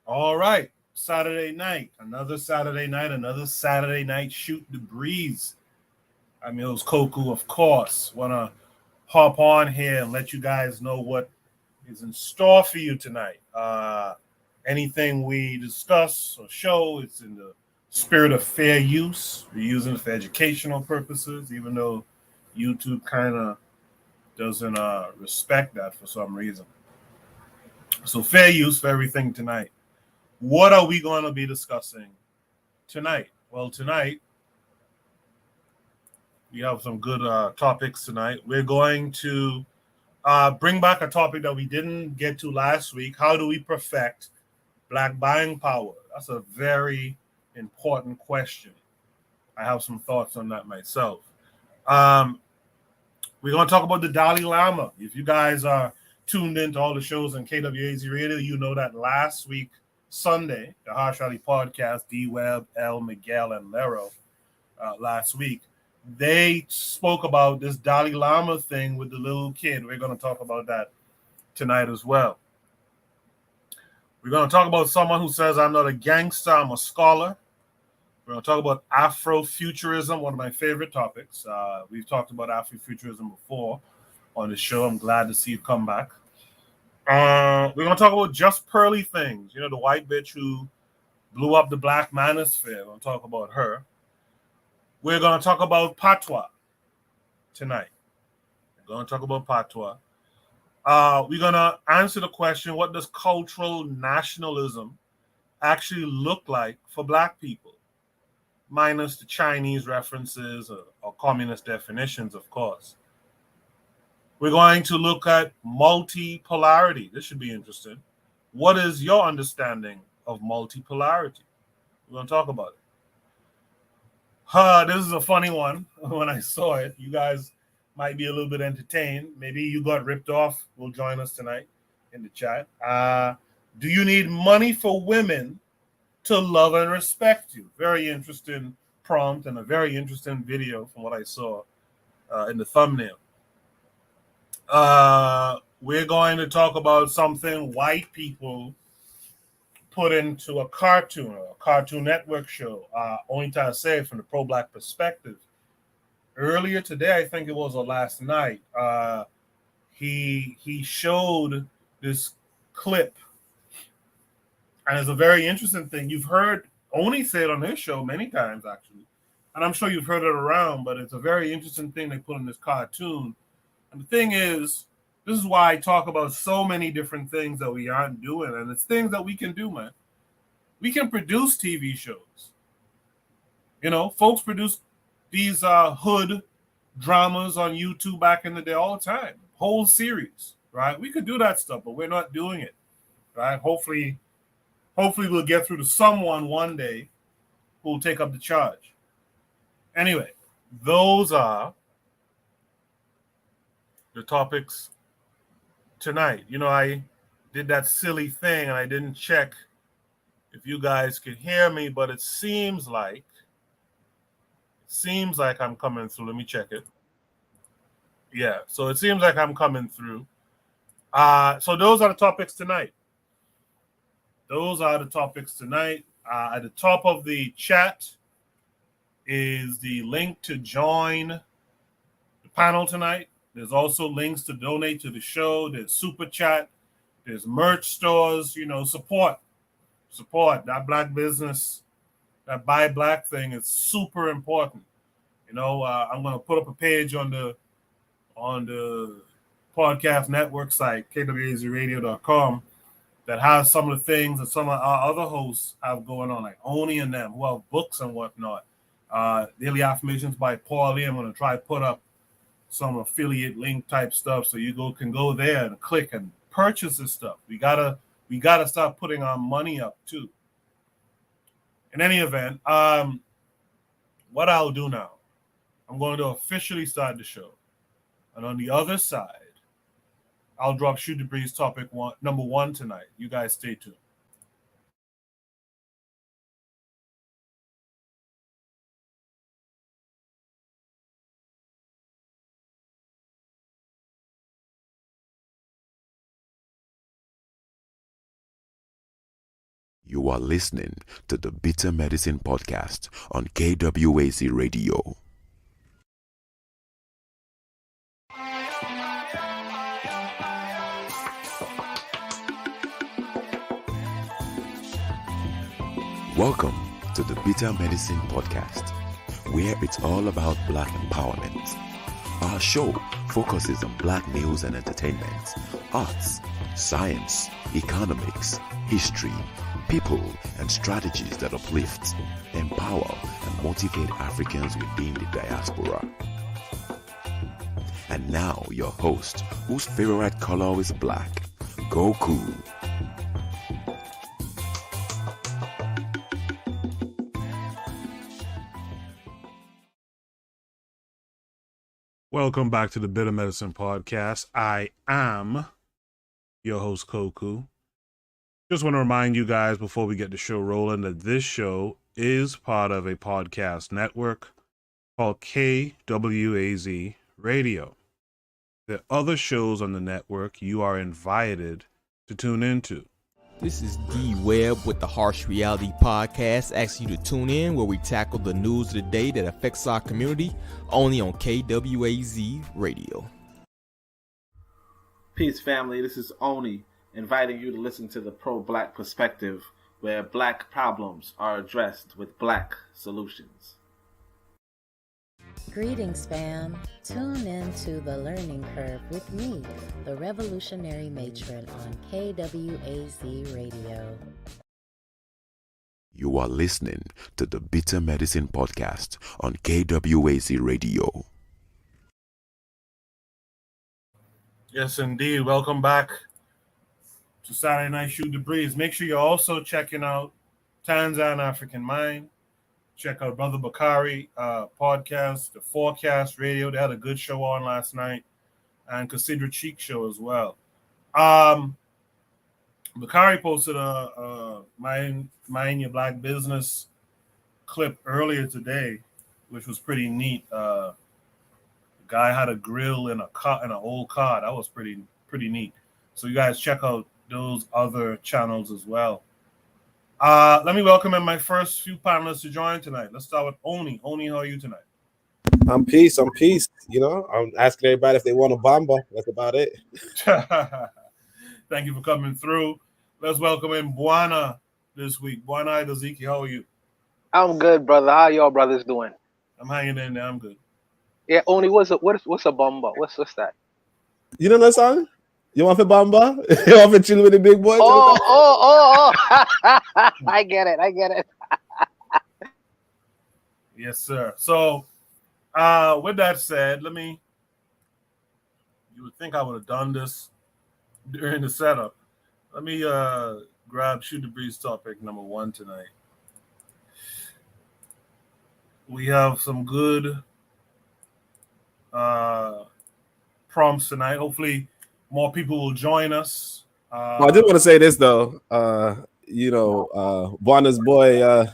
All right. Another Saturday night shoot the breeze. I'm Mills Koku, of course. Want to hop on here and let you guys know what is in store for you tonight. Anything we discuss or show is in the spirit of fair use. We're using it for educational purposes, even though YouTube kind of doesn't respect that for some reason. So fair use for everything tonight. What are we going to be discussing tonight? Well, tonight we have some good topics tonight. We're going to bring back a topic that we didn't get to last week. How do we perfect black buying power? That's a very important question. I have some thoughts on that myself. Um, we're going to talk about the Dalai Lama. If you guys are tuned into all the shows on KWAZ Radio, you know that last week, Sunday, the Harsh Ali podcast, D Web, L, Miguel, and Lero, last week, they spoke about this Dalai Lama thing with the little kid. We're going to talk about that tonight as well. We're going to talk about someone who says, I'm not a gangster, I'm a scholar. We're going to talk about Afrofuturism, one of my favorite topics. We've talked about Afrofuturism before on the show. I'm glad to see you come back. We're going to talk about Just Pearly Things. You know, the white bitch who blew up the black manosphere. We're going to talk about her. We're going to talk about Patois tonight. We're going to talk about Patois. We're going to answer the question, what does cultural nationalism actually look like for black people? Minus the Chinese references or communist definitions, of course. We're going to look at multipolarity. This should be interesting. What is your understanding of multipolarity? We're going to talk about it. This is a funny one. When I saw it, you guys might be a little bit entertained. Maybe you got ripped off. Will join us tonight in the chat. Do you need money for women to love and respect you? Very interesting prompt and a very interesting video from what I saw in the thumbnail. We're going to talk about something white people put into a Cartoon Network show, Ointa Say, from the pro-black perspective. Earlier today, I think it was, or last night, he showed this clip, and it's a very interesting thing. You've heard Oni say it on his show many times, actually, and I'm sure you've heard it around, but it's a very interesting thing they put in this cartoon. And the thing is, this is why I talk about so many different things that we aren't doing, and it's things that we can do, man. We can produce TV shows. You know, folks produce these hood dramas on YouTube back in the day all the time, whole series, right? We could do that stuff, but we're not doing it, right? Hopefully we'll get through to someone one day who will take up the charge. Anyway, those are the topics tonight. You know, I did that silly thing and I didn't check if you guys could hear me, but it seems like I'm coming through. Let me check it. Yeah, so it seems like I'm coming through. So those are the topics tonight. At the top of the chat is the link to join the panel tonight. There's also links to donate to the show. There's super chat. There's merch stores. You know, support that black business. That buy black thing is super important. You know, I'm going to put up a page on the podcast network site, kwazradio.com, that has some of the things that some of our other hosts have going on, like Oni and them, who have books and whatnot. Daily Affirmations by Paul Lee. I'm going to try to put up some affiliate link type stuff so you can go there and click and purchase this stuff. We gotta start putting our money up too. In any event, what I'll do now, I'm going to officially start the show. And on the other side, I'll drop Shoot the Breeze topic number 1 tonight. You guys stay tuned. You are listening to the Bitter Medicine Podcast on KWAZ Radio. Welcome to the Bitter Medicine Podcast, where it's all about Black empowerment. Our show focuses on Black news and entertainment, arts, science, economics, history, people, and strategies that uplift, empower, and motivate Africans within the diaspora. And now, your host, whose favorite color is black, Goku. Welcome back to the Bitter Medicine Podcast. I am your host, Koku. Just want to remind you guys before we get the show rolling that this show is part of a podcast network called KWAZ Radio. There are other shows on the network you are invited to tune into. This is D Webb with the Harsh Reality Podcast, asking you to tune in where we tackle the news of the day that affects our community, only on KWAZ Radio. Peace, family. This is Oni, inviting you to listen to the Pro-Black Perspective, where Black problems are addressed with Black solutions. Greetings, fam. Tune in to The Learning Curve with me, the Revolutionary Matron on KWAZ Radio. You are listening to the Bitter Medicine Podcast on KWAZ Radio. Yes, indeed. Welcome back to Saturday Night Shoot the Breeze. Make sure you're also checking out Tanzan African Mind. Check out Brother Bakari podcast, the Forecast Radio. They had a good show on last night, and Consider Cheek show as well. Bakari posted a Mind Your Black Business clip earlier today, which was pretty neat. The guy had a grill in an old car. That was pretty neat. So you guys check out those other channels as well. Let me welcome in my first few panelists to join tonight. Let's start with Oni. Oni, how are you tonight? I'm peace. You know, I'm asking everybody if they want a bomba. That's about it. Thank you for coming through. Let's welcome in Buana this week. Buana Idoziki, how are you? I'm good, brother. How y'all brothers doing? I'm hanging in there. I'm good. Yeah, Oni, what's a bomba? What's that? You know that song? You want the bomba? You want to chill with the big boys? Oh. I get it. Yes, sir. So, with that said, you would think I would have done this during the setup. Let me grab Shoot the Breeze topic number 1 tonight. We have some good prompts tonight. Hopefully, more people will join us. I did want to say this though. Buana's boy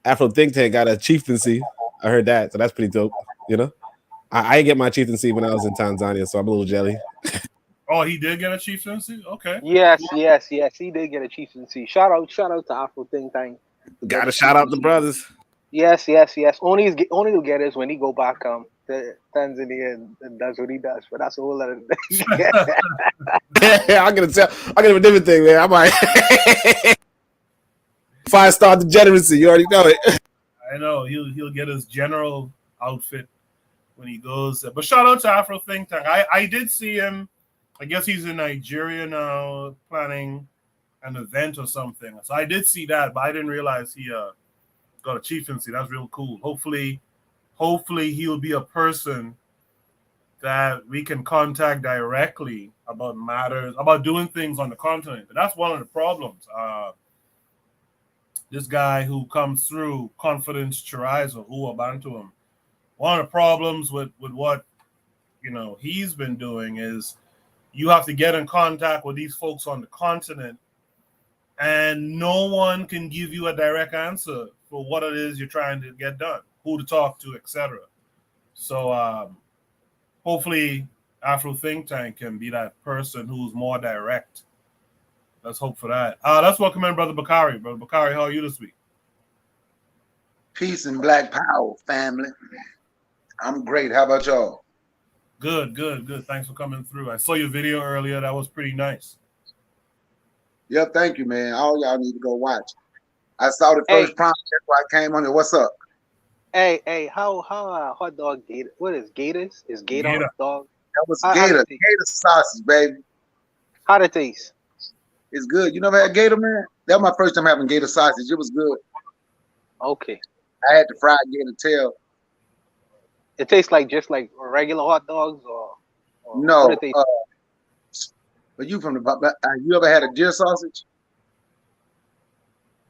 Afro Think Tank got a chieftaincy. I heard that, so that's pretty dope. You know, I didn't get my chieftaincy when I was in Tanzania, so I'm a little jelly. Oh, he did get a chieftaincy? Okay. Yes, he did get a chieftaincy. Shout out to Afro Think Tank. Got to shout out the brothers. Yes. Only will get his when he go back to Tanzania and does what he does. But that's a whole other thing. I'm gonna him a different thing, man. I might 5-star degeneracy. You already know it. I know he'll get his general outfit when he goes. But shout out to Afro Think Tank. I did see him. I guess he's in Nigeria now, planning an event or something. So I did see that, but I didn't realize he got a chieftaincy. That's real cool. Hopefully he'll be a person that we can contact directly about matters, about doing things on the continent. But that's one of the problems. This guy who comes through, Confidence Chirizo, who Abantu him. One of the problems with what he's been doing is you have to get in contact with these folks on the continent, and no one can give you a direct answer for what it is you're trying to get done, who to talk to, etc. So hopefully Afro Think Tank can be that person who's more direct Let's hope for that. Let's welcome in Brother Bakari. Brother Bakari, how are you this week? Peace and black power, family. I'm great. How about y'all? Good. Thanks for coming through. I saw your video earlier. That was pretty nice. Yeah, thank you, man. All y'all need to go watch. I saw the first prompt. That's why I came on here. What's up? Hey, how hot dog gator? What is Gators? Is Gator dog? That was Gator. Gator sausage, baby. How it taste? It's good. You never had Gator, man? That was my first time having Gator sausage. It was good. Okay. I had the fried Gator tail. It tastes like just like regular hot dogs, or no. What it But you from the? You ever had a deer sausage?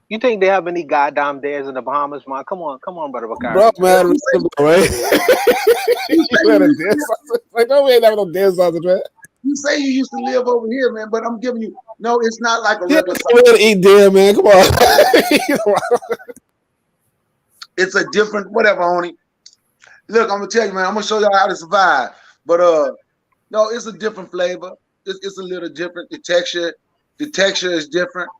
You think they have any goddamn dares in the Bahamas, man? Come on, brother Bakari. Bro, man, right? Like, no, we ain't having no deer sausage, man. You say you used to live over here, man, but I'm giving you. No, it's not like a regular sausage. We're gonna eat deer, man. Come on. It's a different whatever, Oni. Look, I'm gonna tell you, man. I'm gonna show y'all how to survive. But no, it's a different flavor. It's a little different. The texture is different,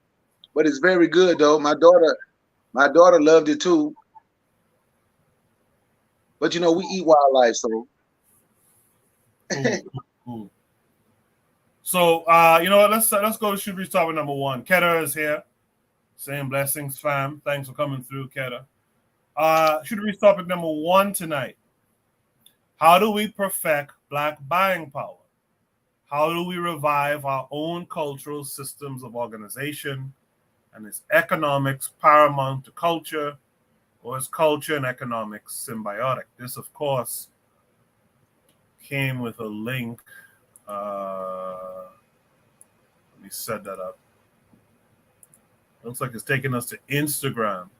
but it's very good though. My daughter loved it too. But you know, we eat wildlife, so. Cool. So you know what? Let's go to Shubri's topic number one. Keta is here, saying blessings, fam. Thanks for coming through, Keta. Shubri's topic number one tonight. How do we perfect Black buying power? How do we revive our own cultural systems of organization? And is economics paramount to culture, or is culture and economics symbiotic? This, of course, came with a link. Let me set that up. Looks like it's taking us to Instagram.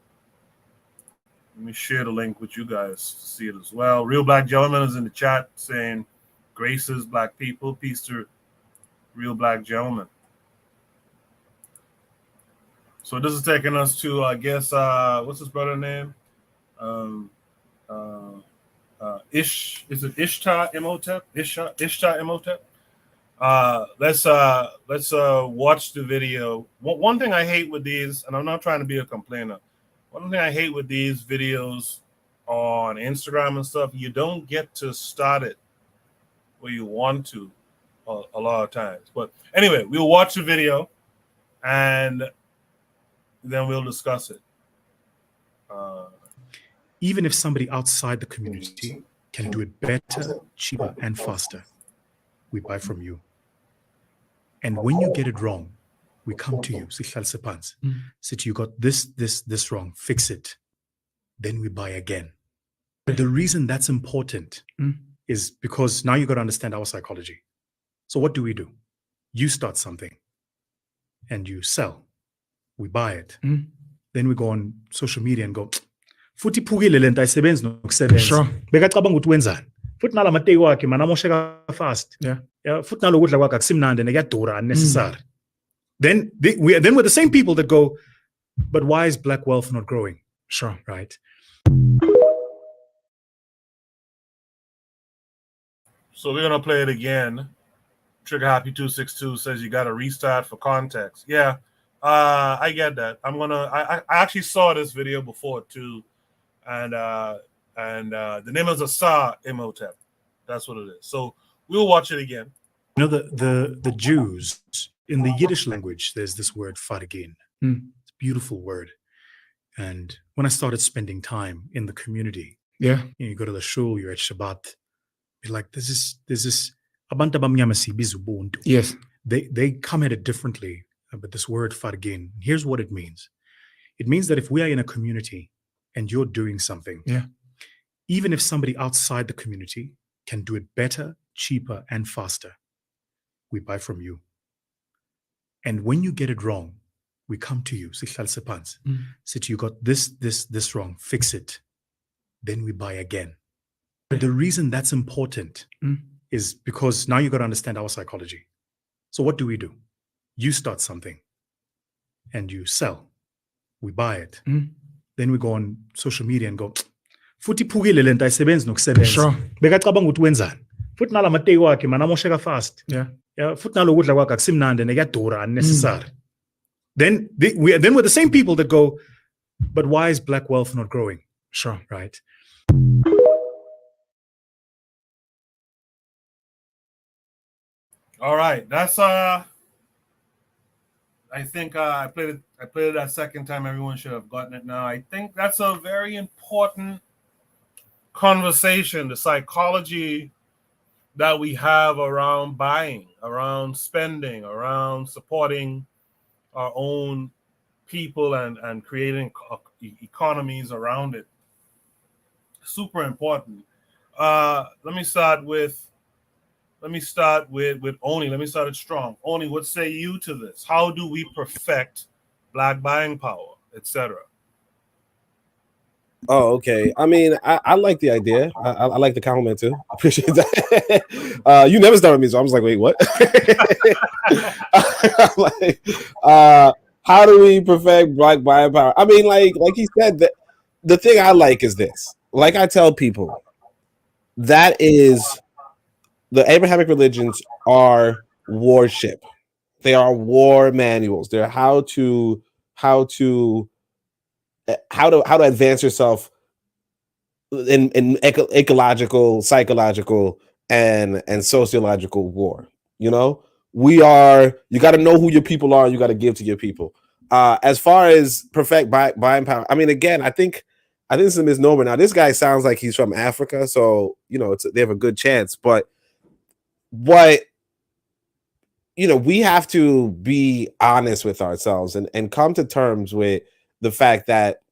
Let me share the link with you guys to see it as well. Real Black Gentleman is in the chat saying, graces Black people. Peace to Real Black Gentleman. So this is taking us to, I guess, what's his brother's name? Is it Ishtar Imhotep? Ishtar Imhotep? Let's watch the video. One thing I hate with these, and I'm not trying to be a complainer, one thing I hate with these videos on Instagram and stuff, you don't get to start it where you want to a lot of times. But anyway, we'll watch the video and then we'll discuss it. Even if somebody outside the community can do it better, cheaper, and faster, we buy from you. And when you get it wrong, we come to you. Say, you got this wrong, fix it. Then we buy again. But the reason that's important is because now you got to understand our psychology. So what do? You start something and you sell. We buy it. Then we go on social media and go, futhi phukile lento ayisebenzi nokusebenza. Bekacabanga ukuthi wenzani. Futhi nalamateki wakhe mana amosheka fast. Yeah. Futhi nalokudla kwakhe akusimnandi nekuyadura unnecessary. Then we're the same people that go, but why is Black wealth not growing? Sure. Right. So we're going to play it again. Trigger Happy 262 says you got to restart for context. Yeah, I get that. I actually saw this video before too. And the name is Asa Imhotep. That's what it is. So we'll watch it again. You know, the Jews, in the Yiddish language, there's this word fargin. It's a beautiful word. And when I started spending time in the community, you go to the shul, you're at Shabbat, you're like, this is abantu abamnyama sibiza ubuntu. Yes. They come at it differently, but this word fargin, here's what it means. It means that if we are in a community and you're doing something, even if somebody outside the community can do it better, cheaper, and faster, we buy from you. And when you get it wrong, we come to you. Say, you got this wrong, fix it. Then we buy again. But the reason that's important is because now you got to understand our psychology. So what do? You start something and you sell. We buy it. Then we go on social media and go, futhi phukile lento ayisebenzi nokusebenza. Bekacabanga ukuthi wenzani. Futhi nalamateki wakhe mana amosheka fast. Yeah. Futhi nalokudla kwakhe akusimnandi nekuyadura unnecessary. then we're the same people that go, but why is black wealth not growing? Sure, right. All right, that's I think I played it that second time. Everyone should have gotten it now. I think that's a very important conversation, the psychology that we have around buying, around spending, around supporting our own people and creating economies around it. Super important. Let me start with Oni. Let me start it strong. Oni, what say you to this? How do we perfect black buying power, etc.? Oh, okay. I mean, I like the idea. I like the compliment too. Appreciate that. You never start with me, so I was like, wait, what? Like, how do we perfect black buying power? I mean, like he said, that the thing I like is this. Like I tell people, that is the Abrahamic religions are warship. They are war manuals. They're how to advance yourself in ecological, psychological, and sociological war. You know, you got to know who your people are. You got to give to your people. As far as perfect buying power, I mean, again, I think this is a misnomer. Now, this guy sounds like he's from Africa, so you know they have a good chance. But what we have to be honest with ourselves and come to terms with the fact that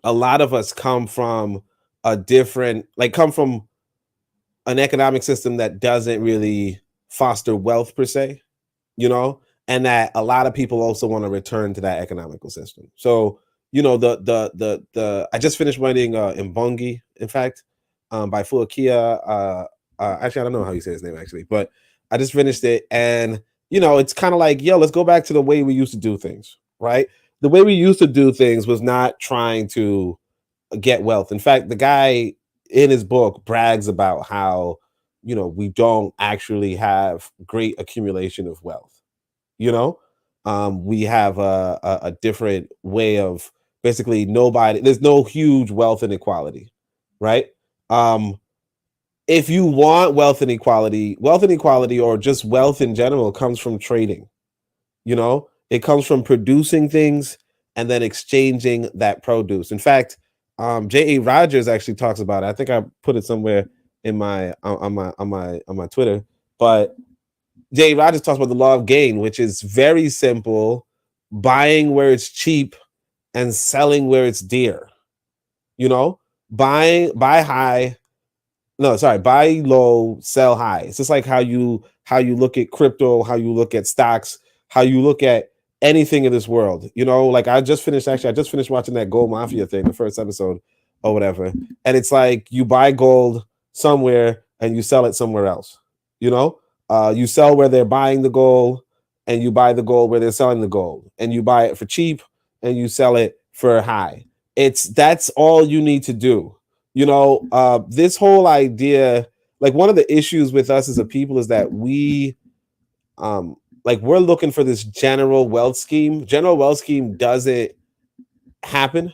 a lot of us come from an economic system that doesn't really foster wealth per se, and that a lot of people also want to return to that economical system. So, I just finished writing Mbongi, in fact, by Fuakia. Actually, I don't know how you say his name actually, but I just finished it, and it's kind of like, let's go back to the way we used to do things, right? The way we used to do things was not trying to get wealth. In fact, the guy in his book brags about how, we don't actually have great accumulation of wealth. We have a different way of basically there's no huge wealth inequality, right? If you want wealth inequality or just wealth in general comes from trading. It comes from producing things and then exchanging that produce. In fact, J.A. Rogers actually talks about it. I think I put it somewhere in my on my Twitter, but J.A. Rogers talks about the law of gain, which is very simple: buying where it's cheap and selling where it's dear. Buy low, sell high. It's just like how you look at crypto, how you look at stocks, how you look at anything in this world. Like I just finished watching that Gold Mafia thing, the first episode or whatever. And it's like you buy gold somewhere and you sell it somewhere else. You sell where they're buying the gold and you buy the gold where they're selling the gold, and you buy it for cheap and you sell it for high. That's all you need to do. This whole idea, like one of the issues with us as a people is that we're looking for this general wealth scheme. General wealth scheme doesn't happen.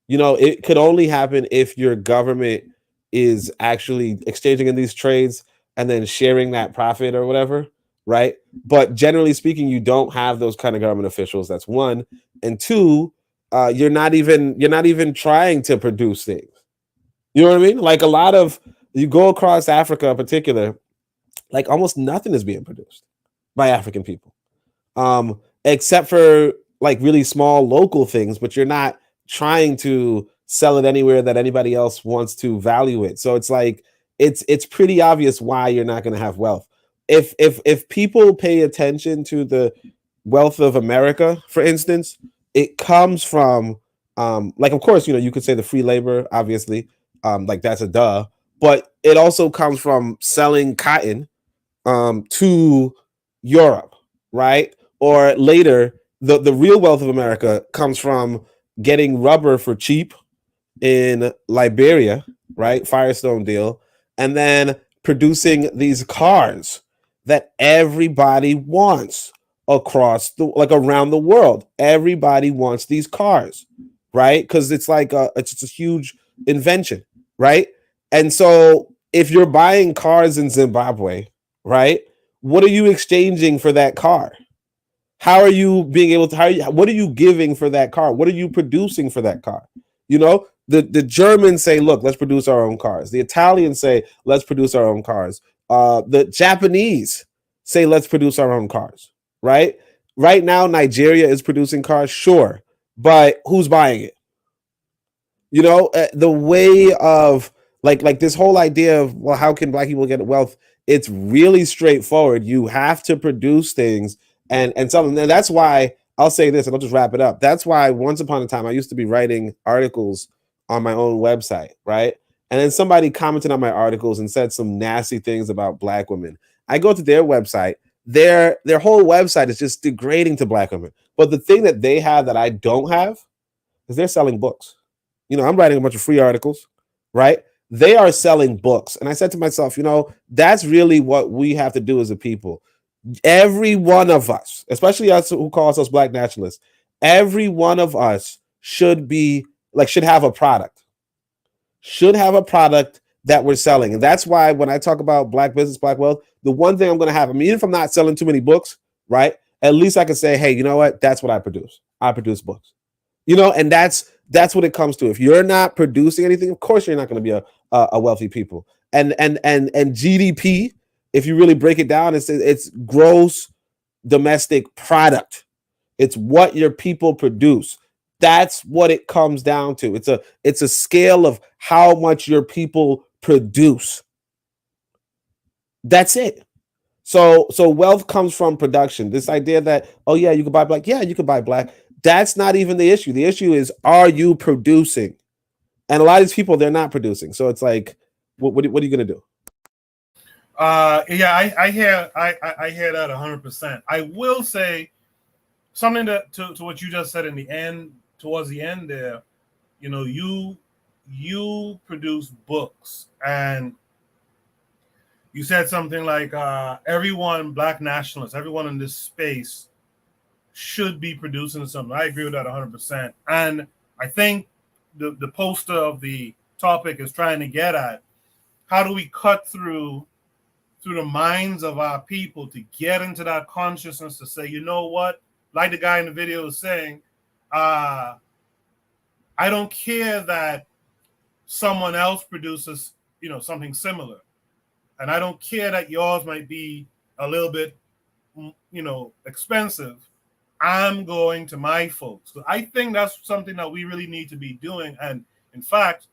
It could only happen if your government is actually exchanging in these trades and then sharing that profit or whatever, right? But generally speaking, you don't have those kind of government officials. That's one. And two, you're not even trying to produce things. You know what I mean? Like you go across Africa in particular, like almost nothing is being produced by African people, except for like really small local things, but you're not trying to sell it anywhere that anybody else wants to value it. So it's like, it's pretty obvious why you're not going to have wealth. If people pay attention to the wealth of America, for instance, it comes from, of course, you could say the free labor, obviously, like that's a duh, but it also comes from selling cotton to Europe, right? Or later, the real wealth of America comes from getting rubber for cheap in Liberia, right? Firestone deal, and then producing these cars that everybody wants across around the world. Everybody wants these cars, right? Because it's it's a huge invention, right? And so if you're buying cars in Zimbabwe, right, what are you exchanging for that car? How are you being able to? What are you giving for that car? What are you producing for that car? The Germans say, look, let's produce our own cars. The Italians say, let's produce our own cars. The Japanese say, let's produce our own cars. Right? Right now, Nigeria is producing cars, sure, but who's buying it? The way of like this whole idea of, well, how can Black people get wealth? It's really straightforward. You have to produce things and something. And that's why I'll say this, and I'll just wrap it up. That's why once upon a time I used to be writing articles on my own website, right? And then somebody commented on my articles and said some nasty things about Black women. I go to their website. Their whole website is just degrading to Black women. But the thing that they have that I don't have is they're selling books. I'm writing a bunch of free articles, right? They are selling books. And I said to myself, that's really what we have to do as a people. Every one of us, especially us who call ourselves Black nationalists, every one of us should have a product, that we're selling. And that's why when I talk about Black business, Black wealth, the one thing I'm going to have, even if I'm not selling too many books, right? At least I can say, hey, you know what? That's what I produce. I produce books. And that's what it comes to. If you're not producing anything, of course you're not going to be a wealthy people. And GDP, if you really break it down, it's gross domestic product. It's what your people produce. That's what it comes down to. It's a scale of how much your people produce. That's it. So wealth comes from production. This idea that, oh yeah, you can buy Black. Yeah, you can buy Black. That's not even the issue. The issue is, are you producing? And a lot of these people, they're not producing. So it's like, what are you going to do? Yeah, I hear that 100%. I will say something to what you just said in the end, towards the end there. You produce books, and you said something like everyone, Black nationalists, everyone in this space should be producing something. I agree with that 100%. And I think the poster of the topic is trying to get at, how do we cut through the minds of our people to get into that consciousness to say, you know what, like the guy in the video is saying, I don't care that someone else produces, something similar. And I don't care that yours might be a little bit, expensive. I'm going to my folks. So I think that's something that we really need to be doing. And in fact,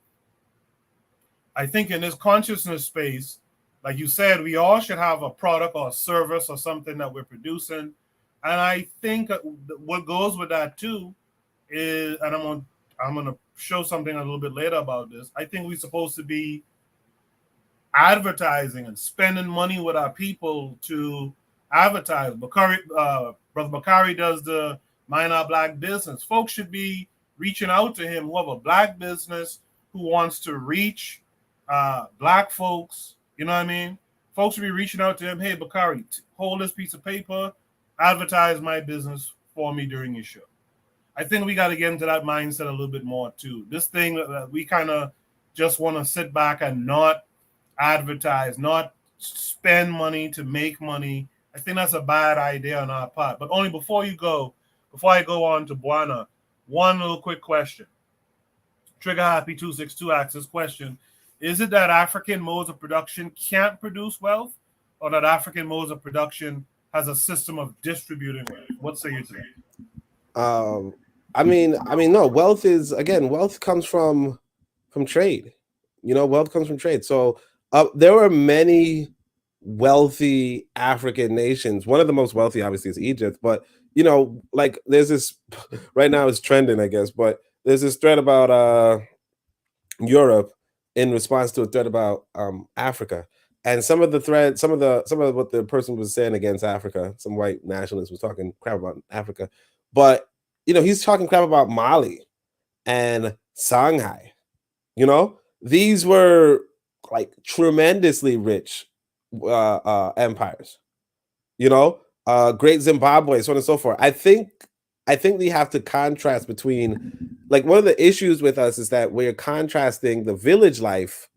I think in this consciousness space, like you said, we all should have a product or a service or something that we're producing. And I think what goes with that too is, and I'm gonna show something a little bit later about this. I think we're supposed to be advertising and spending money with our people to advertise. Brother Bakari does the Mind Our Black business. Folks should be reaching out to him who have a Black business, who wants to reach Black folks. You know what I mean? Folks should be reaching out to him. Hey, Bakari, hold this piece of paper, advertise my business for me during your show. I think we got to get into that mindset a little bit more too. This thing that we kind of just want to sit back and not advertise, not spend money to make money. I think that's a bad idea on our part. But only before I go on to Buana, one little quick question. Trigger Happy 262 asks this question: is it that African modes of production can't produce wealth, or that African modes of production has a system of distributing wealth? What say you to that? No. Wealth comes from trade. Wealth comes from trade. So there were many wealthy African nations. One of the most wealthy, obviously, is Egypt. But there's this right now, it's trending, I guess. But there's this thread about Europe in response to a thread about Africa. And some of what the person was saying against Africa, some white nationalist was talking crap about Africa, but he's talking crap about Mali and Shanghai. These were like tremendously rich empires. Great Zimbabwe, so on and so forth. I think we have to contrast between, like, one of the issues with us is that we're contrasting the village life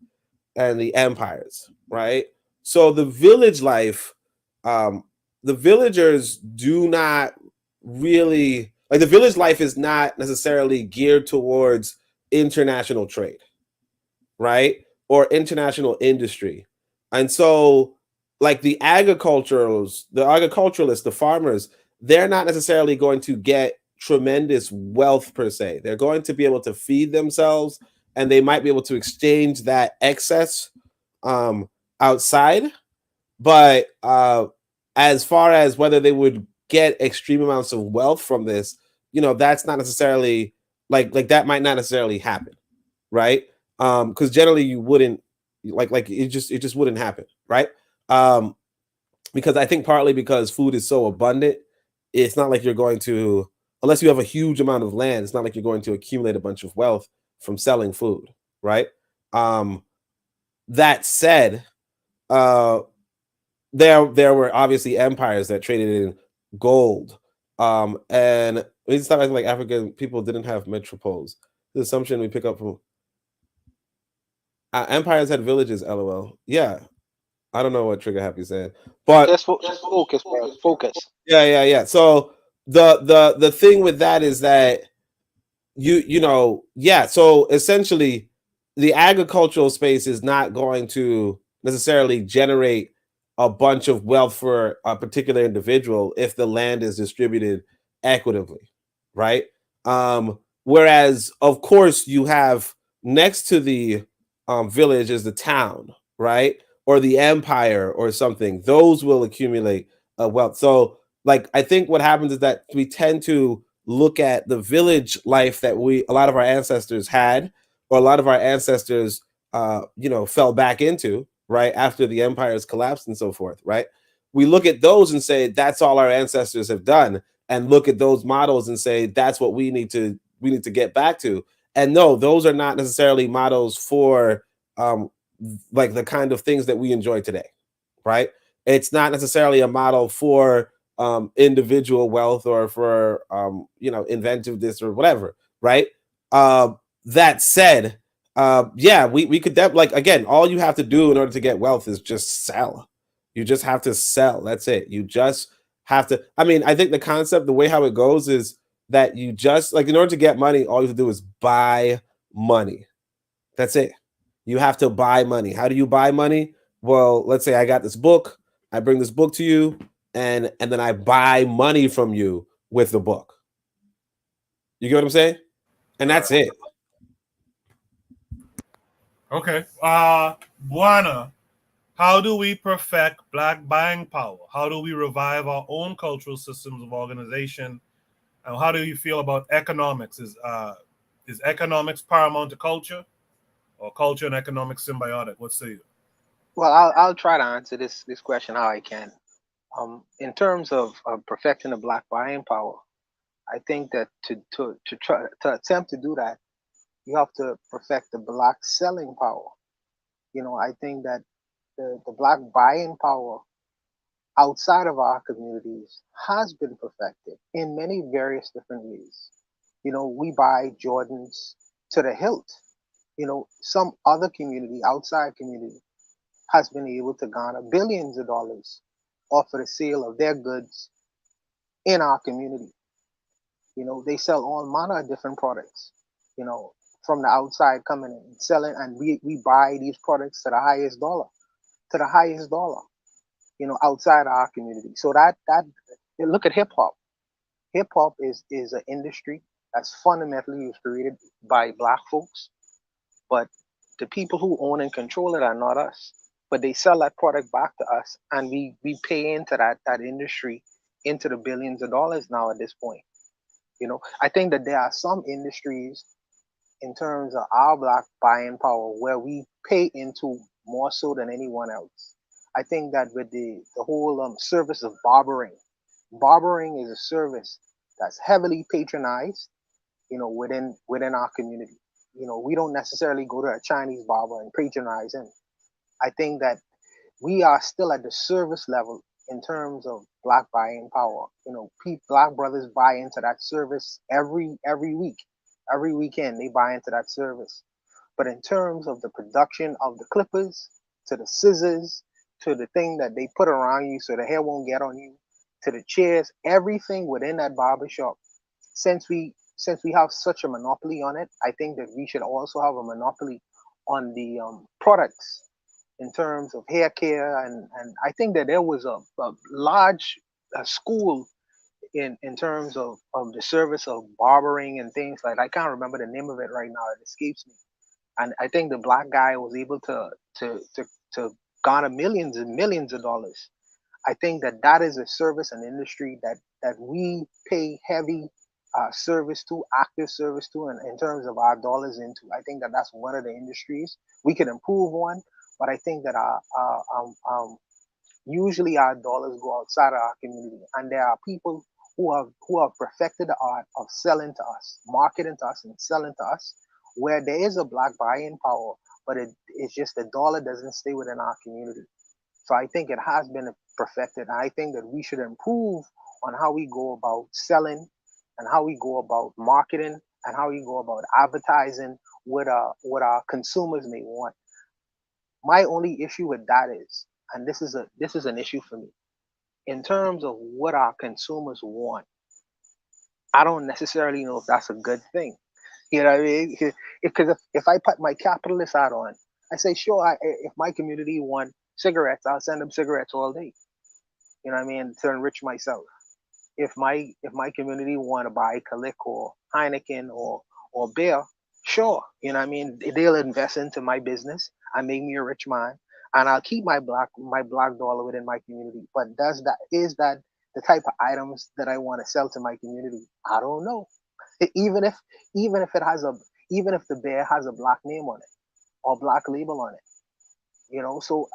and the empires, right? So the village life, um, the villagers do not really like the village life is not necessarily geared towards international trade, right? Or international industry. And so, like, the agriculturalists, the farmers, they're not necessarily going to get tremendous wealth per se. They're going to be able to feed themselves, and they might be able to exchange that excess um, outside. But as far as whether they would get extreme amounts of wealth from this, that's not necessarily like that might not necessarily happen, right? Because generally you wouldn't like it just wouldn't happen, right? Um, because I think partly because food is so abundant, it's not like you're going to, unless you have a huge amount of land, it's not like you're going to accumulate a bunch of wealth from selling food, right? Um, that said, uh, there were obviously empires that traded in gold, and it's not like African people didn't have metropoles. The assumption we pick up from empires had villages. LOL. Yeah, I don't know what Trigger Happy said, but Just focus, bro. Focus. yeah. So the thing with that is that yeah. So essentially, the agricultural space is not going to necessarily generate a bunch of wealth for a particular individual if the land is distributed equitably, right? Whereas, of course, you have next to the village is the town, right? Or the empire or something. Those will accumulate wealth. So, like, I think what happens is that we tend to look at the village life that a lot of our ancestors had, or a lot of our ancestors, fell back into, right, after the empires collapsed and so forth, right? We look at those and say that's all our ancestors have done, and look at those models and say that's what we need to get back to. And no, those are not necessarily models for um, like the kind of things that we enjoy today, right? It's not necessarily a model for individual wealth or for inventive this or whatever, right? That said, yeah, we could like, again, all you have to do in order to get wealth is just sell. You just have to sell. That's it. You just have to. I mean, I think the concept, the way how it goes is that you just, like, in order to get money, all you have to do is buy money. That's it. You have to buy money. How do you buy money? Well, let's say I got this book. I bring this book to you, and then I buy money from you with the book. You get what I'm saying? And that's it. Okay. Buana, how do we perfect black buying power? How do we revive our own cultural systems of organization? And how do you feel about economics? Is economics paramount to culture, or culture and economics symbiotic? What say you? Well, I'll try to answer this question how I can. In terms of perfecting the black buying power, I think that to try to attempt to do that, you have to perfect the black selling power. I think that the black buying power outside of our communities has been perfected in many various different ways. We buy Jordans to the hilt. Some other community, outside community, has been able to garner billions of dollars off of the sale of their goods in our community. They sell all manner of different products, you know, from the outside coming in and selling, and we buy these products to the highest dollar, outside our community. So that look at hip hop. Hip hop is an industry that's fundamentally was created by black folks, but the people who own and control it are not us. But they sell that product back to us, and we pay into that industry into the billions of dollars now at this point. I think that there are some industries in terms of our black buying power where we pay into more so than anyone else. I think that with the whole service of barbering is a service that's heavily patronized, within our community. We don't necessarily go to a Chinese barber and patronize him. I think that we are still at the service level in terms of black buying power. Black brothers buy into that service every week, every weekend they buy into that service. But in terms of the production of the clippers, to the scissors, to the thing that they put around you so the hair won't get on you, to the chairs, everything within that barbershop, since we have such a monopoly on it, I think that we should also have a monopoly on the products in terms of hair care. And I think that there was a large school in terms of the service of barbering and things like that. I can't remember the name of it right now. It escapes me. And I think the black guy was able to garner millions and millions of dollars. I think that is a service and industry that we pay heavy service to, active service to, and in terms of our dollars into. I think that's one of the industries we can improve on, but I think that usually our dollars go outside of our community, and there are people who have perfected the art of selling to us, marketing to us, and selling to us, where there is a black buying power, but it's just the dollar doesn't stay within our community. So I think it has been perfected. And I think that we should improve on how we go about selling and how we go about marketing and how we go about advertising what our consumers may want. My only issue with that is, and this is an issue for me, in terms of what our consumers want, I don't necessarily know if that's a good thing. You know what I mean? Because if I put my capitalist hat on, I say, sure, if my community want cigarettes, I'll send them cigarettes all day. You know what I mean? To enrich myself. If my community want to buy Kalik or Heineken or beer, sure. You know what I mean? They'll invest into my business and make me a rich man, and I'll keep my black dollar within my community. But is that the type of items that I want to sell to my community? I don't know. Even if the beer has a black name on it or black label on it, so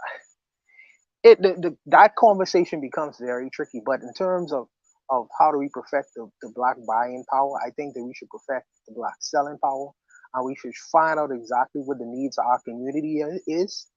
that conversation becomes very tricky. But in terms of how do we perfect the black buying power, I think that we should perfect the black selling power, and we should find out exactly what the needs of our community is,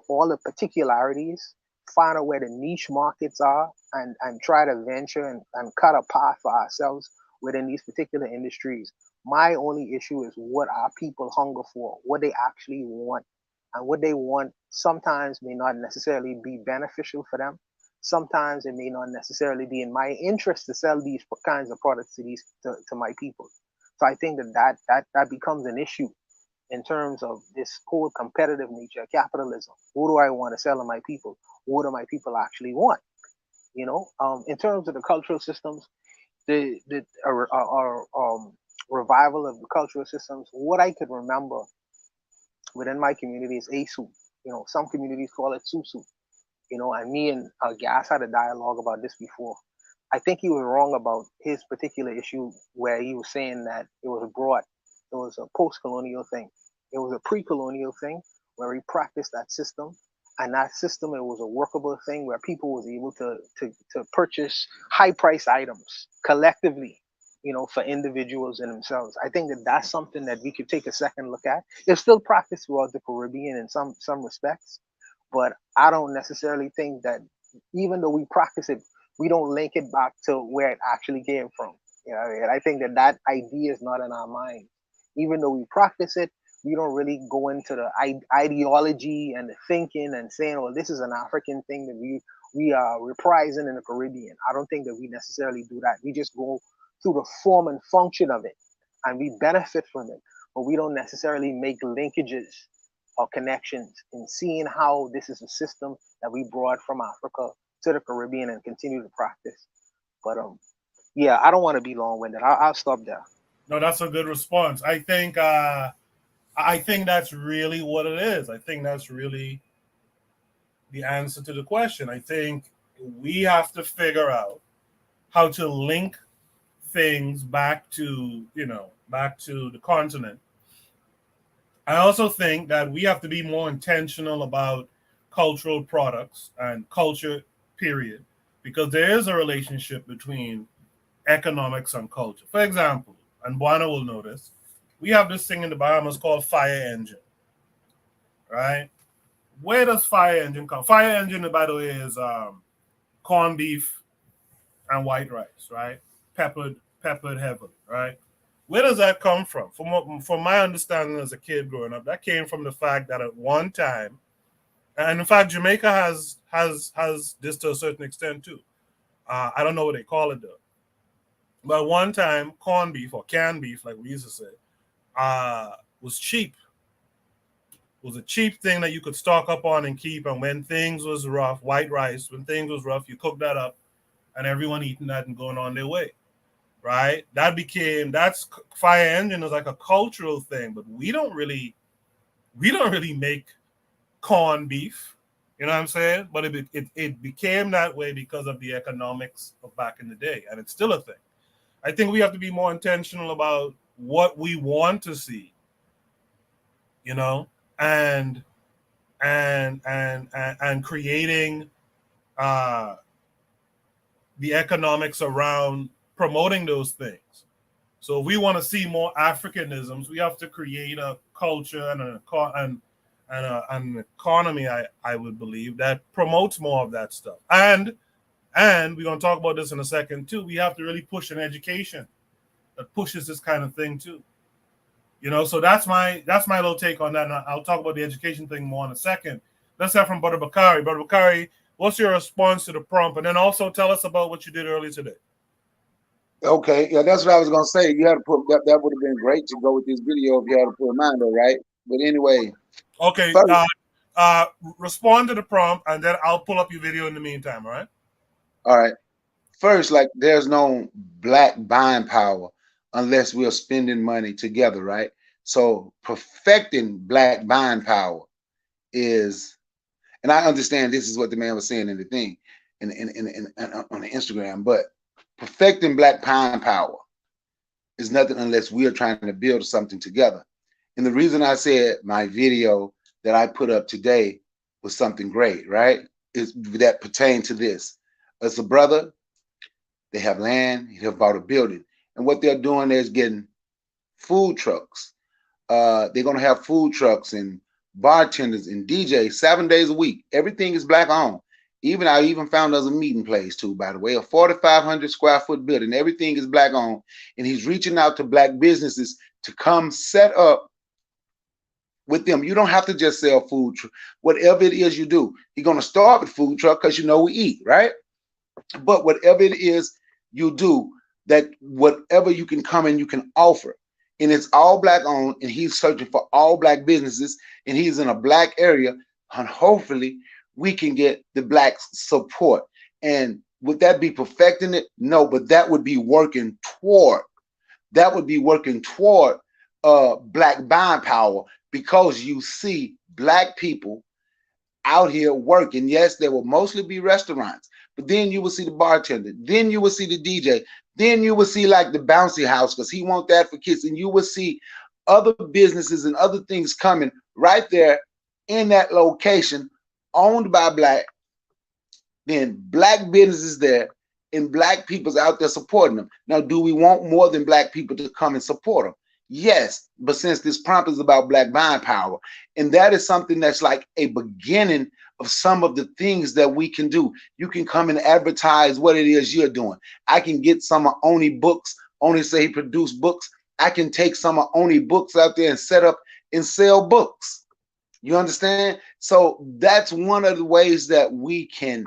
all the particularities, find out where the niche markets are, and try to venture and cut a path for ourselves within these particular industries. My only issue is what our people hunger for, what they actually want. And what they want sometimes may not necessarily be beneficial for them. Sometimes it may not necessarily be in my interest to sell these kinds of products to my people. So I think that becomes an issue in terms of this whole competitive nature, capitalism. What do I want to sell to my people? What do my people actually want? In terms of the cultural systems, the revival of the cultural systems, what I could remember within my community is ASU. Some communities call it SUSU. And me and Gas had a dialogue about this before. I think he was wrong about his particular issue where he was saying that it was abroad. It was a post-colonial thing. It was a pre-colonial thing where he practiced that system. And that system, it was a workable thing where people was able to purchase high-priced items collectively, for individuals and themselves. I think that's something that we could take a second look at. It's still practiced throughout the Caribbean in some respects, but I don't necessarily think that even though we practice it, we don't link it back to where it actually came from. And I think that idea is not in our mind. Even though we practice it, we don't really go into the ideology and the thinking and saying, "Oh, this is an African thing that we are reprising in the Caribbean." I don't think that we necessarily do that. We just go through the form and function of it, and we benefit from it, but we don't necessarily make linkages or connections in seeing how this is a system that we brought from Africa to the Caribbean and continue to practice. But yeah, I don't want to be long-winded. I'll stop there. No, that's a good response. I think that's really what it is. I think that's really the answer to the question. I think we have to figure out how to link things back to the continent. I also think that we have to be more intentional about cultural products and culture, period, because there is a relationship between economics and culture. For example, and Buana will notice, we have this thing in the Bahamas called fire engine, right? Where does fire engine come? Fire engine, by the way, is corned beef and white rice, right? Peppered heavily, right? Where does that come from? From my understanding as a kid growing up, that came from the fact that at one time, and in fact, Jamaica has this to a certain extent too. I don't know what they call it though. But one time, corned beef or canned beef, like we used to say, was cheap. It was a cheap thing that you could stock up on and keep. And when things was rough, white rice, when things was rough, you cook that up, and everyone eating that and going on their way, right? That's fire engine is like a cultural thing, but we don't really make corned beef. You know what I'm saying? But it became that way because of the economics of back in the day, and it's still a thing. I think we have to be more intentional about what we want to see, you know, and creating the economics around promoting those things. So if we want to see more Africanisms, we have to create a culture and an economy, I would believe, that promotes more of that stuff. And we're going to talk about this in a second too. We have to really push an education that pushes this kind of thing too. You know, so that's my little take on that. And I'll talk about the education thing more in a second. Let's have from Brother Bakari. Brother Bakari, what's your response to the prompt? And then also tell us about what you did earlier today. Okay, yeah, that's what I was gonna say. You had to put that. That would have been great to go with this video if you had to put a mind though, right? But anyway. Okay. Respond to the prompt, and then I'll pull up your video in the meantime. All right. All right. First, like, there's no black buying power unless we're spending money together, right? So perfecting black buying power is, and I understand this is what the man was saying in the thing, in on the Instagram, but perfecting black buying power is nothing unless we are trying to build something together. And the reason I said my video that I put up today was something great, right? Is that pertain to this. As a brother, they have land, they have bought a building. And what they're doing is getting food trucks. They're going to have food trucks and bartenders and DJs 7 days a week. Everything is black owned. I even found us a meeting place too, by the way, a 4,500 square foot building. Everything is black owned. And he's reaching out to black businesses to come set up with them. You don't have to just sell food. Whatever it is you do, you're going to start with food truck because you know we eat, right? But whatever it is you do, that whatever you can come and you can offer, and it's all black owned, and he's searching for all black businesses, and he's in a black area, and hopefully we can get the black support. And would that be perfecting it? No, but that would be working toward black buying power, because you see black people out here working. Yes, there will mostly be restaurants, but then you will see the bartender, then you will see the DJ, then you will see like the bouncy house because he want that for kids, and you will see other businesses and other things coming right there in that location owned by black. Then black businesses there and black people's out there supporting them. Now, do we want more than black people to come and support them? Yes, but since this prompt is about black buying power, and that is something that's like a beginning of some of the things that we can do. You can come and advertise what it is you're doing. I can get some of Oni books. Oni say he produced books. I can take some of Oni books out there and set up and sell books. You understand? So that's one of the ways that we can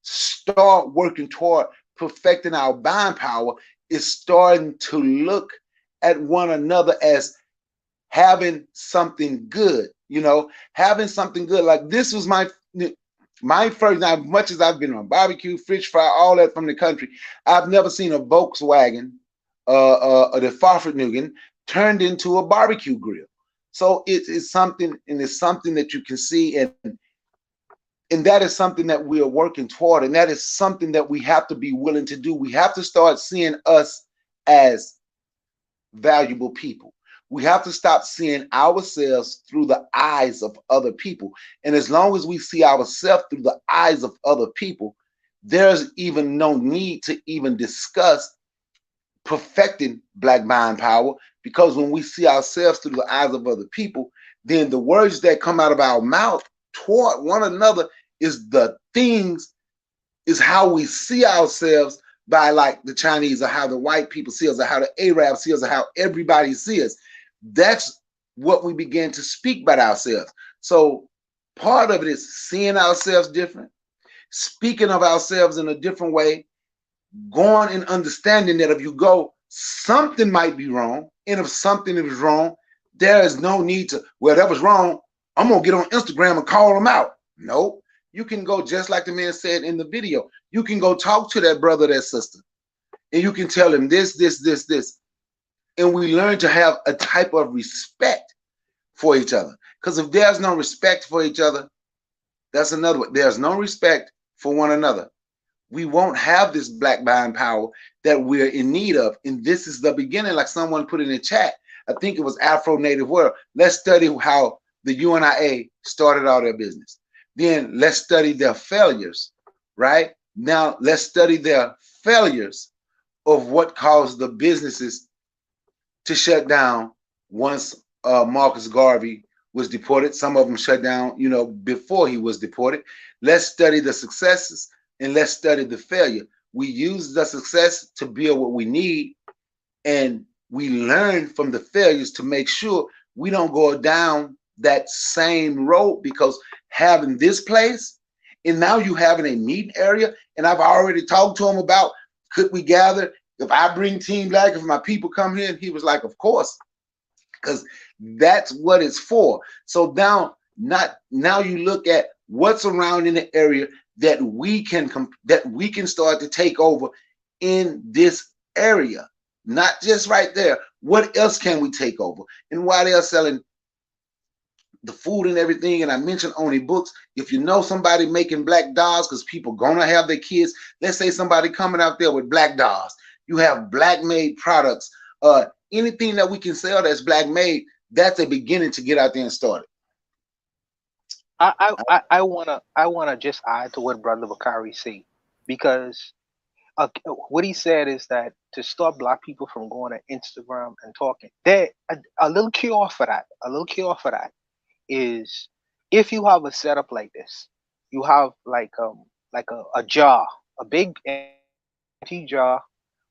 start working toward perfecting our buying power, is starting to look at one another as having something good, having something good. Like, this was my first, now, as much as I've been on barbecue, fish fry, all that from the country, I've never seen a Volkswagen, the Farfordnugan turned into a barbecue grill. So it's something, and it's something that you can see, and that is something that we are working toward, and that is something that we have to be willing to do. We have to start seeing us as valuable people. We have to stop seeing ourselves through the eyes of other people. And as long as we see ourselves through the eyes of other people, there's even no need to even discuss perfecting black buying power, because when we see ourselves through the eyes of other people, then the words that come out of our mouth toward one another is the things It's how we see ourselves by like the Chinese, or how the white people see us, or how the Arabs see us, or how everybody sees us. That's what we begin to speak about ourselves. So part of it is seeing ourselves different, speaking of ourselves in a different way, going and understanding that if you go, something might be wrong. And if something is wrong, there is no need to, well, that was wrong, I'm going to get on Instagram and call them out. Nope. You can go, just like the man said in the video, you can go talk to that brother, that sister, and you can tell him this, this, this, this. And we learn to have a type of respect for each other. Because if there's no respect for each other, that's another one. There's no respect for one another. We won't have this black buying power that we're in need of. And this is the beginning, like someone put in the chat. I think it was Afro Native World. Let's study how the UNIA started all their business. Then let's study their failures, right? Now let's study their failures of what caused the businesses to shut down once Marcus Garvey was deported. Some of them shut down, before he was deported. Let's study the successes and let's study the failure. We use the success to build what we need, and we learn from the failures to make sure we don't go down that same road, because having this place, and now you having a meeting area, and I've already talked to him about, could we gather? If I bring Team Black, if my people come here, and he was like, of course, because that's what it's for. So now you look at what's around in the area that we can start to take over in this area, not just right there. What else can we take over? And while they're selling the food and everything, and I mentioned only books, if you know somebody making black dolls, because people gonna have their kids, let's say somebody coming out there with black dolls, you have black made products, anything that we can sell that's black made, that's a beginning to get out there and start it. I wanna just add to what Brother Bakari said, because what he said is that to stop black people from going to Instagram and talking, there a little cure for that. A little cure for that is, if you have a setup like this, you have like a jar, a big empty jar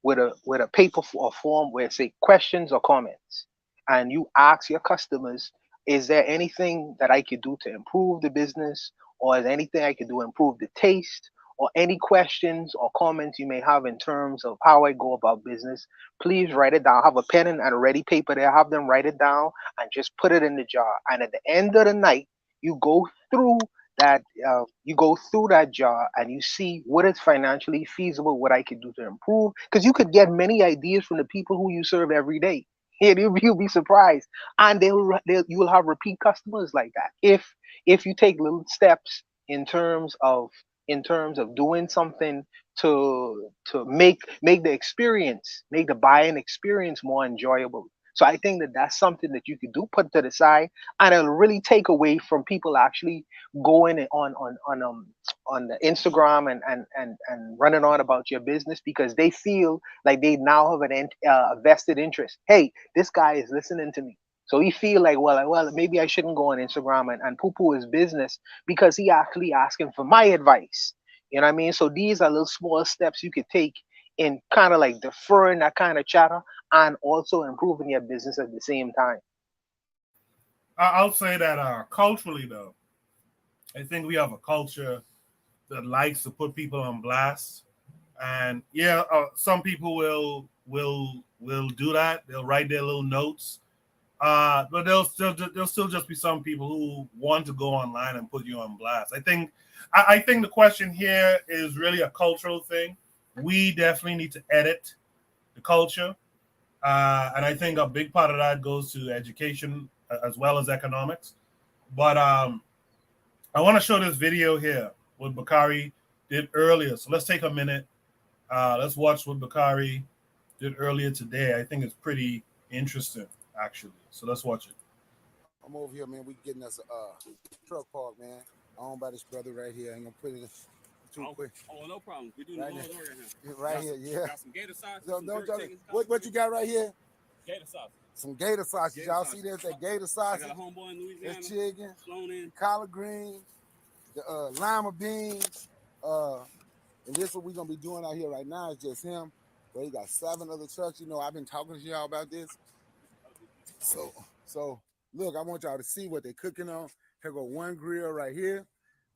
with a paper or form where it say questions or comments, and you ask your customers, is there anything that I could do to improve the business, or is there anything I could do to improve the taste, or any questions or comments you may have in terms of how I go about business? Please write it down. Have a pen and a ready paper there. Have them write it down and just put it in the jar. And at the end of the night, you go through that jar and you see what is financially feasible, what I could do to improve. Because you could get many ideas from the people who you serve every day. And you'll be surprised, and you will have repeat customers like that if you take little steps in terms of doing something to make the buying experience more enjoyable. So I think that that's something that you could do, put to the side, and it'll really take away from people actually going on the Instagram and running on about your business, because they feel like they now have a vested interest. Hey, this guy is listening to me. So he feel like, well, maybe I shouldn't go on Instagram and poo-poo his business because he actually asking for my advice. You know what I mean? So these are little small steps you could take in kind of like deferring that kind of chatter and also improving your business at the same time. I'll say that culturally, though, I think we have a culture that likes to put people on blast. And yeah, some people will do that. They'll write their little notes. But there'll still just be some people who want to go online and put you on blast. I think the question here is really a cultural thing. We definitely need to edit the culture, and I think a big part of that goes to education as well as economics. But I want to show this video here what Bakari did earlier. So let's take a minute. Let's watch what Bakari did earlier today. I think it's pretty interesting, actually. So let's watch it. I'm over here, man. We getting us a truck park, man. Owned by this brother right here. I'm gonna put it too quick. Oh, no problem. We doing right the whole here. Right here, yeah. Got some gator sauce. What you got right here? Gator sauce. Some gator sausage. Y'all see this? That gator sausage. I got a homeboy in Louisiana. That's chicken, collard greens, the lima beans, And this is what we're gonna be doing out here right now. It's just him. But he got 7 other trucks. You know, I've been talking to y'all about this. So look, I want y'all to see what they're cooking on. Here go one grill right here.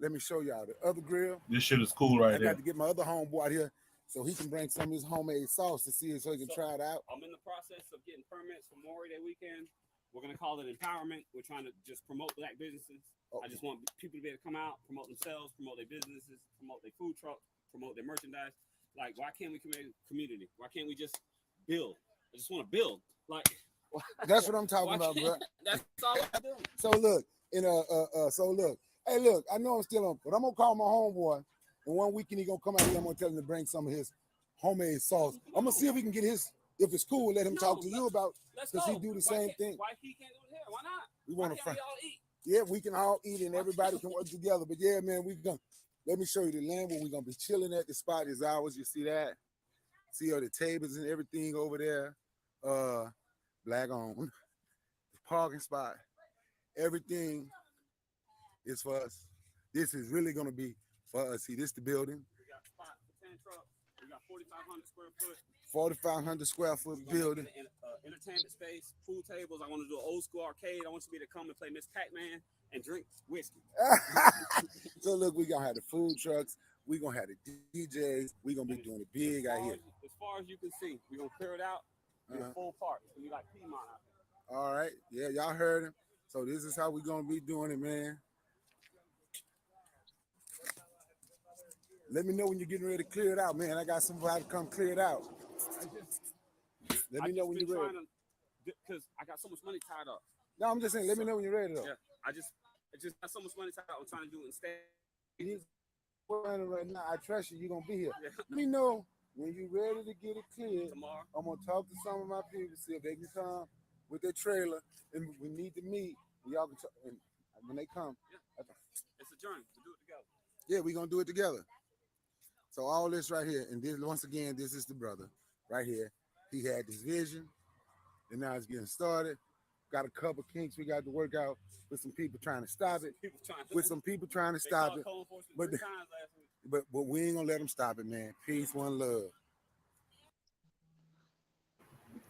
Let me show y'all the other grill. This shit is cool right I here. got to get my other homeboy out here so he can bring some of his homemade sauce to see it so he can try it out. I'm in the process of getting permits for Memorial Day weekend. We're gonna call it empowerment. We're trying to just promote black businesses. I just want people to be able to come out, promote themselves, promote their businesses, promote their food truck, promote their merchandise. Like, why can't we create a community? Why can't we just build? I just want to build. Like, that's what I'm talking about, bro. That's all I'm doing. So look, hey, look, I know I'm still on, but I'm gonna call my homeboy, and one weekend he gonna come out here. I'm gonna tell him to bring some of his homemade sauce. I'm gonna see if we can get his. If it's cool, let him talk to you about, because he do the same thing. Why he can't do it here? Why not? We want to all eat? Yeah, we can all eat and everybody can work together. But yeah, man, we gonna let me show you the land where we're gonna be chilling at. The spot is ours. You see that? See all the tables and everything over there. Black owned. The parking spot. Everything is for us. This is really gonna be for us. See, this the building. We got spot for 10 trucks. We got 4,500 square foot. 4,500 square foot building. Entertainment space, pool tables. I want to do an old school arcade. I want you to come and play Miss Pac-Man and drink whiskey. So look, we gonna have the food trucks. We gonna have the DJs. We gonna be doing it big out here. As far as you can see, we gonna clear it out. A full park. It's gonna be like Piedmont out there. All right, yeah, y'all heard him. So this is how we gonna be doing it, man. Let me know when you're getting ready to clear it out, man. I got somebody to come clear it out. Let me know when you're ready. Because I got so much money tied up. No, I'm just saying, let me know when you're ready, though. Yeah, I just got so much money tied up. I'm trying to do it instead. Right now, I trust you. You're going to be here. Yeah. Let me know when you're ready to get it cleared. Tomorrow. I'm going to talk to some of my people, see if they can come with their trailer. And we need to meet. Y'all can and when they come. Yeah. It's a journey. We do it together. Yeah, we're going to do it together. So all this right here, and this, once again, this is the brother right here. He had this vision, and now it's getting started. Got a couple kinks we got to work out with some people trying to stop it. With some people trying to stop it. But we ain't gonna let them stop it, man. Peace, one love.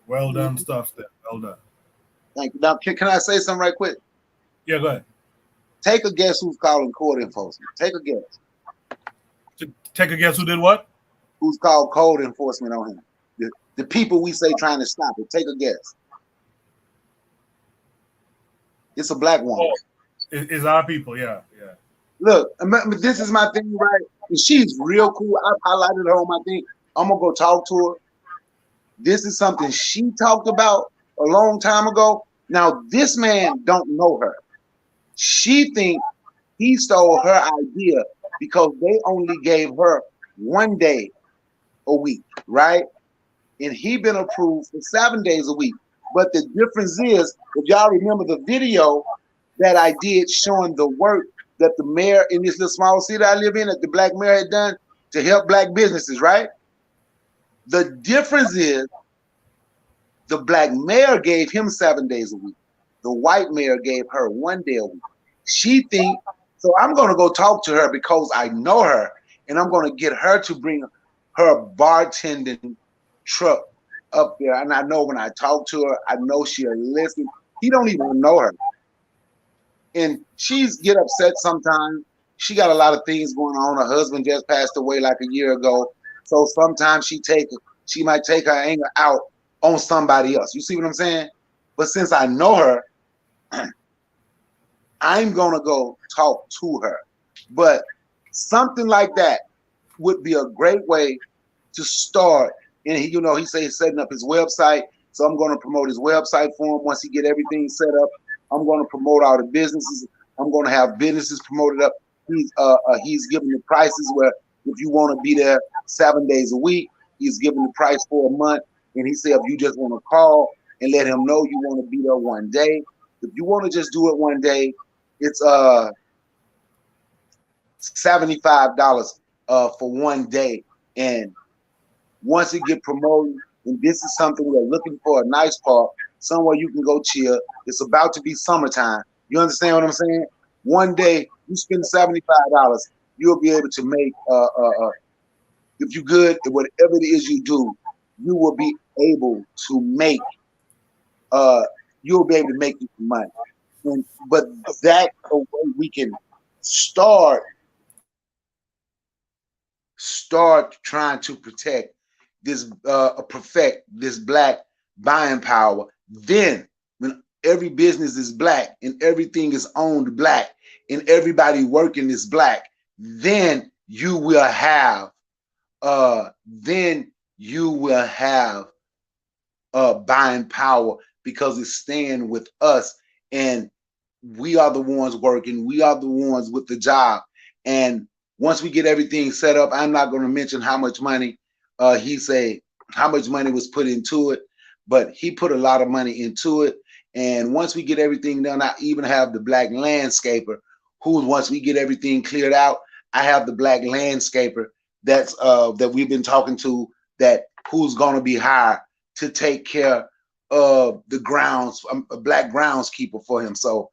Well done stuff there. Well done. Thank you. Now, can I say something right quick? Yeah, go ahead. Take a guess who's calling code enforcement. Take a guess. Take a guess who did what? Who's called code enforcement on him? The people we say trying to stop it. Take a guess. It's a black woman. Oh, it's our people, yeah. Look, this is my thing, right? And she's real cool. I highlighted her on my thing. I'm gonna go talk to her. This is something she talked about a long time ago. Now, this man don't know her. She think he stole her idea because they only gave her 1 day a week, right? And he been approved for 7 days a week. But the difference is, if y'all remember the video that I did showing the work that the mayor in this little small city I live in, that the black mayor had done to help black businesses, right? The difference is the black mayor gave him 7 days a week. The white mayor gave her 1 day a week. She think, so I'm going to go talk to her because I know her, and I'm going to get her to bring her bartending truck up there. And I know when I talk to her, I know she'll listen. He don't even know her. And she's get upset sometimes. She got a lot of things going on. Her husband just passed away like a year ago. So sometimes she might take her anger out on somebody else. You see what I'm saying? But since I know her, I'm going to go talk to her. But something like that would be a great way to start. And he, he say he's setting up his website. So I'm going to promote his website for him. Once he get everything set up, I'm going to promote all the businesses. I'm going to have businesses promoted up. He's giving the prices where if you want to be there 7 days a week, he's giving the price for a month. And he said, if you just want to call and let him know you want to be there 1 day. If you want to just do it 1 day, it's $75 for 1 day. And once it get promoted, and this is something we're looking for, a nice park, somewhere you can go chill. It's about to be summertime. You understand what I'm saying? 1 day, you spend $75, you'll be able to make if you're good at whatever it is you do, you will be able to make you'll be able to make you some money. But that's a way we can start trying to protect this perfect this black buying power. Then when every business is black and everything is owned black and everybody working is black, then you will have buying power, because it's staying with us, and we are the ones working, we are the ones with the job. And once we get everything set up, I'm not going to mention how much money how much money was put into it, but he put a lot of money into it. And once we get everything done, I even have the black landscaper once we get everything cleared out, I have the black landscaper that we've been talking to, that who's going to be hired to take care of the grounds, a black groundskeeper for him. So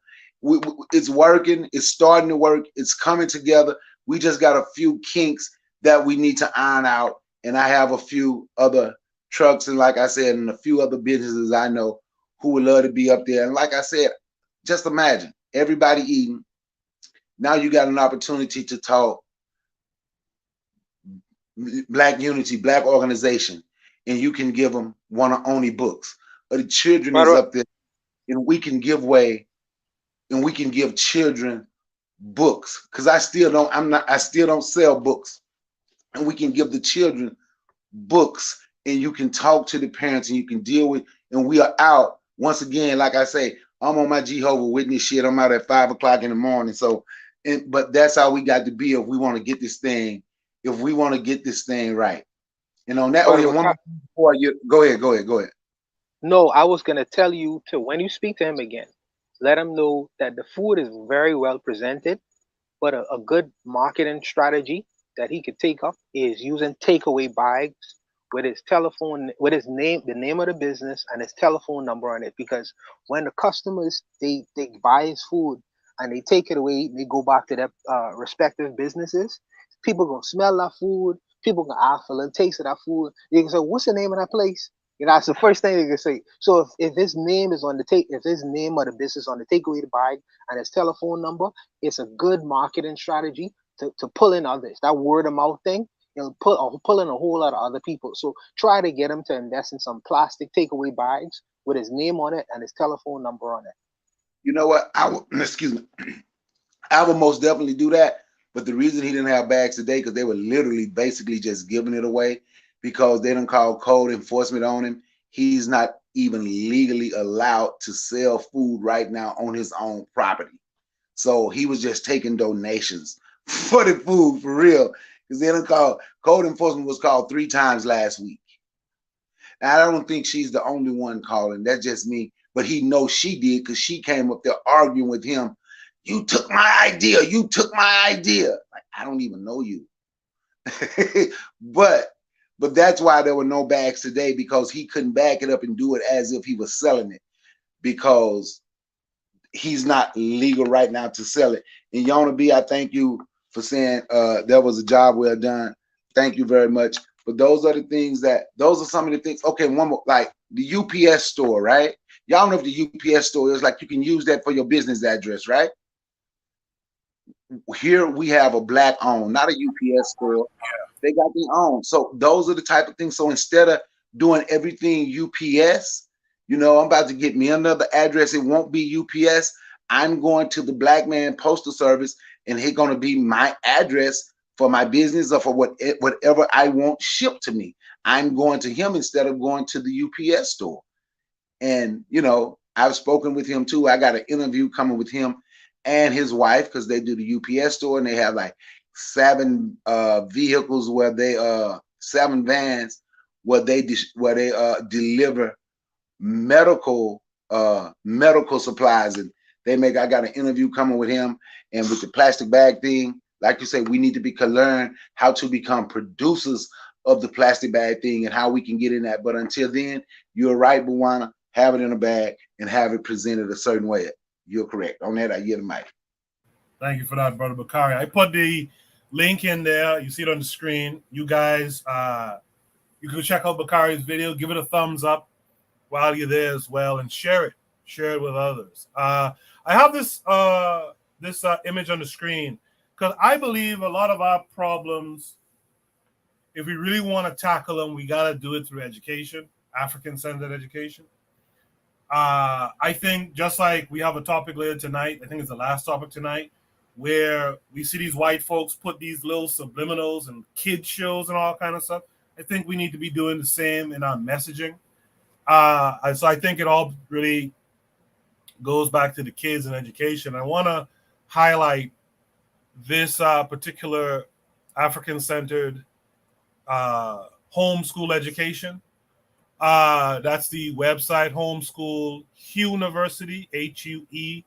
it's working, it's starting to work, it's coming together. We just got a few kinks that we need to iron out. And I have a few other trucks, and like I said, and a few other businesses I know who would love to be up there. And like I said, just imagine everybody eating. Now you got an opportunity to talk black unity, black organization, and you can give them one of only books. The children is up there, and we can give away, and we can give children books, because I still don't sell books, and we can give the children books, and you can talk to the parents, and you can deal with, and we are out once again. Like I say, I'm on my Jehovah Witness shit. I'm out at 5 o'clock in the morning. So, but that's how we got to be if we want to get this thing. If we want to get this thing right, and on that, before you go ahead. No, I was gonna tell you to, when you speak to him again, let him know that the food is very well presented, but a good marketing strategy that he could take up is using takeaway bags with his telephone, with his name, the name of the business, and his telephone number on it. Because when the customers they buy his food and they take it away, they go back to their respective businesses. People gonna smell that food. People gonna ask for a little taste of that food. They can say, "What's the name of that place?" You know, that's the first thing they can say. So if his name is on the if his name of the business on the takeaway bag and his telephone number, it's a good marketing strategy to pull in others. That word of mouth thing, it'll pull in a whole lot of other people. So try to get him to invest in some plastic takeaway bags with his name on it and his telephone number on it. You know what? Excuse me. I would most definitely do that. But the reason he didn't have bags today, because they were literally basically just giving it away, because they didn't call code enforcement on him. He's not even legally allowed to sell food right now on his own property. So he was just taking donations for the food, for real. Because they didn't call, code enforcement was called 3 times last week. Now, I don't think she's the only one calling. That's just me. But he knows she did, because she came up there arguing with him. You took my idea. You took my idea. Like, I don't even know you. But that's why there were no bags today, because he couldn't back it up and do it as if he was selling it, because he's not legal right now to sell it. And Yona B, I thank you for saying that was a job well done. Thank you very much. But those are the things those are some of the things. Okay, one more, like the UPS store, right? Y'all know if the UPS store is, like, you can use that for your business address, right? Here we have a black owned, not a UPS store. They got their own. So those are the type of things. So instead of doing everything UPS, I'm about to get me another address. It won't be UPS. I'm going to the Black Man Postal Service, and it's going to be my address for my business or for whatever I want shipped to me. I'm going to him instead of going to the UPS store. And, I've spoken with him too. I got an interview coming with him and his wife, because they do the UPS store, and they have like 7 vehicles where they 7 vans where they deliver medical supplies. And I got an interview coming with him, and with the plastic bag thing, like you say, we need to learn how to become producers of the plastic bag thing and how we can get in that. But until then, you're right, Buwana, have it in a bag and have it presented a certain way. You're correct on that. I yield the mic. Thank you for that, Brother Bakari. I put the link in there. You see it on the screen. You guys, you can check out Bakari's video. Give it a thumbs up while you're there as well, and share it. Share it with others. I have this image on the screen because I believe a lot of our problems, if we really want to tackle them, we got to do it through education, African-centered education. I think just like we have a topic later tonight, I think it's the last topic tonight, where we see these white folks put these little subliminals and kid shows and all kind of stuff. I think we need to be doing the same in our messaging. So I think it all really goes back to the kids and education. I want to highlight this particular African-centered homeschool education. That's the website, Homeschool University, HUENIVERSITY,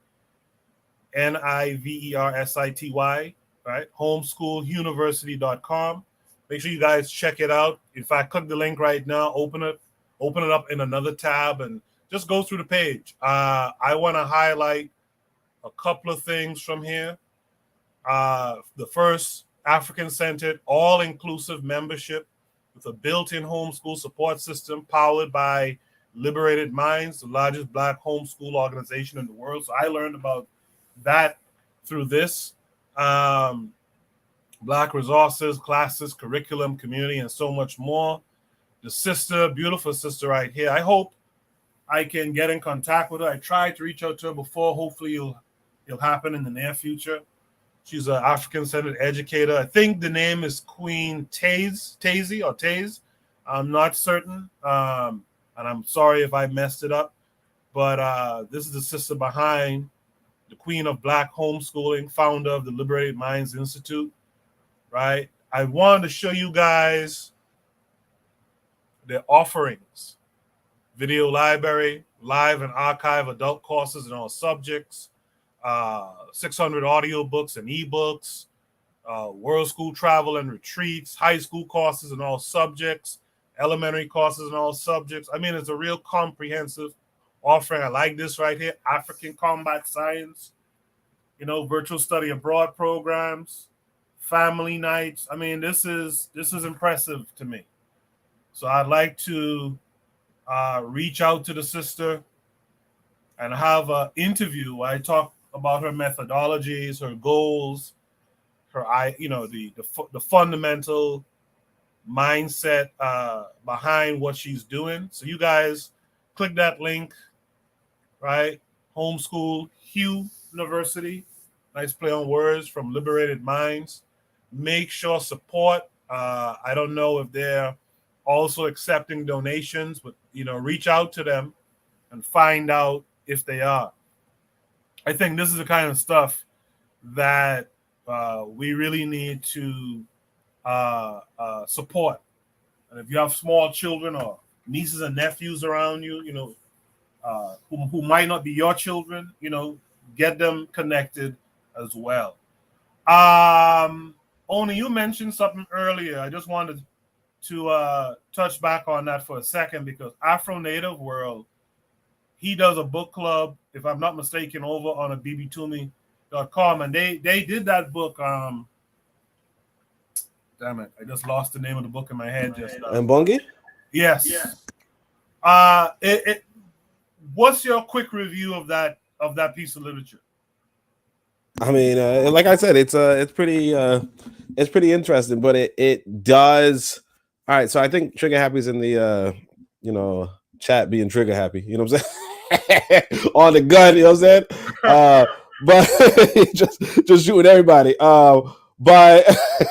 right? Homeschooluniversity.com. Make sure you guys check it out. In fact, click the link right now, open it up in another tab, and just go through the page. I want to highlight a couple of things from here. The first, African-centered, all-inclusive membership with a built-in homeschool support system powered by Liberated Minds, the largest Black homeschool organization in the world. So I learned about that through this. Black resources, classes, curriculum, community, and so much more. The sister, beautiful sister right here. I hope I can get in contact with her. I tried to reach out to her before. Hopefully it'll happen in the near future. She's an African-centered educator. I think the name is Queen Taze. I'm not certain. And I'm sorry if I messed it up. But this is the sister behind the Queen of Black Homeschooling, founder of the Liberated Minds Institute, right? I wanted to show you guys their offerings. Video library, live and archive adult courses in all subjects, 600 audiobooks and ebooks, world school travel and retreats, high school courses in all subjects, elementary courses in all subjects. I mean, it's a real comprehensive offering. I like this right here, African Combat Science, virtual study abroad programs, family nights. I mean, this is impressive to me. So I'd like to reach out to the sister and have an interview where I talk about her methodologies, her goals, the fundamental mindset behind what she's doing. So you guys click that link, right? Homeschool University, nice play on words, from Liberated Minds. Make sure support. I don't know if they're also accepting donations, but reach out to them and find out if they are. I think this is the kind of stuff that we really need to support. And if you have small children or nieces and nephews around you, who might not be your children, get them connected as well. Only you mentioned something earlier. I just wanted to touch back on that for a second, because Afro Native World, he does a book club, if I'm not mistaken, over on a bbtoomey.com, and they did that book. Damn it, I just lost the name of the book in my head just now. Mbongi? Yes. What's your quick review of that piece of literature? I mean, like I said, it's pretty interesting, but it does. All right, so I think Trigger Happy's in the chat being trigger happy. You know what I'm saying? On the gun, you know what I'm saying? But just shooting everybody. But why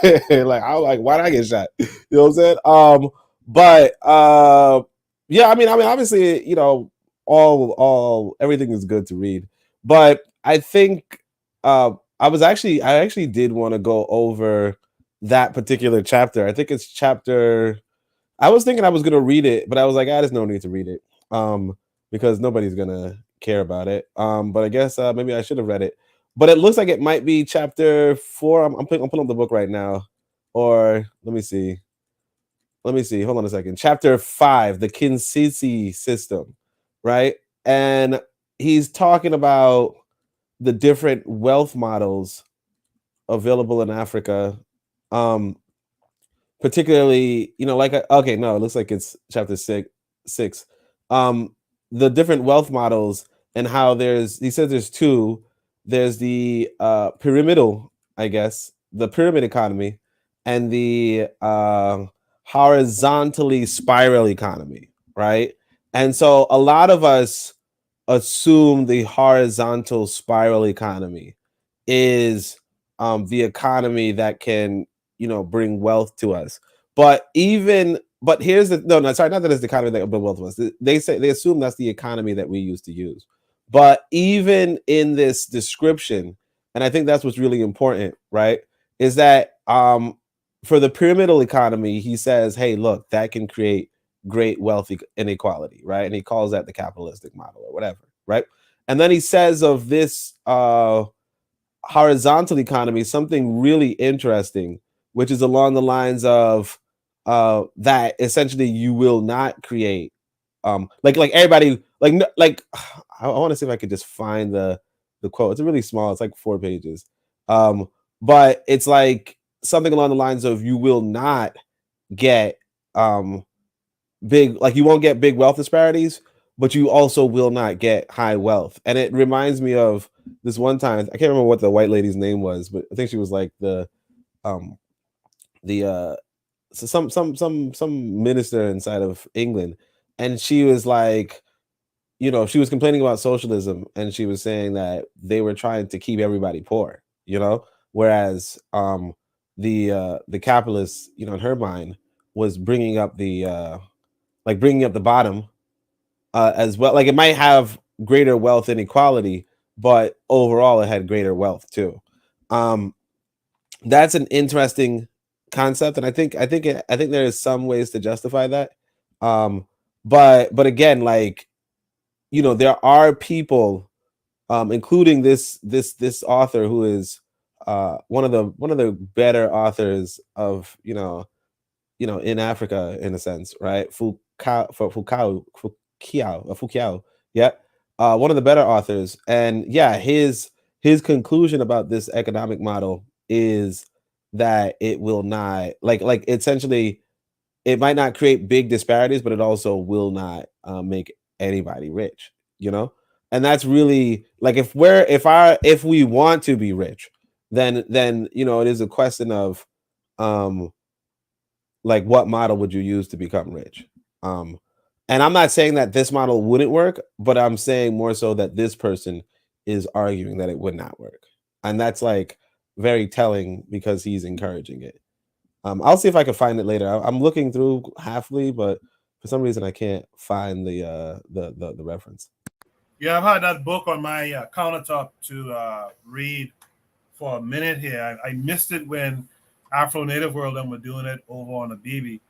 did I get shot? You know what I'm saying? Yeah, I mean, obviously, all everything is good to read, but I think I actually did want to go over that particular chapter. I think it's chapter. I was thinking I was gonna read it, but I was like, there's no need to read it, because nobody's gonna care about it. But I guess maybe I should have read it. But it looks like it might be chapter 4. I'm pulling up the book right now, or let me see. Hold on a second. Chapter 5, the Kinsisi system, right? And he's talking about the different wealth models available in Africa particularly, like okay, no, it looks like it's chapter six. The different wealth models and how he says there's two. There's the pyramidal, I guess, the pyramid economy, and the horizontally spiral economy, right? And so a lot of us assume the horizontal spiral economy is the economy that can bring wealth to us. But here's the no, sorry, not that it's the economy that can bring wealth to us. They assume that's the economy that we used to use. But even in this description, and I think that's what's really important, right, is that for the pyramidal economy, he says, hey, look, that can create great wealth inequality, right? And he calls that the capitalistic model or whatever, right? And then he says of this horizontal economy something really interesting, which is along the lines of that essentially you will not create like everybody like I want to see if I could just find the quote. It's really small, it's like 4 pages, but it's like something along the lines of you will not get big, like you won't get big wealth disparities, but you also will not get high wealth. And it reminds me of this one time, I can't remember what the white lady's name was, but I think she was like the so some minister inside of England, and she was like, she was complaining about socialism, and she was saying that they were trying to keep everybody poor, whereas the capitalists, in her mind, was bringing up the bottom as well. Like it might have greater wealth inequality, but overall it had greater wealth too. That's an interesting concept, and I think there is some ways to justify that. But again, like, there are people, including this author who is one of the better authors of in Africa, in a sense, right? Foucault, yeah, one of the better authors, and yeah, his conclusion about this economic model is that it will not, like essentially, it might not create big disparities, but it also will not make anybody rich, and that's really like, if we want to be rich, then it is a question of like, what model would you use to become rich? And I'm not saying that this model wouldn't work, but I'm saying more so that this person is arguing that it would not work. And that's like very telling because he's encouraging it. I'll see if I can find it later. I'm looking through Halfly, but for some reason I can't find the reference. Yeah, I've had that book on my countertop to read for a minute here. I missed it when Afro Native World and were doing it over on the BB.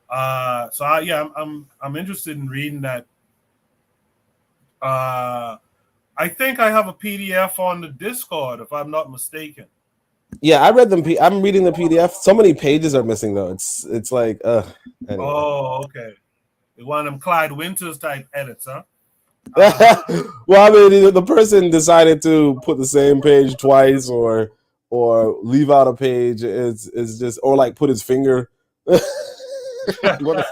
I'm interested in reading that. I think I have a PDF on the Discord, if I'm not mistaken. Yeah, I read them. I'm reading the PDF. So many pages are missing though. It's like anyway. Oh, okay. One of them Clyde Winters type edits, huh? Well, I mean, the person decided to put the same page twice, or leave out a page. Is just, or like put his finger. I don't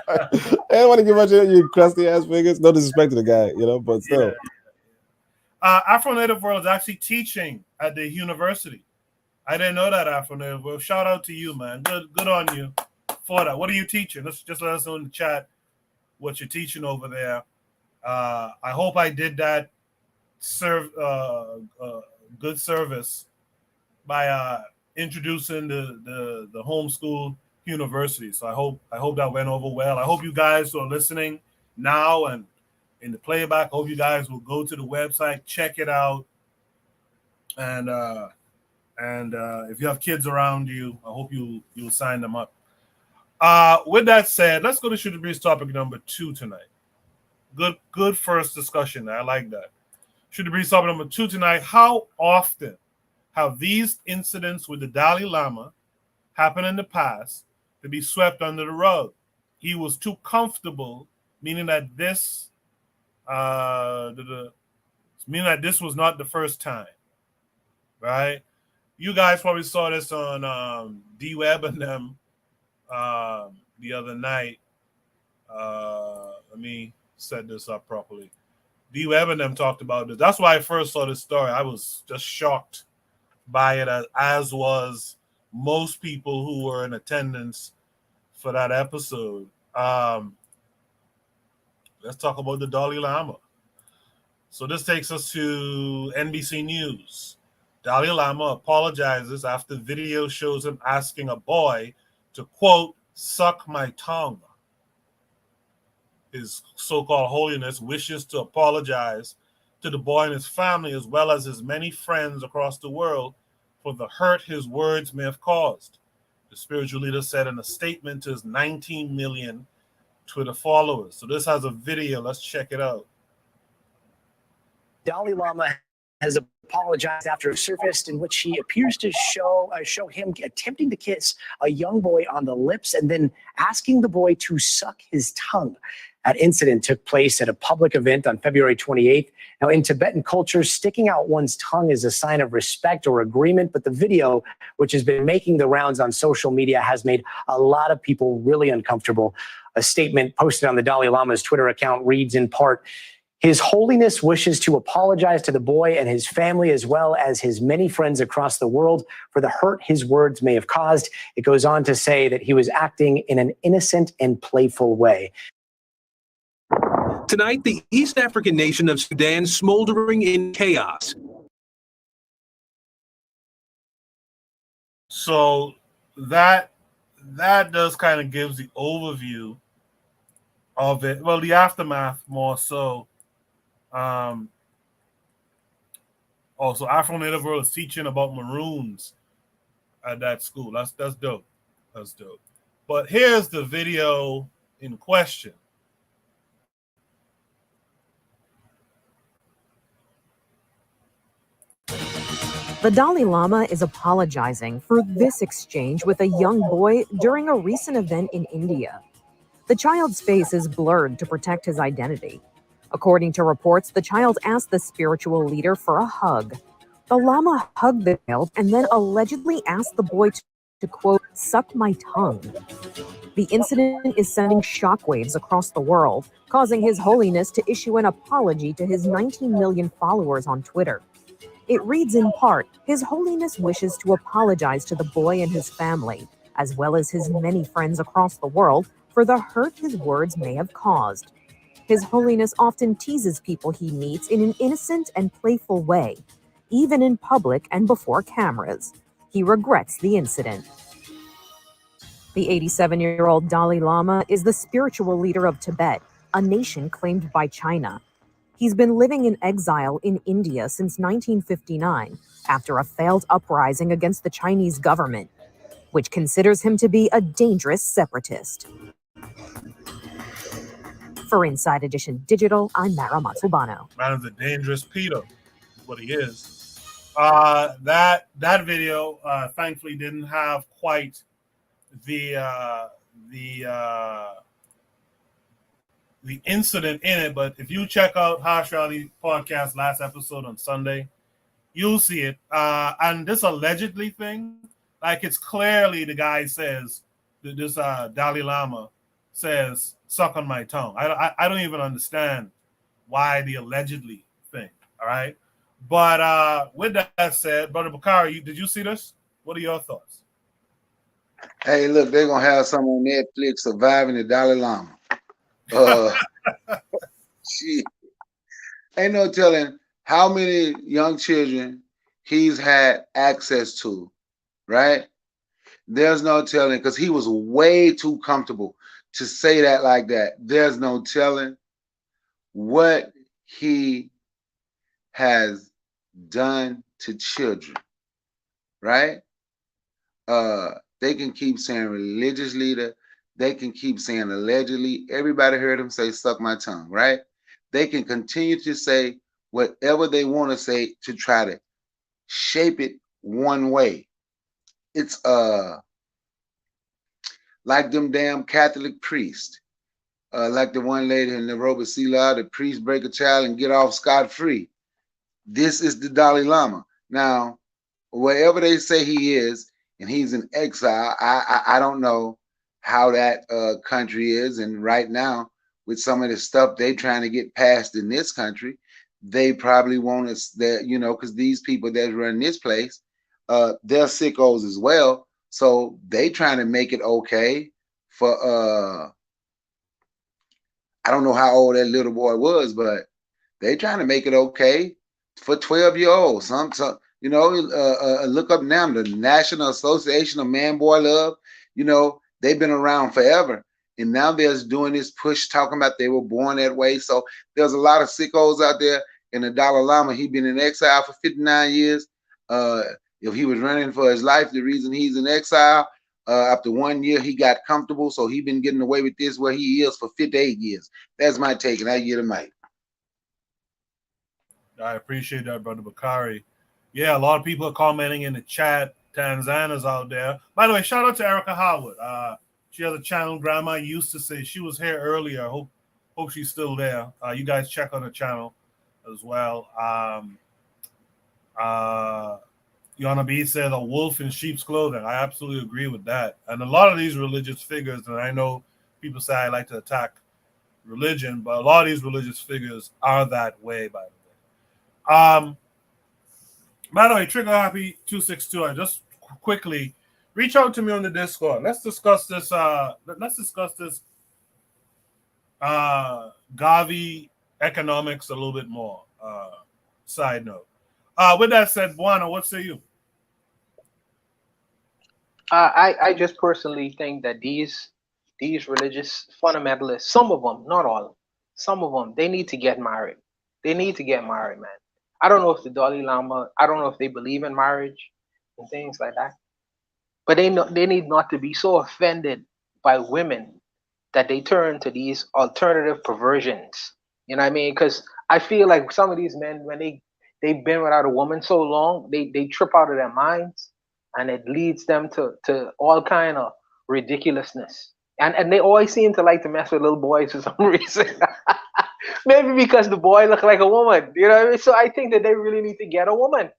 want to give much of your crusty ass fingers. No disrespect to the guy, but still. Yeah. Afro Native World is actually teaching at the university. I didn't know that, Afro Native World. Shout out to you, man. Good on you for that. What are you teaching? Let's just let us know in the chat what you're teaching over there. I hope I did that good service by introducing the homeschool university. So I hope that went over well. I hope you guys who are listening now and in the playback, I hope you guys will go to the website, check it out, and if you have kids around you, I hope you'll sign them up. With that said, let's go to Shoot the Breeze topic number 2 tonight. Good first discussion. I like that. Shoot the Breeze topic number 2 tonight. How often have these incidents with the Dalai Lama happened in the past to be swept under the rug? He was too comfortable, meaning that this was not the first time, right? You guys probably saw this on D-Web and them the other night. Let me set this up properly. D-Web and them talked about this. That's why I first saw this story. I was just shocked by it, as was most people who were in attendance for that episode. Let's talk about the Dalai Lama. So this takes us to NBC News. Dalai Lama apologizes after video shows him asking a boy to, quote, suck my tongue. His so-called holiness wishes to apologize to the boy and his family, as well as his many friends across the world, for the hurt his words may have caused. The spiritual leader said in a statement to his 19 million Twitter followers. So this has a video. Let's check it out. Dalai Lama has apologized after it surfaced, in which he appears to show him attempting to kiss a young boy on the lips and then asking the boy to suck his tongue. That incident took place at a public event on February 28th. Now, in Tibetan culture, sticking out one's tongue is a sign of respect or agreement, but the video, which has been making the rounds on social media, has made a lot of people really uncomfortable. A statement posted on the Dalai Lama's Twitter account reads in part, "His Holiness wishes to apologize to the boy and his family, as well as his many friends across the world, for the hurt his words may have caused." It goes on to say that he was acting in an innocent and playful way. Tonight, the East African nation of Sudan smoldering in chaos. So that does kind of gives the overview of it. Well, the aftermath more so. Also, Afro Native World is teaching about Maroons at that school. That's dope. That's dope. But here's the video in question. The Dalai Lama is apologizing for this exchange with a young boy during a recent event in India. The child's face is blurred to protect his identity. According to reports, the child asked the spiritual leader for a hug. The Lama hugged the child and then allegedly asked the boy to quote, suck my tongue. The incident is sending shockwaves across the world, causing His Holiness to issue an apology to his 19 million followers on Twitter. It reads in part, His Holiness wishes to apologize to the boy and his family, as well as his many friends across the world, for the hurt his words may have caused. His Holiness often teases people he meets in an innocent and playful way, even in public and before cameras. He regrets the incident. The 87-year-old Dalai Lama is the spiritual leader of Tibet, a nation claimed by China. He's been living in exile in India since 1959 after a failed uprising against the Chinese government, which considers him to be a dangerous separatist. For Inside Edition Digital, I'm Mara Matsubano. Man is a dangerous Peter, is what he is. That video, thankfully, didn't have quite the incident in it, but if you check out Harsh Reality Podcast last episode on Sunday, you'll see it. And this allegedly thing, like it's clearly the guy says, this Dalai Lama says, suck on my tongue. I don't even understand why the allegedly thing, all right? But with that said, Brother Bakari, did you see this? What are your thoughts? Hey, look, they're going to have some on Netflix, Surviving the Dalai Lama. Shit. Ain't no telling how many young children he's had access to, right? There's no telling, because he was way too comfortable to say that like that. There's no telling what he has done to children, right? They can keep saying religious leader. They can keep saying allegedly. Everybody heard him say, suck my tongue, right? They can continue to say whatever they want to say to try to shape it one way. It's like them damn Catholic priests. Like the one lady in the Robert C. Law, the priest break a child and get off scot-free. This is the Dalai Lama. Now, wherever they say he is, and he's in exile. I don't know how that country is, and right now with some of the stuff they trying to get passed in this country, they probably want us that, you know, because these people that's running this place, they're sickos as well. So they trying to make it okay for I don't know how old that little boy was, but they trying to make it okay for 12-year-olds. Some you know, look up now the National Association of Man Boy Love. You know, they've been around forever, and now they're doing this push talking about they were born that way. So there's a lot of sickos out there. And the Dalai Lama, he been in exile for 59 years. If he was running for his life, the reason he's in exile, after 1 year he got comfortable, so he been getting away with this where he is for 58 years. That's my take, and I get a mic. I appreciate that, Brother Bakari. Yeah, a lot of people are commenting in the chat. Tanzania's out there. By the way, shout out to Erica Howard. She has a channel. Grandma used to say she was here earlier. Hope she's still there. You guys check on her channel as well. Yana B said a wolf in sheep's clothing. I absolutely agree with that. And a lot of these religious figures, and I know people say I like to attack religion, but a lot of these religious figures are that way, by the way. By the way, Trigger Happy 262, I just quickly reach out to me on the Discord. Let's discuss this. Gavi economics a little bit more. Side note. With that said, Buana, what say you? I just personally think that these religious fundamentalists, some of them, not all, some of them, they need to get married. They need to get married, man. I don't know if the Dalai Lama, I don't know if they believe in marriage and things like that, but they need not to be so offended by women that they turn to these alternative perversions. You know what I mean? Because I feel like some of these men, when they've been without a woman so long, they trip out of their minds, and it leads them to all kind of ridiculousness. And they always seem to like to mess with little boys for some reason. Maybe because the boy look like a woman, you know what I mean? So I think that they really need to get a woman.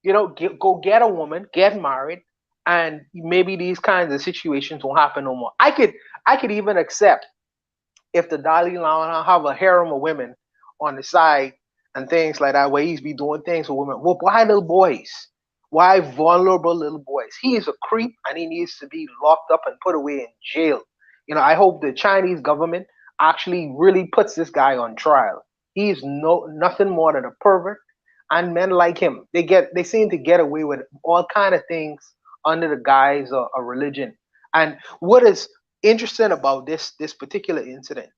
You know, go get a woman, get married, and maybe these kinds of situations won't happen no more. I could even accept if the Dalai Lama have a harem of women on the side and things like that, where he's be doing things with women. Well, why little boys? Why vulnerable little boys? He is a creep, and he needs to be locked up and put away in jail. You know, I hope the Chinese government actually really puts this guy on trial. He's nothing more than a pervert, and men like him, they seem to get away with all kind of things under the guise of a religion. And what is interesting about this particular incident,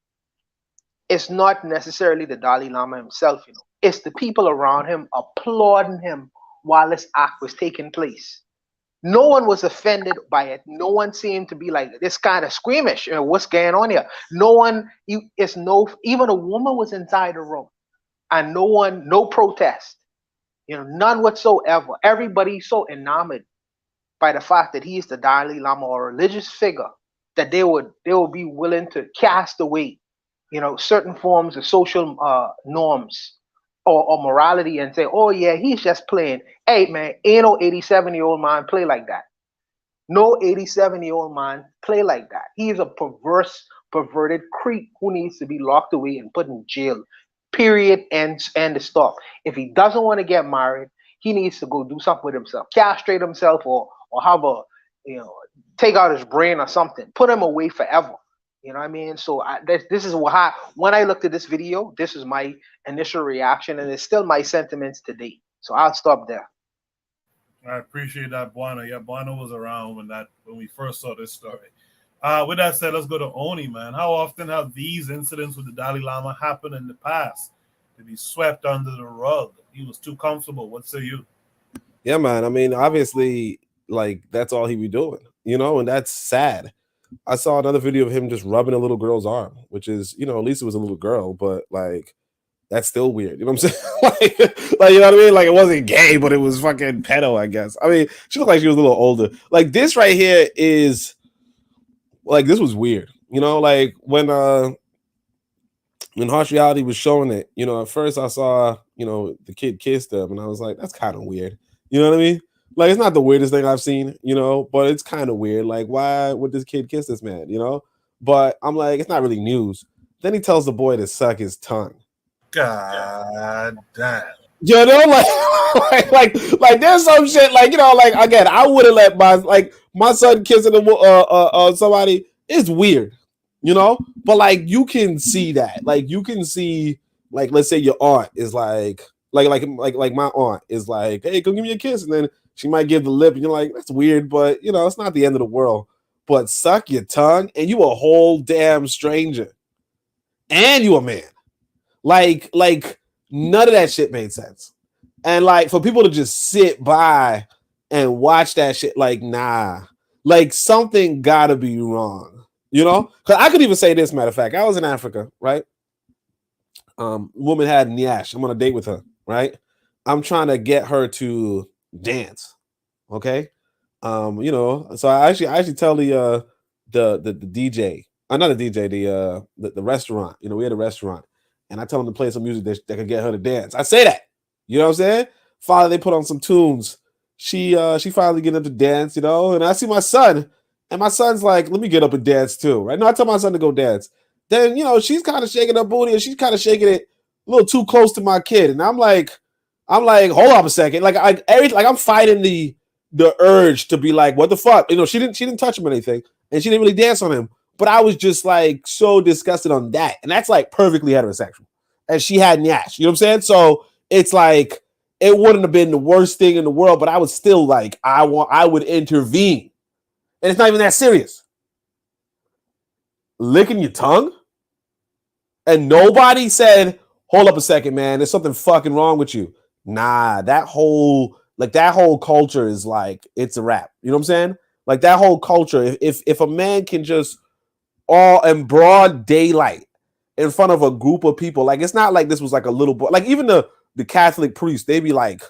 it's not necessarily the Dalai Lama himself, you know. It's the people around him applauding him while this act was taking place. No one was offended by it. No one seemed to be like this kind of squeamish. You know, what's going on here? No one, even a woman was inside the room, and no protest. You know, none whatsoever. Everybody's so enamored by the fact that he's the Dalai Lama or a religious figure that they would be willing to cast away, you know, certain forms of social norms or morality and say, oh yeah, he's just playing. Hey man, ain't no 87-year-old man play like that. No 87-year-old man play like that. He's a perverted creep who needs to be locked away and put in jail. Period. And to stop. If he doesn't want to get married, he needs to go do something with himself, castrate himself, or have a, you know, take out his brain or something, put him away forever. You know what I mean? So this is when I looked at this video, this is my initial reaction, and it's still my sentiments today. So I'll stop there. I appreciate that, Buana. Yeah, Buana was around when we first saw this story. With that said, let's go to Oni, man. How often have these incidents with the Dalai Lama happened in the past? Did he swept under the rug? He was too comfortable. What say you? Yeah, man. I mean, obviously, like, that's all he be doing, you know, and that's sad. I saw another video of him just rubbing a little girl's arm, which is, you know, at least it was a little girl, but like, that's still weird. You know what I'm saying? like, you know what I mean? Like, it wasn't gay, but it was fucking pedo, I guess. I mean, she looked like she was a little older. Like, this right here is, like, this was weird. You know, like, when Harsh Reality was showing it, you know, at first I saw, you know, the kid kissed him, and I was like, that's kind of weird. You know what I mean? Like, it's not the weirdest thing I've seen, you know, but it's kind of weird. Like, why would this kid kiss this man, you know? But I'm like, it's not really news. Then he tells the boy to suck his tongue. God damn. You know, like there's some shit, like, you know, like, again, I wouldn't let my son kissing somebody. It's weird, you know? But, like, you can see that. Like, you can see, like, let's say your aunt is like my aunt is like, hey, come give me a kiss. And then she might give the lip, and you're like, that's weird, but, you know, it's not the end of the world. But suck your tongue, and you a whole damn stranger. And you a man. Like, none of that shit made sense. And, like, for people to just sit by and watch that shit, like, nah. Like, something gotta be wrong. You know? Because I could even say this, matter of fact. I was in Africa, right? Woman had Nyash. I'm on a date with her, right? I'm trying to get her to dance. Okay. You know, so I actually tell the DJ, not the DJ, the restaurant, you know, we had a restaurant, and I tell them to play some music that could get her to dance. I say that, you know what I'm saying? Finally, they put on some tunes. She finally get up to dance, you know, and I see my son, and my son's like, let me get up and dance too, right? No, I tell my son to go dance. Then, you know, she's kind of shaking her booty, and she's kind of shaking it a little too close to my kid, and I'm like, hold up a second, like I'm fighting the urge to be like, what the fuck? You know, she didn't touch him or anything, and she didn't really dance on him. But I was just like so disgusted on that. And that's like perfectly heterosexual. And she had Nyash. You know what I'm saying? So it's like, it wouldn't have been the worst thing in the world, but I was still like, I would intervene. And it's not even that serious. Licking your tongue? And nobody said, hold up a second, man, there's something fucking wrong with you. Nah, that whole culture is like, it's a wrap. You know what I'm saying? Like, that whole culture, if a man can just all in broad daylight in front of a group of people, like, it's not like this was like a little boy. Like, even the Catholic priests, they be like,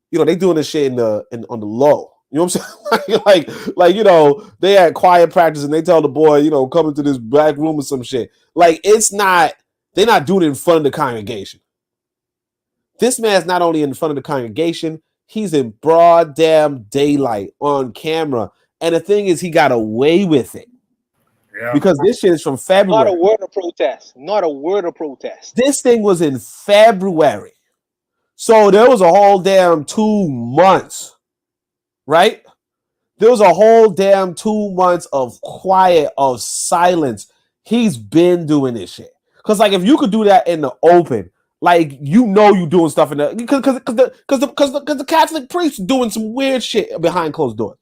you know, they doing this shit on the low. You know what I'm saying? like, you know, they had quiet practice and they tell the boy, you know, come into this back room or some shit. Like, they're not doing it in front of the congregation. This man's not only in front of the congregation, he's in broad damn daylight on camera. And the thing is, he got away with it. Yeah. Because this shit is from February. Not a word of protest. Not a word of protest. This thing was in February. So there was a whole damn 2 months, right? There was a whole damn 2 months of quiet, of silence. He's been doing this shit. Because, like, if you could do that in the open, like, you know you doing stuff in the... Because the Catholic priests doing some weird shit behind closed doors.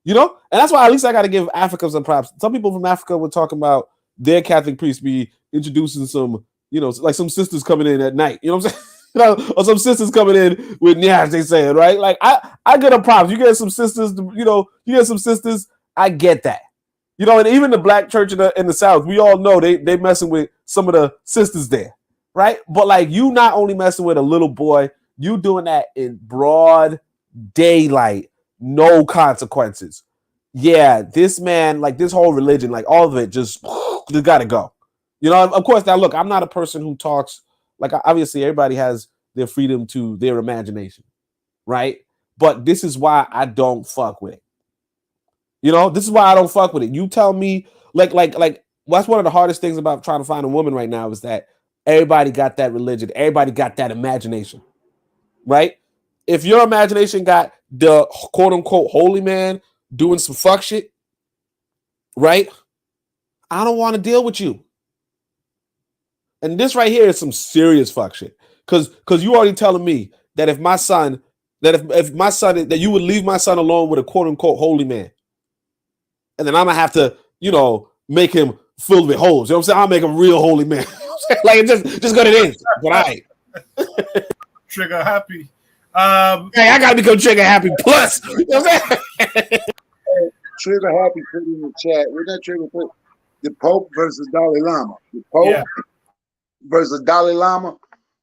You know? And that's why at least I got to give Africa some props. Some people from Africa were talking about their Catholic priests be introducing some, you know, like some sisters coming in at night. You know what I'm saying? You know, or some sisters coming in with Nyash, they saying, right? Like, I get a props. You get some sisters, you know, I get that. You know, and even the black church in the South, we all know they messing with some of the sisters there, right? But, like, you not only messing with a little boy, you doing that in broad daylight. No consequences. Yeah, this man, like, this whole religion, like, all of it just gotta go. You know, of course, now look, I'm not a person who talks, like, obviously everybody has their freedom to their imagination, right? But this is why I don't fuck with it. You know, this is why I don't fuck with it. You tell me, like, that's one of the hardest things about trying to find a woman right now is that everybody got that religion, everybody got that imagination, right? If your imagination got the quote unquote holy man doing some fuck shit, right? I don't want to deal with you. And this right here is some serious fuck shit. Cause you already telling me that if my son, that you would leave my son alone with a quote unquote holy man. And then I'm gonna have to, you know, make him filled with holes. You know what I'm saying? I'll make him a real holy man. Like, just go to this. But all right. Trigger happy. Hey, I gotta become trigger happy plus. You know what I'm saying? Trigger happy put in the chat. We're not trigger put the Pope versus Dalai Lama. The Pope versus Dalai Lama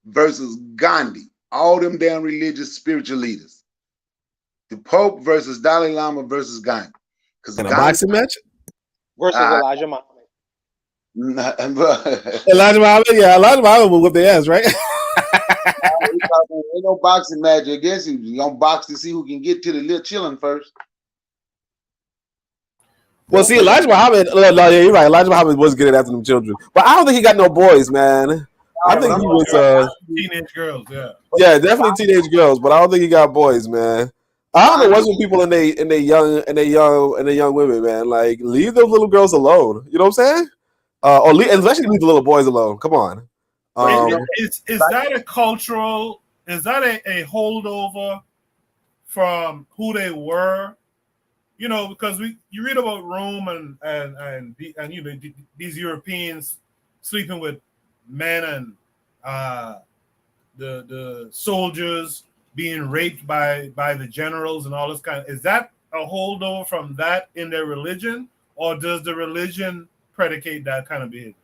versus Gandhi. All them damn religious spiritual leaders. The Pope versus Dalai Lama versus Gandhi. In a boxing match? Versus Elijah Muhammad. Elijah Muhammad, yeah, Elijah Muhammad will whip their ass, right? Ain't no boxing match against him. You gonna box to see who can get to the little chilling first. Well, see, Elijah Muhammad. No, yeah, you're right. Elijah Muhammad was getting after them children, but I don't think he got no boys, man. I think he was teenage girls. Yeah. Yeah, definitely teenage girls, but I don't think he got boys, man. I don't know what's with people and they young women, man. Like, leave those little girls alone. You know what I'm saying? Especially leave the little boys alone. Come on. Is that a cultural? Is that a holdover from who they were? You know, because you read about Rome and you know these Europeans sleeping with men and the soldiers being raped by the generals and all this kind of. Is that a holdover from that in their religion, or does the religion predicate that kind of behavior?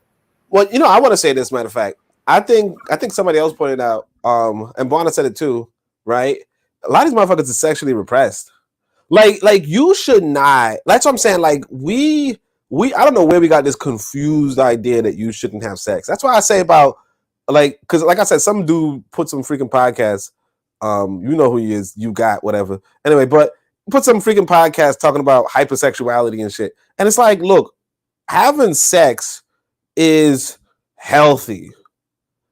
Well, you know, I want to say this. Matter of fact, I think somebody else pointed out, and Bonner said it too, right? A lot of these motherfuckers are sexually repressed. Like you should not. That's what I'm saying. Like we I don't know where we got this confused idea that you shouldn't have sex. That's why I say about because like I said, some dude put some freaking podcast. You know who he is. You got whatever. Anyway, but put some freaking podcast talking about hypersexuality and shit. And it's like, look, having sex is healthy.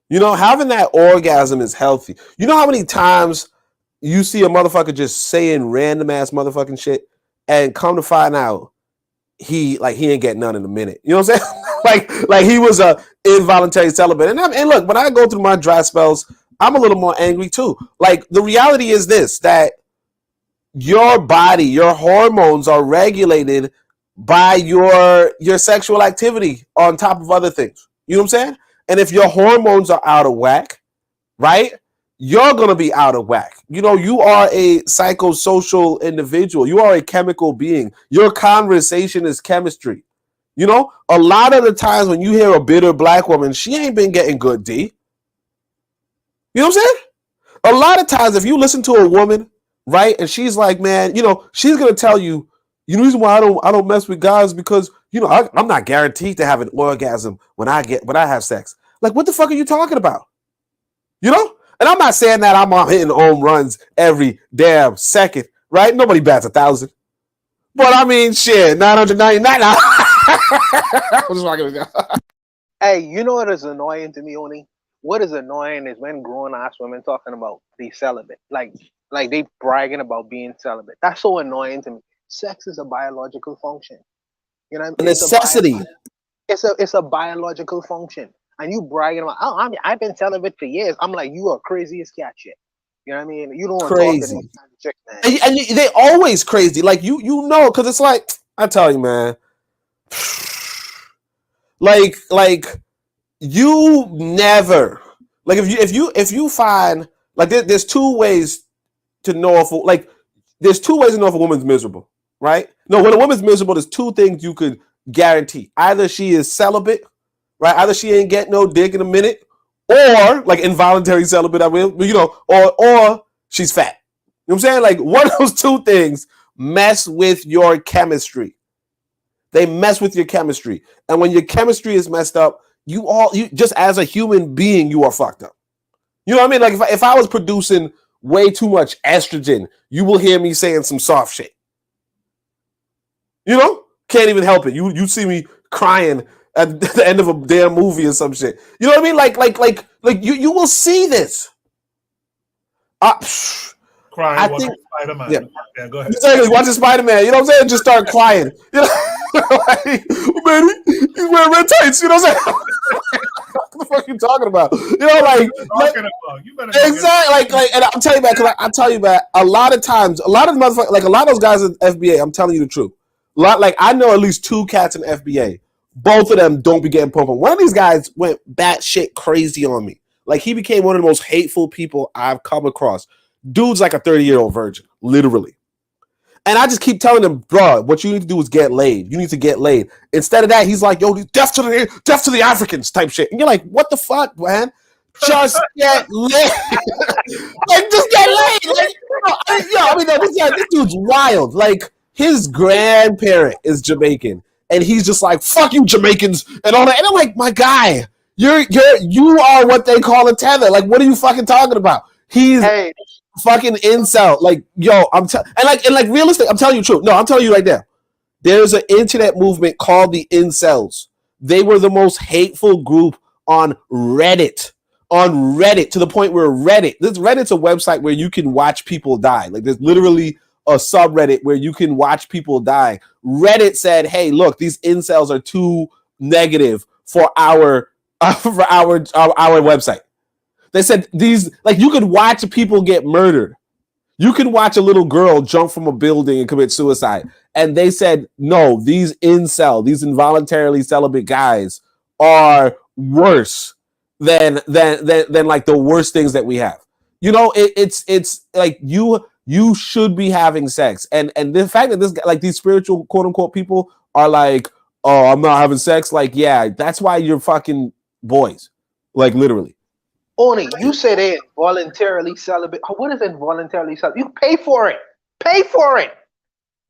You know, having that orgasm is healthy. You know how many times you see a motherfucker just saying random ass motherfucking shit, and come to find out he ain't getting none in a minute. You know what I'm saying? like he was a involuntary celibate. And look, when I go through my dry spells, I'm a little more angry too. Like, the reality is this, that your body, your hormones are regulated by your sexual activity on top of other things. You know what I'm saying? And if your hormones are out of whack, right, you're going to be out of whack. You know, you are a psychosocial individual. You are a chemical being. Your conversation is chemistry. You know, a lot of the times when you hear a bitter black woman, she ain't been getting good D. You know what I'm saying? A lot of times if you listen to a woman, right, and she's like, man, you know, she's going to tell you, the reason why I don't mess with guys because, you know, I'm not guaranteed to have an orgasm when I have sex. Like, what the fuck are you talking about? You know? And I'm not saying that I'm hitting home runs every damn second, right? Nobody bats 1,000. But I mean, shit, 999. I'm just walking with you. Hey, you know what is annoying to me, Oni? What is annoying is when grown-ass women talking about the celibate. Like they bragging about being celibate. That's so annoying to me. Sex is a biological function. You know what I mean? A necessity. It's a biological function. And you bragging about, I've been celibate for years. I'm like, you are crazy as cat shit. You know what I mean? You don't want to talk to these kind of chicks, man. And they always crazy. Like, you know, because it's like, I tell you, man. Like you never, like, if you find, like, there's two ways to know if a woman's miserable, right? No, when a woman's miserable, there's two things you could guarantee. Either she is celibate, right? Either she ain't getting no dick in a minute, or like involuntary celibate, you know, or she's fat. You know what I'm saying? Like, one of those two things mess with your chemistry. They mess with your chemistry. And when your chemistry is messed up, you just as a human being, you are fucked up. You know what I mean? Like, if I was producing way too much estrogen, you will hear me saying some soft shit. You know? Can't even help it. You see me crying at the end of a damn movie or some shit. You know what I mean? Like you will see this. Crying watching Spider-Man. Yeah, go ahead. Exactly, watching Spider-Man. You know what I'm saying? Just start crying. You know, like, man, he's wearing red tights. You know what I'm saying? What the fuck are you talking about? You know, like exactly. Like, and I'll tell you that because I'll tell you that a lot of times, a lot of motherfuckers, like a lot of those guys in FBA, I'm telling you the truth. Like, I know at least two cats in FBA. Both of them don't be getting pumped. One of these guys went batshit crazy on me. Like, he became one of the most hateful people I've come across. Dude's like a 30-year-old virgin, literally. And I just keep telling him, bro, what you need to do is get laid. You need to get laid. Instead of that, he's like, yo, death to the Africans type shit. And you're like, what the fuck, man? Just get laid. Like, just get laid. Like, this dude's wild. Like, his grandparent is Jamaican. And he's just like, fuck you, Jamaicans, and all that. And I'm like, my guy, you are what they call a tether. Like, what are you fucking talking about? He's fucking incel. Like, yo, and realistic. I'm telling you the truth. No, I'm telling you right now. There's an internet movement called the incels. They were the most hateful group on Reddit. On Reddit, to the point where Reddit's a website where you can watch people die. Like, there's literally a subreddit where you can watch people die. Reddit said, "Hey, look, these incels are too negative for our website." They said these, like, you could watch people get murdered. You can watch a little girl jump from a building and commit suicide. And they said, no, these these involuntarily celibate guys are worse than like the worst things that we have. You know, it's like you should be having sex. And the fact that this guy, like, these spiritual quote unquote people are like, oh, I'm not having sex. Like, yeah, that's why you're fucking boys. Like, literally. Oni, you say they involuntarily celibate. What is involuntarily celibate? You pay for it. Pay for it.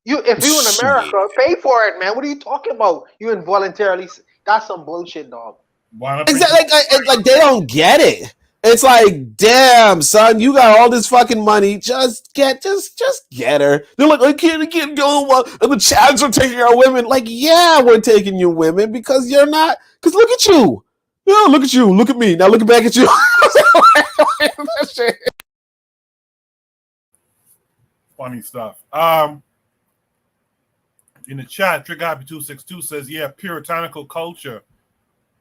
If you in America, pay for it, man. What are you talking about? You involuntarily. That's some bullshit, dog. Exactly. Like they don't get it. It's like, damn, son, you got all this fucking money. Just get her. They're like, I can't go. And the Chads are taking our women. Like, yeah, we're taking your women because you're not. Because look at you. Yeah, look at you. Look at me. Now look back at you. Funny stuff. In the chat, TrickHappy262 says, yeah, puritanical culture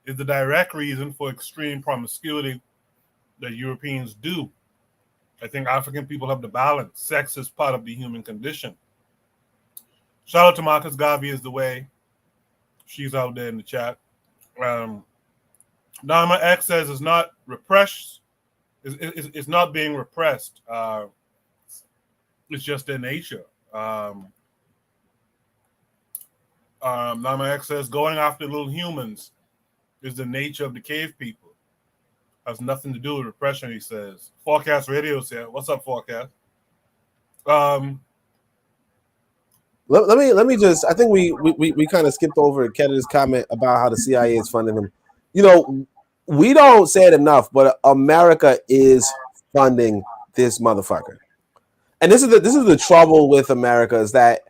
is the direct reason for extreme promiscuity that Europeans do. I think African people have the balance. Sex is part of the human condition. Shout out to Marcus Garvey is the way. She's out there in the chat. Nama X says it's not repressed. It's not being repressed. It's just their nature. Nama X says going after little humans is the nature of the cave people. Has nothing to do with repression, he says. Forecast Radio said, what's up, Forecast? Let me just, I think we kind of skipped over Kennedy's comment about how the CIA is funding him. You know, we don't say it enough, but America is funding this motherfucker. And this is the trouble with America, is that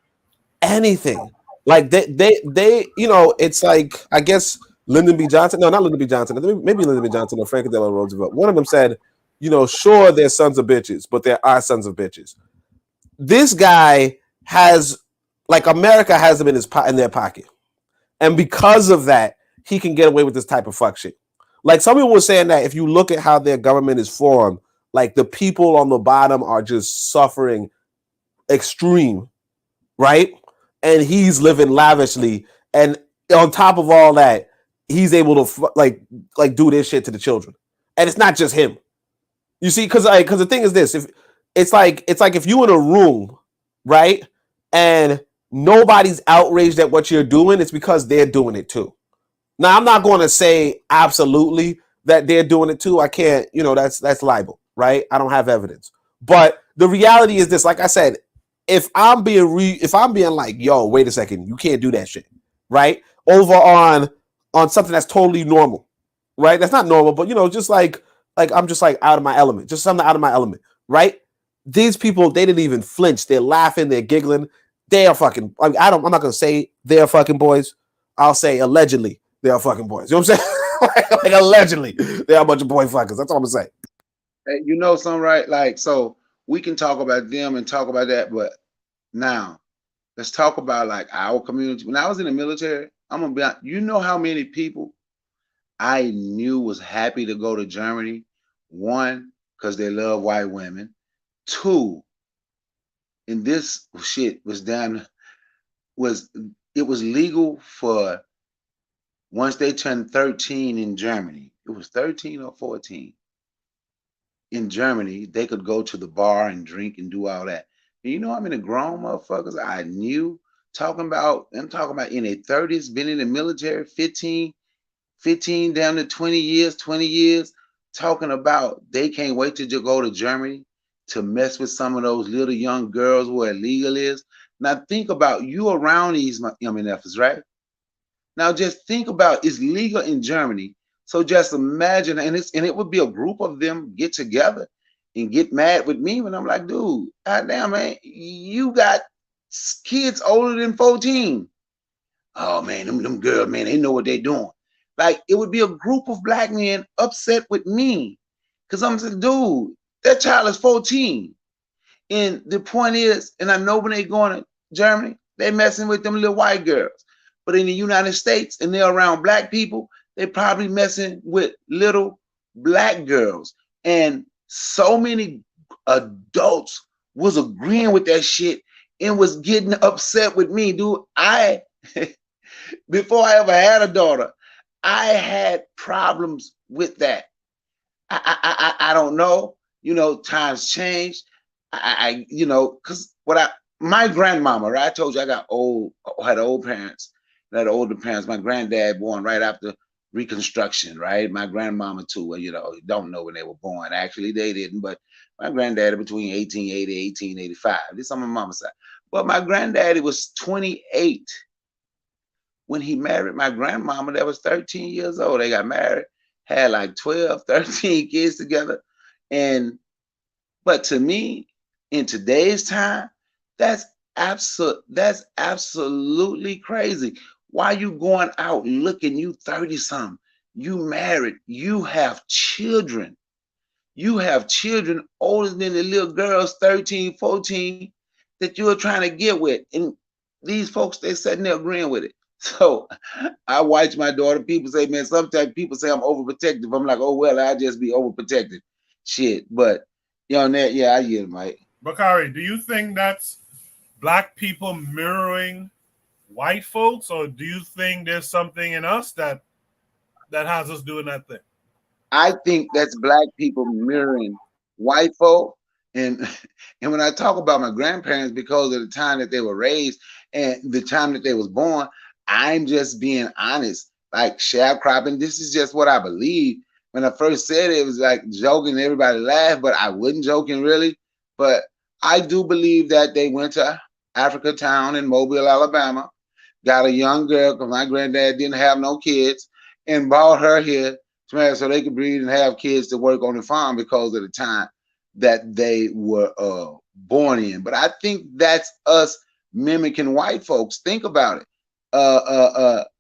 anything, like they you know, it's like, I guess Lyndon B. Johnson, no, not Lyndon B. Johnson, maybe Lyndon B. Johnson or Franklin Delano Roosevelt. One of them said, you know, sure, they're sons of bitches, but there are sons of bitches. This guy has, like, America has them in their pocket. And because of that, he can get away with this type of fuck shit. Like, some people were saying that if you look at how their government is formed, like, the people on the bottom are just suffering extreme, right? And he's living lavishly. And on top of all that, he's able to like do this shit to the children. And it's not just him. You see, because the thing is this, if it's like if you in a room, right, and nobody's outraged at what you're doing, it's because they're doing it too. Now, I'm not going to say absolutely that they're doing it too. I can't, you know, that's libel, right? I don't have evidence. But the reality is this, like I said, if I'm being like, yo, wait a second, you can't do that shit, right? Over on something that's totally normal, right? That's not normal, but, you know, just like I'm just like out of my element, just something out of my element, right? These people, they didn't even flinch. They're laughing, they're giggling. They are fucking, I'm not going to say they're fucking boys. I'll say allegedly they are fucking boys. You know what I'm saying? like allegedly they are a bunch of boy fuckers. That's all I'm going to say. Hey, you know something, right? Like, so we can talk about them and talk about that, but now let's talk about like our community. When I was in the military, I'm gonna be honest, you know how many people I knew was happy to go to Germany? One, because they love white women. Two, and this shit was it was legal for, once they turned 13 in Germany, it was 13 or 14. In Germany, they could go to the bar and drink and do all that. And you know how many grown motherfuckers I knew talking about in their 30s, been in the military 15 down to 20 years, talking about they can't wait to go to Germany to mess with some of those little young girls where illegal is. Now think about you around these MNFs, right? Now just think about, it's legal in Germany. So just imagine, and it would be a group of them get together and get mad with me when I'm like, dude, goddamn, man, you got kids older than 14. Oh man, them girls, man, they know what they're doing. Like, it would be a group of black men upset with me because I'm saying, dude, that child is 14. And the point is, and I know when they going to Germany, they messing with them little white girls. But in the United States, and they're around black people, they probably messing with little black girls. And so many adults was agreeing with that shit and was getting upset with me, dude. Before I ever had a daughter, I had problems with that. I don't know. You know, times change. You know, because my grandmama, right? I told you I had old parents, had older parents. My granddad born right after Reconstruction, right? My grandmama too. Well, you know, don't know when they were born. Actually, they didn't, but my granddaddy between 1880 1885. This on my mama's side. But my granddaddy was 28 when he married my grandmama that was 13 years old. They got married, had like 12, 13 kids together. But to me, in today's time, that's absolutely crazy. Why you going out looking, you 30 something, you married, you have children. You have children older than the little girls, 13, 14, that you're trying to get with. And these folks, they sitting there agreeing with it. So I watch my daughter. People say, man, sometimes people say I'm overprotective. I'm like, oh, well, I just be overprotective. Shit. But, you know, that, yeah, I get it, Mike. Bakari, do you think that's black people mirroring white folks, or do you think there's something in us that has us doing that thing? I think that's black people mirroring white folk. And when I talk about my grandparents, because of the time that they were raised and the time that they was born, I'm just being honest. Like sharecropping, this is just what I believe. When I first said it, it was like joking, everybody laughed, but I wasn't joking really. But I do believe that they went to Africa Town in Mobile, Alabama, got a young girl, because my granddad didn't have no kids, and brought her here so they could breed and have kids to work on the farm because of the time that they were born in. But I think that's us mimicking white folks. Think about it.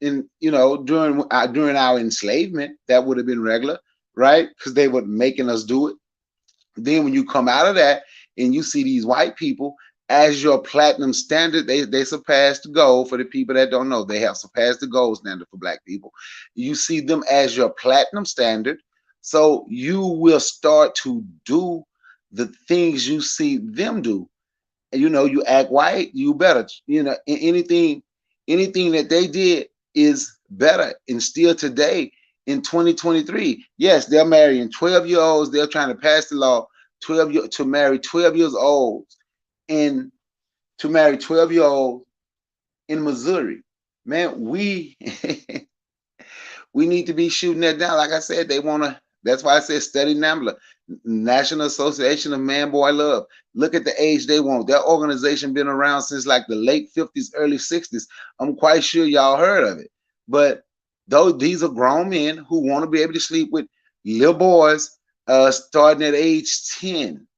In during our enslavement, that would have been regular, right? Because they were making us do it. Then when you come out of that and you see these white people as your platinum standard, they surpassed the gold. For the people that don't know, they have surpassed the gold standard for black people. You see them as your platinum standard, so you will start to do the things you see them do. You know, you act white, you better. You know, anything that they did is better. And still today in 2023, yes, they're marrying 12-year-olds. They're trying to pass the law to marry 12 years old. And to marry 12-year-old in Missouri, man, we need to be shooting that down. Like I said, they want to. That's why I said study NAMBLA, National Association of Man Boy Love. Look at the age they want. That organization been around since like the late 50s, early 60s. I'm quite sure y'all heard of it. But though these are grown men who want to be able to sleep with little boys starting at age 10.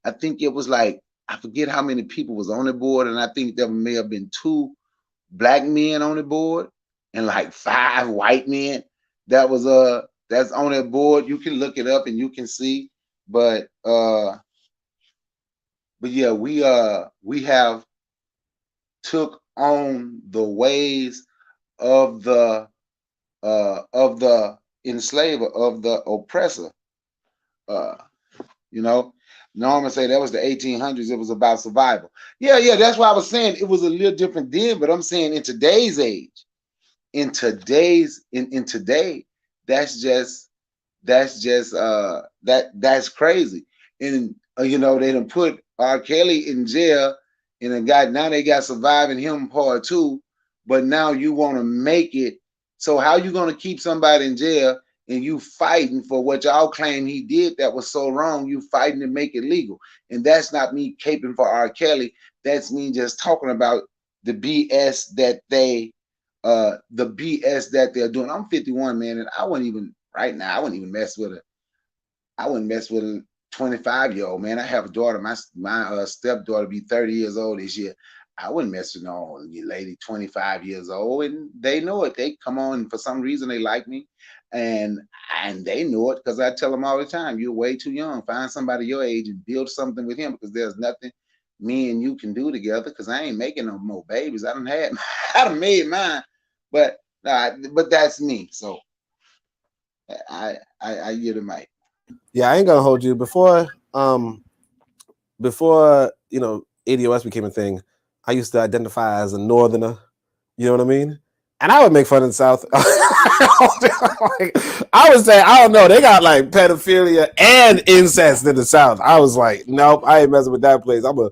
I think it was like, I forget how many people was on the board, and I think there may have been 2 black men on the board and like 5 white men that was that's on that board. You can look it up and you can see. But yeah, we have took on the ways of the enslaver, of the oppressor. You know, Norman say that was the 1800s. It was about survival. Yeah, that's why I was saying it was a little different then. But I'm saying in today's age, in today, that's crazy. And you know, they done put R. Kelly in jail, and now they got Surviving Him Part 2. But now you want to make it. So how you going to keep somebody in jail and you fighting for what y'all claim he did that was so wrong? You fighting to make it legal. And that's not me caping for R. Kelly. That's me just talking about the BS that they're doing. I'm 51, man, and I wouldn't even mess with a 25-year-old, man. I have a daughter. My stepdaughter be 30 years old this year. I wouldn't mess with no lady 25 years old, and they know it. They come on for some reason they like me, and they know it because I tell them all the time, you're way too young. Find somebody your age and build something with him because there's nothing me and you can do together. Because I ain't making no more babies. I done made mine, but that's me. So I hear the mic. Yeah, I ain't gonna hold you. Before ADOS became a thing, I used to identify as a northerner. You know what I mean? And I would make fun of the South. I would say, I don't know, they got like pedophilia and incest in the South. I was like, nope, I ain't messing with that place. I'm a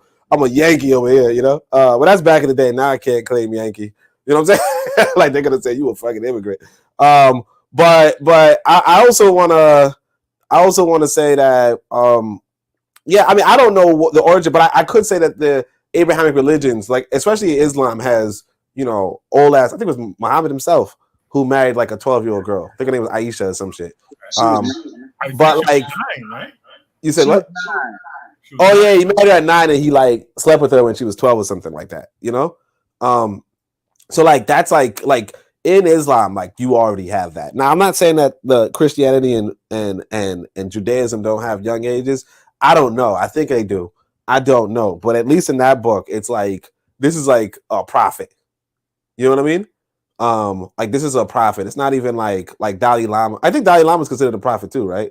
Yankee over here, you know? Well, that's back in the day. Now I can't claim Yankee. You know what I'm saying? Like they're gonna say you a fucking immigrant. But I also wanna say that yeah, I mean, I don't know what the origin, but I could say that the Abrahamic religions, like especially Islam, has, you know, old ass. I think it was Muhammad himself who married like a 12-year-old girl. I think her name was Aisha or some shit. But like, 9, right? You said what? Oh yeah, he married her at 9 and he like slept with her when she was 12 or something like that. You know, so like that's like in Islam, like you already have that. Now I'm not saying that the Christianity and Judaism don't have young ages. I don't know. I think they do. I don't know. But at least in that book, it's like this is like a prophet. You know what I mean? Like this is a prophet. It's not even like Dalai Lama. I think Dalai Lama is considered a prophet too, right?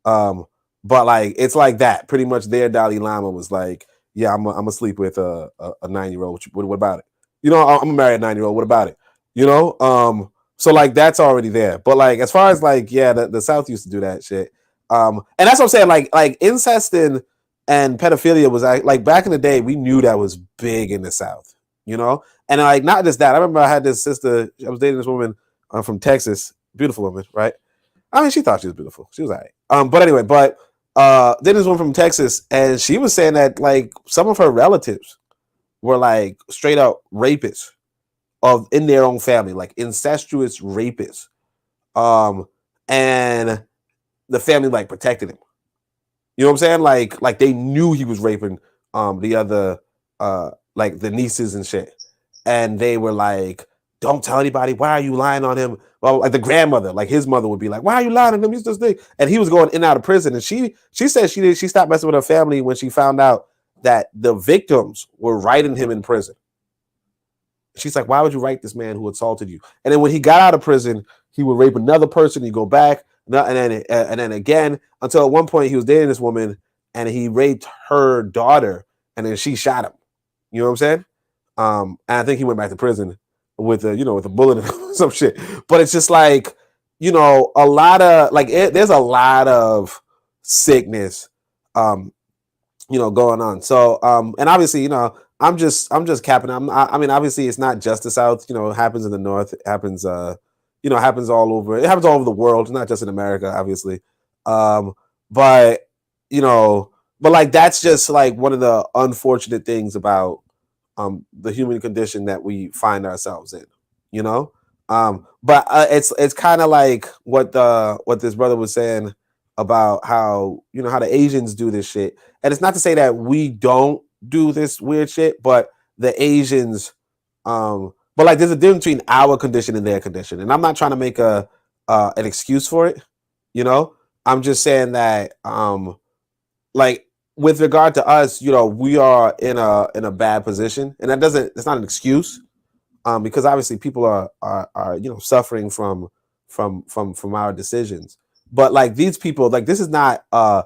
But like it's like that. Pretty much their Dalai Lama was like, yeah, I'm gonna sleep with a 9-year-old. What about it? You know, I'm gonna marry a 9-year-old. What about it? You know? So like that's already there. But like as far as like, yeah, the South used to do that shit. And that's what I'm saying. Like incest and pedophilia was like back in the day, we knew that was big in the South, you know? And like not just that. I remember I had this sister, I was dating this woman from Texas, beautiful woman, right? I mean, she thought she was beautiful. She was all right. But anyway, then this one from Texas, and she was saying that like some of her relatives were like straight up rapists in their own family, like incestuous rapists. And the family like protected him. You know what I'm saying? Like they knew he was raping the other like the nieces and shit. And they were like, don't tell anybody. Why are you lying on him? Well, like the grandmother, like his mother would be like, why are you lying on him? He's this thing. And he was going in and out of prison. And she said she stopped messing with her family when she found out that the victims were writing him in prison. She's like, why would you write this man who assaulted you? And then when he got out of prison, he would rape another person. He'd go back, and then again, until at one point he was dating this woman and he raped her daughter, and then she shot him. You know what I'm saying? And I think he went back to prison with a bullet and some shit. But it's just like, you know, a lot of like there's a lot of sickness, you know, going on. So and obviously, you know, I'm just capping. I mean, obviously, it's not just the South. You know, it happens in the North. It happens, you know, happens all over. It happens all over the world, not just in America, obviously. But you know, but like that's just like one of the unfortunate things about the human condition that we find ourselves in. You know, but it's kind of like what this brother was saying about how, you know, how the Asians do this shit, and it's not to say that we don't do this weird shit, but the Asians, but like there's a difference between our condition and their condition, and I'm not trying to make an excuse for it, you know. I'm just saying that like with regard to us, you know, we are in a bad position, and it's not an excuse, because obviously people are you know, suffering from our decisions, but like these people, like this is not a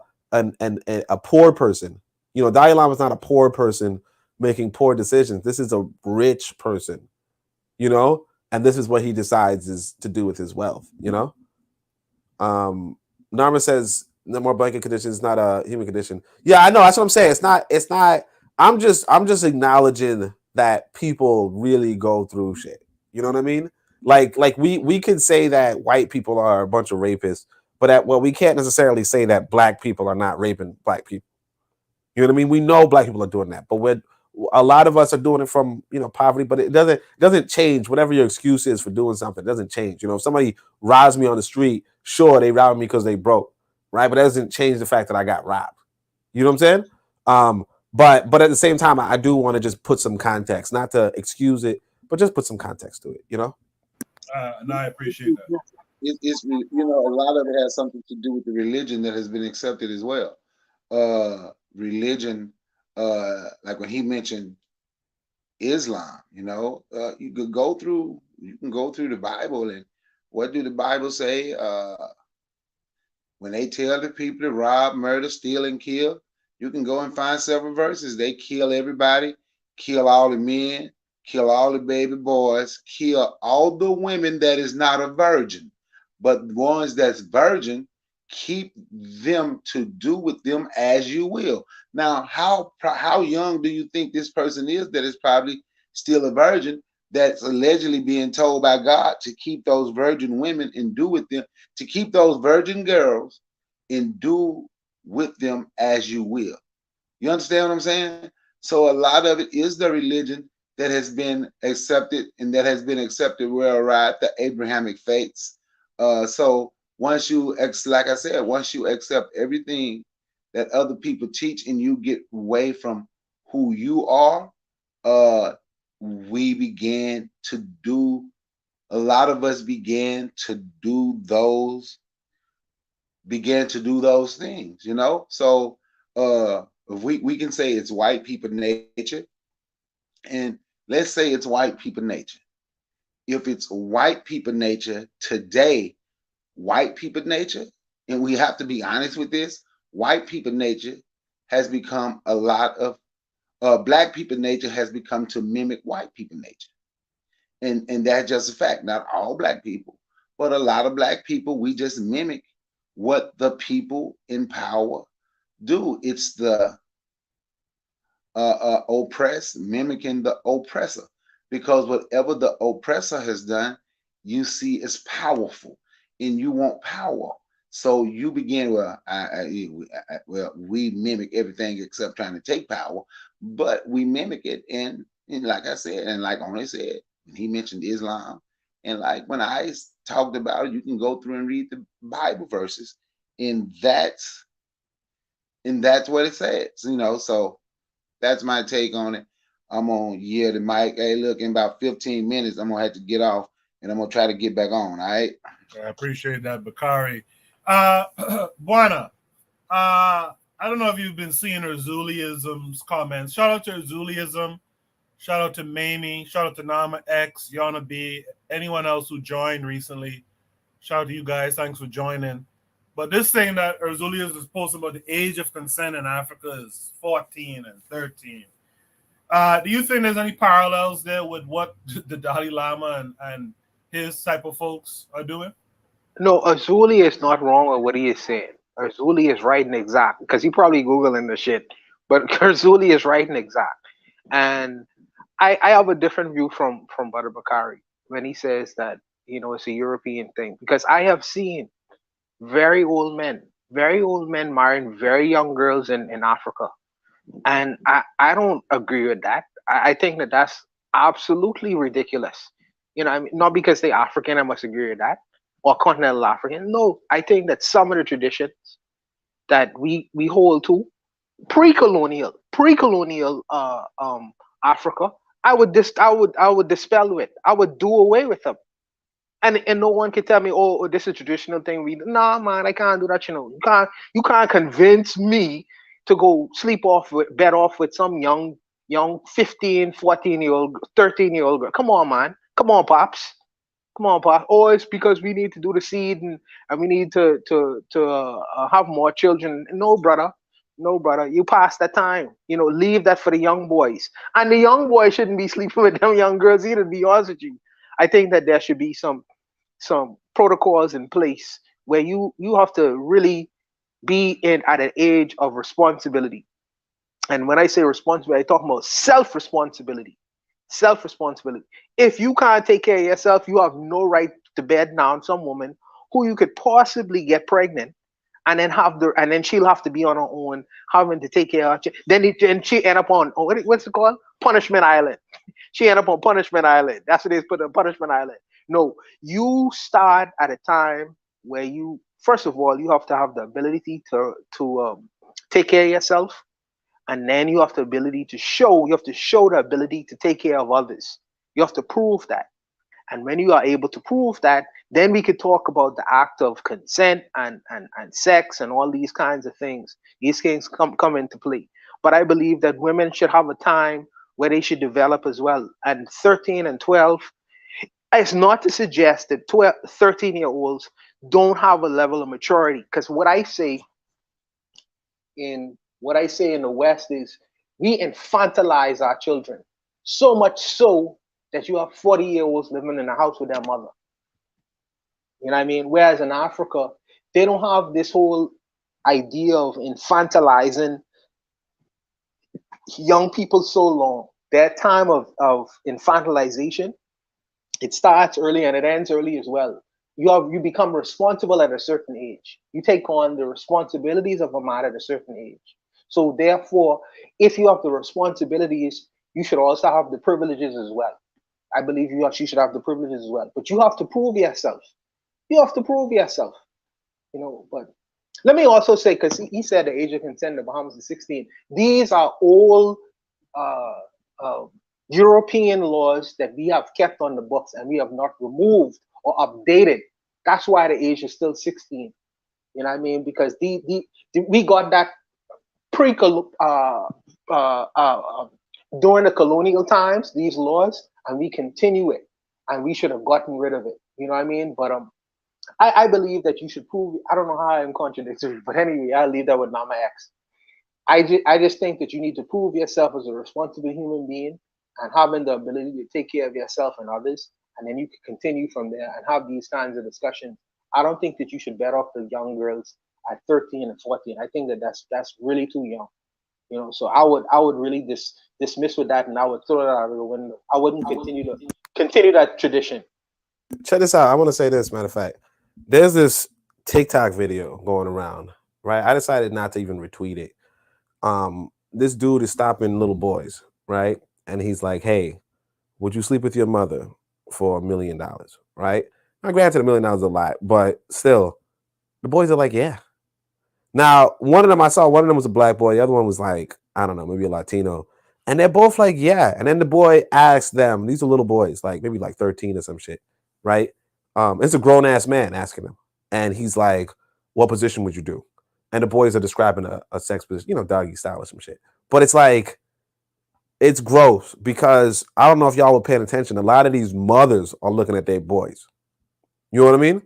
poor person. You know, Dalai Lama is not a poor person making poor decisions. This is a rich person, you know, and this is what he decides is to do with his wealth, you know. Narma says no more blanket condition is not a human condition. Yeah, I know. That's what I'm saying. It's not. I'm just acknowledging that people really go through shit. You know what I mean? Like we could say that white people are a bunch of rapists, but we can't necessarily say that black people are not raping black people. You know what I mean? We know black people are doing that, but a lot of us are doing it from, you know, poverty, but it doesn't change. Whatever your excuse is for doing something, it doesn't change. You know, if somebody robs me on the street, sure, they robbed me because they broke, right? But that doesn't change the fact that I got robbed. You know what I'm saying? But at the same time, I do want to just put some context, not to excuse it, but just put some context to it, you know? And I appreciate that. It's you know, a lot of it has something to do with the religion that has been accepted as well. Religion, like when he mentioned Islam, you know, you can go through the Bible, and what do the Bible say? When they tell the people to rob, murder, steal, and kill, you can go and find several verses. They kill everybody, kill all the men, kill all the baby boys, kill all the women that is not a virgin. But the ones that's virgin, keep them to do with them as you will. Now, how young do you think this person is that is probably still a virgin, that's allegedly being told by God to keep those virgin women and do with them, to keep those virgin girls and do with them as you will? You understand what I'm saying? So a lot of it is the religion that has been accepted, and that has been accepted worldwide, the Abrahamic faiths. So once you, like I said, once you accept everything that other people teach and you get away from who you are, we began to do, a lot of us began to do those things, you know? So we can say it's white people nature, and let's say it's white people nature. If it's white people nature today, white people nature, and we have to be honest with this, white people nature has become a lot of black people nature has become to mimic white people nature. And that's just a fact. Not all black people, but a lot of black people, we just mimic what the people in power do. It's the oppressed mimicking the oppressor, because whatever the oppressor has done, you see is powerful, and you want power. So you begin, we mimic everything except trying to take power, but we mimic it. And like I said, and like Oni said, when he mentioned Islam, and like when I talked about it, you can go through and read the Bible verses, and that's what it says, you know. So that's my take on it. I'm gonna yield the mic. Hey, look, in about 15 minutes, I'm gonna have to get off, and I'm gonna try to get back on. All right. I appreciate that, Bakari. Buana, I don't know if you've been seeing Erzuliism's comments. Shout out to Erzuliism. Shout out to Mamie. Shout out to Nama X, Yana B, anyone else who joined recently. Shout out to you guys. Thanks for joining. But this thing that Erzulius is posting about the age of consent in Africa is 14 and 13. Do you think there's any parallels there with what the Dalai Lama and his type of folks are doing? No, Azuli is not wrong with what he is saying. Azuli is right and exact, because he probably Googling the shit. But Azuli is right and exact. And I have a different view from Brother Bakari when he says that, you know, it's a European thing. Because I have seen very old men marrying very young girls in Africa. And I don't agree with that. I think that that's absolutely ridiculous. You know, I mean, not because they're African, I must agree with that, or continental African. No, I think that some of the traditions that we hold to, pre-colonial Africa, I would dispel with. I would do away with them. And no one can tell me, oh, this is a traditional thing. Nah, man, I can't do that. You know, you can't convince me to go bed off with some young 15, 14-year-old, 13-year-old girl. Come on, man. Come on, pops. Oh, it's because we need to do the seed, and we need to have more children. No, brother. You passed that time. You know, leave that for the young boys. And the young boys shouldn't be sleeping with them young girls either, to be honest with you. I think that there should be some protocols in place where you have to really be at an age of responsibility. And when I say responsibility, I talk about self-responsibility. Self-responsibility. If you can't take care of yourself, you have no right to bed down some woman who you could possibly get pregnant, and then she'll have to be on her own, having to take care of her. Then she end up on what's it called? Punishment Island. She end up on Punishment Island. That's what they put on Punishment Island. No, you start at a time where you, first of all, you have to have the ability to take care of yourself, and then you have the ability to show. You have to show the ability to take care of others. You have to prove that. And when you are able to prove that, then we could talk about the act of consent and sex and all these kinds of things. These things come into play. But I believe that women should have a time where they should develop as well. And 13 and 12, it's not to suggest that 13-year-olds don't have a level of maturity. Because what I say in the West is we infantilize our children so much so that you have 40-year-olds living in a house with their mother. You know what I mean? Whereas in Africa, they don't have this whole idea of infantilizing young people so long. Their time of infantilization, it starts early and it ends early as well. You become responsible at a certain age. You take on the responsibilities of a man at a certain age. So therefore, if you have the responsibilities, you should also have the privileges as well. I believe you should have the privileges as well. But you have to prove yourself. You have to prove yourself. You know, but let me also say, because he said the age of consent in the Bahamas is 16. These are all European laws that we have kept on the books and we have not removed or updated. That's why the age is still 16. You know what I mean? Because we got that during the colonial times, these laws, and we continue it, and we should have gotten rid of it. You know what I mean? But I believe that you should prove. I don't know how I'm contradictory, but anyway, I'll leave that with Mama X. I just think that you need to prove yourself as a responsible human being and having the ability to take care of yourself and others, and then you can continue from there and have these kinds of discussions. I don't think that you should bet off the young girls at 13 and 14. I think that that's really too young. You know, so I would really dismiss with that, and I would throw it out of the window. I wouldn't continue that tradition. Check this out. I want to say this, matter of fact. There's this TikTok video going around, right? I decided not to even retweet it. This dude is stopping little boys, right? And he's like, hey, would you sleep with your mother for $1 million, right? Now, granted, $1 million is a lot, but still, the boys are like, yeah. Now, one of them was a black boy. The other one was like, I don't know, maybe a Latino. And they're both like, yeah. And then the boy asked them, these are little boys, like maybe like 13 or some shit, right? It's a grown-ass man asking him. And he's like, what position would you do? And the boys are describing a sex position, you know, doggy style or some shit. But it's like, it's gross because I don't know if y'all were paying attention. A lot of these mothers are looking at their boys. You know what I mean?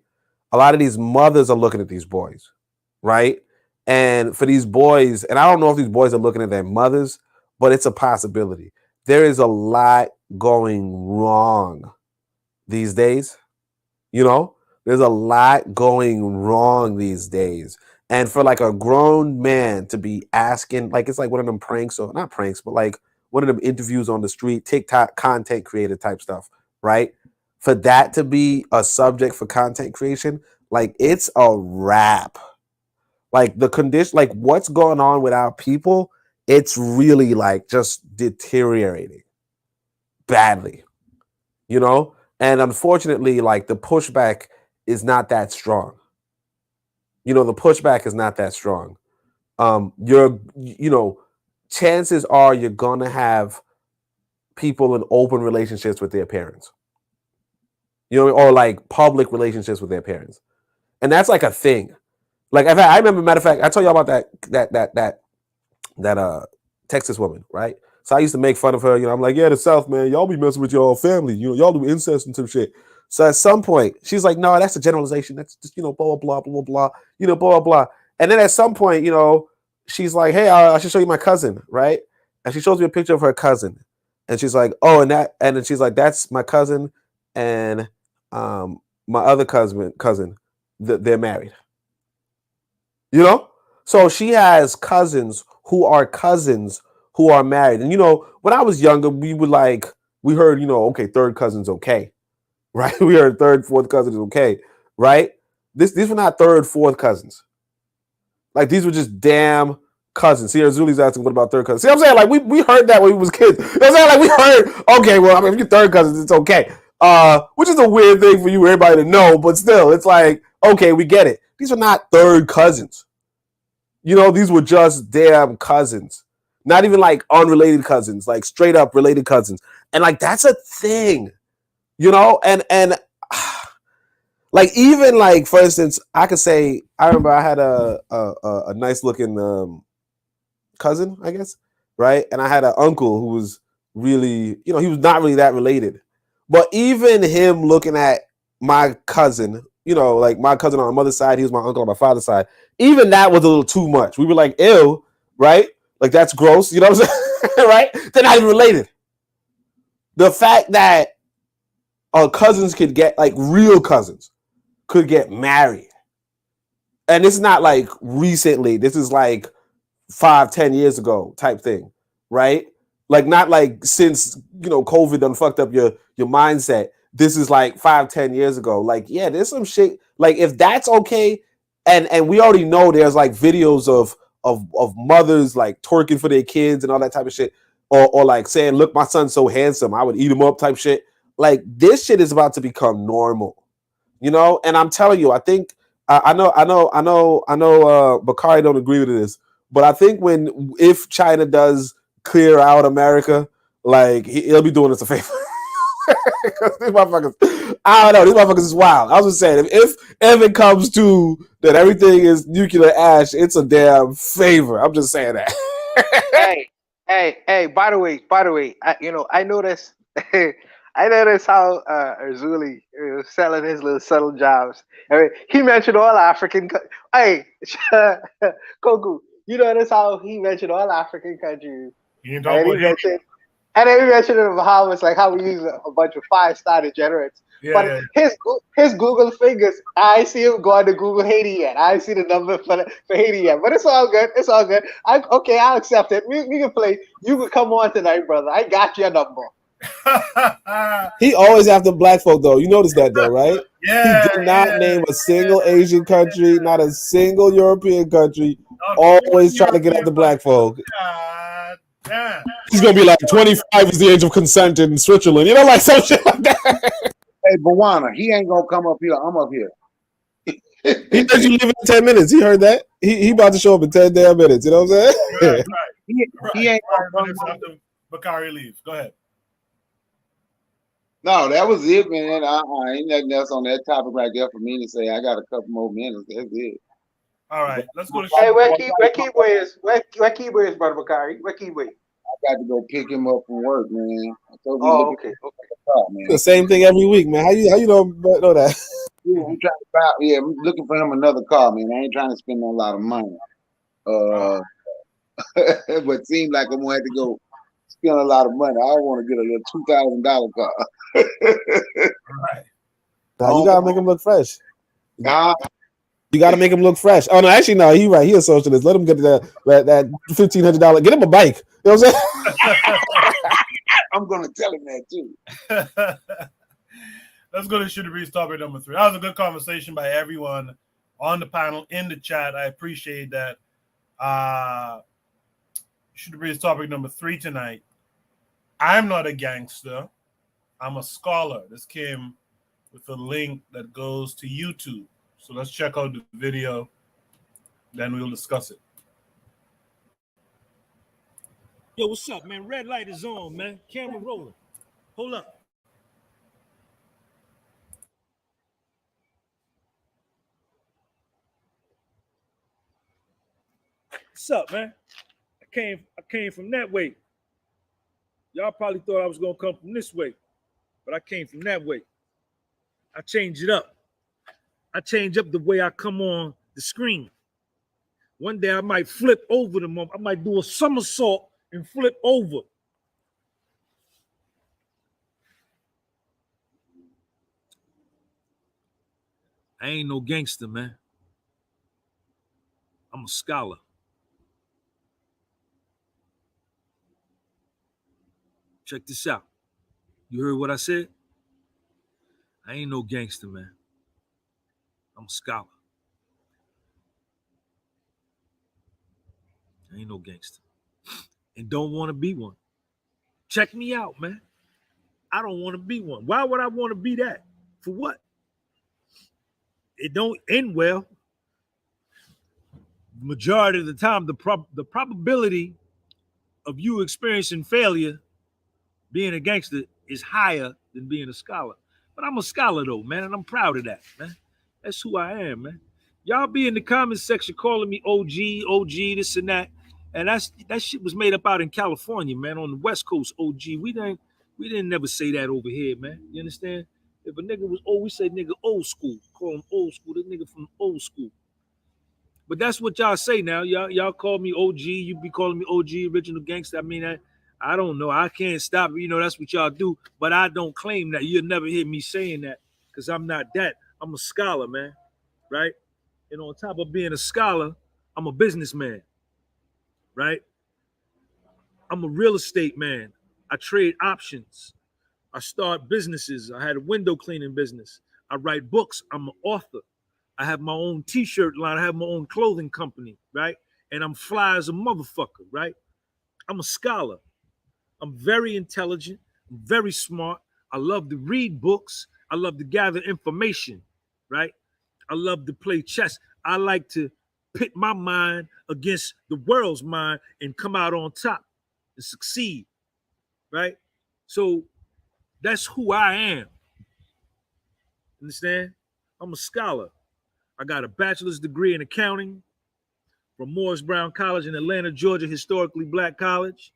A lot of these mothers are looking at these boys, right? And for these boys, and I don't know if these boys are looking at their mothers, but it's a possibility. There is a lot going wrong these days. You know, there's a lot going wrong these days. And for like a grown man to be asking, like it's like one of them pranks, or not pranks, but like one of them interviews on the street, TikTok content creator type stuff, right? For that to be a subject for content creation, like it's a wrap. Like the condition, like what's going on with our people, it's really like just deteriorating badly, you know? And unfortunately, like the pushback is not that strong. You know, the pushback is not that strong. Chances are you're gonna have people in open relationships with their parents. You know, or like public relationships with their parents. And that's like a thing. Like I remember, matter of fact, I told y'all about that Texas woman, right? So I used to make fun of her. You know, I'm like, yeah, the South, man, y'all be messing with your family. You know, y'all do incest and some shit. So at some point, she's like, no, that's a generalization. That's just, you know, blah, blah, blah, blah, blah, you know, blah, blah, blah. And then at some point, you know, she's like, hey, I should show you my cousin, right? And she shows me a picture of her cousin. And she's like, oh, and then she's like, that's my cousin and my other cousin, they're married. You know? So she has cousins who are married. And, you know, when I was younger, we heard, you know, okay, third cousin's okay, right? We heard third, fourth cousin is okay, right? These were not third, fourth cousins. Like, these were just damn cousins. See, Zuli's asking, what about third cousins? See what I'm saying? Like, we heard that when we was kids. You know what I'm saying? Like, we heard, okay, well, I mean, if you're third cousins, it's okay. Which is a weird thing for you, everybody to know, but still, it's like, okay, we get it. These are not third cousins. You know, these were just damn cousins. Not even like unrelated cousins, like straight up related cousins. And like that's a thing, you know? And like even like for instance, I could say I remember I had a nice looking cousin, I guess, right? And I had an uncle who was really, you know, he was not really that related. But even him looking at my cousin, you know, like my cousin on my mother's side, he was my uncle on my father's side. Even that was a little too much. We were like, ew, right? Like that's gross, you know what I'm saying? Right? They're not even related. The fact that cousins could get, like real cousins could get married. And it's not like recently. This is like 5-10 years ago type thing, right? Like not like since, you know, COVID done fucked up your mindset. This is like 5-10 years ago. Like, yeah, there's some shit. Like if that's okay, and we already know there's like videos of mothers like twerking for their kids and all that type of shit, or like saying, look, my son's so handsome, I would eat him up type shit. Like this shit is about to become normal, you know? And I'm telling you, I think I know Bakari don't agree with this, but I think if China does clear out America, like he'll be doing us a favor. These motherfuckers, I don't know, these motherfuckers is wild. I was just saying, if it comes to that everything is nuclear ash, it's a damn favor. I'm just saying that. Hey! By the way, I noticed. I noticed how Zuli was selling his little subtle jobs. I mean, he mentioned all African. Hey, Kogu, you notice how he mentioned all African countries, and then he mentioned in the Bahamas, like how we use a bunch of 5-star degenerates. But his Google fingers, I see him going to Google Haiti yet. I see the number for Haiti yet. But it's all good. It's all good. I'll accept it. We can play. You can come on tonight, brother. I got your number. He always after black folk, though. You notice that, though, right? Yeah. He did not name a single Asian country, not a single European country. Always trying to get after black folk. God damn. He's gonna be like 25 is the age of consent in Switzerland, you know, like some shit like that. Hey, Bawana, he ain't gonna come up here. I'm up here. He said you leave in 10 minutes. He heard that. He about to show up in 10 damn minutes. You know what I'm saying? Right. He ain't gonna come after Bakari leaves. Go ahead. No, that was it, man. Ain't nothing else on that topic right there for me to say. I got a couple more minutes. That's it. All right, let's go to. Hey, where Keyway is? Where Keyway is, brother Bakari? Where Keyway? I got to go pick him up from work, man. Okay. Man. The same thing every week, man. How you don't know that? Yeah, I'm looking for him another car, man. I ain't trying to spend a lot of money. But it seems like I'm gonna have to go spend a lot of money. I want to get a little $2,000 car. Right. Nah, you gotta make him look fresh. Nah. You gotta make him look fresh. Oh no, actually no, he right. He a socialist. Let him get that $1,500. Get him a bike. You know what I'm saying? I'm gonna tell him that too. Let's go to Should Breeze topic number 3. That was a good conversation by everyone on the panel, in the chat. I appreciate that. Should Breeze topic number 3 tonight. I'm not a gangster. I'm a scholar. This came with a link that goes to YouTube. So let's check out the video, then we'll discuss it. Yo, what's up, man? Red light is on, man. Camera rolling. Hold up. What's up, man? I came from that way. Y'all probably thought I was gonna come from this way, but I came from that way. I changed it up. I change up the way I come on the screen. One day I might flip over the moment. I might do a somersault and flip over. I ain't no gangster, man. I'm a scholar. Check this out. You heard what I said? I ain't no gangster, man. I'm a scholar. I ain't no gangster. And don't want to be one. Check me out, man. I don't want to be one. Why would I want to be that? For what? It don't end well. majority of the time, the probability of you experiencing failure being a gangster is higher than being a scholar. But I'm a scholar though, man, and I'm proud of that, man. That's who I am, man. Y'all be in the comments section calling me OG, this and that. And that shit was made up out in California, man, on the West Coast, OG. We didn't never say that over here, man. You understand? If a nigga was old, we say nigga old school. Call him old school. This nigga from old school. But that's what y'all say now. Y'all call me OG. You be calling me OG, original gangster. I mean, I don't know. I can't stop it. You know, that's what y'all do. But I don't claim that. You'll never hear me saying that because I'm not that. I'm a scholar, man. Right? And on top of being a scholar, I'm a businessman. Right? I'm a real estate man. I trade options. I start businesses. I had a window cleaning business. I write books. I'm an author. I have my own t-shirt line. I have my own clothing company, right? And I'm fly as a motherfucker, right? I'm a scholar. I'm very intelligent. I'm very smart. I love to read books. I love to gather information, right? I love to play chess. I like to pit my mind against the world's mind and come out on top and succeed, right? So that's who I am. Understand? I'm a scholar. I got a bachelor's degree in accounting from Morris Brown College in Atlanta, Georgia, historically black college.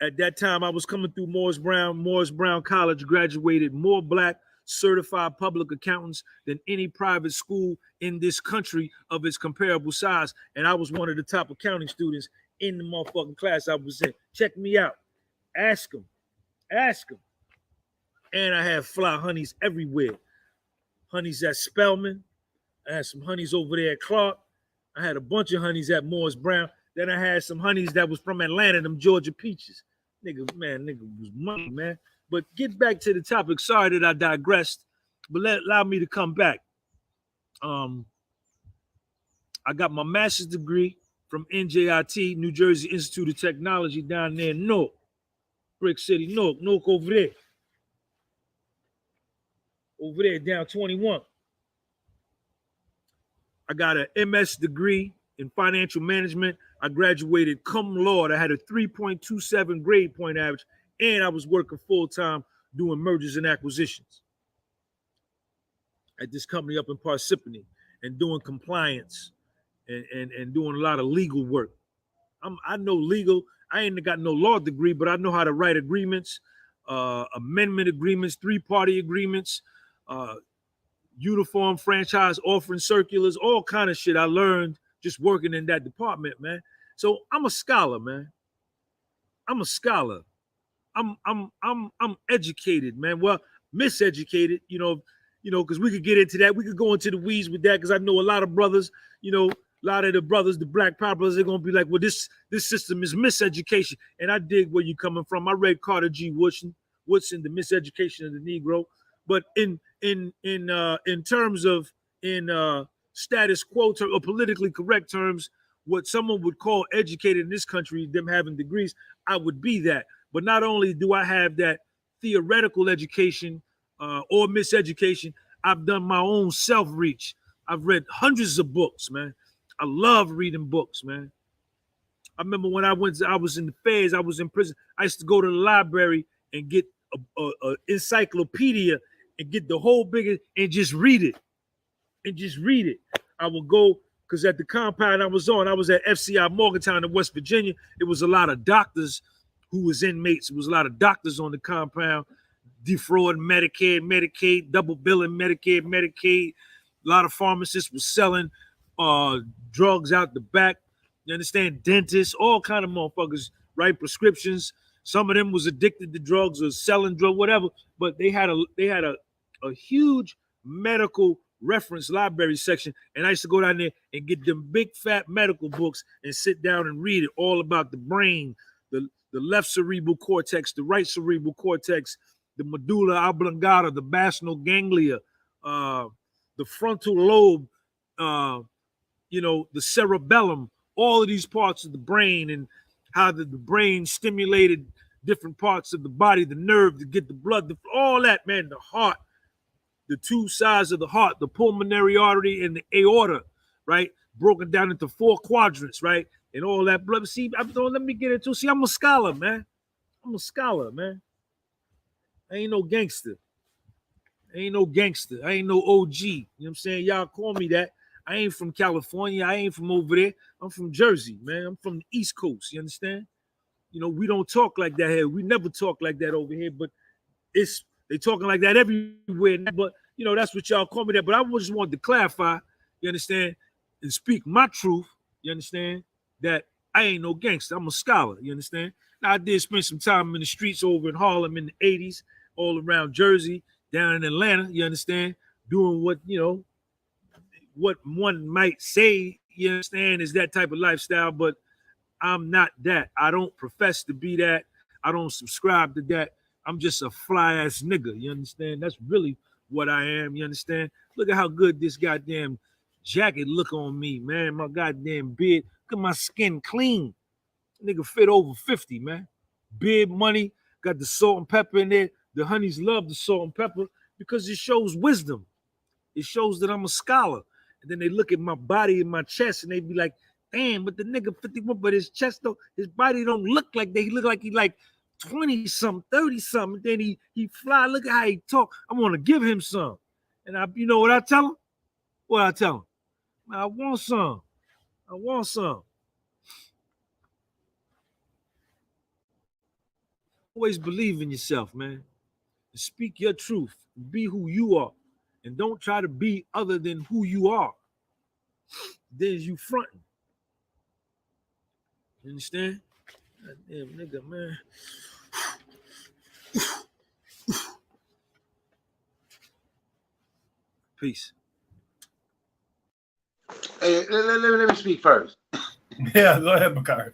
At that time, I was coming through Morris Brown College graduated more black certified public accountants than any private school in this country of its comparable size. And I was one of the top accounting students in the motherfucking class I was in. Check me out. Ask them. And I have fly honeys everywhere. Honeys at Spelman. I had some honeys over there at Clark. I had a bunch of honeys at Morris Brown. Then I had some honeys that was from Atlanta, them Georgia peaches. Nigga was money, man. But get back to the topic. Sorry that I digressed, but allow me to come back. I got my master's degree from NJIT, New Jersey Institute of Technology, down there in Newark, Brick City, Newark over there. Over there, down 21. I got an MS degree in financial management. I graduated cum laude. I had a 3.27 grade point average, and I was working full-time doing mergers and acquisitions at this company up in Parsippany and doing compliance and doing a lot of legal work. I know legal. I ain't got no law degree, but I know how to write agreements, amendment agreements, three-party agreements, uniform franchise offering circulars, all kind of shit I learned just working in that department, man. So I'm a scholar, man. I'm a scholar. I'm educated, man. Well, miseducated, you know, because we could get into that. We could go into the weeds with that because I know a lot of brothers, a lot of the brothers, the black power brothers, they're gonna be like, well, this system is miseducation. And I dig where you're coming from. I read Carter G. Woodson, The Miseducation of the Negro. But in terms of status quo or politically correct terms, what someone would call educated in this country, them having degrees, I would be that. But not only do I have that theoretical education or miseducation, I've done my own self-reach. I've read hundreds of books, man. I love reading books, man. I remember when I was in the feds, I was in prison. I used to go to the library and get a encyclopedia and get the whole big and just read it. I would go, because at the compound I was at FCI Morgantown in West Virginia. It was a lot of doctors who was inmates. It was a lot of doctors on the compound, defrauding Medicare, Medicaid, double billing Medicare, Medicaid. A lot of pharmacists was selling drugs out the back. You understand? Dentists, all kind of motherfuckers, write prescriptions. Some of them was addicted to drugs or selling drugs, whatever. But they had a huge medical reference library section, and I used to go down there and get them big fat medical books and sit down and read it all about the brain, the left cerebral cortex, the right cerebral cortex, the medulla oblongata, the basal ganglia, the frontal lobe, the cerebellum, all of these parts of the brain and how the brain stimulated different parts of the body, the nerve to get the blood, all that, man, the heart, the two sides of the heart, the pulmonary artery and the aorta, right? broken down into 4 quadrants, right? And all that blood. See, don't let me get into. See, I'm a scholar, man. I'm a scholar, man. I ain't no gangster. I ain't no gangster. I ain't no OG. You know what I'm saying? Y'all call me that. I ain't from California. I ain't from over there. I'm from Jersey, man. I'm from the East Coast. You understand? You know, we don't talk like that here. We never talk like that over here, but they talking like that everywhere. But you know, that's what y'all call me that. But I just wanted to clarify, you understand, and speak my truth, you understand, that I ain't no gangster. I'm a scholar, you understand? Now, I did spend some time in the streets over in Harlem in the 80s, all around Jersey, down in Atlanta, you understand, doing what, you know, what one might say, you understand, is that type of lifestyle, but I'm not that. I don't profess to be that. I don't subscribe to that. I'm just a fly ass nigga. You understand? That's really what I am. You understand? Look at how good this goddamn jacket look on me, man. My goddamn beard. Look at my skin clean. Nigga fit over 50, man. Beard money. Got the salt and pepper in there. The honeys love the salt and pepper because it shows wisdom. It shows that I'm a scholar. And then they look at my body and my chest and they be like, damn, but the nigga 51, but his chest though, his body don't look like that. He look like he like 20 something, 30 something. Then he fly. Look at how he talk. I want to give him some. And you know what I tell him? What I tell him? I want some. I want some. Always believe in yourself, man. And speak your truth. Be who you are. And don't try to be other than who you are. Then you fronting. You understand? God damn nigga, man. Peace. Hey, let me speak first. Yeah, go ahead, Bakari.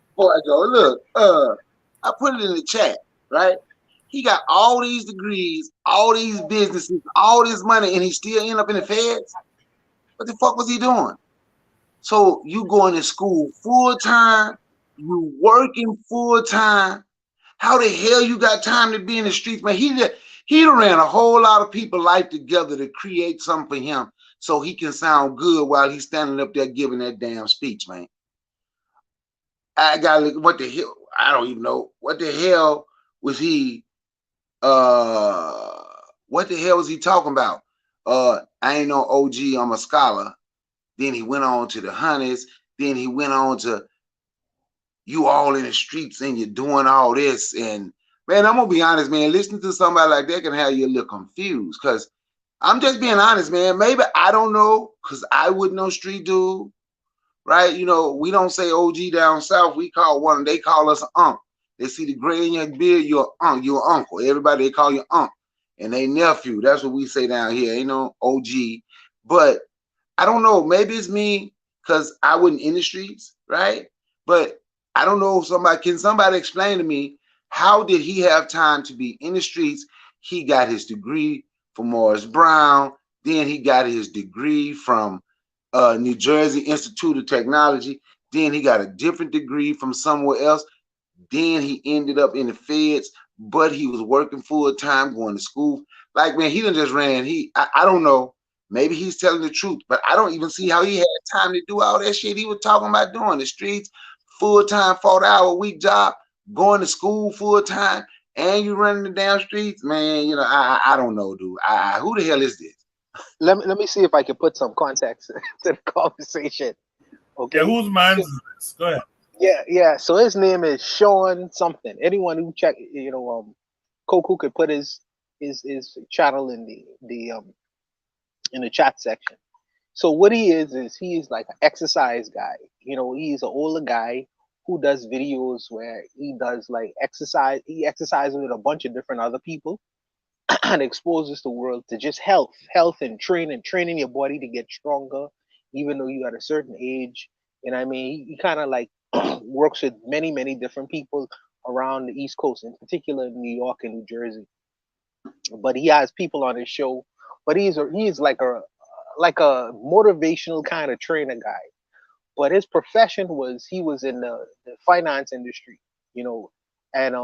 Before I go, look, I put it in the chat, right? He got all these degrees, all these businesses, all this money, and he still end up in the feds. What the fuck was he doing? So you going to school full time, you working full time. How the hell you got time to be in the streets, man? He ran a whole lot of people's life together to create something for him so he can sound good while he's standing up there giving that damn speech, man. I got what the hell? I don't even know what the hell was he. What the hell was he talking about? I ain't no OG. I'm a scholar. Then he went on to the honeys. Then he went on to you all in the streets and you're doing all this. And man, I'm gonna be honest, man. Listening to somebody like that can have you a little confused. Cause I'm just being honest, man. Maybe I don't know, cause I wouldn't know street dude. Right? You know, we don't say OG down south. We call one, they call us an unc. They see the gray in your beard, you're unc, you're uncle. Everybody, they call you unc. And they nephew. That's what we say down here. Ain't no OG. But I don't know. Maybe it's me because I wasn't in the streets, right? But I don't know if can somebody explain to me how did he have time to be in the streets? He got his degree from Morris Brown. Then he got his degree from New Jersey Institute of Technology. Then he got a different degree from somewhere else. Then he ended up in the feds, but he was working full time, going to school. Like, man, he done just ran. I don't know. Maybe he's telling the truth, but I don't even see how he had time to do all that shit he was talking about doing. The streets, full time, 40-hour-a-week job, going to school full time, and you running the damn streets, man. You know, I don't know, dude. Who the hell is this? Let me see if I can put some context to the conversation. Okay. Yeah, whose mind is this? Go ahead. Yeah. So his name is Sean something. Anyone who check, Koku could put his channel in the chat section. So what he is he's like an exercise guy. You know, he's an older guy who does videos where he does like exercise. He exercises with a bunch of different other people and exposes the world to just health and training your body to get stronger, even though you're at a certain age. And I mean, he kind of like works with many, many different people around the East Coast, in particular in New York and New Jersey. But he has people on his show. But he's like a motivational kind of trainer guy. But his profession he was in the finance industry, you know, and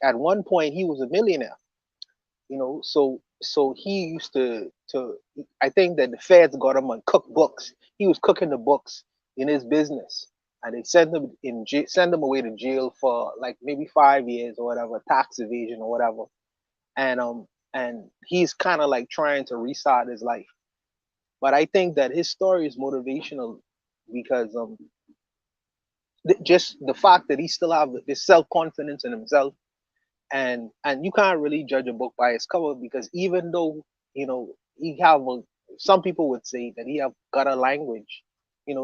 at one point he was a millionaire. You know, so he used to I think that the feds got him on cookbooks. he was cooking the books in his business, and they send him send him away to jail for like maybe 5 years or whatever, tax evasion or whatever. And he's kind of like trying to restart his life. But I think that his story is motivational because just the fact that he still have this self confidence in himself, and you can't really judge a book by its cover, because even though he have some people would say that he have got a language,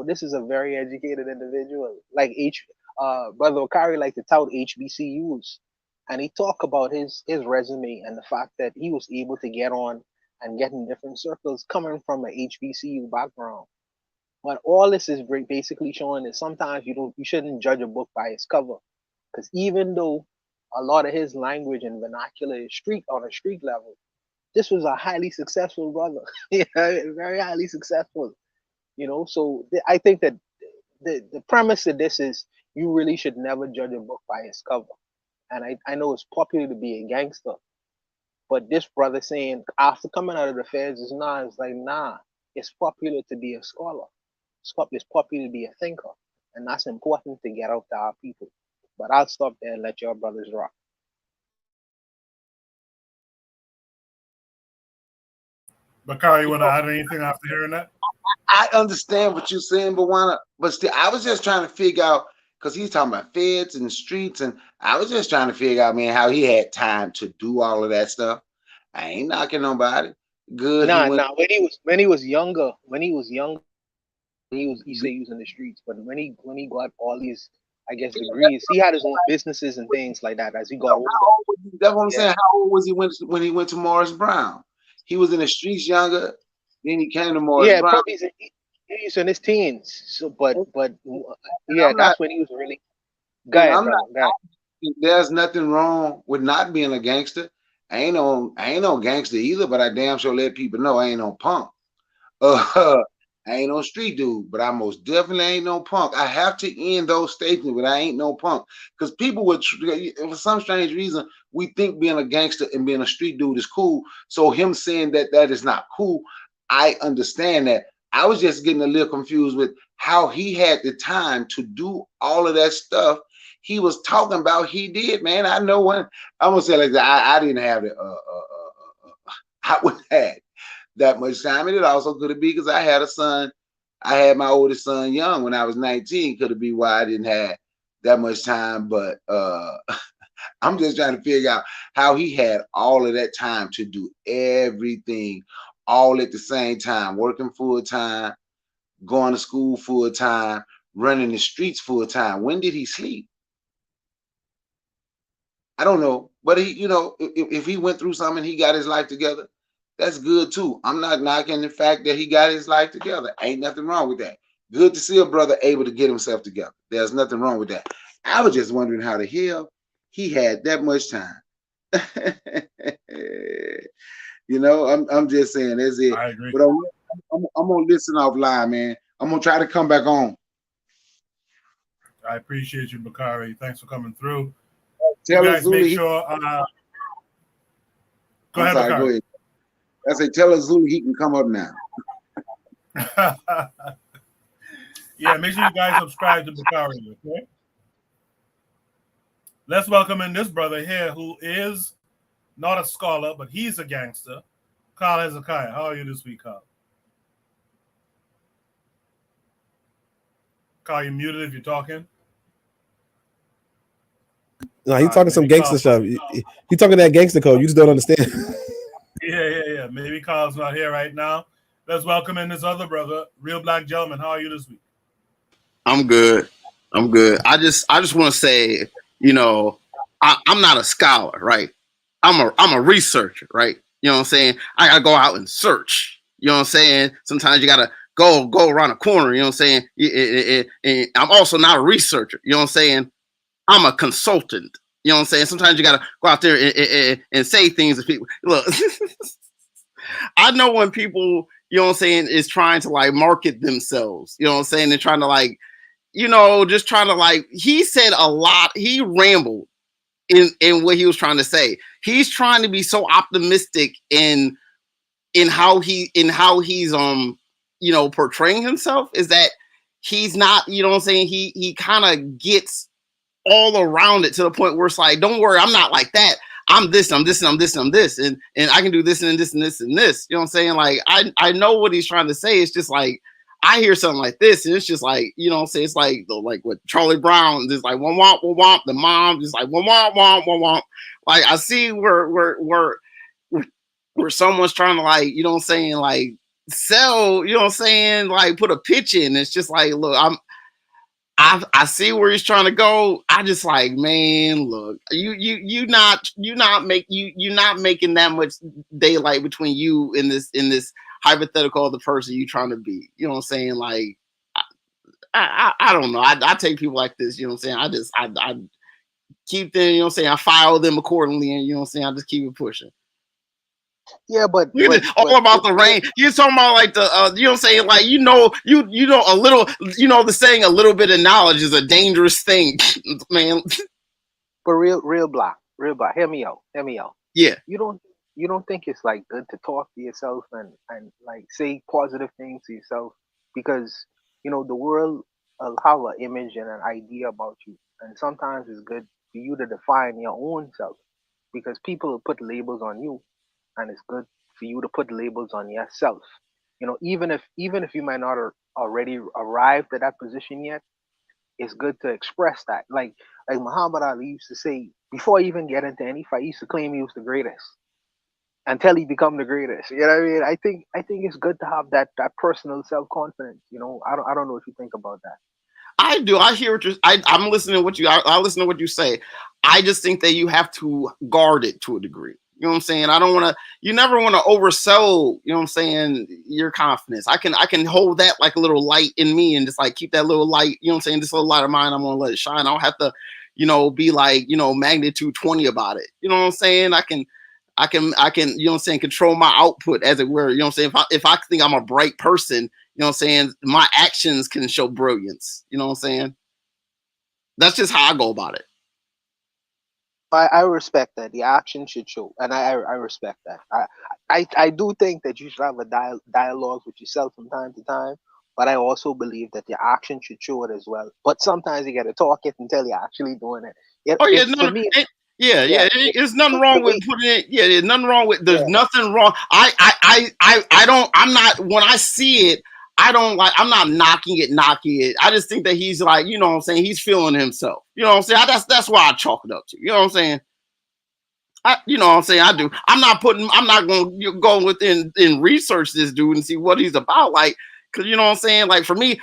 this is a very educated individual. Like Brother Okari like to tout HBCUs, and he talk about his resume and the fact that he was able to get on and get in different circles coming from an HBCU background. But all this is basically showing that sometimes you shouldn't judge a book by its cover, because even though a lot of his language and vernacular is on a street level, this was a highly successful brother. Yeah, very highly successful. So I think that the premise of this is you really should never judge a book by its cover. And I know it's popular to be a gangster, but this brother saying after coming out of the feds is it's like, nah, it's popular to be a scholar. It's popular to be a thinker. And that's important to get out to our people. But I'll stop there and let your brothers rock. Bakari, you want to add anything after hearing that? I understand what you're saying, but still, I was just trying to figure out, because he's talking about feds and streets, and I was just trying to figure out, man, how he had time to do all of that stuff. I ain't knocking nobody. Good. Nah. When he was younger, he said he was in the streets. But when he got all these, I guess, degrees, he had his own businesses and things like that as he got older. That's what I'm saying. How old was he when he went to Morris Brown? He was in the streets younger. Then he came to Morris Brown. Probably he's in his teens. So, but yeah, that's when he was really. Go ahead, brother. There's nothing wrong with not being a gangster. I ain't no gangster either, but I damn sure let people know I ain't no punk. I ain't no street dude, but I most definitely ain't no punk. I have to end those statements with I ain't no punk, because people would, for some strange reason, we think being a gangster and being a street dude is cool. So him saying that is not cool, I understand that. I was just getting a little confused with how he had the time to do all of that stuff he was talking about. He did, man. I know when I'm gonna say like that, I didn't have it. I wouldn't have that much time, and it also could have been because I had a son. I had my oldest son young when I was 19. Could have been why I didn't have that much time, but I'm just trying to figure out how he had all of that time to do everything all at the same time, working full time, going to school full time, running the streets full time. When did he sleep? I don't know, but he, if he went through something and he got his life together, that's good too. I'm not knocking the fact that he got his life together. Ain't nothing wrong with that. Good to see a brother able to get himself together. There's nothing wrong with that. I was just wondering how the hell he had that much time. I'm just saying that's it. I agree. But I'm gonna listen offline, man. I'm gonna try to come back on. I appreciate you, Bakari. Thanks for coming through. Tell you guys Azuli, make sure. Go ahead, Bakari. Go ahead. I say, tell Azuli he can come up now. Yeah, make sure you guys subscribe to Bakari, okay? Let's welcome in this brother here who is not a scholar, but he's a gangster. Carl Hezekiah. How are you this week, Carl? Carl, you're muted if you're talking. No, he's talking some gangster stuff. He's talking that gangster code. You just don't understand. Yeah. Maybe Carl's not here right now. Let's welcome in this other brother, Real Black Gentleman. How are you this week? I'm good. I just want to say, I'm not a scholar, right? I'm a researcher, right? You know what I'm saying? I gotta go out and search. You know what I'm saying? Sometimes you gotta go around a corner. You know what I'm saying? And I'm also not a researcher. You know what I'm saying? I'm a consultant. You know what I'm saying? Sometimes you gotta go out there and say things to people. Look, I know when people, you know what I'm saying, is trying to like market themselves. You know what I'm saying? They're trying to like, just trying to like. He said a lot. He rambled in what he was trying to say. He's trying to be so optimistic in how he's portraying himself is that he's not, what I'm saying, he kind of gets all around it to the point where it's like, don't worry, I'm not like that. I'm this, I'm this, and I'm this, and I'm this, and I can do this and this and this and this. You know what I'm saying? Like, I know what he's trying to say. It's just like, I hear something like this, and it's just like, what I'm saying? It's like what Charlie Brown is like, womp womp womp womp. The mom is like, womp womp womp womp womp. Like, I see where someone's trying to, like, what I'm saying, like, sell, what I'm saying, like, put a pitch in. It's just like, look, I see where he's trying to go. I just like, man, look, you're not making that much daylight between you in this hypothetical of the person you trying to be. You know what I'm saying? Like, I don't know. I take people like this, you know what I'm saying? I keep them, you know what I'm saying? I file them accordingly, and you know what I'm saying? I just keep it pushing. Yeah, but all about the rain. You're talking about like the you know what I'm saying, like you know a little, the saying a little bit of knowledge is a dangerous thing, man. But real black, hear me out. Yeah. You don't think it's like good to talk to yourself and like say positive things to yourself, because the world will have an image and an idea about you, and sometimes it's good for you to define your own self, because people will put labels on you, and it's good for you to put labels on yourself. Even if you might not already arrived at that position yet, it's good to express that. Like Muhammad Ali used to say, before he even get into any fight, he used to claim he was the greatest until he become the greatest. You know what I mean? I think it's good to have that personal self confidence. I don't know what you think about that. I do. I hear what I'm listening to what I listen to what you say. I just think that you have to guard it to a degree. You know what I'm saying? I don't want to, you never want to oversell, you know what I'm saying, your confidence. I can hold that like a little light in me and just like keep that little light, you know what I'm saying? This little light of mine, I'm going to let it shine. I don't have to, be like, magnitude 20 about it. You know what I'm saying? I can, you know what I'm saying, control my output, as it were. You know what I'm saying? If I think I'm a bright person, you know what I'm saying, my actions can show brilliance. You know what I'm saying? That's just how I go about it. I respect that. The action should show, and I respect that. I do think that you should have a dialogue with yourself from time to time, but I also believe that the action should show it as well. But sometimes you got to talk it until you're actually doing it. There's nothing wrong with putting it. Yeah, there's nothing wrong with. There's nothing wrong. I don't. I'm not. When I see it, I don't like. I'm not knocking it. I just think that he's like, you know what I'm saying, he's feeling himself. You know what I'm saying? That's why I chalk it up to. You know what I'm saying? You know what I'm saying? I do. I'm not going to go within and research this dude and see what he's about. Like, because you know what I'm saying? Like, for me,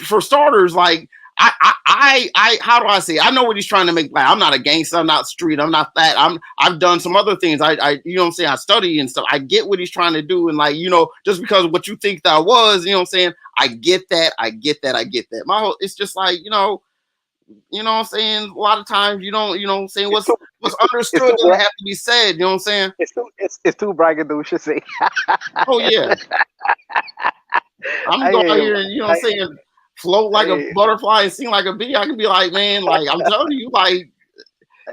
for starters, like, I how do I say it? I know what he's trying to make. Like, I'm not a gangster. I'm not street. I'm not that. I've done some other things. I you know what I'm saying? I study and stuff. I get what he's trying to do. And like, just because of what you think that I was, you know what I'm saying? I get that. My whole, it's just like, you know what I'm saying? A lot of times you don't, you know what I'm saying? What's understood doesn't have to be said. You know what I'm saying? It's too braggadocious. Oh yeah. I'm going out here and, you know what I'm saying, float like a butterfly and sing like a bee. I can be like, man, like, I'm telling you, like,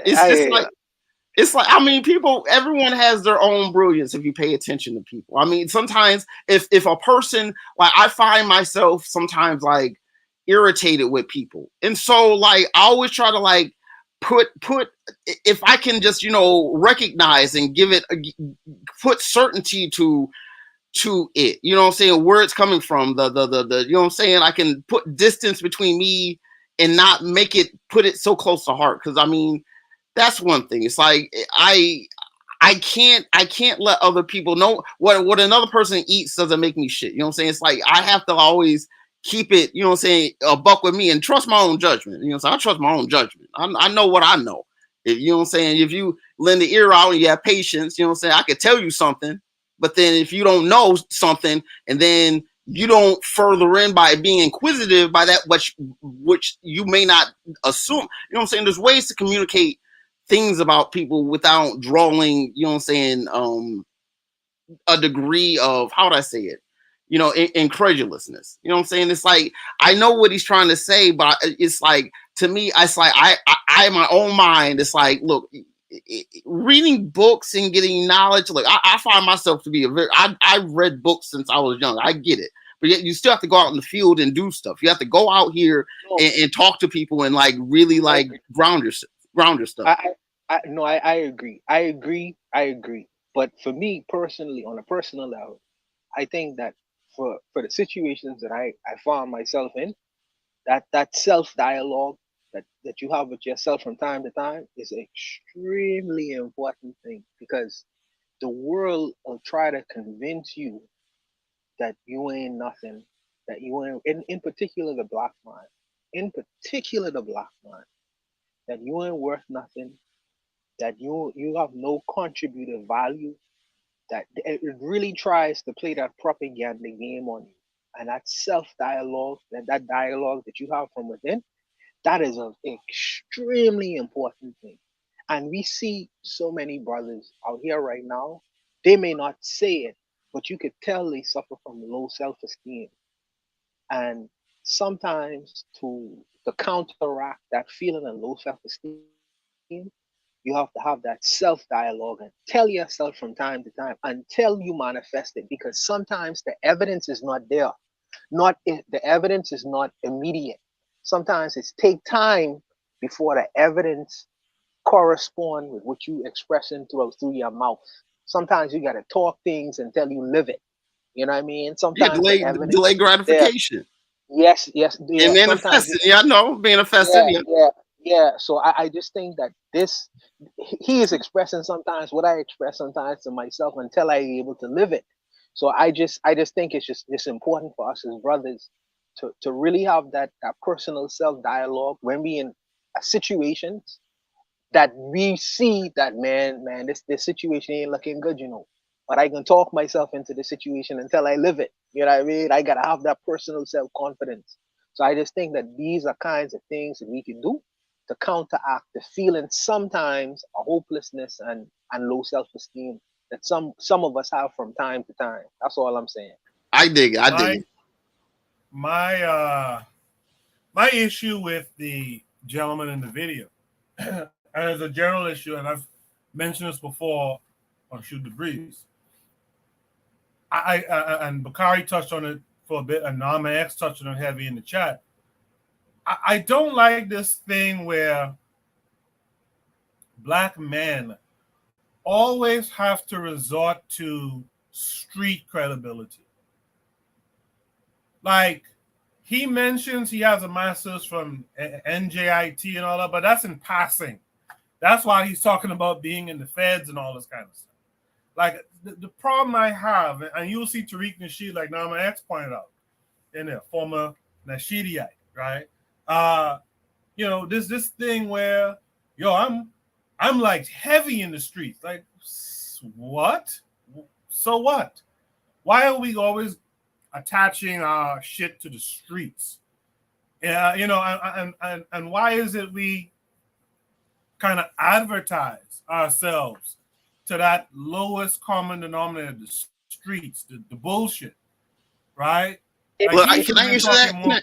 it's like, I mean, everyone has their own brilliance if you pay attention to people. I mean, sometimes if a person, like, I find myself sometimes like irritated with people. And so like, I always try to like put, if I can just, recognize and give it, put certainty to it, you know what I'm saying, where it's coming from, the you know what I'm saying, I can put distance between me and not put it so close to heart. Because I mean, that's one thing. It's like I can't let other people know what another person eats doesn't make me shit. You know what I'm saying? It's like I have to always keep it, you know what I'm saying, a buck with me and trust my own judgment. You know what I'm saying? I trust my own judgment. I know what I know. If you know what I'm saying, if you lend the ear out and you have patience, you know what I'm saying, I could tell you something. But then if you don't know something and then you don't further in by being inquisitive by that, which you may not assume, you know what I'm saying? There's ways to communicate things about people without drawing, you know what I'm saying, a degree of, how would I say it? Incredulousness. You know what I'm saying? It's like, I know what he's trying to say, but it's like, to me, it's like, I in my own mind, it's like, look, reading books and getting knowledge, like I find myself to be I've read books since I was young. I get it, but yet you still have to go out in the field and do stuff. You have to go out here and talk to people and like really like ground your stuff. I agree. I agree. But for me personally, on a personal level, I think that for the situations that I found myself in, that self dialogue that you have with yourself from time to time is an extremely important thing, because the world will try to convince you that you ain't nothing, that you ain't, in particular the black man, that you ain't worth nothing, that you have no contributive value, that it really tries to play that propaganda game on you. And that self-dialogue, that dialogue that you have from within, that is an extremely important thing. And we see so many brothers out here right now, they may not say it, but you could tell they suffer from low self-esteem. And sometimes to counteract that feeling of low self-esteem, you have to have that self-dialogue and tell yourself from time to time until you manifest it, because sometimes the evidence is not there. The evidence is not immediate. Sometimes it's take time before the evidence correspond with what you expressing through your mouth. Sometimes you got to talk things until you live it. You know what I mean? Sometimes delay gratification. Yes. And manifesting. Yeah, I know. Manifesting. Yeah. So I just think that he is expressing sometimes what I express sometimes to myself until I'm able to live it. So I just think it's important for us as brothers to really have that personal self-dialogue when we in situations that we see that man, this situation ain't looking good, but I can talk myself into the situation until I live it. You know what I mean? I gotta have that personal self-confidence. So I just think that these are kinds of things that we can do to counteract the feeling sometimes of hopelessness and low self-esteem that some of us have from time to time. That's all I'm saying. I dig it. My issue with the gentleman in the video, and as a general issue, and I've mentioned this before on Shoot the Breeze, I and Bakari touched on it for a bit, and Nama X touched on it heavy in the chat. I don't like this thing where black men always have to resort to street credibility. Like, he mentions he has a master's from NJIT and all that, but that's in passing. That's why he's talking about being in the feds and all this kind of stuff. Like, the problem I have, and you'll see Tariq Nasheed, like Nama X pointed out, in there, former Nasheediite, right? This thing where, I'm like heavy in the streets. Like, what? So what? Why are we always attaching our shit to the streets? And why is it we kind of advertise ourselves to that lowest common denominator, the streets, the bullshit, right? Like, can I answer that?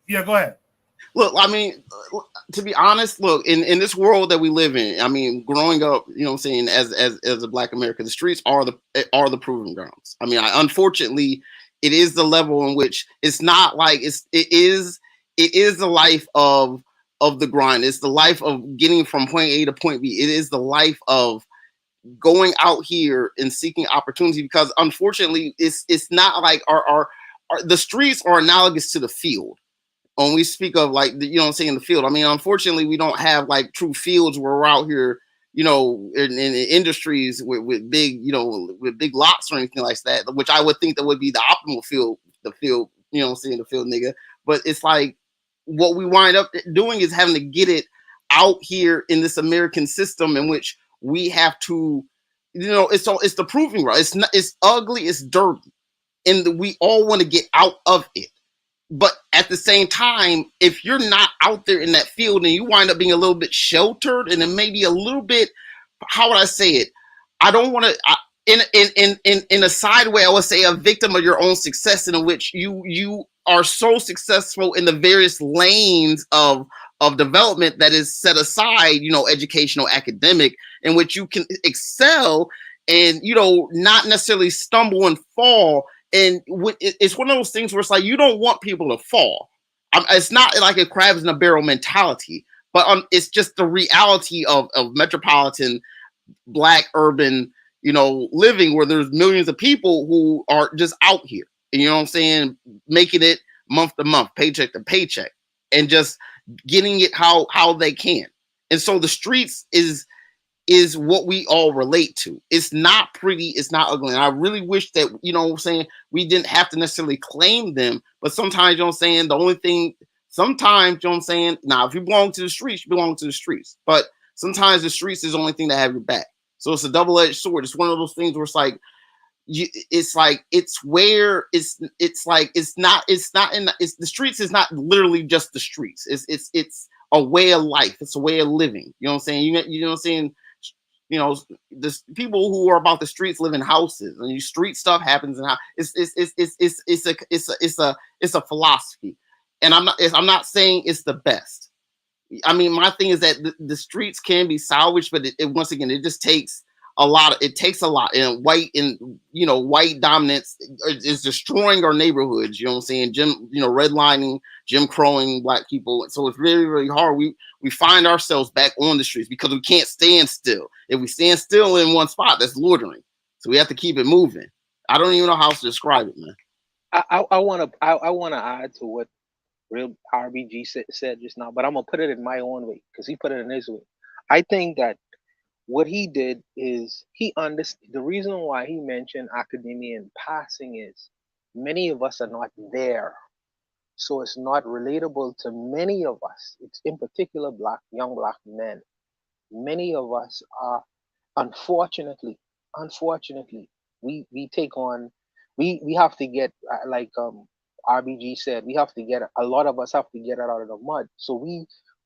Yeah, go ahead. Look, I mean, to be honest, look, in this world that we live in, I mean, growing up, you know what I'm saying, as a black American, the streets are the proving grounds. I mean, unfortunately, it is the level in which it's not like it is the life of the grind. It's the life of getting from point A to point B. It is the life of going out here and seeking opportunity, because unfortunately it's not like our the streets are analogous to the field. When we speak of, like, you know what I'm saying, the field, I mean, unfortunately we don't have like true fields where we're out here, in industries with big, with big lots or anything like that, which I would think that would be the optimal field, the field, you know what I'm saying, the field nigga. But it's like what we wind up doing is having to get it out here in this American system in which we have to, it's the proving ground. It's ugly, it's dirty, and we all want to get out of it. But at the same time, if you're not out there in that field and you wind up being a little bit sheltered and then maybe a little bit, how would I say it? I don't want to, in a side way, I would say a victim of your own success, in which you are so successful in the various lanes of development that is set aside, educational, academic, in which you can excel and, not necessarily stumble and fall And it's one of those things where it's like you don't want people to fall. It's not like a crabs in a barrel mentality, but it's just the reality of metropolitan Black urban, living, where there's millions of people who are just out here, you know what I'm saying, making it month to month, paycheck to paycheck, and just getting it how they can. And so the streets is what we all relate to. It's not pretty, it's not ugly. And I really wish that, we didn't have to necessarily claim them, but sometimes, the only thing, sometimes, now if you belong to the streets, you belong to the streets. But sometimes the streets is the only thing that have your back. So it's a double-edged sword. It's one of those things where it's like, the streets is not literally just the streets. It's a way of life. It's a way of living. You know what I'm saying? You know what I'm saying? This people who are about the streets live in houses, and street stuff happens in how it's a philosophy. And I'm not saying it's the best. I mean, my thing is that the streets can be salvaged, but once again, it just takes a lot. It takes a lot, and white dominance is destroying our neighborhoods. You know what I'm saying? Redlining, Jim Crowing Black people. So it's really, really hard. We find ourselves back on the streets because we can't stand still. If we stand still in one spot, that's loitering. So we have to keep it moving. I don't even know how to describe it, man. I want to add to what real RBG said just now, but I'm gonna put it in my own way because he put it in his way. I think that what he did is he understood the reason why he mentioned academia in passing is many of us are not there, so it's not relatable to many of us. It's in particular young black men. Many of us are unfortunately we take on we have to get like RBG said, we have to get a lot of us have to get out of the mud. So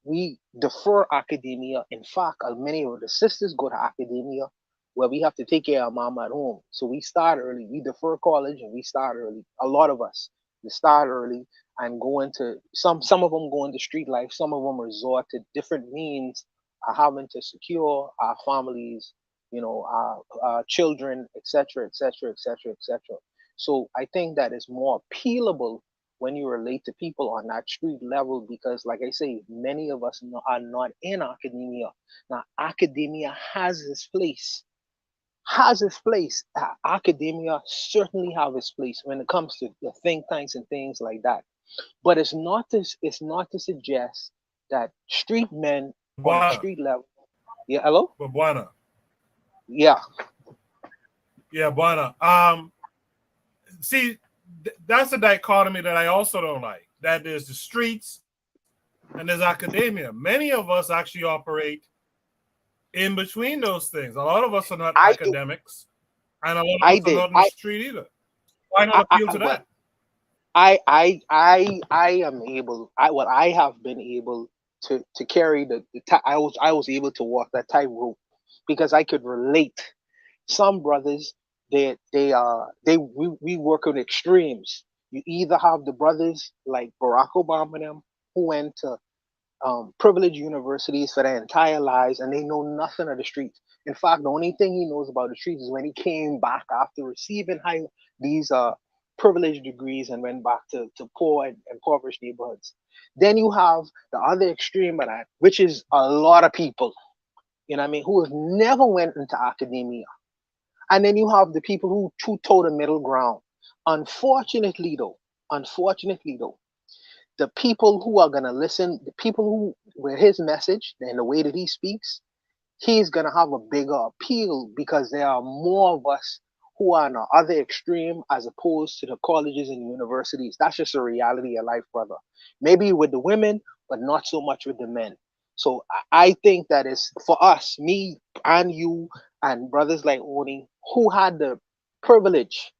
we defer academia. In fact, many of the sisters go to academia where we have to take care of mama at home. So we start early. We defer college and we start early. A lot of us, we start early and go into some of them go into street life. Some of them resort to different means of having to secure our families, our children, etc., etc., etc., etc. So I think that is more appealable when you relate to people on that street level, because like I say, many of us are not in academia. Now, academia has its place. Academia certainly have its place when it comes to the think tanks and things like that. But it's not to suggest that street men on the street level. Yeah, hello? Buana. Yeah. Yeah, Buana. See, that's a dichotomy that I also don't like. That there's the streets and there's academia. Many of us actually operate in between those things. A lot of us are not academics, and a lot of us are not in the street either. Why not appeal to that? I am able. I have been able to carry I was able to walk that tightrope because I could relate. Some brothers, we work on extremes. You either have the brothers like Barack Obama and them who went to privileged universities for their entire lives and they know nothing of the streets. In fact, the only thing he knows about the streets is when he came back after receiving these privileged degrees and went back to poor and impoverished neighborhoods. Then you have the other extreme of that, which is a lot of people, who have never went into academia. And then you have the people who toe the middle ground. Unfortunately though, the people who are going to listen, the people who, with his message and the way that he speaks, he's going to have a bigger appeal because there are more of us who are on the other extreme as opposed to the colleges and universities. That's just a reality of life, brother. Maybe with the women, but not so much with the men. So I think that is for us, me and you and brothers like Oni, who had the privilege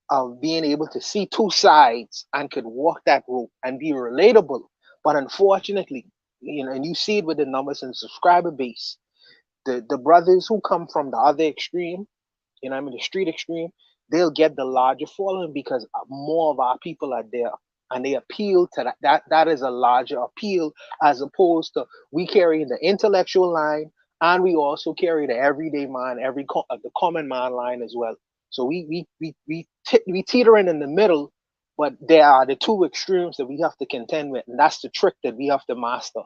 of being able to see two sides and could walk that route and be relatable. But unfortunately, and you see it with the numbers and subscriber base, the brothers who come from the other extreme, the street extreme, they'll get the larger following because more of our people are there and they appeal to that is a larger appeal as opposed to we carry the intellectual line and we also carry the everyday man, the common man line as well. So we we teetering in the middle, but there are the two extremes that we have to contend with, and that's the trick that we have to master.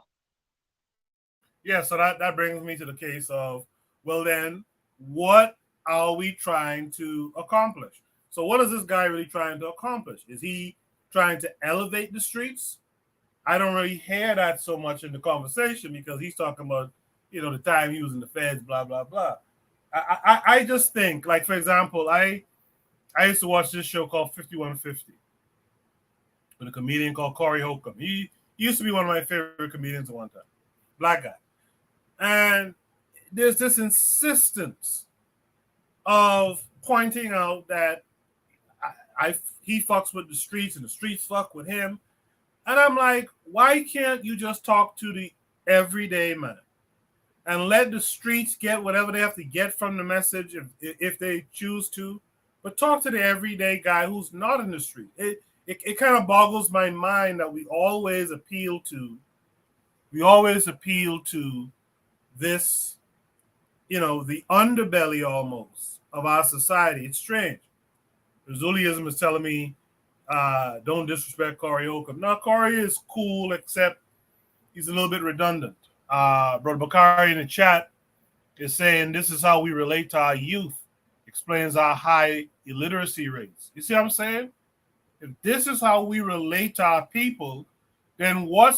Yeah, so that brings me to the case of, well then, what are we trying to accomplish? So what is this guy really trying to accomplish? Is he trying to elevate the streets? I don't really hear that so much in the conversation because he's talking about, the time he was in the feds, blah, blah, blah. I just think, like, for example, I used to watch this show called 5150 with a comedian called Corey Holcomb. He used to be one of my favorite comedians at one time. Black guy. And there's this insistence of pointing out that he fucks with the streets and the streets fuck with him. And I'm like, why can't you just talk to the everyday man and let the streets get whatever they have to get from the message if they choose to, but talk to the everyday guy who's not in the street. It kind of boggles my mind that we always appeal to this, the underbelly almost of our society. It's strange. Zuliism is telling me, don't disrespect Corey Holcomb. No, Corey is cool, except he's a little bit redundant. Brother Bakari in the chat is saying this is how we relate to our youth, explains our high illiteracy rates. You see what I'm saying? If this is how we relate to our people, then why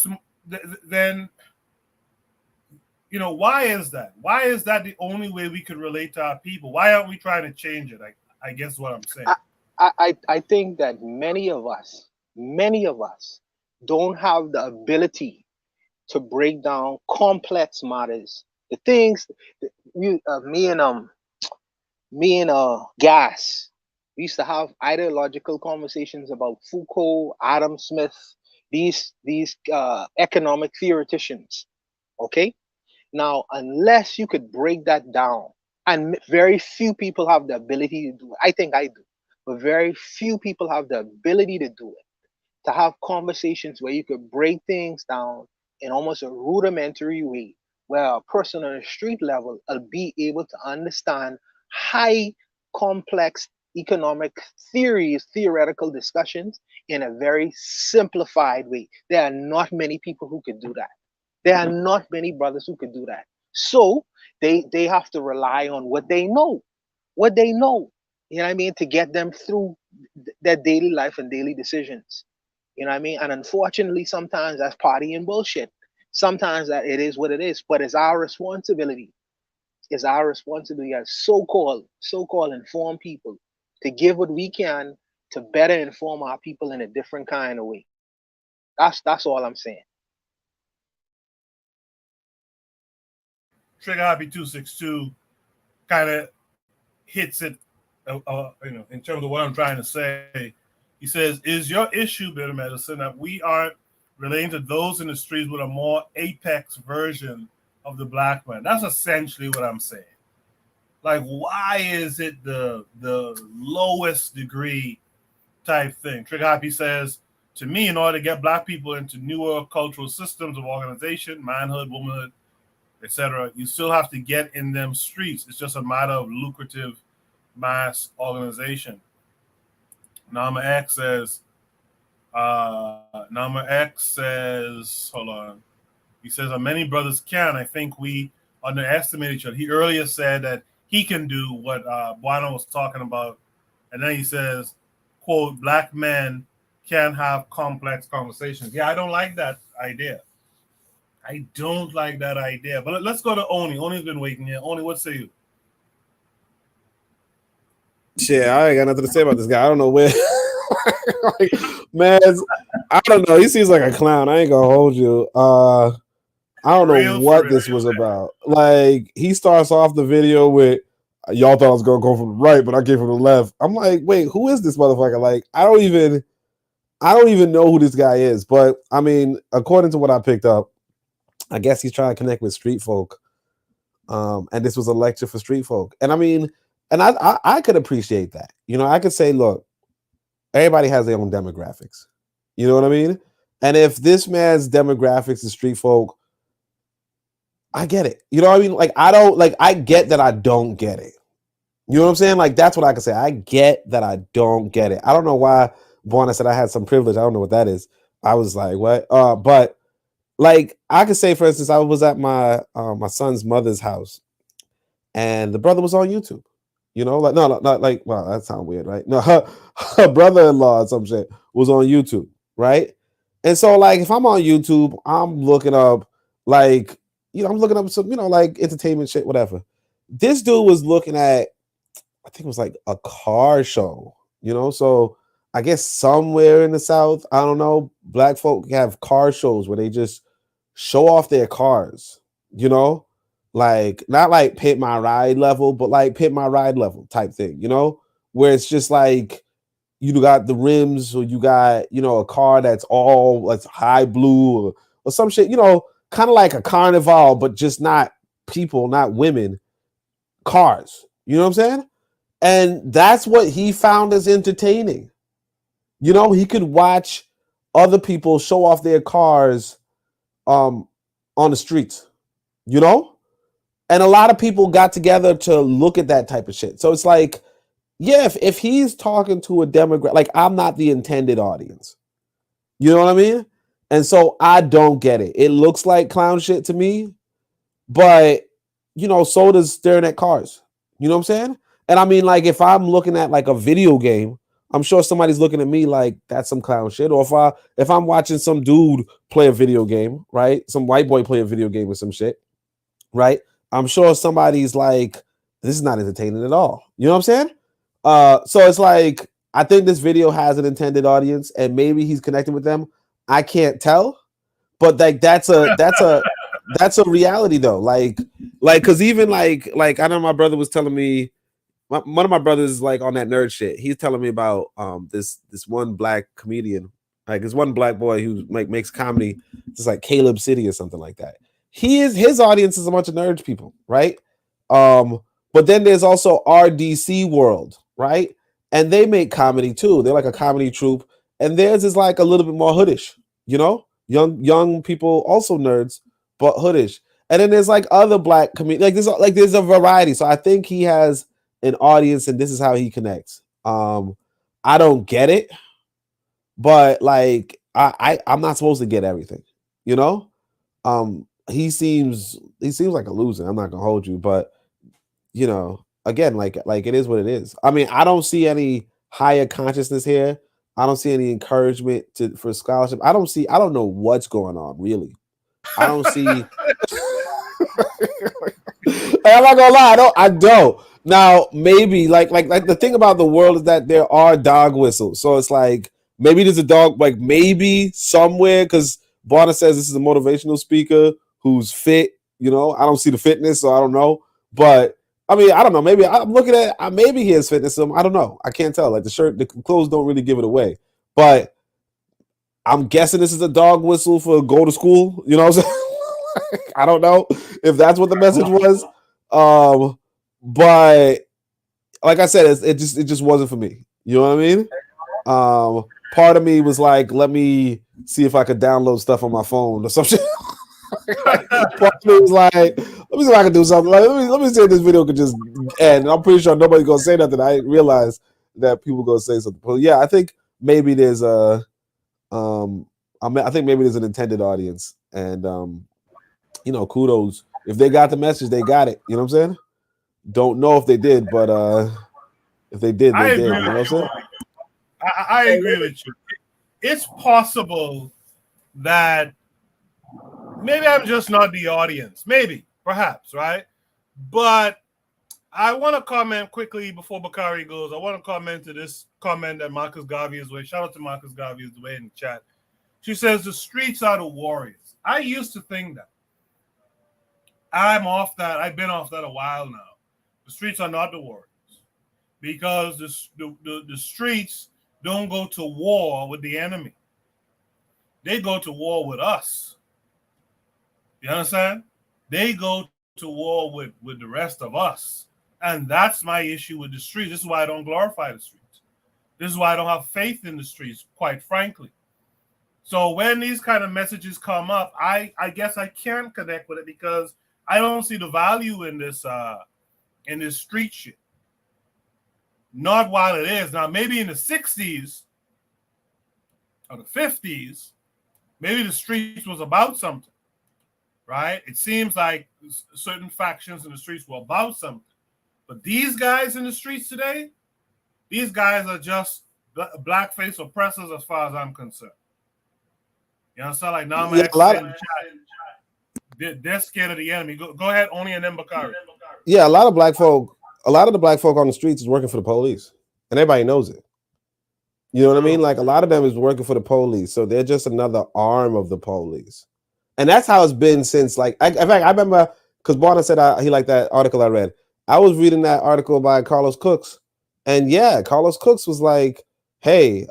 is that? Why is that the only way we could relate to our people? Why aren't we trying to change it? I guess what I'm saying. I think that many of us don't have the ability to break down complex matters. The things that me and Gas, we used to have ideological conversations about Foucault, Adam Smith, these economic theoreticians. Okay, now unless you could break that down, and very few people have the ability to do it. I think I do, but very few people have the ability to do it. To have conversations where you could break things down in almost a rudimentary way, where a person on a street level will be able to understand high complex economic theories, theoretical discussions in a very simplified way. There are not many people who could do that. There are not many brothers who could do that. So they have to rely on what they know. You know what I mean? To get them through their daily life and daily decisions. You know what I mean? And unfortunately, sometimes that's party and bullshit. Sometimes that it is what it is, but it's our responsibility. It's our responsibility as so-called informed people to give what we can to better inform our people in a different kind of way. That's all I'm saying. Trigger Happy 262 kind of hits it, in terms of what I'm trying to say. He says, is your issue, Bitter Medicine, that we aren't relating to those in the streets with a more apex version of the black man? That's essentially what I'm saying. Like, why is it the lowest degree type thing? Trigger Happy says, to me, in order to get black people into newer cultural systems of organization, manhood, womanhood, etc., you still have to get in them streets. It's just a matter of lucrative mass organization. Nama X says, hold on. He says, many brothers can. I think we underestimate each other. He earlier said that he can do what Buano was talking about. And then he says, quote, black men can have complex conversations. Yeah, I don't like that idea. But let's go to Oni. Oni's been waiting here. Oni, what say you? Shit, I ain't got nothing to say about this guy. I don't know where. Like, man, I don't know. He seems like a clown. I ain't gonna hold you. I don't know what this was about. Like, he starts off the video with, y'all thought I was gonna go from the right, but I came from the left. I'm like, wait, who is this motherfucker? Like, I don't even know who this guy is. But I mean, according to what I picked up, I guess he's trying to connect with street folk. And this was a lecture for street folk. And I mean, and I could appreciate that. I could say, look, everybody has their own demographics. You know what I mean? And if this man's demographics is street folk, I get it. You know what I mean? Like, I get that I don't get it. You know what I'm saying? Like, that's what I can say. I get that I don't get it. I don't know why Buana said I had some privilege. I don't know what that is. I was like, what? But like I could say, for instance, I was at my my son's mother's house, and the brother was on YouTube. You know, like no, not like, well, that sounds weird, right? No, her brother-in-law or some shit was on YouTube, right? And so, like, if I'm on YouTube, I'm looking up, like, I'm looking up some, like entertainment shit, whatever. This dude was looking at, I think it was like a car show, So I guess somewhere in the South, I don't know, black folk have car shows where they just show off their cars, like not like pit my ride level, but like pit my ride level type thing, where it's just like you got the rims, or you got, a car that's high blue, or some shit, kind of like a carnival, but just not people, not women, cars. You know what I'm saying? And that's what he found as entertaining. He could watch other people show off their cars on the streets, And a lot of people got together to look at that type of shit. So it's like, yeah, if he's talking to a demographic, like, I'm not the intended audience. You know what I mean? And so I don't get it. It looks like clown shit to me, but so does staring at cars. You know what I'm saying? And I mean, like, if I'm looking at like a video game, I'm sure somebody's looking at me like that's some clown shit. Or if I'm watching some dude play a video game, right? Some white boy play a video game or some shit, right? I'm sure somebody's like, this is not entertaining at all. You know what I'm saying? So it's like, I think this video has an intended audience, and maybe he's connecting with them. I can't tell, but like that's a reality though. Like, cause even like I know my brother was telling me, one of my brothers is like on that nerd shit. He's telling me about this one black comedian, like this one black boy who makes comedy, just like Caleb City or something like that. His audience is a bunch of nerds people, right? But then there's also RDC World, right? And they make comedy too. They're like a comedy troupe, and theirs is like a little bit more hoodish, young people, also nerds, but hoodish. And then there's like other black comedians, like there's a variety. So I think he has an audience, and this is how he connects. I don't get it, but like I'm not supposed to get everything, he seems like a loser. I'm not gonna hold you, but again, like it is what it is. I mean, I don't see any higher consciousness here. I don't see any encouragement for scholarship. I don't know what's going on, really. I don't see. I'm not gonna lie, I don't. Now, maybe like the thing about the world is that there are dog whistles. So it's like maybe there's a dog, like maybe somewhere, because Barna says this is a motivational speaker who's fit. I don't see the fitness, so I don't know. But I mean, I don't know. Maybe I'm looking at maybe he has fitness. I don't know. I can't tell. Like the clothes don't really give it away. But I'm guessing this is a dog whistle for go to school. You know what I'm saying? I don't know if that's what the message was. But like I said, it just wasn't for me. You know what I mean? Part of me was like, let me see if I could download stuff on my phone or something. Part of me was like, let me see if I can do something. Like, let me see if this video could just end. I'm pretty sure nobody's gonna say nothing. I didn't realize that people gonna say something. But yeah, I think maybe there's I think maybe there's an intended audience, and kudos if they got the message, they got it. You know what I'm saying? Don't know if they did, but if they did, they did. You know what I'm saying? I agree with you. It's possible that maybe I'm just not the audience. Maybe, perhaps, right? But I want to comment quickly before Bakari goes. I want to comment to this comment that Marcus Garvey is way. Shout out to Marcus Garvey is the way in the chat. She says the streets are the warriors. I used to think that. I'm off that. I've been off that a while now. The streets are not the warriors, because the streets don't go to war with the enemy. They go to war with us. You understand? They go to war with the rest of us. And that's my issue with the streets. This is why I don't glorify the streets. This is why I don't have faith in the streets, quite frankly. So when these kind of messages come up, I guess I can't connect with it, because I don't see the value in this street shit. not while it is. Now, maybe in the 60s or the 50s, maybe the streets was about something, right? It seems like certain factions in the streets were about something. But these guys in the streets today, these guys are just blackface oppressors as far as I'm concerned. You know what I'm saying? Like, now I'm saying they're scared of the enemy. Go ahead, Oni, and then Bakari. Yeah, a lot of the black folk on the streets is working for the police, and everybody knows it. You know what I mean? Like, a lot of them is working for the police, so they're just another arm of the police, and that's how it's been since. Like, in fact, I remember because Barna said he liked that article I read. I was reading that article by Carlos Cooks, and yeah, Carlos Cooks was like, "Hey,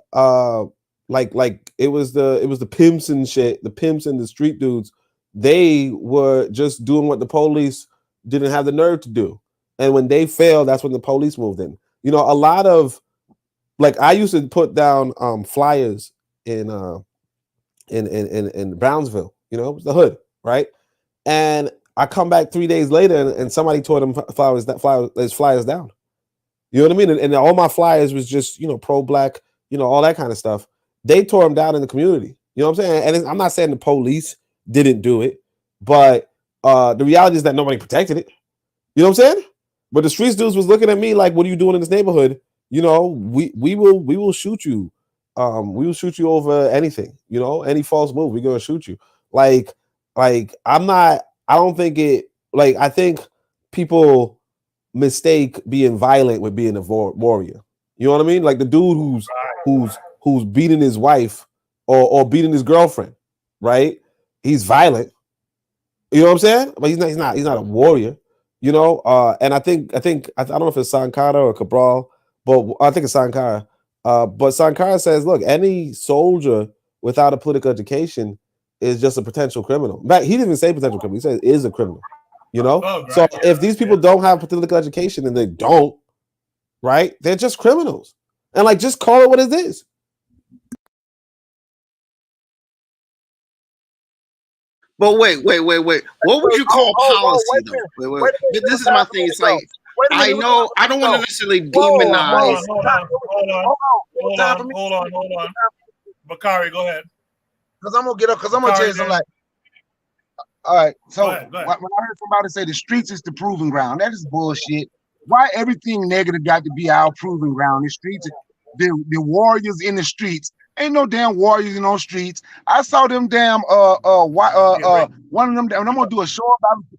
like it was the pimps and shit, the pimps and the street dudes. They were just doing what the police didn't have the nerve to do, and when they failed, that's when the police moved in. You know, a lot of like I used to put down flyers in Brownsville. You know, it was the hood, right? And I come back 3 days later, and somebody tore them flyers down. You know what I mean? And all my flyers was just, you know, pro-black, you know, all that kind of stuff. They tore them down in the community. You know what I'm saying? And I'm not saying the police didn't do it, but the reality is that nobody protected it. You know what I'm saying? But the streets dudes was looking at me like, what are you doing in this neighborhood? You know, we will shoot you. We will shoot you over anything, you know, any false move, we're gonna shoot you. Like I don't think it, like, I think people mistake being violent with being a warrior. You know what I mean? Like the dude who's beating his wife or beating his girlfriend, right? He's violent. You know what I'm saying? But he's not a warrior, you know? And I don't know if it's Sankara or Cabral, but I think it's Sankara. But Sankara says, look, any soldier without a political education is just a potential criminal. In fact, he didn't even say potential criminal. He said is a criminal. You know? Oh, right. So if these people don't have political education, and they don't, right? They're just criminals. And like, just call it what it is. But wait. What would you call policy, though? Wait. This is my thing. It's like, I know I don't want to necessarily demonize. Hold on. Bakari, go ahead. Because I'm gonna get up. Because I'm gonna tell you something. Like, all right. So when I heard somebody say the streets is the proving ground, that is bullshit. Why everything negative got to be our proving ground? The streets, the warriors in the streets. Ain't no damn warriors in those streets. I saw them damn one of them. And I'm gonna do a show about it.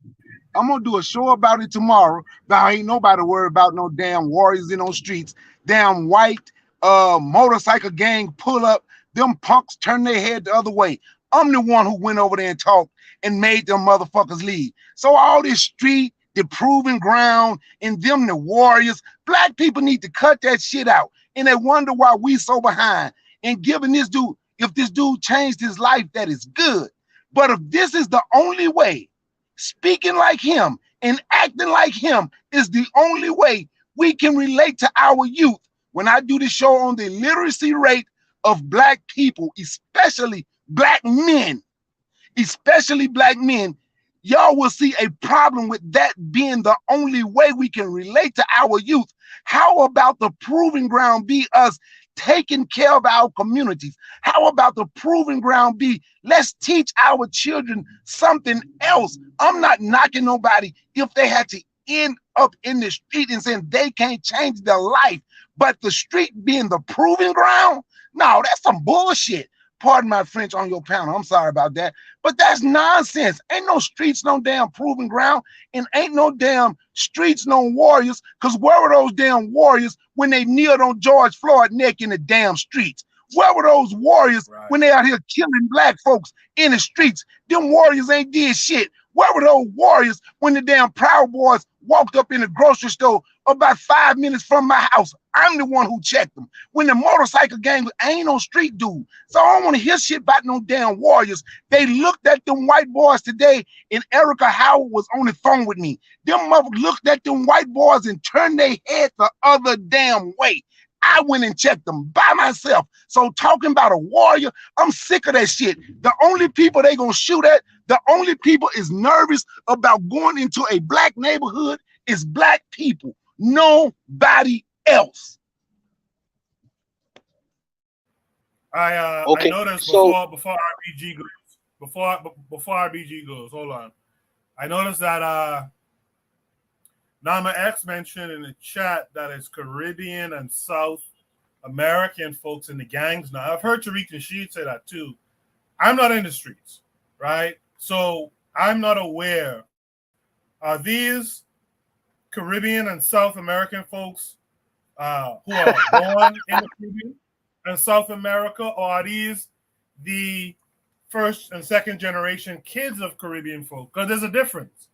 I'm gonna do a show about it tomorrow. But ain't nobody worried about no damn warriors in those streets. Damn white motorcycle gang pull up. Them punks turn their head the other way. I'm the one who went over there and talked and made them motherfuckers leave. So all this street, the proving ground, and them the warriors, black people need to cut that shit out. And they wonder why we so behind. And giving this dude, if this dude changed his life, that is good. But if this is the only way, speaking like him and acting like him is the only way we can relate to our youth. When I do the show on the literacy rate of black people, especially black men, y'all will see a problem with that being the only way we can relate to our youth. How about the proving ground be us taking care of our communities? How about the proving ground be let's teach our children something else? I'm not knocking nobody if they had to end up in the street and saying they can't change their life, but the street being the proving ground, no, that's some bullshit. Pardon my French on your panel. I'm sorry about that. But that's nonsense. Ain't no streets, no damn proving ground, and ain't no damn streets, no warriors, because where were those damn warriors when they kneeled on George Floyd's neck in the damn streets? Where were those warriors when they out here killing black folks in the streets? Them warriors ain't did shit. Where were those warriors when the damn Proud Boys walked up in the grocery store about 5 minutes from my house? I'm the one who checked them. When the motorcycle gang ain't no street dude. So I don't want to hear shit about no damn warriors. They looked at them white boys today, and Erica Howard was on the phone with me. Them motherfuckers looked at them white boys and turned their head the other damn way. I went and checked them by myself. So talking about a warrior, I'm sick of that shit. The only people they gonna shoot at, the only people is nervous about going into a black neighborhood is black people. Nobody else. I noticed before RBG goes, hold on. I noticed that Nama X mentioned in the chat that it's Caribbean and South American folks in the gangs now. I've heard Tariq Nasheed say that too. I'm not in the streets, right? So I'm not aware. Are these Caribbean and South American folks who are born in the Caribbean and South America, or are these the first and second generation kids of Caribbean folk? Because there's a difference.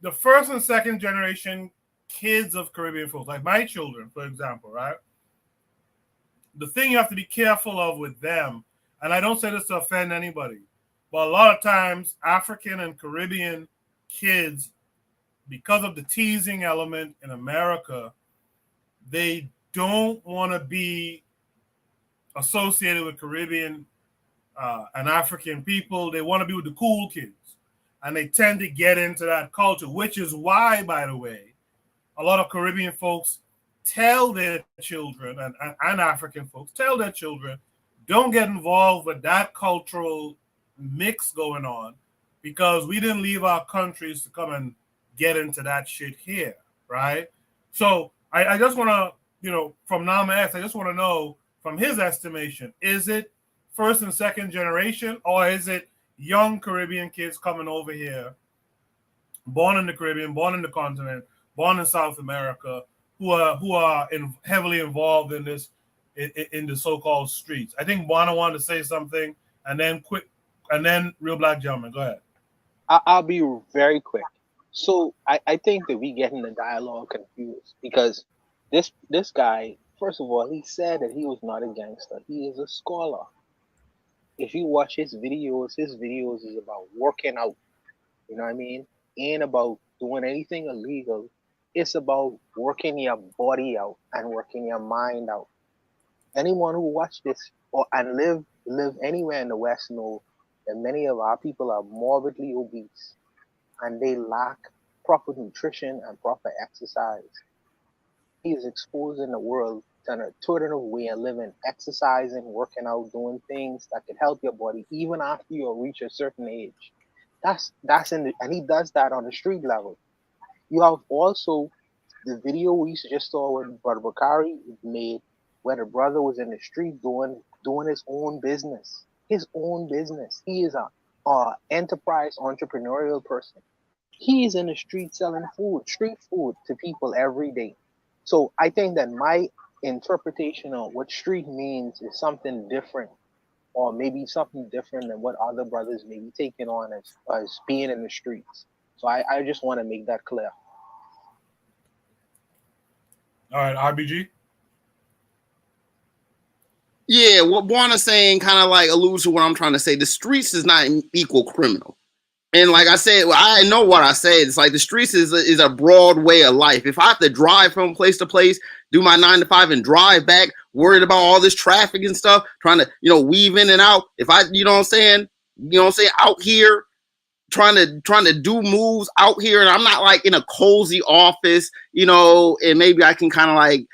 The first and second generation kids of Caribbean folks, like my children, for example, right? The thing you have to be careful of with them, and I don't say this to offend anybody, but a lot of times African and Caribbean kids, because of the teasing element in America, they don't want to be associated with Caribbean and African people. They want to be with the cool kids. And they tend to get into that culture, which is why, by the way, a lot of Caribbean folks tell their children, and African folks tell their children, don't get involved with that cultural mix going on, because we didn't leave our countries to come and get into that shit here, right? So I just want to, from Nama X, I just want to know, from his estimation, is it first and second generation, or is it young Caribbean kids coming over here, born in the Caribbean, born in the continent, born in South America, who are heavily involved in this, in the so-called streets? I think Buana wanted to say something, and then Real Black Gentleman, go ahead. I'll be very quick. So I think that we getting the dialogue confused, because this guy, first of all, he said that he was not a gangster. He is a scholar. If you watch his videos is about working out. You know what I mean? Ain't about doing anything illegal. It's about working your body out and working your mind out. Anyone who watch this and live anywhere in the West know that many of our people are morbidly obese and they lack proper nutrition and proper exercise. He is exposing the world to an alternative way of living, exercising, working out, doing things that can help your body even after you reach a certain age. That's and he does that on the street level. You have also the video we just saw with Brother Bakari made, where the brother was in the street doing his own business. His own business. He is a enterprise entrepreneurial person. He is in the street selling street food to people every day. So I think that my interpretation of what street means is something different, or maybe something different than what other brothers may be taking on as being in the streets. So I just want to make that clear. All right, RBG. Yeah, what Buana's saying kind of like alludes to what I'm trying to say. The streets is not an equal criminal. And like I said, I know what I said. It's like the streets is a broad way of life. If I have to drive from place to place, do my 9 to 5 and drive back, worried about all this traffic and stuff, trying to, weave in and out. If I, out here, trying to do moves out here, and I'm not like in a cozy office, and maybe I can kind of like,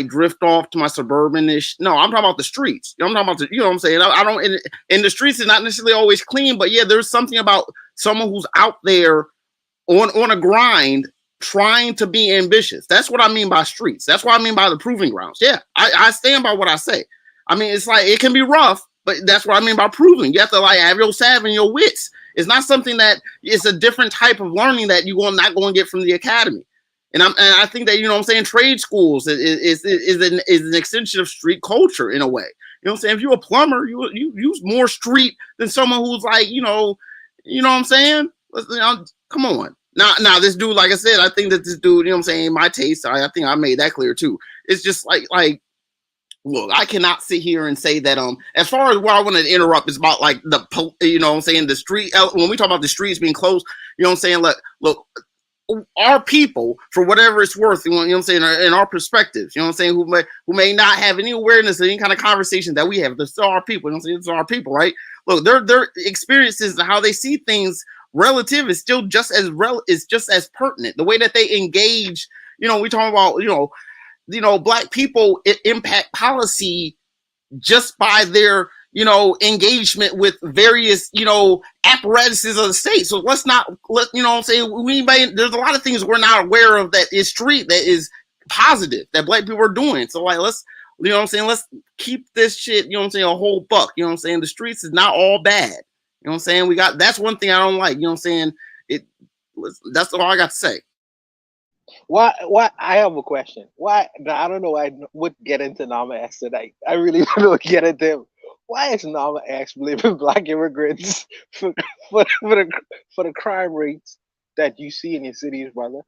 drift off to my suburban-ish. No, I'm talking about the streets. I'm talking about what I'm saying? I don't, and the streets is not necessarily always clean, but yeah, there's something about someone who's out there on a grind trying to be ambitious. That's what I mean by streets. That's what I mean by the proving grounds. Yeah, I stand by what I say. I mean, it's like, it can be rough, but that's what I mean by proving. You have to like have your salve and your wits. It's not something that it's a different type of learning that you're not going to get from the academy. And I think that, trade schools is an extension of street culture in a way. If you're a plumber, you use more street than someone who's like, come on. Now this dude, like I said, I think that this dude, my taste, I think I made that clear too. It's just like, look, I cannot sit here and say that, as far as what I want to interrupt is about like the street, when we talk about the streets being closed, look, our people, for whatever it's worth, in our perspectives, who may not have any awareness of any kind of conversation that we have. They're still our people. It's our people, right? Look, their experiences and how they see things relative is still just as pertinent. The way that they engage, we talking about, Black people impact policy just by their, engagement with various, apparatuses of the state. So let's not, there's a lot of things we're not aware of that is that is positive that Black people are doing. So like, let's keep this shit, a whole buck, the streets is not all bad. That's one thing I don't like, that's all I got to say. Why? I have a question. Why? I don't know. I would get into Nama X tonight. I really don't get into him. Why is Nama X blaming Black immigrants for the crime rates that you see in your cities, brother?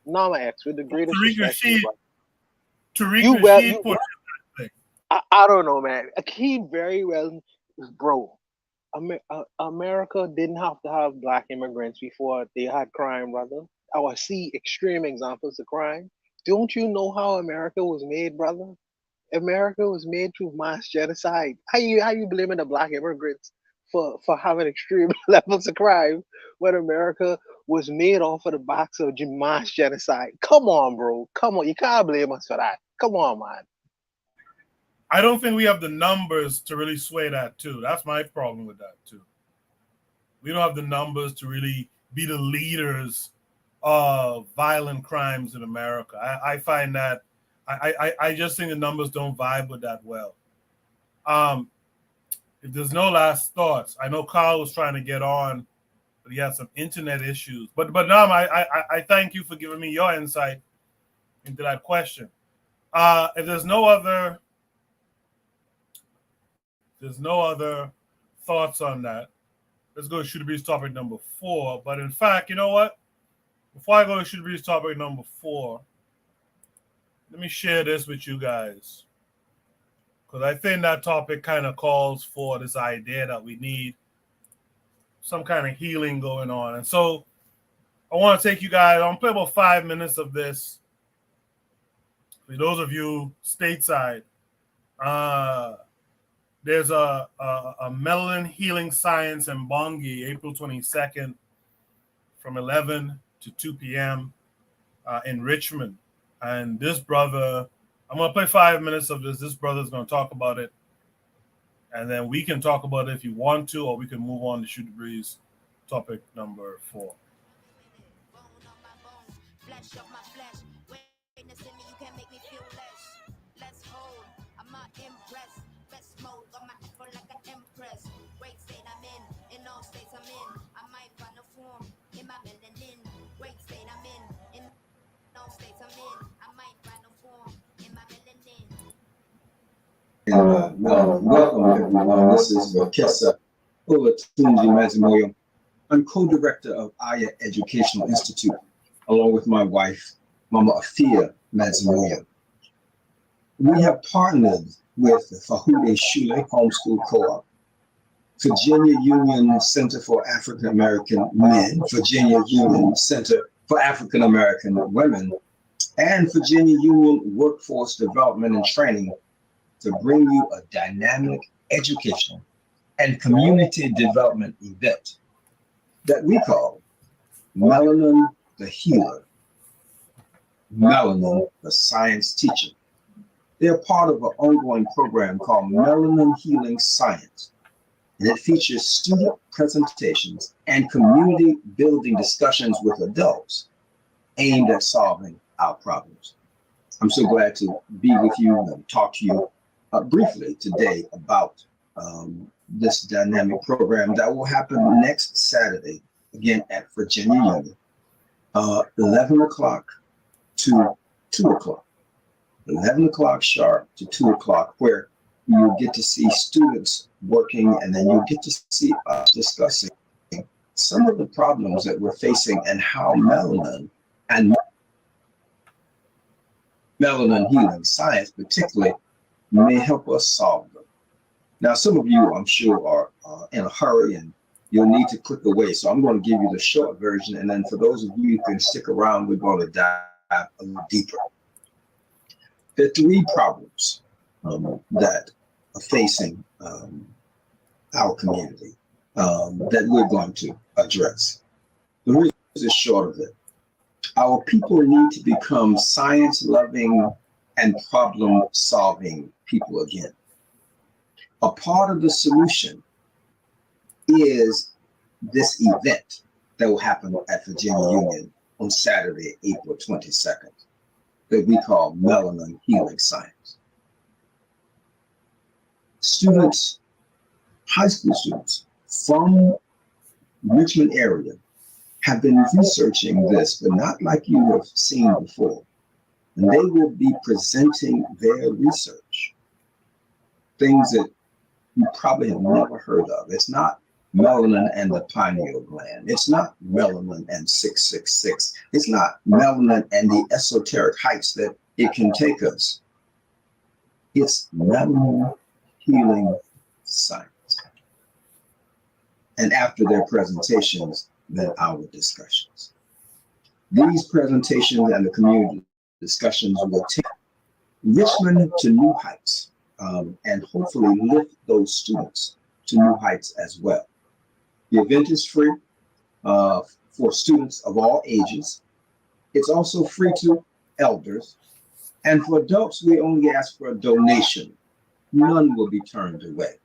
Nama X, with the greatest respect, I don't know, man. He very well, bro. America didn't have to have Black immigrants before they had crime, brother. I see extreme examples of crime. Don't you know how America was made, brother? America was made through mass genocide. How you blaming the Black immigrants for having extreme levels of crime when America was made off of the backs of mass genocide? Come on, bro. Come on. You can't blame us for that. Come on, man. I don't think we have the numbers to really sway that too. That's my problem with that too. We don't have the numbers to really be the leaders of violent crimes in America. I find that I just think the numbers don't vibe with that well. If there's no last thoughts, I know Carl was trying to get on, but he had some internet issues. But Nam, I thank you for giving me your insight into that question. If there's no other thoughts on that, let's go to Shooter Breeze topic number 4. But in fact, you know what? Before I go to Shooter Breeze topic number 4, let me share this with you guys, because I think that topic kind of calls for this idea that we need some kind of healing going on. And so I want to take you guys, I'm going to play about 5 minutes of this. For those of you stateside, there's a melanin healing science in Bongi, April 22nd, from 11 to 2 p.m. In Richmond. And this brother, I'm going to play 5 minutes of this. This brother's going to talk about it. And then we can talk about it if you want to, or we can move on to Shoot the Breeze topic number 4. Welcome everyone. This is Professor Olatunji Mazimoyo. I'm co-director of Aya Educational Institute, along with my wife, Mama Afia Mazimoyo. We have partnered with the Fahude Shule Homeschool Co-op, Virginia Union Center for African American Men, Virginia Union Center for African American Women, and Virginia Union Workforce Development and Training to bring you a dynamic education and community development event that we call Melanin the Healer, Melanin the Science Teacher. They're part of an ongoing program called Melanin Healing Science, and it features student presentations and community building discussions with adults aimed at solving our problems. I'm so glad to be with you and talk to you briefly today about this dynamic program that will happen next Saturday, again at Virginia Union, 11 o'clock to 2 o'clock. 11 o'clock sharp to 2 o'clock, where you'll get to see students working, and then you'll get to see us discussing some of the problems that we're facing and how melanin and melanin healing science particularly may help us solve them. Now, some of you, I'm sure, are in a hurry and you'll need to click away. So I'm going to give you the short version. And then for those of you who can stick around, we're going to dive a little deeper. There are 3 problems that are facing our community that we're going to address. The reason is short of it. Our people need to become science-loving and problem-solving people again. A part of the solution is this event that will happen at Virginia Union on Saturday, April 22nd, that we call Melanin Healing Science. Students, high school students from Richmond area have been researching this, but not like you have seen before. And they will be presenting their research, things that you probably have never heard of. It's not melanin and the pineal gland. It's not melanin and 666. It's not melanin and the esoteric heights that it can take us. It's melanin healing science. And after their presentations, then our discussions. These presentations and the community discussions will take Richmond to new heights, and hopefully lift those students to new heights as well. The event is free for students of all ages. It's also free to elders. And for adults, we only ask for a donation. None will be turned away.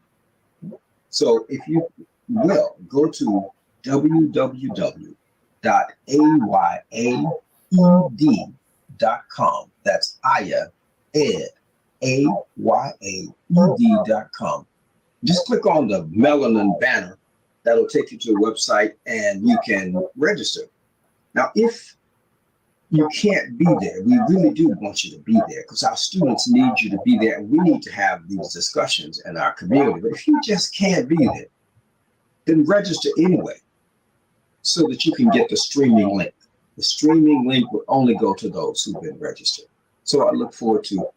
So if you will, go to www.ayaed.com. That's Aya, Ed, AYAED.com. Just click on the melanin banner. That'll take you to a website and you can register. Now, if you can't be there, we really do want you to be there because our students need you to be there and we need to have these discussions in our community. But if you just can't be there, then register anyway so that you can get the streaming link. The streaming link will only go to those who've been registered. So I look forward to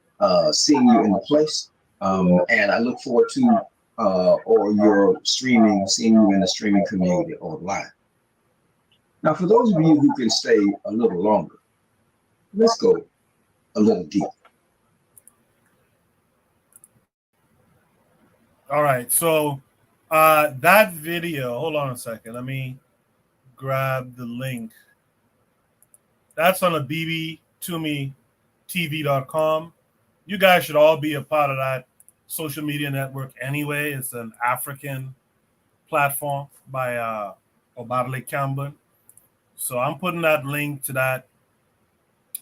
seeing you in the place. And I look forward to seeing you in the streaming community online. Now, for those of you who can stay a little longer, let's go a little deeper. All right, so that video, hold on a second. Let me grab the link. That's on the bbtometv.com. You guys should all be a part of that social media network anyway. It's an African platform by Obarle Campbell. So I'm putting that link to that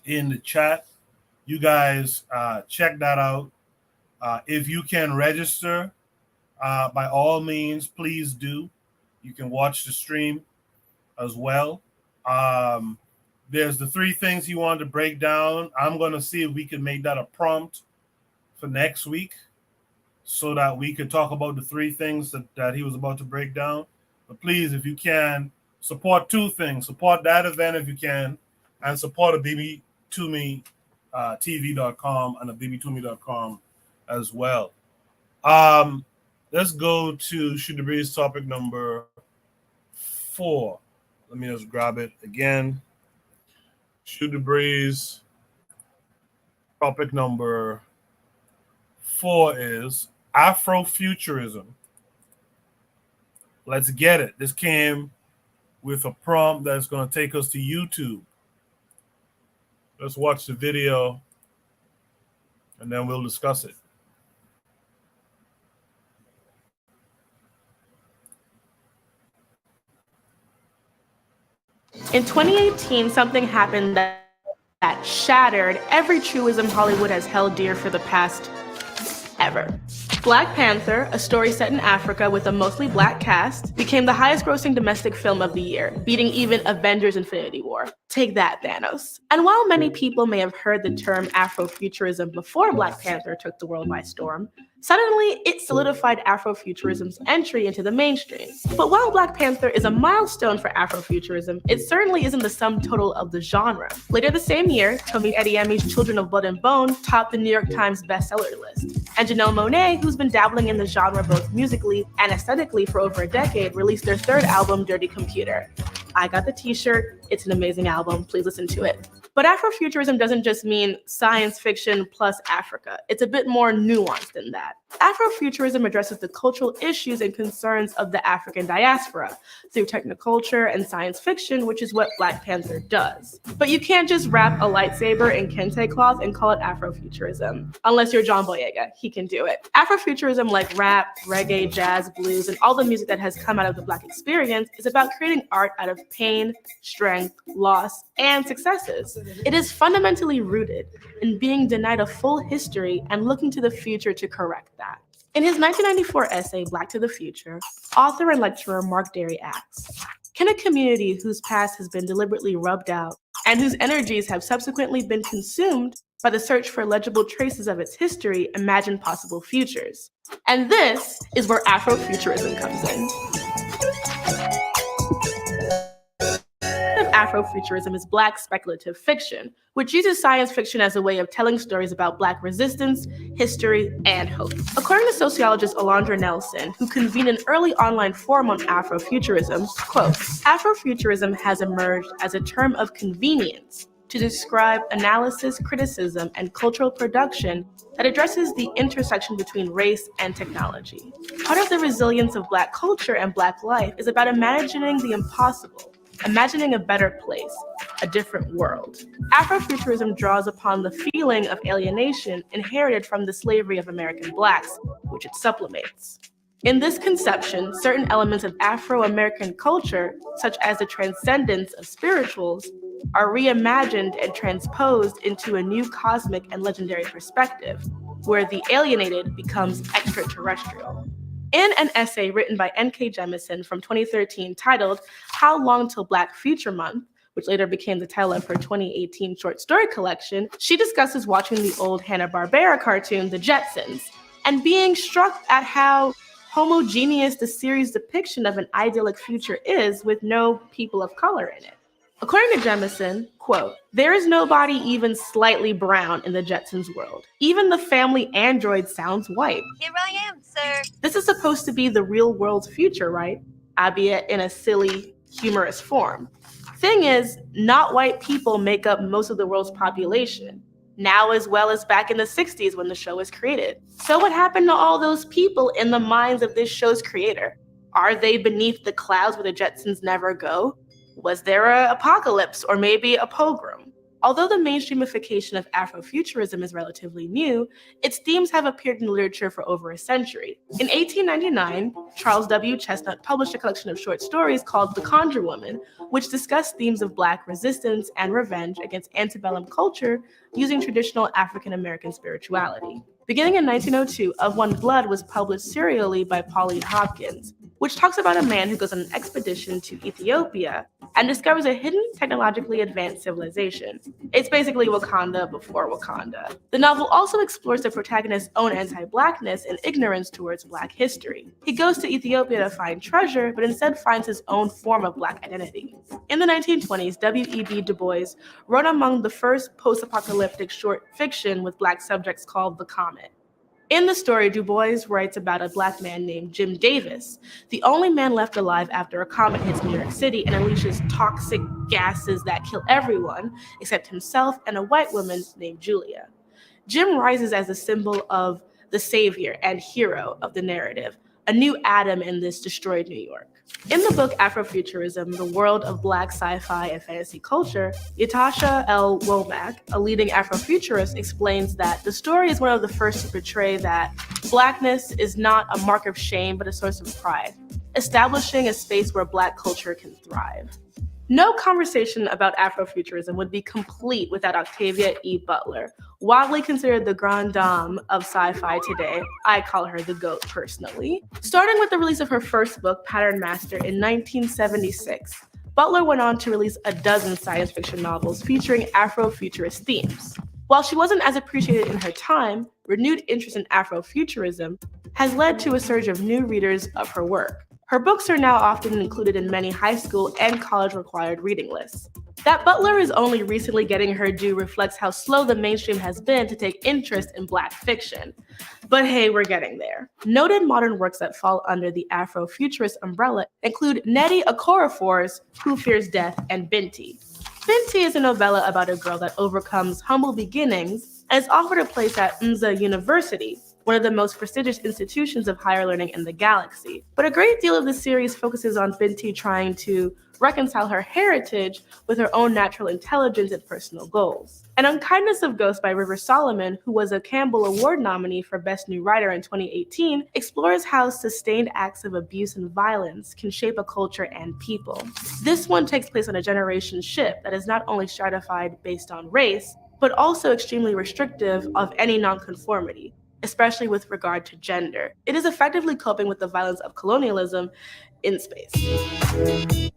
in the chat. You guys check that out. If you can register, by all means, please do. You can watch the stream as well. There's the 3 things he wanted to break down. I'm going to see if we can make that a prompt for next week so that we could talk about the 3 things that he was about to break down. But please, if you can, support 2 things. Support that event if you can, and support the bbtometv.com and the bbtometv.com as well. Let's go to Shoot the Breeze topic number 4. Let me just grab it again. Shoot the Breeze topic number 4 is Afrofuturism. Let's get it. This came with a prompt that's going to take us to YouTube. Let's watch the video and then we'll discuss it. In 2018, something happened that shattered every truism Hollywood has held dear for the past ever. Black Panther, a story set in Africa with a mostly black cast, became the highest grossing domestic film of the year, beating even Avengers Infinity War. Take that, Thanos. And while many people may have heard the term Afrofuturism before Black Panther took the world by storm, suddenly it solidified Afrofuturism's entry into the mainstream. But while Black Panther is a milestone for Afrofuturism, it certainly isn't the sum total of the genre. Later the same year, Tomi Adeyemi's Children of Blood and Bone topped the New York Times bestseller list. And Janelle Monáe, who's been dabbling in the genre both musically and aesthetically for over a decade, released their 3rd album, Dirty Computer. I got the t-shirt. It's an amazing album. Please listen to it. But Afrofuturism doesn't just mean science fiction plus Africa. It's a bit more nuanced than that. Afrofuturism addresses the cultural issues and concerns of the African diaspora through technoculture and science fiction, which is what Black Panther does. But you can't just wrap a lightsaber in kente cloth and call it Afrofuturism. Unless you're John Boyega, he can do it. Afrofuturism, like rap, reggae, jazz, blues, and all the music that has come out of the Black experience, is about creating art out of pain, strength, loss, and successes. It is fundamentally rooted in being denied a full history and looking to the future to correct that. In his 1994 essay, Black to the Future, author and lecturer Mark Derry asks, can a community whose past has been deliberately rubbed out and whose energies have subsequently been consumed by the search for legible traces of its history imagine possible futures? And this is where Afrofuturism comes in. Afrofuturism is Black speculative fiction, which uses science fiction as a way of telling stories about Black resistance, history, and hope. According to sociologist Alondra Nelson, who convened an early online forum on Afrofuturism, quote, Afrofuturism has emerged as a term of convenience to describe analysis, criticism, and cultural production that addresses the intersection between race and technology. Part of the resilience of Black culture and Black life is about imagining the impossible, imagining a better place, a different world. Afrofuturism draws upon the feeling of alienation inherited from the slavery of American Blacks, which it sublimates. In this conception, certain elements of Afro-American culture, such as the transcendence of spirituals, are reimagined and transposed into a new cosmic and legendary perspective, where the alienated becomes extraterrestrial. In an essay written by N.K. Jemisin from 2013 titled How Long Till Black Future Month, which later became the title of her 2018 short story collection, she discusses watching the old Hanna-Barbera cartoon, The Jetsons, and being struck at how homogeneous the series' depiction of an idyllic future is with no people of color in it. According to Jemisin, quote, there is nobody even slightly brown in the Jetsons world. Even the family android sounds white. Here I am, sir. This is supposed to be the real world's future, right? Albeit in a silly, humorous form. Thing is, not white people make up most of the world's population, now as well as back in the 60s when the show was created. So what happened to all those people in the minds of this show's creator? Are they beneath the clouds where the Jetsons never go? Was there an apocalypse or maybe a pogrom? Although the mainstreamification of Afrofuturism is relatively new, its themes have appeared in literature for over a century. In 1899, Charles W. Chestnut published a collection of short stories called The Conjure Woman, which discussed themes of Black resistance and revenge against antebellum culture using traditional African-American spirituality. Beginning in 1902, Of One Blood was published serially by Pauline Hopkins, which talks about a man who goes on an expedition to Ethiopia and discovers a hidden, technologically advanced civilization. It's basically Wakanda before Wakanda. The novel also explores the protagonist's own anti-Blackness and ignorance towards Black history. He goes to Ethiopia to find treasure, but instead finds his own form of Black identity. In the 1920s, W.E.B. Du Bois wrote among the first post-apocalyptic short fiction with Black subjects called The Comet. In the story, Du Bois writes about a Black man named Jim Davis, the only man left alive after a comet hits New York City and unleashes toxic gases that kill everyone except himself and a white woman named Julia. Jim rises as a symbol of the savior and hero of the narrative, a new Adam in this destroyed New York. In the book Afrofuturism, The World of Black Sci-Fi and Fantasy Culture, Yatasha L. Womack, a leading Afrofuturist, explains that the story is one of the first to portray that Blackness is not a mark of shame but a source of pride, establishing a space where Black culture can thrive. No conversation about Afrofuturism would be complete without Octavia E. Butler, widely considered the grande dame of sci-fi today. I call her the GOAT personally. Starting with the release of her first book, Pattern Master, in 1976, Butler went on to release a dozen science fiction novels featuring Afrofuturist themes. While she wasn't as appreciated in her time, renewed interest in Afrofuturism has led to a surge of new readers of her work. Her books are now often included in many high school and college required reading lists. That Butler is only recently getting her due reflects how slow the mainstream has been to take interest in Black fiction. But hey, we're getting there. Noted modern works that fall under the Afrofuturist umbrella include Nnedi Okorafor's Who Fears Death and Binti. Binti is a novella about a girl that overcomes humble beginnings and is offered a place at Mza University, one of the most prestigious institutions of higher learning in the galaxy. But a great deal of the series focuses on Binti trying to reconcile her heritage with her own natural intelligence and personal goals. An Unkindness of Ghosts by River Solomon, who was a Campbell Award nominee for Best New Writer in 2018, explores how sustained acts of abuse and violence can shape a culture and people. This one takes place on a generation ship that is not only stratified based on race, but also extremely restrictive of any nonconformity, especially with regard to gender. It is effectively coping with the violence of colonialism in space.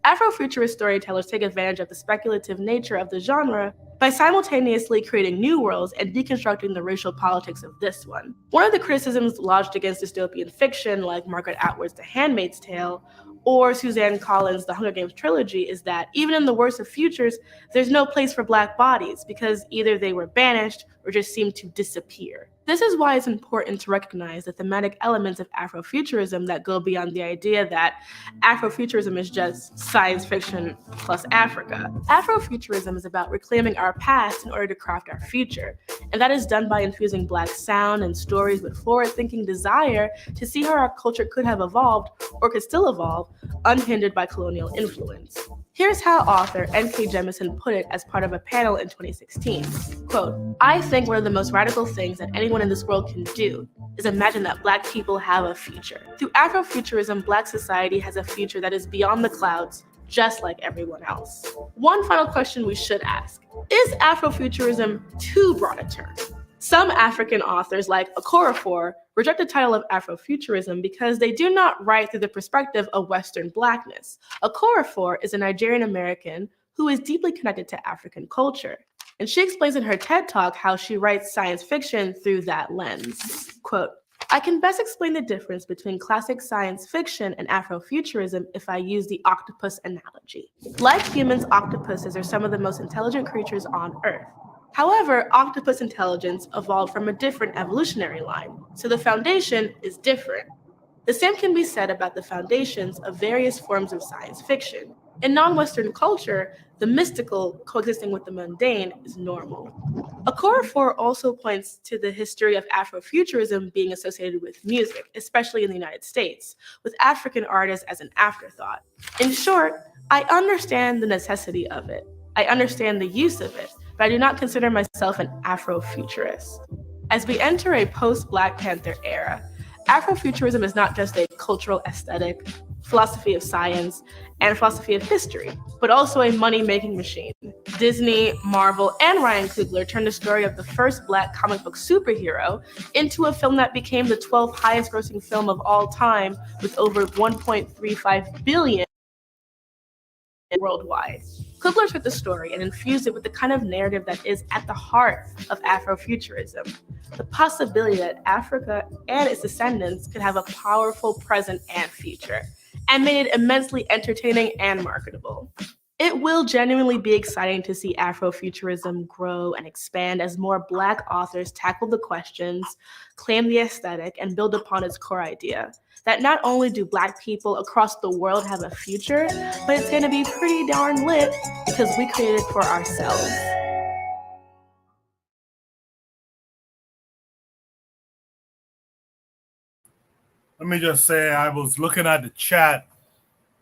Afrofuturist storytellers take advantage of the speculative nature of the genre by simultaneously creating new worlds and deconstructing the racial politics of this one. One of the criticisms lodged against dystopian fiction like Margaret Atwood's The Handmaid's Tale or Suzanne Collins' The Hunger Games trilogy is that even in the worst of futures, there's no place for Black bodies because either they were banished or just seemed to disappear. This is why it's important to recognize the thematic elements of Afrofuturism that go beyond the idea that Afrofuturism is just science fiction plus Africa. Afrofuturism is about reclaiming our past in order to craft our future, and that is done by infusing Black sound and stories with forward-thinking desire to see how our culture could have evolved or could still evolve, unhindered by colonial influence. Here's how author N.K. Jemisin put it as part of a panel in 2016. Quote, "I think one of the most radical things that anyone in this world can do is imagine that Black people have a future. Through Afrofuturism, Black society has a future that is beyond the clouds, just like everyone else." One final question we should ask. Is Afrofuturism too broad a term? Some African authors, like Okorafor, reject the title of Afrofuturism because they do not write through the perspective of Western Blackness. Okorafor is a Nigerian American who is deeply connected to African culture, and she explains in her TED Talk how she writes science fiction through that lens. Quote, "I can best explain the difference between classic science fiction and Afrofuturism if I use the octopus analogy. Like humans, octopuses are some of the most intelligent creatures on Earth. However, octopus intelligence evolved from a different evolutionary line, so the foundation is different. The same can be said about the foundations of various forms of science fiction. In non-Western culture, the mystical coexisting with the mundane is normal." Okorafor also points to the history of Afrofuturism being associated with music, especially in the United States, with African artists as an afterthought. In short, I understand the necessity of it. I understand the use of it, but I do not consider myself an Afrofuturist. As we enter a post-Black Panther era, Afrofuturism is not just a cultural aesthetic, philosophy of science, and philosophy of history, but also a money-making machine. Disney, Marvel, and Ryan Coogler turned the story of the first Black comic book superhero into a film that became the 12th highest-grossing film of all time with over $1.35 billion worldwide. Coogler took the story and infused it with the kind of narrative that is at the heart of Afrofuturism, the possibility that Africa and its descendants could have a powerful present and future, and made it immensely entertaining and marketable. It will genuinely be exciting to see Afrofuturism grow and expand as more Black authors tackle the questions, claim the aesthetic, and build upon its core idea that not only do Black people across the world have a future, but it's going to be pretty darn lit because we created it for ourselves. Let me just say, I was looking at the chat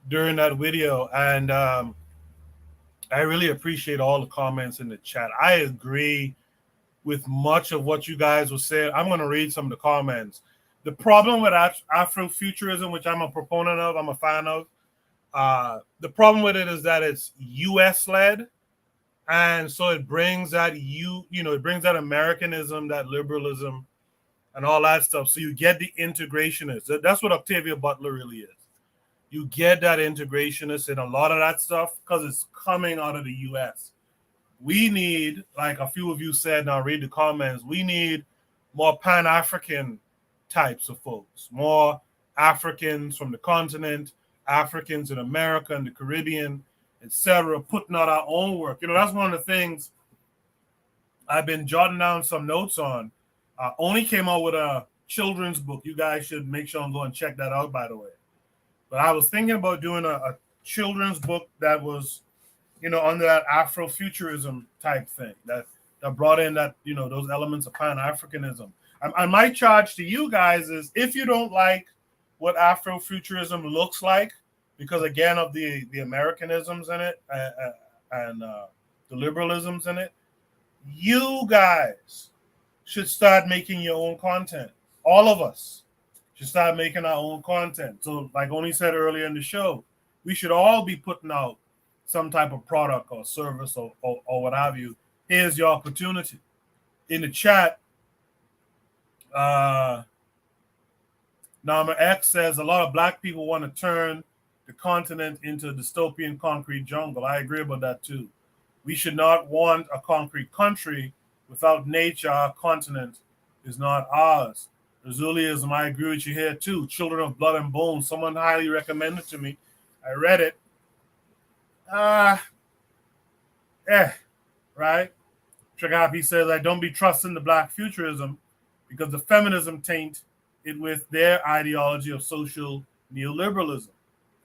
during that video, and I really appreciate all the comments in the chat. I agree with much of what you guys were saying. I'm going to read some of the comments. The problem with Afrofuturism, which I'm a proponent of, I'm a fan of, the problem with it is that it's U.S. led, and so it brings that it brings that Americanism, that liberalism, and all that stuff. So you get the integrationist. That's what Octavia Butler really is. You get that integrationist in a lot of that stuff because it's coming out of the U.S. We need, like a few of you said, and I'll read the comments, we need more Pan-African types of folks, more Africans from the continent, Africans in America and the Caribbean, etc., putting out our own work. That's one of the things I've been jotting down some notes on. Only came out with a children's book. You guys should make sure and go and check that out, by the way. But I was thinking about doing a children's book that was, under that Afrofuturism type thing that brought in that, those elements of Pan-Africanism. And my charge to you guys is, if you don't like what Afrofuturism looks like, because again of the Americanisms in it and the liberalisms in it, you guys should start making your own content. All of us should start making our own content. So like Oni said earlier in the show, we should all be putting out some type of product or service or what have you. Here's your opportunity. In the chat, Nama X says a lot of black people want to turn the continent into a dystopian concrete jungle. I agree about that too. We should not want a concrete country without nature. Our continent is not ours. Azuliism, I agree with you here too. Children of Blood and Bone, someone highly recommended to me. I read it. Right? Tragapi says, I don't be trusting the black futurism because the feminism taint it with their ideology of social neoliberalism.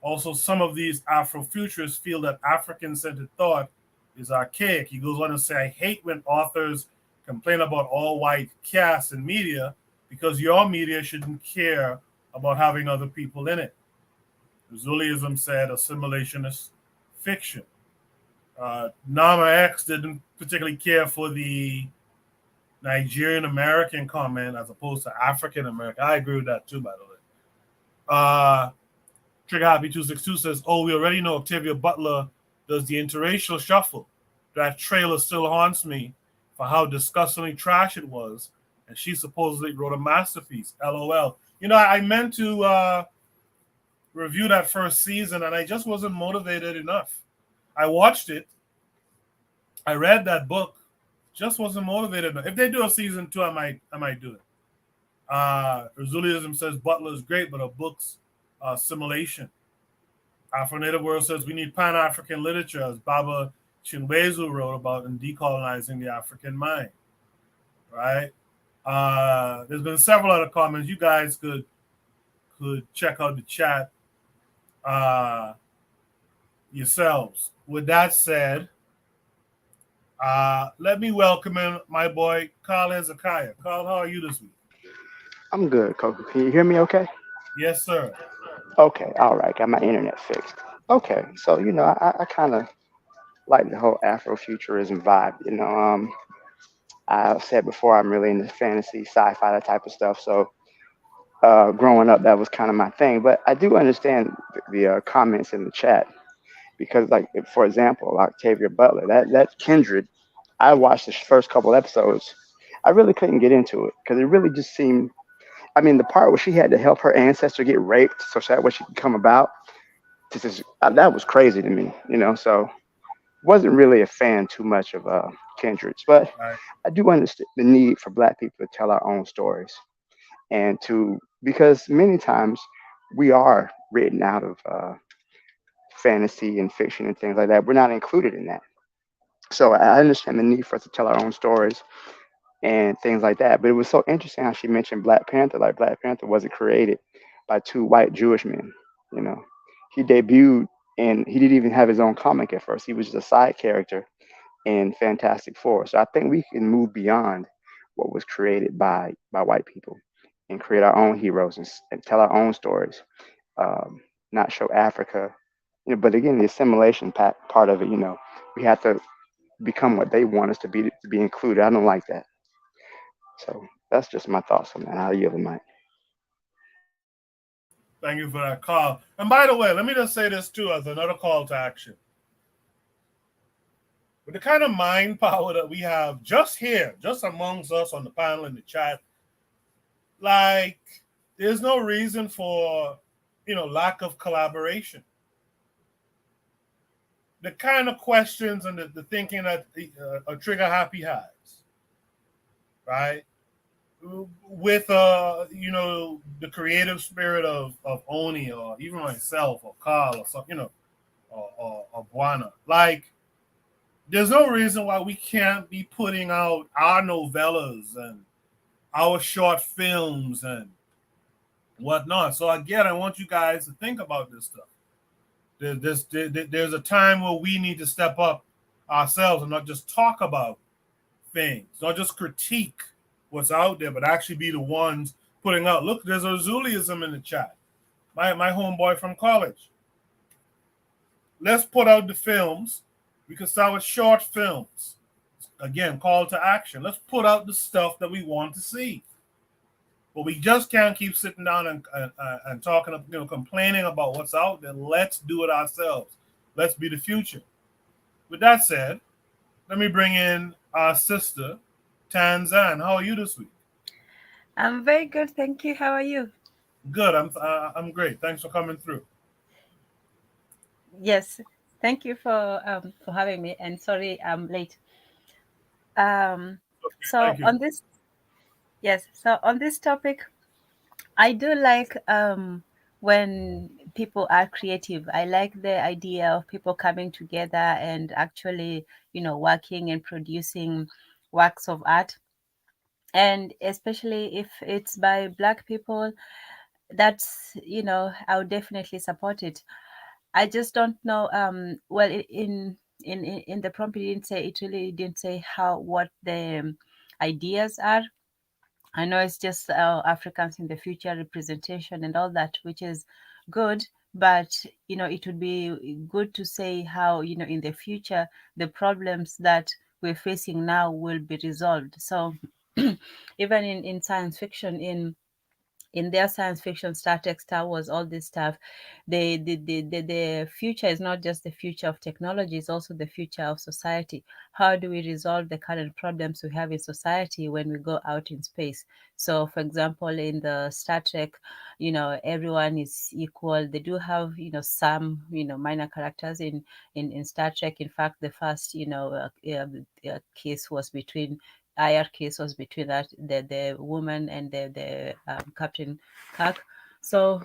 Also, some of these Afrofuturists feel that African-centered thought is archaic. He goes on to say, I hate when authors complain about all-white casts in media because your media shouldn't care about having other people in it. Zuliism said assimilationist fiction. Nama X didn't particularly care for the Nigerian American comment as opposed to African American. I agree with that too, by the way. Trigger Happy 262 says, oh, we already know Octavia Butler does the interracial shuffle. That trailer still haunts me for how disgustingly trash it was, and she supposedly wrote a masterpiece. LOL. I meant to review that first season, and I just wasn't motivated enough. I watched it. I read that book. Just wasn't motivated enough. If they do a season 2, I might do it. Azuliism says Butler is great, but her book's assimilation. Afro-Native World says we need Pan-African literature, as Baba Chinwezu wrote about in decolonizing the African mind. Right? There's been several other comments. You guys could check out the chat yourselves. With that said, let me welcome in my boy Carl Hezekiah. Carl, how are you this week? I'm good, Coco. Can you hear me okay? Yes, sir. Okay, all right. Got my internet fixed. Okay, so I kind of like the whole Afrofuturism vibe. I said before I'm really into fantasy, sci-fi, that type of stuff. So growing up, that was kind of my thing. But I do understand the comments in the chat because, like, for example, Octavia Butler, that Kindred, I watched the first couple episodes. I really couldn't get into it because it really just seemed. I mean, the part where she had to help her ancestor get raped so that way she could come about, that was crazy to me, So wasn't really a fan too much of Kindred's, but I do understand the need for Black people to tell our own stories, and because many times we are written out of fantasy and fiction and things like that. We're not included in that, so I understand the need for us to tell our own stories and things like that. But it was so interesting how she mentioned Black Panther. Like, Black Panther wasn't created by 2 white Jewish men. He debuted and he didn't even have his own comic at first. He was just a side character in Fantastic Four. So I think we can move beyond what was created by white people and create our own heroes and tell our own stories. Not show Africa, but again, the assimilation part of it. We have to become what they want us to be included. I don't like that. So that's just my thoughts on that. I'll yield the mic. Thank you for that call. And by the way, let me just say this too as another call to action. With the kind of mind power that we have just here, just amongst us on the panel in the chat, like, there's no reason for, lack of collaboration. The kind of questions and the thinking that a Trigger Happy has, right? With the creative spirit of Oni or even myself or Carl or something, or Buana. Like, there's no reason why we can't be putting out our novellas and our short films and whatnot. So again, I want you guys to think about this stuff. There's a time where we need to step up ourselves and not just talk about things, not just critique what's out there, but actually be the ones putting out. Look, there's a Zuliism in the chat. My homeboy from college. Let's put out the films. We can start with short films. Again, call to action. Let's put out the stuff that we want to see. But we just can't keep sitting down and talking, complaining about what's out there. Let's do it ourselves. Let's be the future. With that said, let me bring in our sister, Tanzan. How are you this week? I'm very good, thank you. How are you? Good. I'm great. Thanks for coming through. Yes, thank you for having me. And sorry, I'm late. So on this, yes. So on this topic, I do like when people are creative. I like the idea of people coming together and actually, working and producing works of art. And especially if it's by Black people, that's, I'll definitely support it. I just don't know. Well, in the prompt, it really didn't say what the ideas are. I know it's just Africans in the future representation and all that, which is good. But it would be good to say how in the future the problems that we're facing now will be resolved. So even in science fiction, in their science fiction, Star Trek, Star Wars, all this stuff, the future is not just the future of technology, it's also the future of society. How do we resolve the current problems we have in society when we go out in space? So, for example, in the Star Trek, everyone is equal. They do have, some, minor characters in Star Trek. In fact, the first, case was between IR case was between the woman and the Captain Kirk. So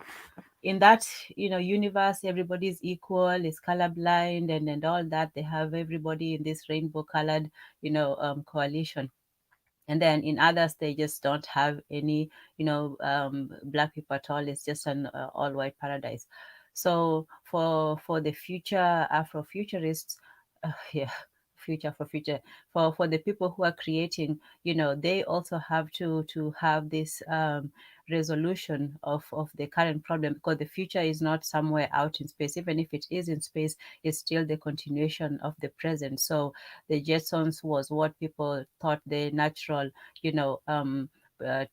in that universe, everybody is equal, is colorblind, and all that. They have everybody in this rainbow colored coalition. And then in others, they just don't have any Black people at all. It's just an all white paradise. So for the future Afrofuturists, yeah, future for future, for the people who are creating, they also have to have this resolution of the current problem, because the future is not somewhere out in space. Even if it is in space, it's still the continuation of the present. So the Jetsons was what people thought the natural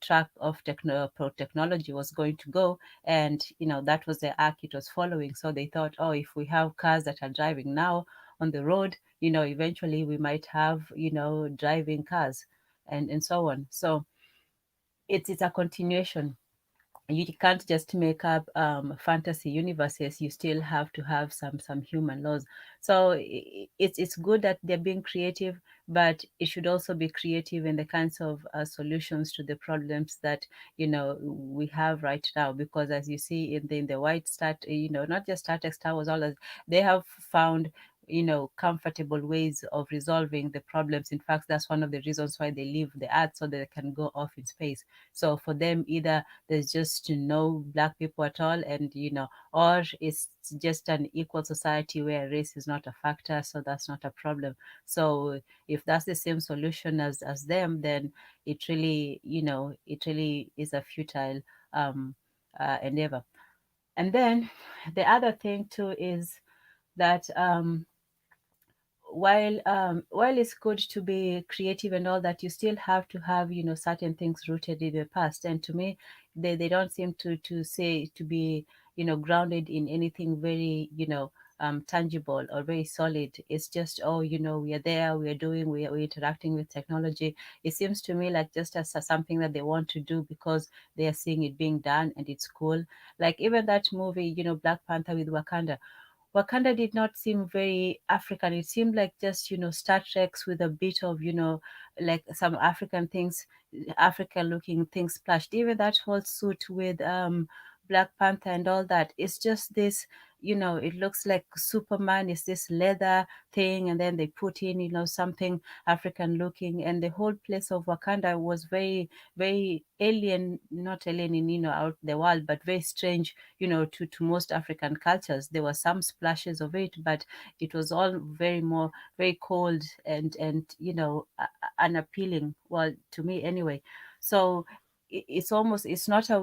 track of technology was going to go, and that was the arc it was following. So they thought, oh, if we have cars that are driving now on the road, eventually we might have driving cars, and so on. So it's a continuation. You can't just make up fantasy universes. You still have to have some human laws. So it's good that they're being creative, but it should also be creative in the kinds of solutions to the problems that we have right now. Because as you see in the white start, not just Star Trek, Star Wars, all that, they have found comfortable ways of resolving the problems. In fact, that's one of the reasons why they leave the earth, so they can go off in space. So for them, either there's just no Black people at all, and or it's just an equal society where race is not a factor, so that's not a problem. So if that's the same solution as them, then it really is a futile endeavor. And then the other thing too is that while it's good to be creative and all that, you still have to have certain things rooted in the past. And to me, they don't seem to say to be grounded in anything very tangible or very solid. It's just, oh, we are there, we are doing, we're interacting with technology. It seems to me like just as something that they want to do because they are seeing it being done and it's cool. Like even that movie, Black Panther with Wakanda did not seem very African. It seemed like just, Star Treks with a bit of, like some African things, African looking things splashed. Even that whole suit with Black Panther and all that. It's just this, it looks like Superman is this leather thing, and then they put in, something African looking, and the whole place of Wakanda was very, very alien, not alien in, out the world, but very strange, to most African cultures. There were some splashes of it, but it was all very cold and unappealing. Well, to me anyway. So it's almost like a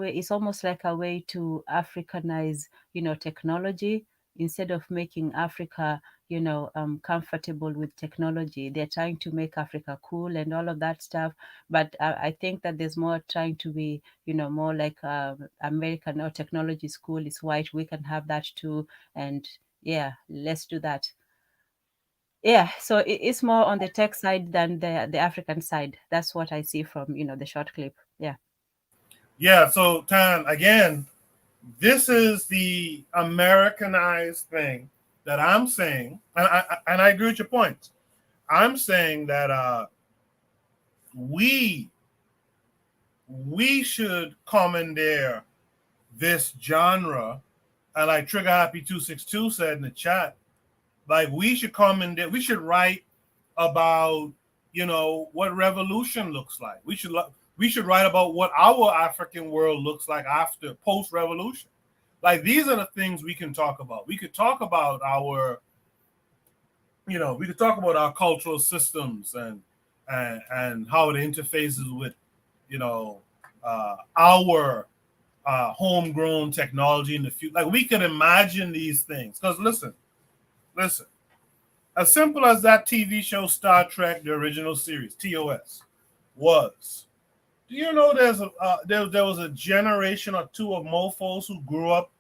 way to Africanize, technology, instead of making Africa, comfortable with technology. They're trying to make Africa cool and all of that stuff. But I think that there's more trying to be, more like American or technology school is white. We can have that too. And yeah, let's do that. Yeah, so it's more on the tech side than the African side. That's what I see from, the short clip. Yeah. Yeah, so Tan, again, this is the Americanized thing that I'm saying, and I agree with your point. I'm saying that we should commandeer this genre, and like Trigger Happy 262 said in the chat, like we should write about what revolution looks like. We should write about what our African world looks like after post-revolution. Like these are the things we can talk about. We could talk about our cultural systems and how it interfaces with our homegrown technology in the future. Like we could imagine these things. Because listen, as simple as that TV show Star Trek, the original series, TOS, was. Do you know there was a generation or two of mofos who grew up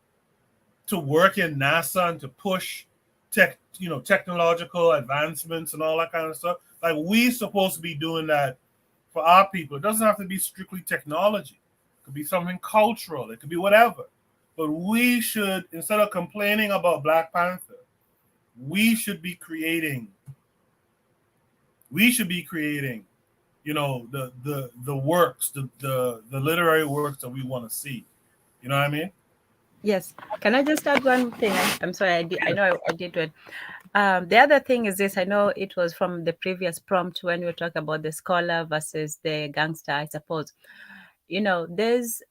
to work in NASA and to push technological advancements and all that kind of stuff? Like we supposed to be doing that for our people. It doesn't have to be strictly technology. It could be something cultural. It could be whatever. But we should, instead of complaining about Black Panther, we should be creating the works, the literary works that we want to see. You know what I mean? Yes. Can I just add one thing? I'm sorry. I know I did it. The other thing is this. I know it was from the previous prompt when we were talking about the scholar versus the gangster, I suppose. There's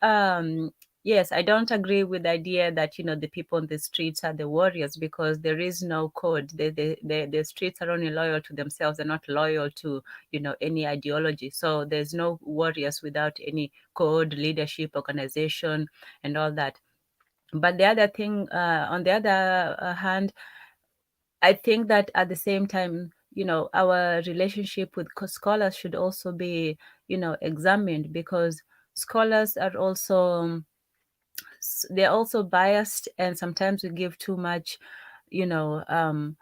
yes, I don't agree with the idea that the people on the streets are the warriors, because there is no code. The streets are only loyal to themselves. They're not loyal to any ideology. So there's no warriors without any code, leadership, organization, and all that. But the other thing, on the other hand, I think that at the same time, our relationship with scholars should also be, examined, because scholars are also, they're also biased, and sometimes we give too much, too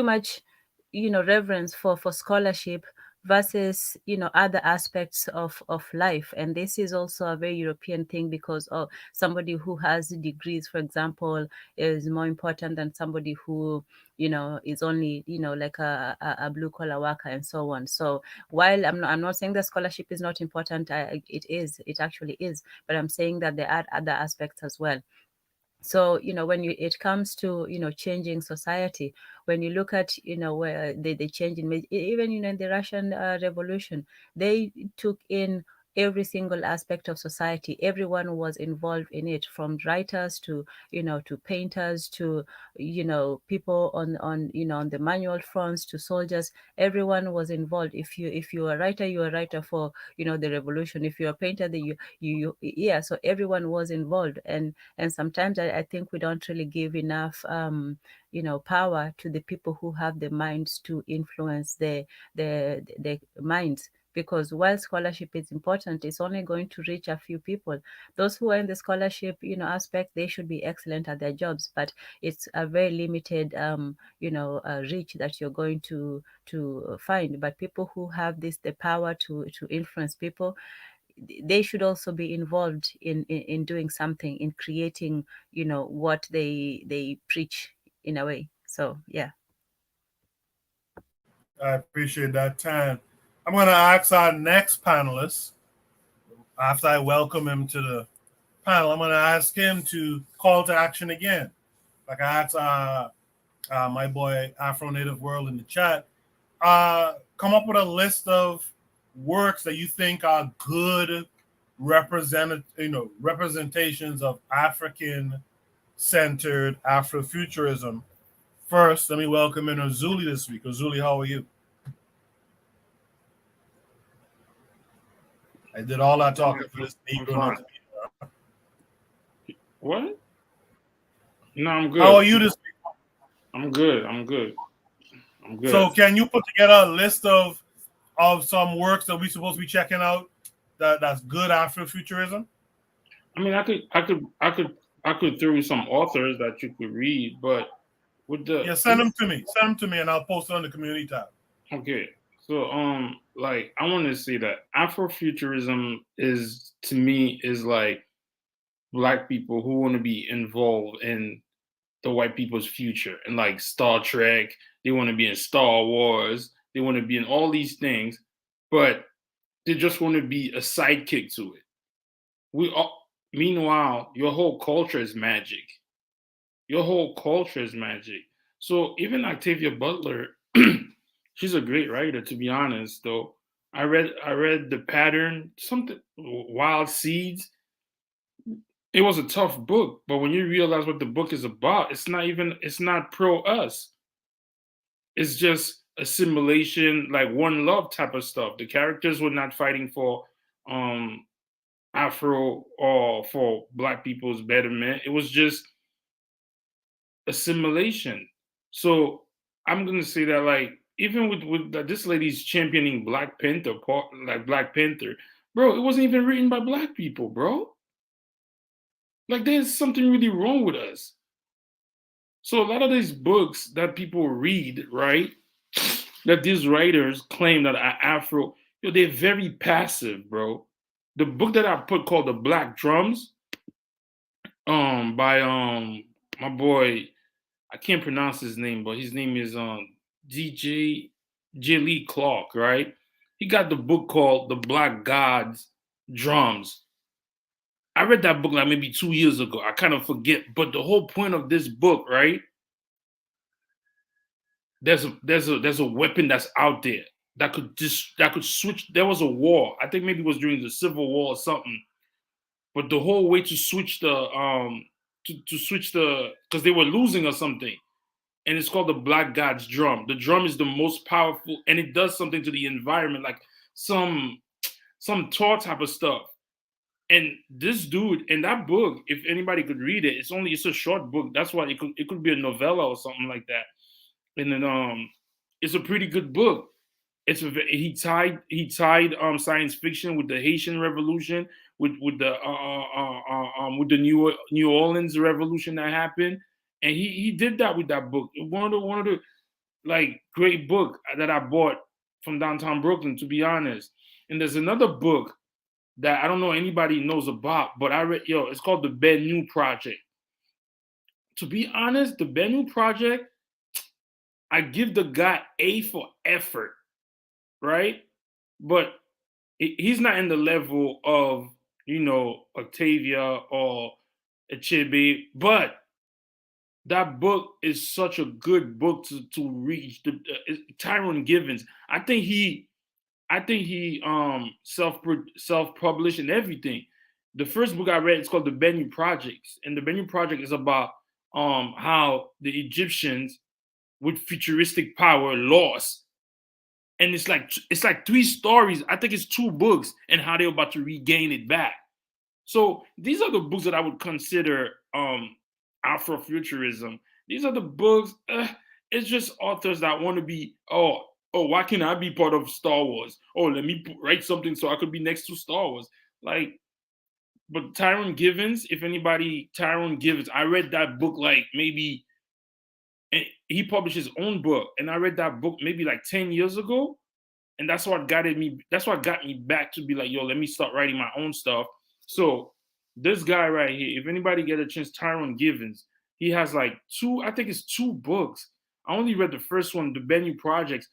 much, reverence for scholarship versus other aspects of life. And this is also a very European thing, because somebody who has degrees, for example, is more important than somebody who is only like a blue collar worker, and so on. So while I'm not saying that scholarship is not important, it actually is, but I'm saying that there are other aspects as well. So when it comes to changing society, when you look at where they change even in the Russian Revolution, they took in every single aspect of society. Everyone was involved in it, from writers to to painters to people on the manual fronts to soldiers. Everyone was involved. If you are a writer, you are a writer for the revolution. If you're a painter, yeah. So everyone was involved, and sometimes I think we don't really give enough power to the people who have the minds to influence the minds. Because while scholarship is important, it's only going to reach a few people. Those who are in the scholarship aspect, they should be excellent at their jobs, but it's a very limited reach that you're going to find. But people who have the power to influence people, they should also be involved in doing something, in creating what they preach, in a way. So yeah. I appreciate that time. I'm going to ask our next panelist, after I welcome him to the panel, I'm going to ask him to call to action again. Like I asked my boy Afro Native World in the chat, come up with a list of works that you think are good representations of African-centered Afrofuturism. First, let me welcome in Azuli this week. Azuli, how are you? I did all that talking for this Negro not to be there. What? No, I'm good. How are you this week? I'm good. So can you put together a list of some works that we're supposed to be checking out that's good Afrofuturism? I mean, I could throw you some authors that you could read, but with the send them to me. Send them to me, and I'll post it on the community tab. Okay, so like I want to say that Afrofuturism is, to me, is like Black people who want to be involved in the white people's future, and like Star Trek, they want to be in Star Wars, they want to be in all these things, but they just want to be a sidekick to it. Meanwhile, your whole culture is magic. Your whole culture is magic. So even Octavia Butler, she's a great writer, to be honest. Though I read The Pattern, something Wild Seeds. It was a tough book, but when you realize what the book is about, it's not pro us. It's just assimilation, like one love type of stuff. The characters were not fighting for Afro or for Black people's betterment. It was just assimilation. So I'm gonna say that, like, even with this lady's championing Black Panther, Black Panther, bro, it wasn't even written by Black people, bro. Like, there's something really wrong with us. So a lot of these books that people read, right, that these writers claim that are Afro, they're very passive, bro. The book that I put called The Black Drums, by my boy, I can't pronounce his name, but his name is DJ J. Lee Clark, right? He got the book called The Black God's Drums. I read that book like maybe 2 years ago. I kind of forget, but the whole point of this book, right? There's a weapon that's out there that could switch. There was a war. I think maybe it was during the Civil War or something. But the whole way to switch the because they were losing or something, and it's called the Black God's Drum. The drum is the most powerful, and it does something to the environment, like some Thor type of stuff. And this dude in that book, if anybody could read it, it's a short book. That's why it could be a novella or something like that. And then it's a pretty good book. He tied science fiction with the Haitian Revolution, with the New Orleans Revolution that happened, and he did that with that book. One of the like great book that I bought from downtown Brooklyn, to be honest. And there's another book that I don't know anybody knows about, but I read, it's called the Bennu Project. To be honest, the Bennu Project, I give the guy A for effort, right? But he's not in the level of, Octavia or Achebe, but that book is such a good book to reach. Tyrone Givens, I think he self-published and everything. The first book I read is called The Bennu Project, and the Bennu Project is about how the Egyptians with futuristic power lost, and it's like 3 stories. I think it's 2 books, and how they're about to regain it back. So these are the books that I would consider Afrofuturism. These are the books. It's just authors that want to be why can't I be part of Star Wars? Oh, let me write something so I could be next to Star Wars. But Tyrone Givens, Tyrone Givens, I read that book like maybe, he published his own book, and I read that book maybe like 10 years ago, and that's what got me back to be like, let me start writing my own stuff. So this guy right here, if anybody get a chance, Tyrone Givens, he has like 2 books. I only read the first one, The Bennu Project.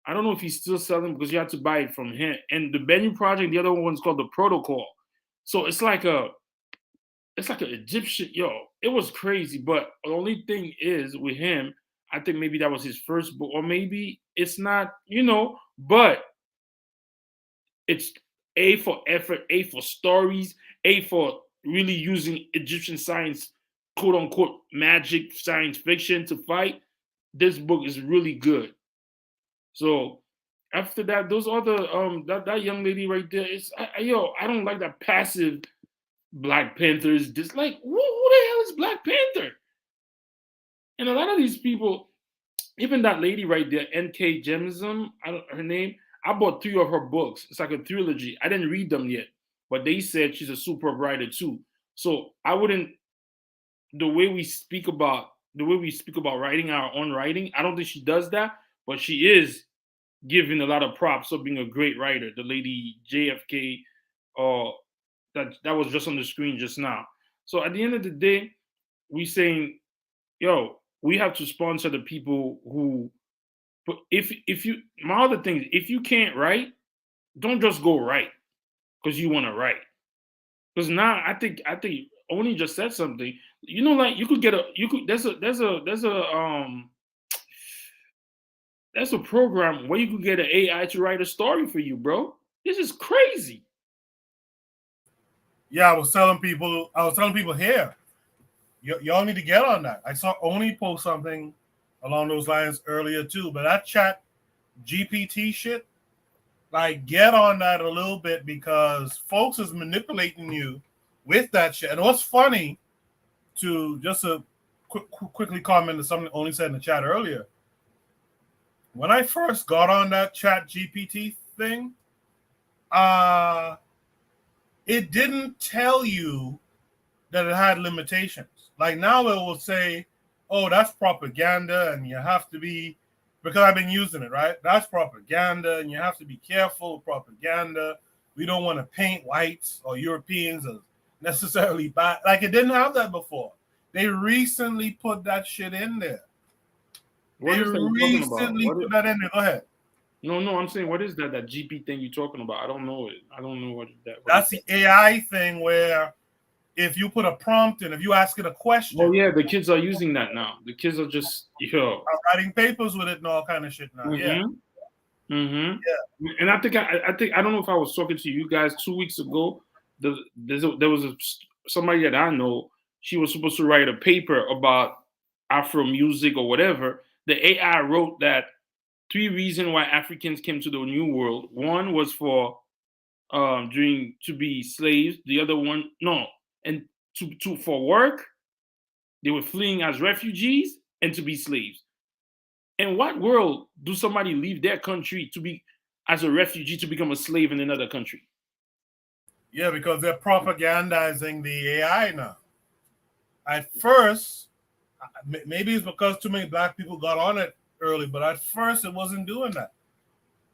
I don't know if he's still selling because you have to buy it from him. And The Bennu Project, the other one's called The Protocol. So it's like it's like an Egyptian, it was crazy. But the only thing is with him, I think maybe that was his first book, or maybe it's not, but it's A for effort, A for stories, A for really using Egyptian science, quote unquote, magic science fiction to fight. This book is really good. So after that, those other that young lady right there is I don't like that passive Black Panther is just like who the hell is Black Panther? And a lot of these people, even that lady right there, N.K. Jemisin, her name, I bought 3 of her books. It's like a trilogy. I didn't read them yet, but they said she's a superb writer too. So I wouldn't the way we speak about writing our own writing. I don't think she does that, but she is giving a lot of props of being a great writer. The lady JFK, that was just on the screen just now. So at the end of the day, we saying, we have to sponsor the people who. But if you, my other thing is, if you can't write, don't just go write because you want to write. Because now I think Oni just said something. Like you could there's a program where you could get an AI to write a story for you, bro. This is crazy. Yeah, I was telling people here, y'all need to get on that. I saw Oni post something along those lines earlier too, but that chat GPT shit, like get on that a little bit because folks is manipulating you with that shit. And what's funny, to just to quickly comment to something Oni said in the chat earlier, when I first got on that chat GPT thing, it didn't tell you that it had limitations. Like now it will say, oh, that's propaganda and you have to be, because I've been using it, right? That's propaganda and you have to be careful with propaganda. We don't want to paint whites or Europeans as necessarily bad. Like it didn't have that before. They recently put that shit in there. What is that you're talking about? Put that in there. Go ahead. No, I'm saying, what is that GP thing you're talking about? I don't know it. I don't know what that. That's the AI thing where if you put a prompt and if you ask it a question. Oh yeah, the kids are using that now. The kids are just writing papers with it and all kind of shit now. Yeah. Yeah. And I think I don't know if I was talking to you guys 2 weeks ago. There was somebody that I know. She was supposed to write a paper about Afro music or whatever. The AI wrote that 3 reasons why Africans came to the New World. One was for to be slaves. The other one, no, and for work, they were fleeing as refugees and to be slaves. In what world do somebody leave their country to be as a refugee to become a slave in another country? Yeah, because they're propagandizing the AI now. At first, maybe it's because too many Black people got on it early, but at first it wasn't doing that.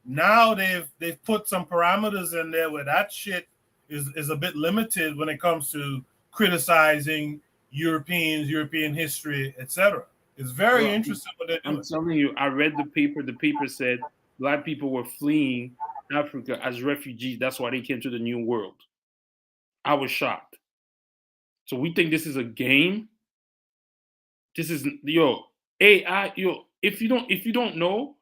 Now they've put some parameters in there where that shit is a bit limited when it comes to criticizing Europeans, European history, etc. It's very interesting what they're doing. I'm telling you, I read the paper. The paper said Black people were fleeing Africa as refugees. That's why they came to the New World. I was shocked. So we think this is a game. This is AI. If you don't know,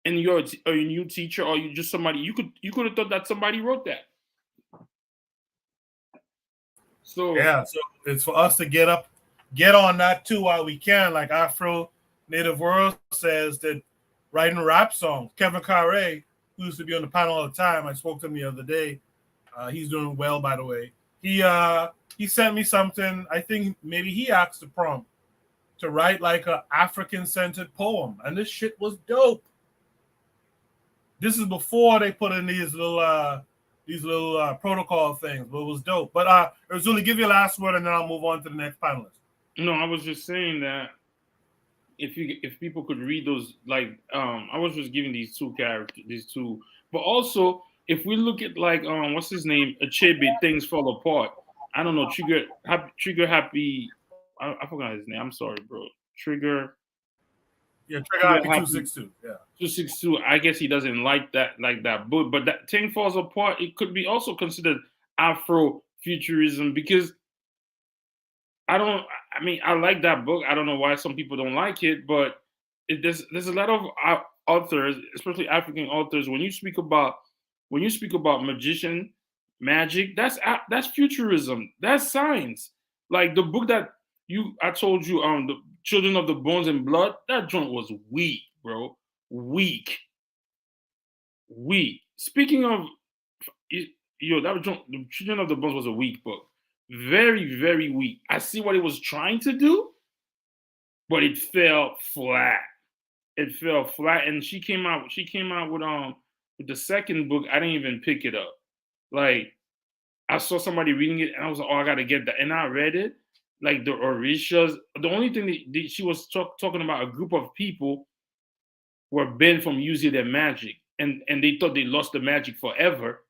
and you're a new teacher or you just somebody, you could have thought that somebody wrote that. So yeah, so it's for us to get on that too while we can. Like Afro Native World says that writing rap songs. Kevin Carre, who used to be on the panel all the time, I spoke to him the other day. He's doing well, by the way. He sent me something. I think maybe he asked the prompt to write like an African-centered poem, and this shit was dope. This is before they put in these little protocol things, but it was dope. But Urzuli, give your last word, and then I'll move on to the next panelist. No, I was just saying that if people could read those, like I was just giving these two characters, but also if we look at like what's his name, Achebe, Things Fall Apart. I don't know, Trigger Happy. I forgot his name. I'm sorry, bro. Trigger. Yeah, Trigger Happy 262. Yeah, 262. I guess he doesn't like that book, but that Thing Falls Apart. It could be also considered Afro futurism because I mean, I like that book. I don't know why some people don't like it, but there's a lot of authors, especially African authors. When you speak about magic, that's futurism. That's science. Like the book that I told you, the Children of the Bones and Blood. That joint was weak, bro. Weak. Speaking of, that joint, the Children of the Bones was a weak book. Very, very weak. I see what it was trying to do, but it fell flat. It fell flat, and she came out with the second book. I didn't even pick it up. Like, I saw somebody reading it, and I was like, "Oh, I gotta get that." And I read it, like the Orishas. The only thing she was talking about, a group of people were banned from using their magic, and they thought they lost the magic forever,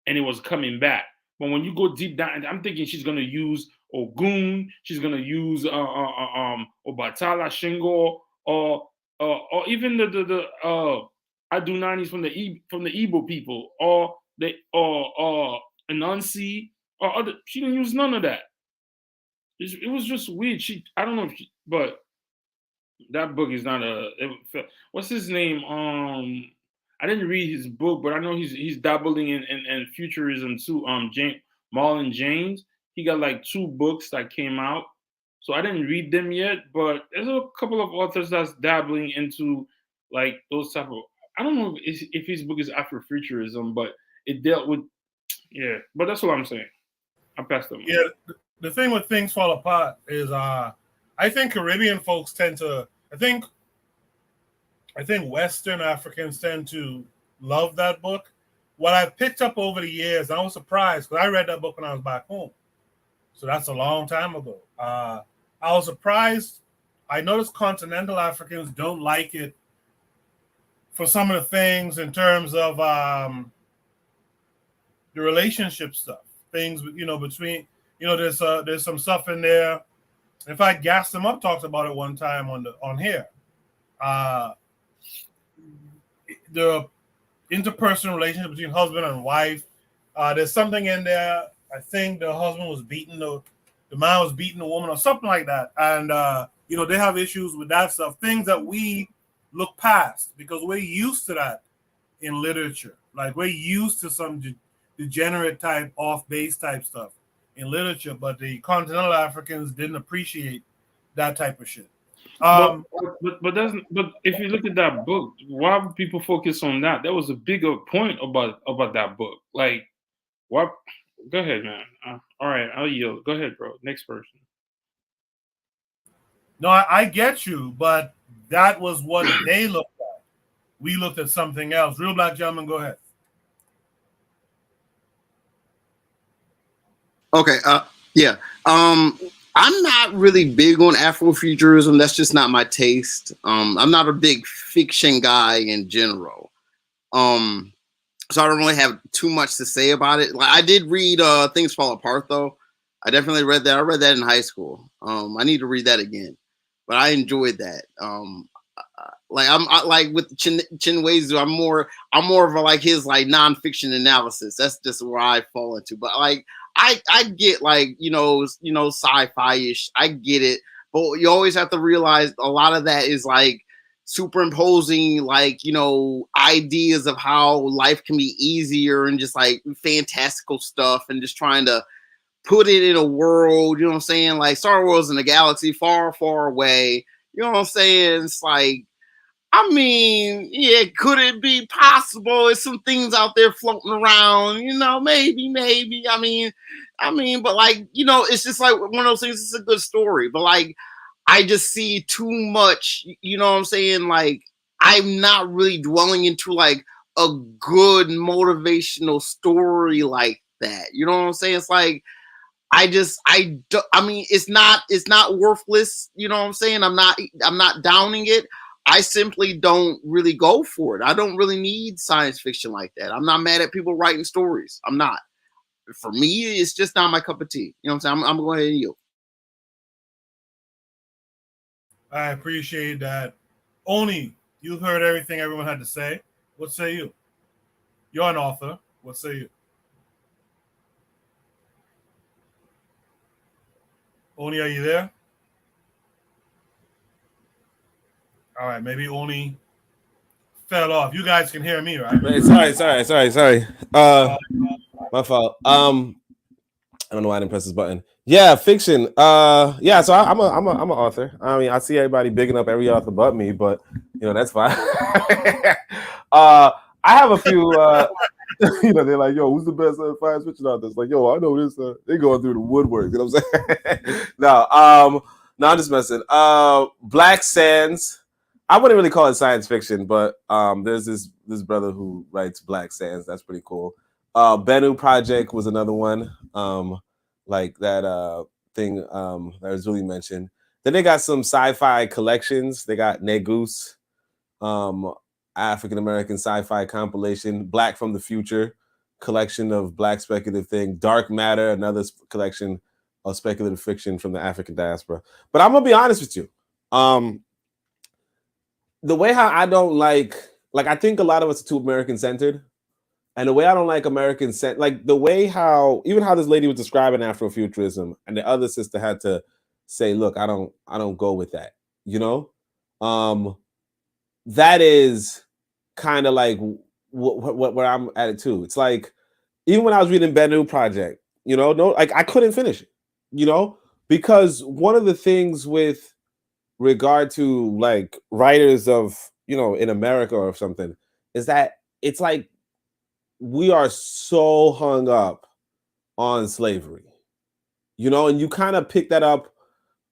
and it was coming back. But when you go deep down, I'm thinking she's gonna use Ogun, she's gonna use Obatala Shingo, or even the Adunanis from the Igbo people, or Anansi, or other. She didn't use none of that. It was just weird. I don't know but that book is not what's his name? I didn't read his book, but I know he's dabbling in futurism too. Marlon James, he got like 2 books that came out, so I didn't read them yet. But there's a couple of authors that's dabbling into like those type of. I don't know if his book is Afrofuturism, but it dealt with But that's what I'm saying. I passed them. Yeah, the thing with Things Fall Apart is I think Caribbean folks tend to. I think Western Africans tend to love that book. What I've picked up over the years, I was surprised because I read that book when I was back home, so that's a long time ago. I was surprised. I noticed continental Africans don't like it for some of the things in terms of the relationship stuff, things between there's some stuff in there. In fact, Gas Them Up talked about it one time on here. The interpersonal relationship between husband and wife. There's something in there. I think the husband was beating the man was beating the woman or something like that. And they have issues with that stuff. Things that we look past because we're used to that in literature. Like we're used to some degenerate type, off base type stuff in literature, but the continental Africans didn't appreciate that type of shit. But if you look at that book, why would people focus on that? That was a bigger point about that book. Like, what? Go ahead, man. All right, I'll yield. Go ahead, bro. Next person. No, I get you, but that was what they looked at. We looked at something else. Real Black Gentleman, go ahead. Okay. Yeah. I'm not really big on Afrofuturism. That's just not my taste. I'm not a big fiction guy in general. So I don't really have too much to say about it. Like I did read Things Fall Apart though. I definitely read that. I read that in high school. I need to read that again, but I enjoyed that. Like with Chinwezu, I'm more of a, like his like nonfiction analysis. That's just where I fall into. But like I get like sci-fi-ish. I get it, but you always have to realize a lot of that is like superimposing like ideas of how life can be easier and just like fantastical stuff and just trying to put it in a world, you know what I'm saying? Like Star Wars in a galaxy far, far away. You know what I'm saying? It's like, I mean, yeah, could it be possible? There's some things out there floating around, maybe. I mean, but like, it's just like one of those things. It's a good story, but like, I just see too much, you know what I'm saying? Like, I'm not really dwelling into like a good motivational story like that. You know what I'm saying? It's like, it's not worthless. You know what I'm saying? I'm not downing it. I simply don't really go for it. I don't really need science fiction like that. I'm not mad at people writing stories. I'm not. For me, it's just not my cup of tea. You know what I'm saying? I'm going to go ahead and yield. I appreciate that. Oni, you've heard everything everyone had to say. What say you? You're an author. What say you? Oni, are you there? All right, maybe Oni fell off. You guys can hear me, right? Sorry. My fault. I don't know why I didn't press this button. Yeah, fiction. Yeah. So I'm an author. I mean, I see everybody bigging up every author but me, but that's fine. I have a few. They're like, yo, who's the best science fiction author? Like, yo, I know this. They going through the woodwork. You know what I'm saying? No, I'm just messing. Black Sands. I wouldn't really call it science fiction, but there's this brother who writes Black Sands. That's pretty cool. Bennu Project was another one, like that thing that was really mentioned. Then they got some sci-fi collections. They got Negus, African American sci-fi compilation, Black from the Future collection of Black speculative thing, Dark Matter, another collection of speculative fiction from the African diaspora. But I'm gonna be honest with you. The way how I don't like I think a lot of us are too American centered. And the way I don't like American like the way how this lady was describing Afrofuturism, and the other sister had to say, look, I don't go with that. That is kind of like where I'm at it too. It's like even when I was reading Bennu Project, I couldn't finish it, because one of the things with regard to like writers of in America or something is that it's like we are so hung up on slavery, and you kind of pick that up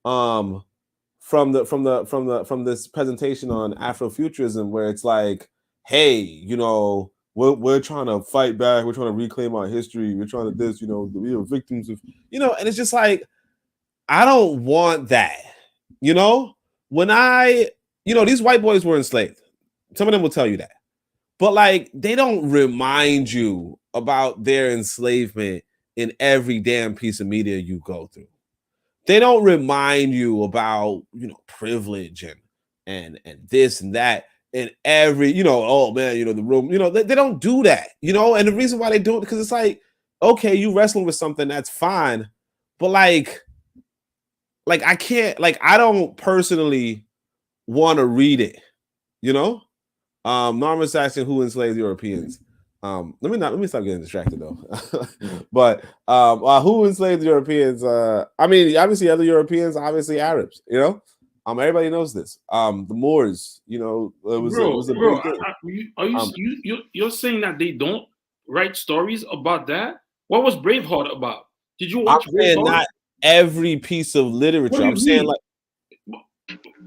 from this presentation on Afrofuturism, where it's like, hey, we're trying to fight back, we're trying to reclaim our history, we're trying to this, we are victims of, and it's just like, I don't want that, when these white boys were enslaved. Some of them will tell you that. But like, they don't remind you about their enslavement in every damn piece of media you go through. They don't remind you about, privilege and this and that in every, oh man, the room, they don't do that, and the reason why they do it, because it's like, okay, you wrestling with something, that's fine. But like I can't, I don't personally want to read it, Norman's asking who enslaved Europeans. Let me stop getting distracted though. But who enslaved Europeans? I mean, obviously other Europeans, obviously Arabs. Everybody knows this. The Moors. It was a big thing. You're saying that they don't write stories about that? What was Braveheart about? Did you watch Braveheart? Not every piece of literature. I'm saying like.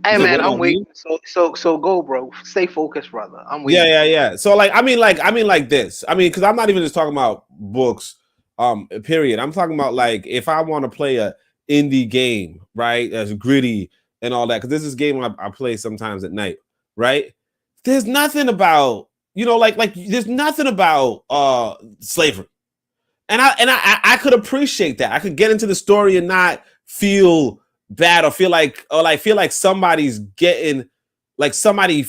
Hey man, I'm waiting. So go, bro. Stay focused, brother. I'm waiting. Yeah. So I mean like this. I mean, because I'm not even just talking about books. Period. I'm talking about like if I want to play a indie game, right? As gritty and all that. Because this is a game I play sometimes at night, right? There's nothing about there's nothing about slavery, and I could appreciate that. I could get into the story and not feel bad or feel like somebody's getting like somebody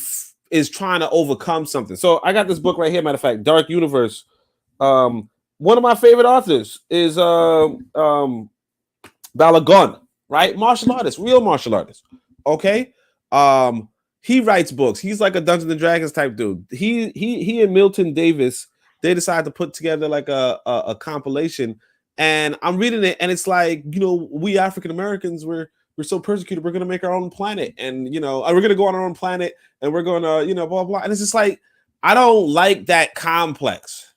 is trying to overcome something. So I got this book right here, matter of fact, Dark Universe. One of my favorite authors is Balagon, right? Martial artist, real martial artist. Okay. He writes books. He's like a Dungeons and Dragons type dude. He and Milton Davis, they decided to put together like a compilation. And I'm reading it, and it's like, we African Americans, we're so persecuted. We're gonna make our own planet, and we're gonna go on our own planet, and we're gonna, blah blah. And it's just like, I don't like that complex.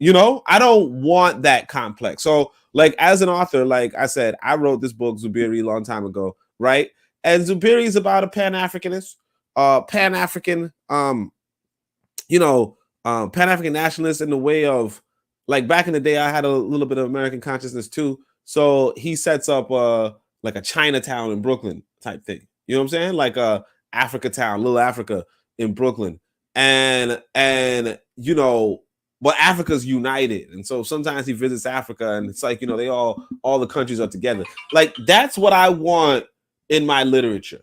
I don't want that complex. So, like, as an author, like I said, I wrote this book Zubiri a long time ago, right? And Zubiri is about a Pan-Africanist, Pan-African, Pan-African nationalist in the way of. Like back in the day, I had a little bit of American consciousness too. So he sets up like a Chinatown in Brooklyn type thing. You know what I'm saying? Like a Africa town, Little Africa in Brooklyn. And but Africa's united. And so sometimes he visits Africa and it's like, they all the countries are together. Like that's what I want in my literature.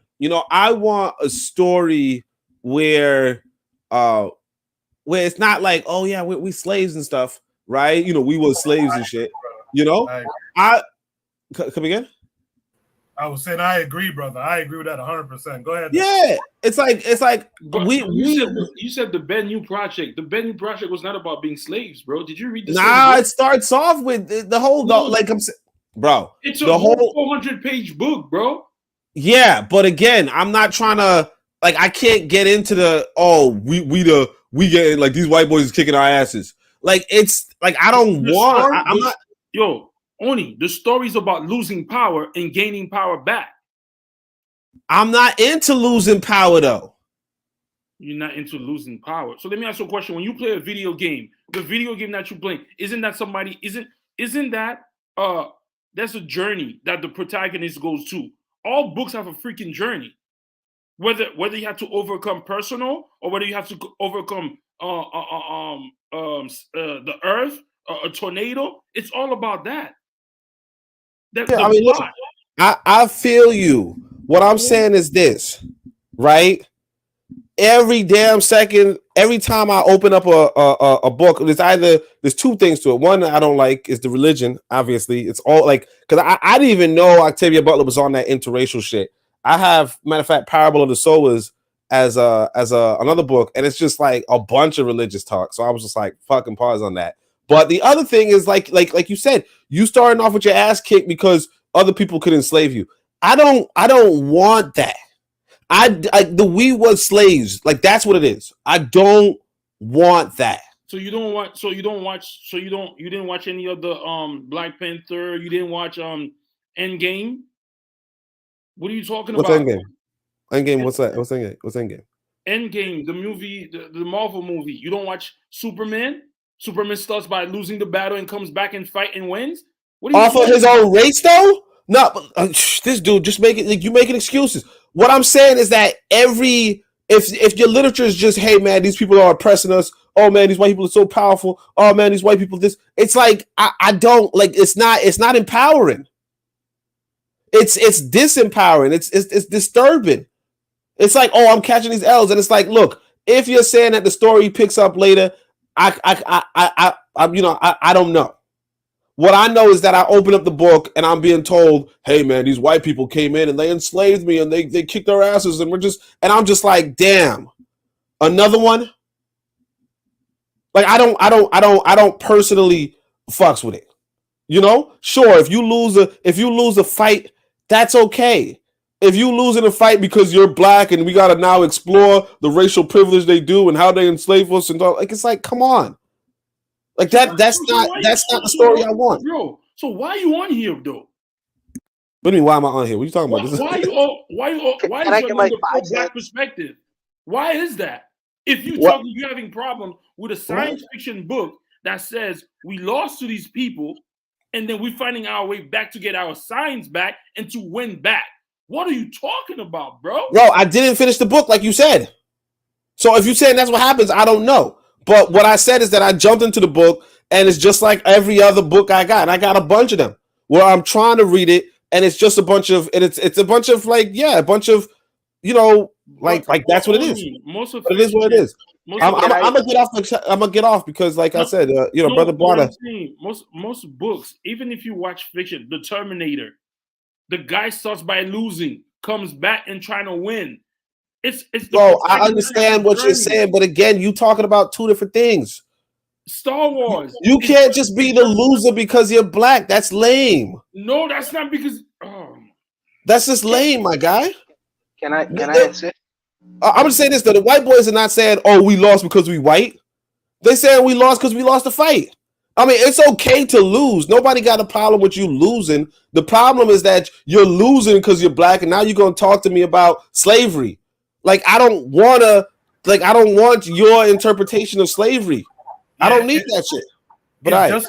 I want a story where it's not like, oh yeah, we slaves and stuff. Right, we were slaves and shit. Come again. I was saying I agree, brother. I agree with that 100%. Go ahead. Yeah, it's like But you said the Bennu Project. The Bennu Project was not about being slaves, bro. Did you read the same nah. book? It starts off with the whole like I'm saying, bro. It's a The whole whole 400-page book, bro. yeah, but again, I'm not trying to like I can't get into the we getting like these white boys is kicking our asses. Like it's like I don't want. I'm not. Yo, Oni, the story's about losing power and gaining power back. I'm not into losing power though. You're not into losing power. So let me ask you a question. When you play a video game, the video game that you play, isn't that that's a journey that the protagonist goes to? All books have a freaking journey. Whether you have to overcome personal or whether you have to overcome the earth, a tornado, it's all about that. Yeah, I mean, listen, I feel you. What I'm saying is this, right? Every damn second, every time I open up a book, there's two things to it. One I don't like is the religion. Obviously, it's all like because I didn't even know Octavia Butler was on that interracial shit. I have, matter of fact, Parable of the Sowers as another book, and it's just like a bunch of religious talk. So I was just like, fucking pause on that. But the other thing is like you said, you starting off with your ass kicked because other people could enslave you. I don't want that. We was slaves. Like that's what it is. I don't want that. So you didn't watch any of the Black Panther, you didn't watch Endgame? What are you talking What's about? Endgame? Endgame, what's that? What's Endgame? What's Endgame? Endgame, the movie, the Marvel movie. You don't watch Superman? Superman starts by losing the battle and comes back and fight and wins? What are you Off of his own race though? No, this dude just making like you making excuses. What I'm saying is that if your literature is just, hey man, these people are oppressing us. Oh man, these white people are so powerful. Oh man, these white people this. It's like I don't like. It's not empowering. It's disempowering. It's disturbing. It's like, oh, I'm catching these L's, and it's like, look, if you're saying that the story picks up later, I don't know. What I know is that I open up the book and I'm being told, hey man, these white people came in and they enslaved me and they kicked our asses and I'm just like, damn, another one. Like I don't personally fucks with it. You know, sure, if you lose a fight, that's okay. If you lose in a fight because you're black and we gotta now explore the racial privilege they do and how they enslave us and all, like it's like, come on. Like that's not the story I want. Bro, so why are you on here though? What do you mean, why am I on here? What are you talking about? Why is your number black perspective? Why is that? If you're having problems with a science fiction book that says we lost to these people and then we're finding our way back to get our science back and to win back. What are you talking about, bro? Bro, I didn't finish the book like you said. So if you're saying that's what happens, I don't know. But what I said is that I jumped into the book and it's just like every other book I got. And I got a bunch of them where I'm trying to read it and it's just a bunch of, and it's a bunch of like, yeah, a bunch of, you know, like that's what it is. But it is what it is. I'm gonna get off. I'm gonna get off because, like I said, Brother Blada. Most books, even if you watch fiction, The Terminator, the guy starts by losing, comes back and trying to win. Bro, I understand what you're saying, but again, you talking about two different things. Star Wars. You can't just be the loser because you're black. That's lame. No, that's not because. That's just lame, my guy. Can I answer? I'm gonna say this though: the white boys are not saying, "Oh, we lost because we white." They saying we lost because we lost the fight. I mean, it's okay to lose. Nobody got a problem with you losing. The problem is that you're losing because you're black, and now you're gonna talk to me about slavery. Like I don't want your interpretation of slavery. I don't need that shit. But it's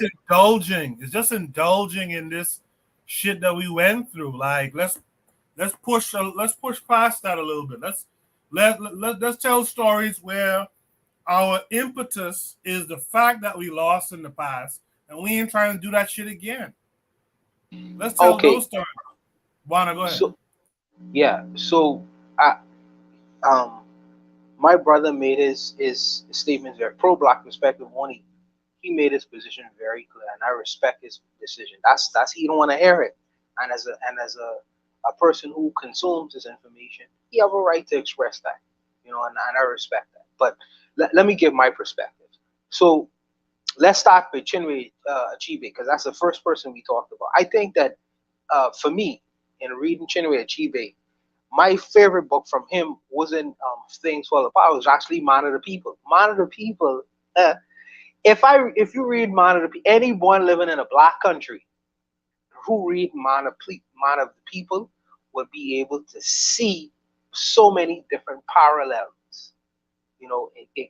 just indulging in this shit that we went through. Like let's push past that a little bit. Let's tell stories where our impetus is the fact that we lost in the past, and we ain't trying to do that shit again. Let's tell those stories. Wanna go ahead? So my brother made his statements very pro-black perspective. He made his position very clear, and I respect his decision. That's he don't want to hear it. And as a person who consumes this information, you have a right to express that, and I respect that. But let me give my perspective. So let's start with Chinwe Achebe, because that's the first person we talked about. I think that for me, in reading Chinwe Achebe, my favorite book from him wasn't Things Fall Apart. It was actually Man of the People. Man of the People. If you read Man of the People, anyone living in a black country who read Man of the People would be able to see so many different parallels,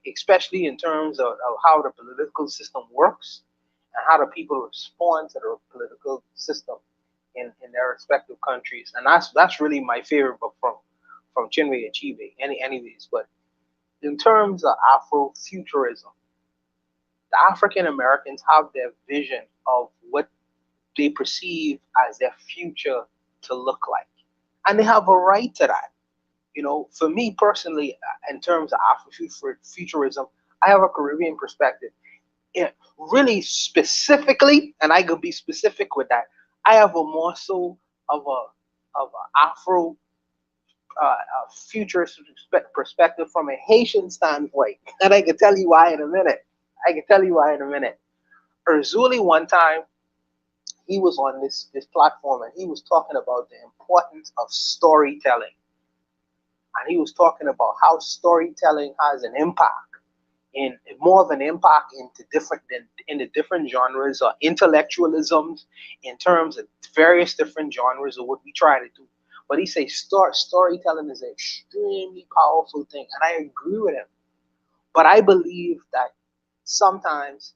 especially in terms of how the political system works and how the people respond to the political system in their respective countries. And that's really my favorite book from Chinwe Achebe. Anyways, but in terms of Afrofuturism, the African Americans have their vision of what they perceive as their future to look like, and they have a right to that. For me personally, in terms of Afrofuturism, I have a Caribbean perspective. Really specifically, and I could be specific with that, I have a more so of a Afro futurist perspective from a Haitian standpoint, and I can tell you why in a minute. Erzuli, one time, he was on this platform and he was talking about the importance of storytelling, and he was talking about how storytelling has an impact, in more of an impact in the different genres or intellectualisms, in terms of various different genres of what we try to do. But he says storytelling is an extremely powerful thing, and I agree with him. But I believe that sometimes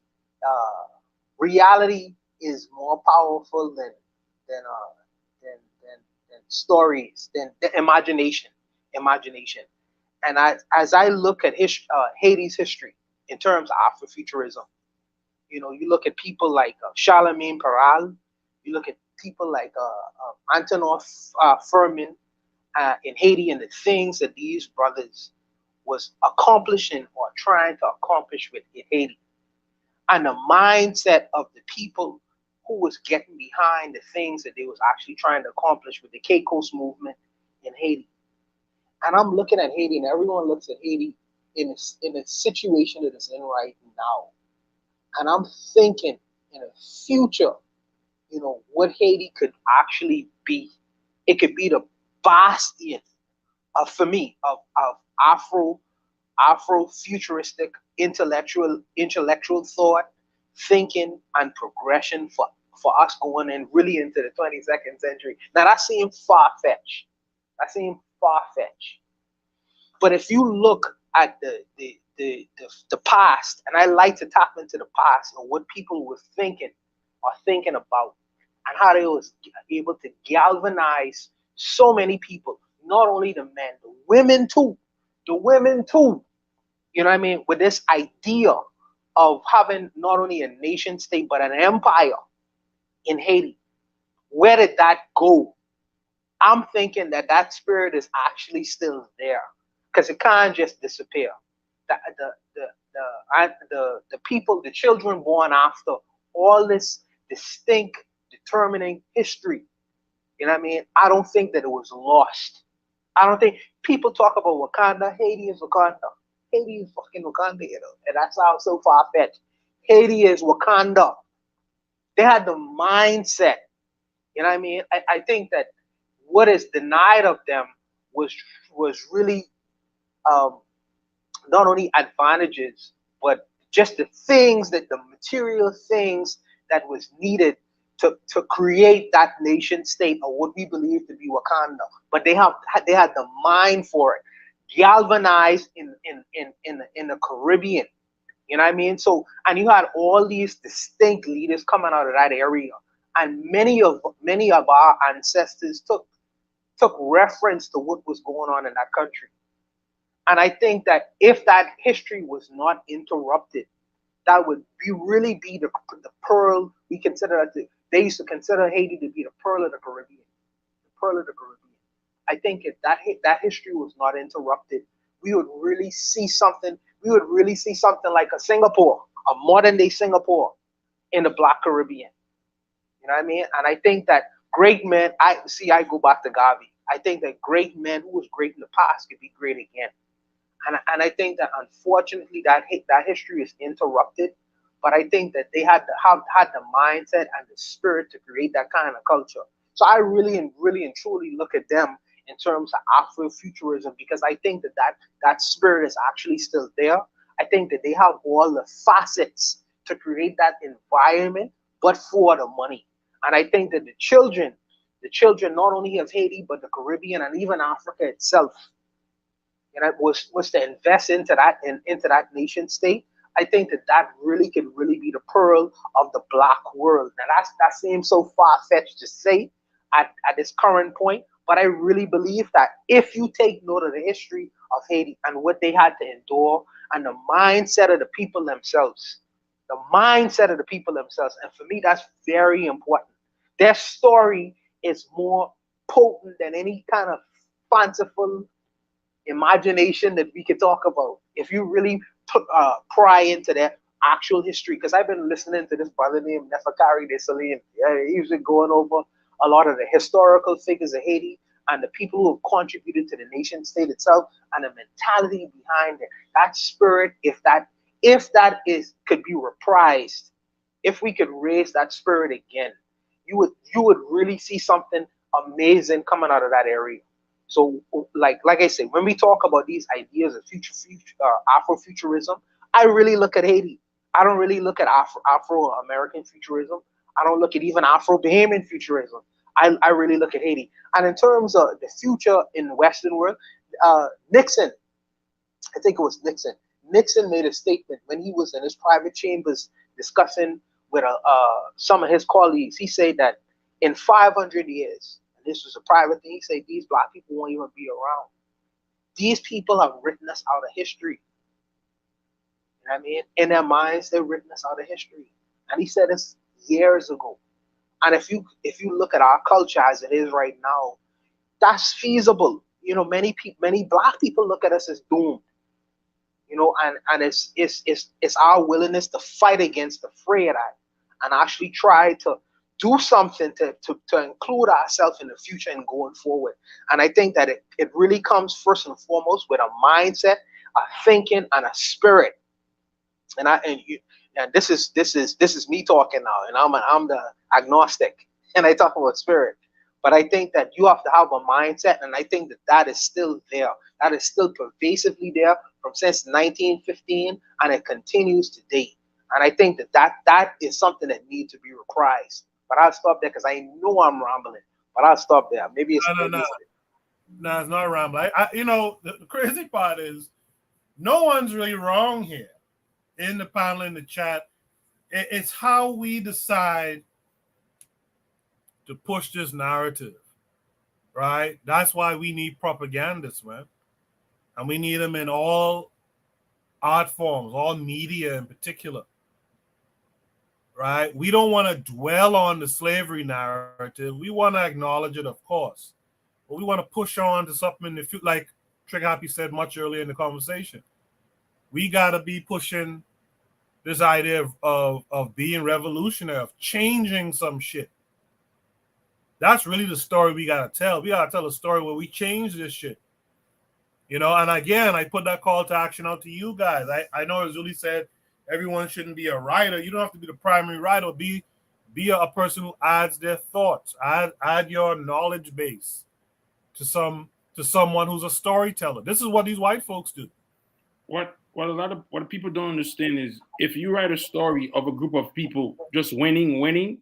reality is more powerful than stories, than imagination. And as I look at Haiti's history in terms of Afrofuturism, you look at people like Charlemagne Peral, you look at people like Antonin Furman in Haiti, and the things that these brothers was accomplishing or trying to accomplish with Haiti, and the mindset of the people who was getting behind the things that they was actually trying to accomplish with the KWAZ movement in Haiti. And I'm looking at Haiti, and everyone looks at Haiti in a situation that it's in right now. And I'm thinking in a future, what Haiti could actually be. It could be the bastion for me, of Afro-futuristic intellectual thought, thinking, and progression for us going in really into the 22nd century. Now that seems far-fetched. But if you look at the past, and I like to tap into the past and what people were thinking about, and how they was able to galvanize so many people, not only the men, the women too. You know what I mean? With this idea of having not only a nation state, but an empire in Haiti. Where did that go? I'm thinking that spirit is actually still there, because it can't just disappear. The people, the children born after all this distinct, determining history, you know what I mean? I don't think that it was lost. I don't think people talk about Wakanda. Haiti is Wakanda. Haiti is fucking Wakanda, and that sounds so far-fetched. Haiti is Wakanda. They had the mindset, you know what I mean? I think that what is denied of them was really not only advantages, but just the material things that was needed to create that nation state, or what we believe to be Wakanda. But they had the mind for it, galvanized in the Caribbean. You know what I mean? So, and you had all these distinct leaders coming out of that area, and many of our ancestors took reference to what was going on in that country. And I think that if that history was not interrupted, that would really be the pearl. We consider that they used to consider Haiti to be the pearl of the Caribbean. I think if that history was not interrupted, we would really see something. We would really see something like a Singapore, a modern day Singapore in the Black Caribbean. You know what I mean? And I think that Great men, I go back to Gavi. I think that great men who was great in the past could be great again. And I think that unfortunately that history is interrupted. But I think that they had the mindset and the spirit to create that kind of culture. So I really and truly look at them in terms of Afrofuturism, because I think that spirit is actually still there. I think that they have all the facets to create that environment, but for the money. And I think that the children not only of Haiti but the Caribbean and even Africa itself, was to invest into that nation state. I think that really can really be the pearl of the black world. Now that seems so far fetched to say at this current point, but I really believe that if you take note of the history of Haiti and what they had to endure and the mindset of the people themselves, and for me that's very important. Their story is more potent than any kind of fanciful imagination that we could talk about if you really pry into their actual history. Because I've been listening to this brother named Nefakari Desalegn, and he's been going over a lot of the historical figures of Haiti and the people who have contributed to the nation state itself and the mentality behind it. That spirit, if that could be reprised, if we could raise that spirit again, you would really see something amazing coming out of that area. So, like I said, when we talk about these ideas of Afrofuturism, I really look at Haiti. I don't really look at Afro-American futurism. I don't look at even Afro-Bahamian futurism. I really look at Haiti. And in terms of the future in the Western world, Nixon, I think it was Nixon. Nixon made a statement when he was in his private chambers discussing with some of his colleagues. He said that in 500 years, and this was a private thing, he said these black people won't even be around. These people have written us out of history. You know what I mean? In their minds, they've written us out of history. And he said this years ago. And if you look at our culture as it is right now, that's feasible. You know, many black people look at us as doomed. You know, and it's our willingness to fight against the fray of that and actually try to do something to include ourselves in the future and going forward. And I think that it really comes first and foremost with a mindset, a thinking, and a spirit. And this is me talking now, and I'm the agnostic, and I talk about spirit. But I think that you have to have a mindset, and I think that is still there. That is still pervasively there from since 1915, and it continues today. And I think that is something that needs to be reprised. But I'll stop there because I know I'm rambling. But I'll stop there. Maybe it's No, it's not rambling. You know, the crazy part is no one's really wrong here. In the panel, in the chat, it's how we decide to push this narrative, right? That's why we need propagandists, man. And we need them in all art forms, all media in particular, right? We don't want to dwell on the slavery narrative. We want to acknowledge it, of course. But we want to push on to something in the future, like Trick Happy said much earlier in the conversation. We got to be pushing this idea of being revolutionary, of changing some shit. That's really the story we got to tell. We got to tell a story where we change this shit. You know, and again, I put that call to action out to you guys. I know as Julie said, everyone shouldn't be a writer. You don't have to be the primary writer. Be a person who adds their thoughts. Add your knowledge base to someone who's a storyteller. This is what these white folks do. What people don't understand is if you write a story of a group of people just winning,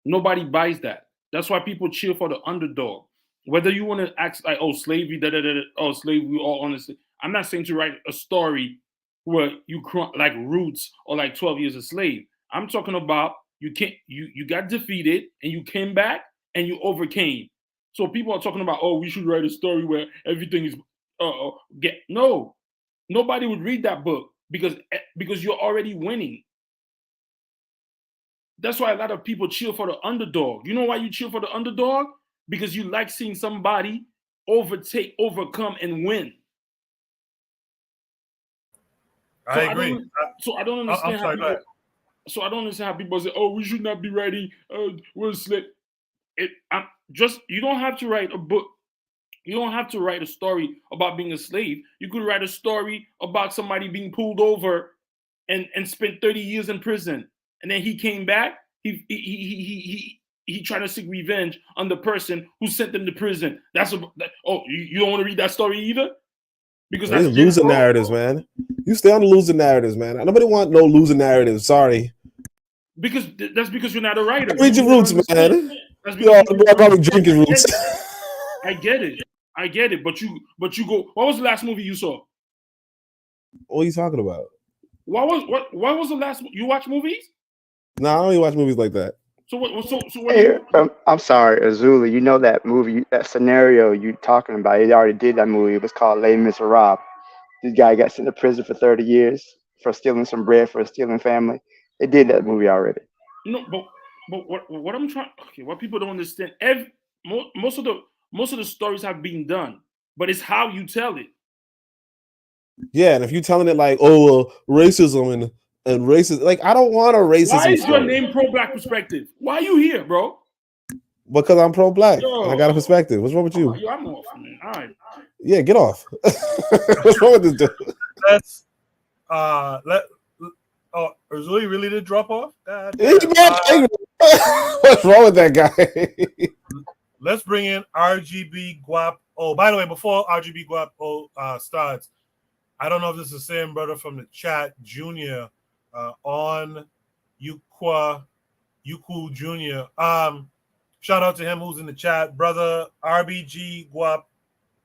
nobody buys that. That's why people cheer for the underdog. Whether you want to act like, oh, slavery, slavery, all honestly. I'm not saying to write a story where you like Roots or like 12 Years a Slave. I'm talking about you got defeated and you came back and you overcame. So people are talking about, oh, we should write a story where everything is no. Nobody would read that book because you're already winning. That's why a lot of people cheer for the underdog. You know why you cheer for the underdog? Because you like seeing somebody overcome, and win. I agree. I don't understand how people say, oh, we should not be writing we're slave. You don't have to write a book. You don't have to write a story about being a slave. You could write a story about somebody being pulled over and spent 30 years in prison, and then he came back. He tried to seek revenge on the person who sent him to prison. You don't want to read that story either? Because these losing narratives, man. You stay on the losing narratives, man. Nobody want no losing narratives. Sorry. Because that's because you're not a writer. Read your roots, man. That's Yo, probably drinking roots. I get it. But you go. What was the last movie you saw? What are you talking about? What was the last? You watch movies? No, I don't even watch movies like that. So what? Hey, I'm sorry, Azula. You know that movie, that scenario you talking about? He already did that movie. It was called Les Miserables. This guy got sent to prison for 30 years for stealing some bread for a stealing family. They did that movie already. No, but what I'm trying. Okay, what people don't understand. Most of the stories have been done, but it's how you tell it. Yeah, and if you're telling it like, racism and racist, like I don't want a racism. Why is story. your name Pro-Black Perspective? Why are you here, bro? Because I'm pro-black and I got a perspective. What's wrong with you? Yo, I'm off, man. All right. Yeah, get off. What's wrong with this dude? Let's Razuli really did drop off? What's wrong with that guy? Let's bring in RGB Guap. Oh, by the way, before RGB Guap starts, I don't know if this is the same brother from the chat, Junior, on Yuku Junior. Shout out to him who's in the chat, brother RBG Guap.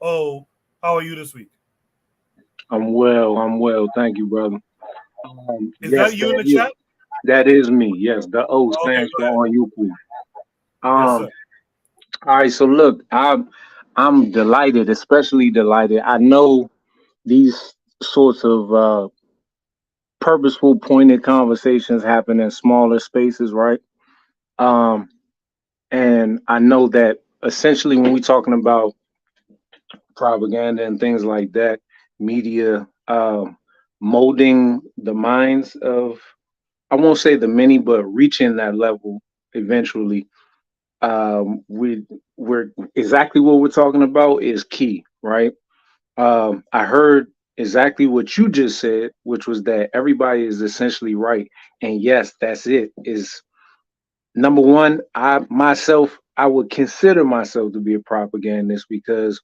Oh, how are you this week? I'm well. Thank you, brother. Is that you in the chat? That is me. Yes, the O stands for on YouTube. All right. So look, I'm delighted, especially delighted. I know these sorts of purposeful, pointed conversations happen in smaller spaces, right? And I know that essentially when we're talking about propaganda and things like that, media molding the minds of, I won't say the many, but reaching that level eventually, we're exactly what we're talking about is key, right? I heard exactly what you just said, which was that everybody is essentially right. And yes, that's it. Is number one, I would consider myself to be a propagandist because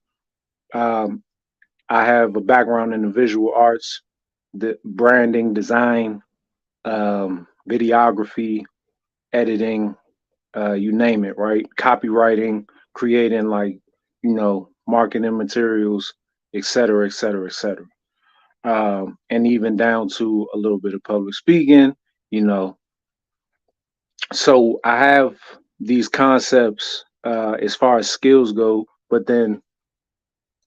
I have a background in the visual arts, the branding, design, videography, editing, you name it, right? Copywriting, creating marketing materials, et cetera, et cetera, et cetera. And even down to a little bit of public speaking, So I have these concepts as far as skills go, but then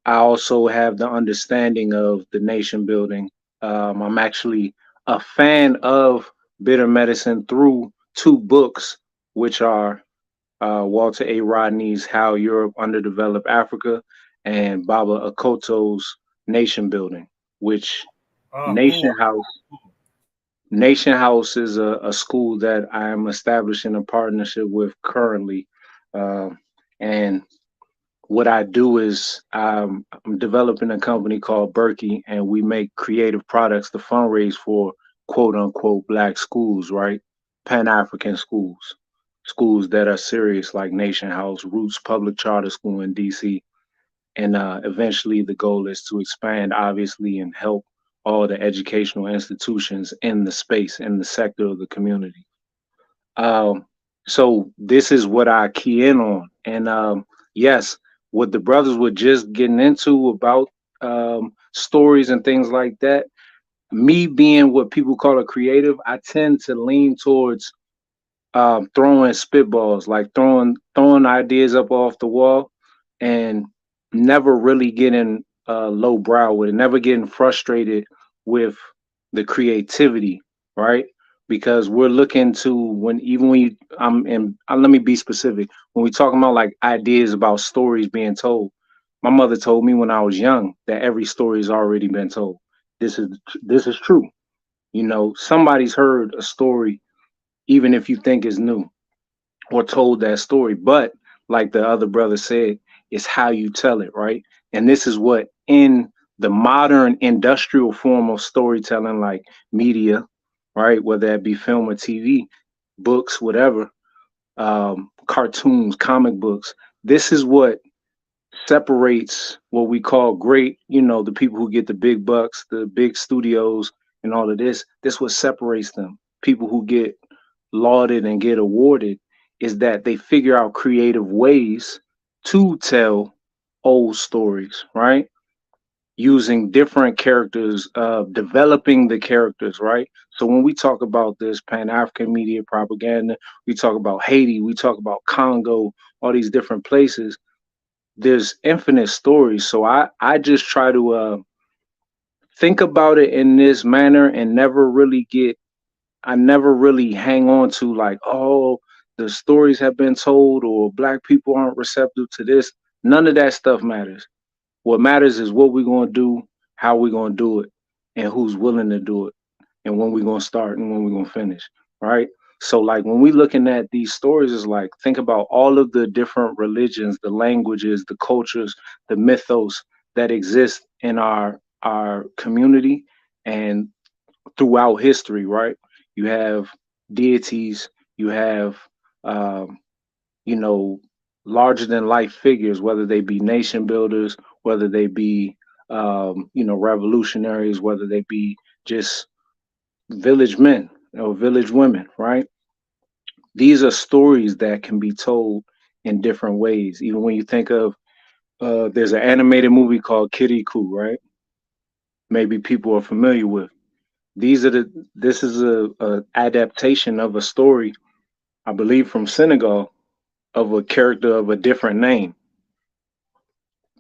I also have the understanding of the nation building. I'm actually a fan of bitter medicine through two books, which are Walter A. Rodney's How Europe Underdeveloped Africa and Baba Akoto's Nation Building, which Nation House is a school that I am establishing a partnership with currently. And what I do is I'm developing a company called Berkey, and we make creative products to fundraise for quote unquote Black schools, right? Pan-African schools that are serious, like Nation House, Roots Public Charter School in DC. And eventually the goal is to expand, obviously, and help all the educational institutions in the space, in the sector of the community. So this is what I key in on. And yes, what the brothers were just getting into about stories and things like that, me being what people call a creative, I tend to lean towards throwing spitballs, like throwing ideas up off the wall and never really getting low brow with it, never getting frustrated with the creativity, right? Because we're looking to when you let me be specific. When we talking about like ideas about stories being told, my mother told me when I was young that every story has already been told. This is true. Somebody's heard a story, even if you think it's new, or told that story. But like the other brother said, is how you tell it, right? And this is what in the modern industrial form of storytelling, like media, right? Whether that be film or TV, books, whatever, cartoons, comic books. This is what separates what we call great, the people who get the big bucks, the big studios, and all of this. This what separates them. People who get lauded and get awarded is that they figure out creative ways to tell old stories, right? Using different characters, developing the characters, right? So when we talk about this Pan-African media propaganda, we talk about Haiti, we talk about Congo, all these different places. There's infinite stories. So I just try to think about it in this manner and I never really hang on to like, oh, the stories have been told or black people aren't receptive to this. None of that stuff matters. What matters is what we're going to do, how we're going to do it, and who's willing to do it, and when we're going to start and when we're going to finish, right? So like when we looking at these stories, is like, think about all of the different religions, the languages, the cultures, the mythos that exist in our community and throughout history, right? You have deities, you have, um, larger than life figures, whether they be nation builders, whether they be, revolutionaries, whether they be just village men or village women, right? These are stories that can be told in different ways. Even when you think of, there's an animated movie called Kirikou, right? Maybe people are familiar with. This is a adaptation of a story, I believe from Senegal, of a character of a different name.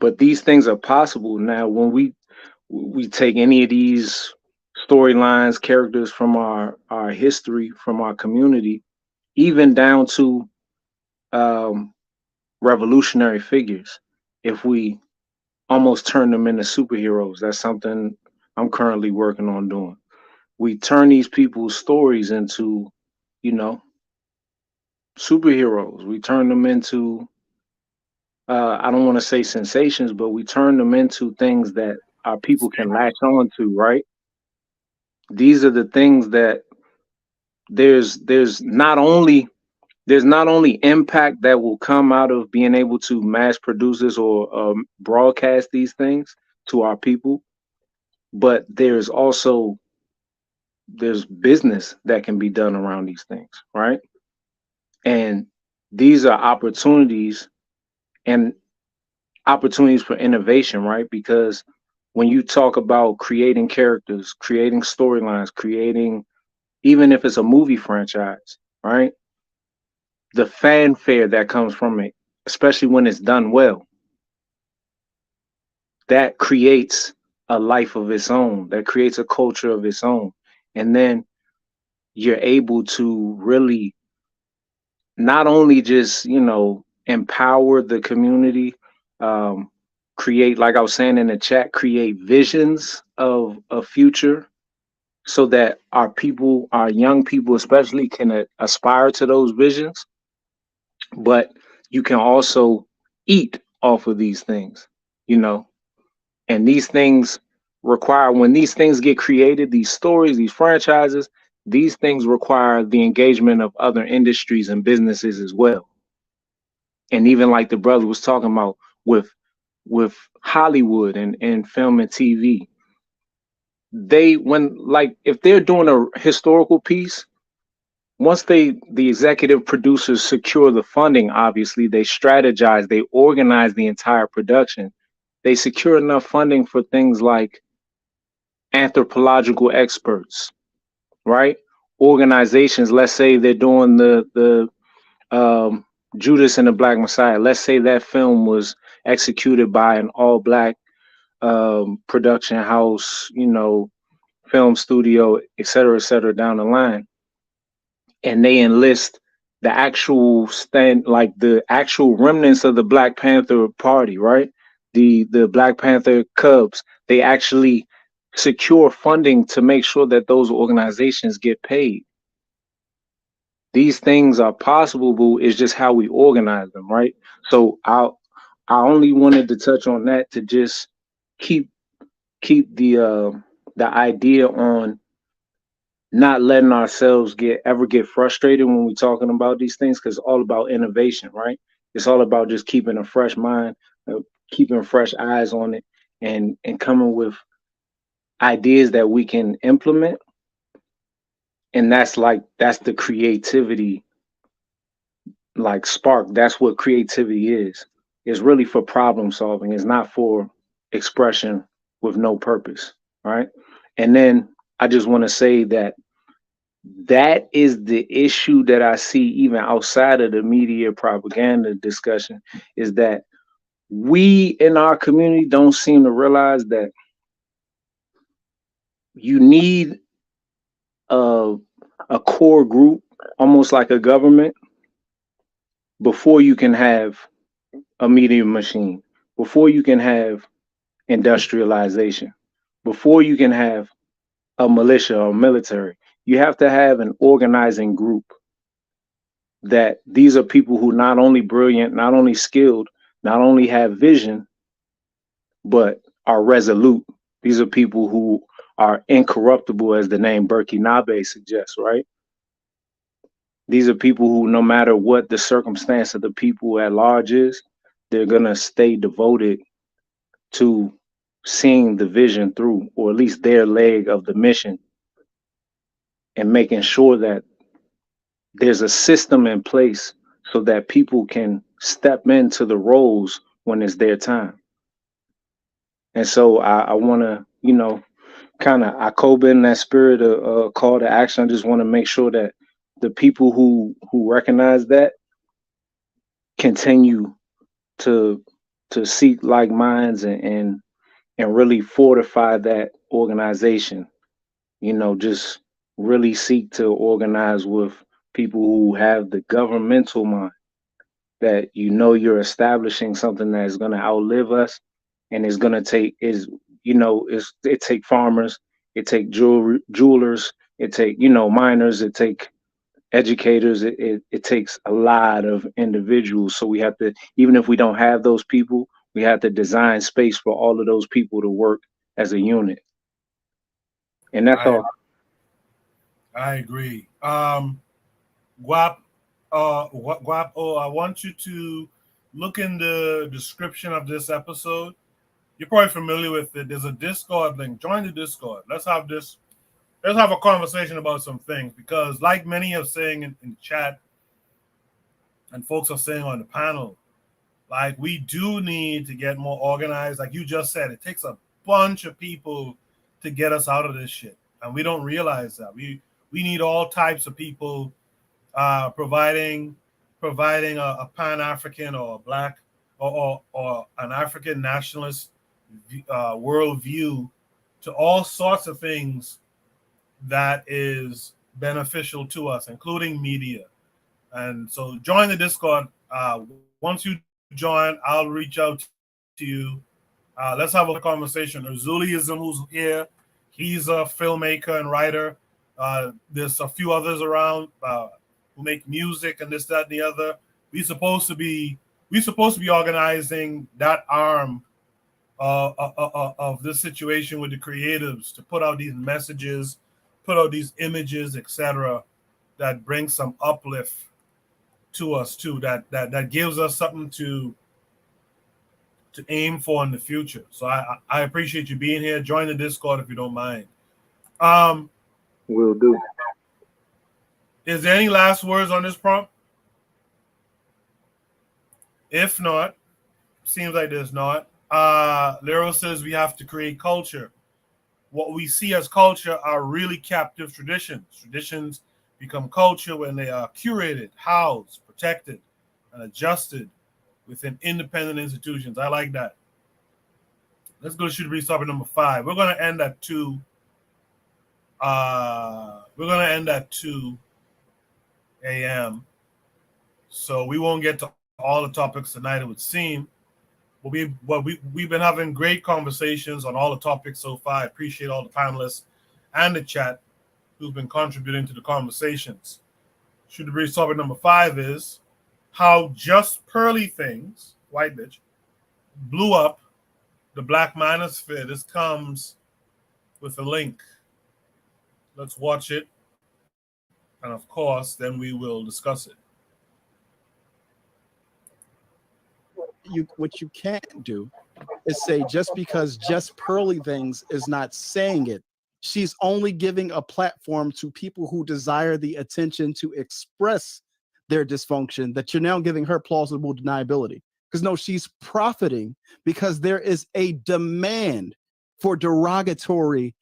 But these things are possible now when we take any of these storylines, characters from our history, from our community, even down to revolutionary figures. If we almost turn them into superheroes, that's something I'm currently working on doing. We turn these people's stories into, you know, superheroes. We turn them into, I don't want to say sensations, but we turn them into things that our people can latch on to, right? These are the things that there's not only impact that will come out of being able to mass produce this or broadcast these things to our people, but there's business that can be done around these things, right? And these are opportunities for innovation, right? Because when you talk about creating characters, creating storylines, creating, even if it's a movie franchise, right? The fanfare that comes from it, especially when it's done well, that creates a life of its own, that creates a culture of its own. And then you're able to really not only just, empower the community, create, like I was saying in the chat, create visions of a future so that our people, our young people especially, can aspire to those visions. But you can also eat off of these things, and these things require, when these things get created, these stories, these franchises, these things require the engagement of other industries and businesses as well. And even like the brother was talking about with Hollywood and film and TV, if they're doing a historical piece, once the executive producers secure the funding, obviously they strategize, they organize the entire production. They secure enough funding for things like anthropological experts, right? Organizations, let's say they're doing the Judas and the Black Messiah. Let's say that film was executed by an all Black production house, film studio, et cetera, down the line. And they enlist the actual the actual remnants of the Black Panther Party, right? The Black Panther Cubs. They actually secure funding to make sure that those organizations get paid. these things are possible, but it's just how we organize them, right? So I only wanted to touch on that to just keep the idea on not letting ourselves get frustrated when we're talking about these things, because it's all about innovation, right? It's all about just keeping a fresh mind, keeping fresh eyes on it, and coming with ideas that we can implement. And that's the creativity, like spark. That's what creativity is. It's really for problem solving. It's not for expression with no purpose, right? And then I just want to say that is the issue that I see even outside of the media propaganda discussion, is that we in our community don't seem to realize that you need a core group, almost like a government, before you can have a media machine, before you can have industrialization, before you can have a militia or military. You have to have an organizing group, that these are people who not only brilliant, not only skilled, not only have vision, but are resolute. These are people who are incorruptible, as the name Burkinabe suggests, right? These are people who, no matter what the circumstance of the people at large is, they're going to stay devoted to seeing the vision through, or at least their leg of the mission, and making sure that there's a system in place so that people can step into the roles when it's their time. And so I want to, kind of Akoba in that spirit of call to action. I just want to make sure that the people who recognize that continue to seek like minds and really fortify that organization. Just really seek to organize with people who have the governmental mind, that you're establishing something that is going to outlive us, and is going to take it take farmers, it take jewelers, it take miners, it take educators, it takes a lot of individuals. So we have to, even if we don't have those people, we have to design space for all of those people to work as a unit. And that's all. I agree. Guap, Guap, I want you to look in the description of this episode. You're probably familiar with it. There's a Discord link. Join the Discord. Let's have a conversation about some things, because like many are saying in the chat, and folks are saying on the panel, like, we do need to get more organized. Like you just said, it takes a bunch of people to get us out of this shit, and we don't realize that. We need all types of people providing a Pan-African or a Black or an African nationalist worldview to all sorts of things that is beneficial to us, including media. And so join the Discord. Once you join, I'll reach out to you. Let's have a conversation. Azuliism, who's here, he's a filmmaker and writer. There's a few others around who make music and this, that, and the other. We're supposed to be organizing that arm of this situation with the creatives to put out these messages, put out these images, etc., that bring some uplift to us too, that gives us something to aim for in the future. So I appreciate you being here. Join the Discord if you don't mind. Will do. Is there any last words on this prompt? If not, seems like there's not. Lero says we have to create culture. What we see as culture are really captive traditions. Traditions become culture when they are curated, housed, protected, and adjusted within independent institutions. I like that. Let's go to shoot breeze topic number 5. We're going to end at 2. We're going to end at 2 a.m. So we won't get to all the topics tonight, it would seem. But we've been having great conversations on all the topics so far. I appreciate all the panelists and the chat who've been contributing to the conversations. Shoot the Breeze topic number 5 is how just pearly things, white bitch, blew up the black manosphere. This comes with a link. Let's watch it. And of course, then we will discuss it. What you can't do is say just because just pearly things is not saying it. She's only giving a platform to people who desire the attention to express their dysfunction, that you're now giving her plausible deniability. Because no, she's profiting because there is a demand for derogatory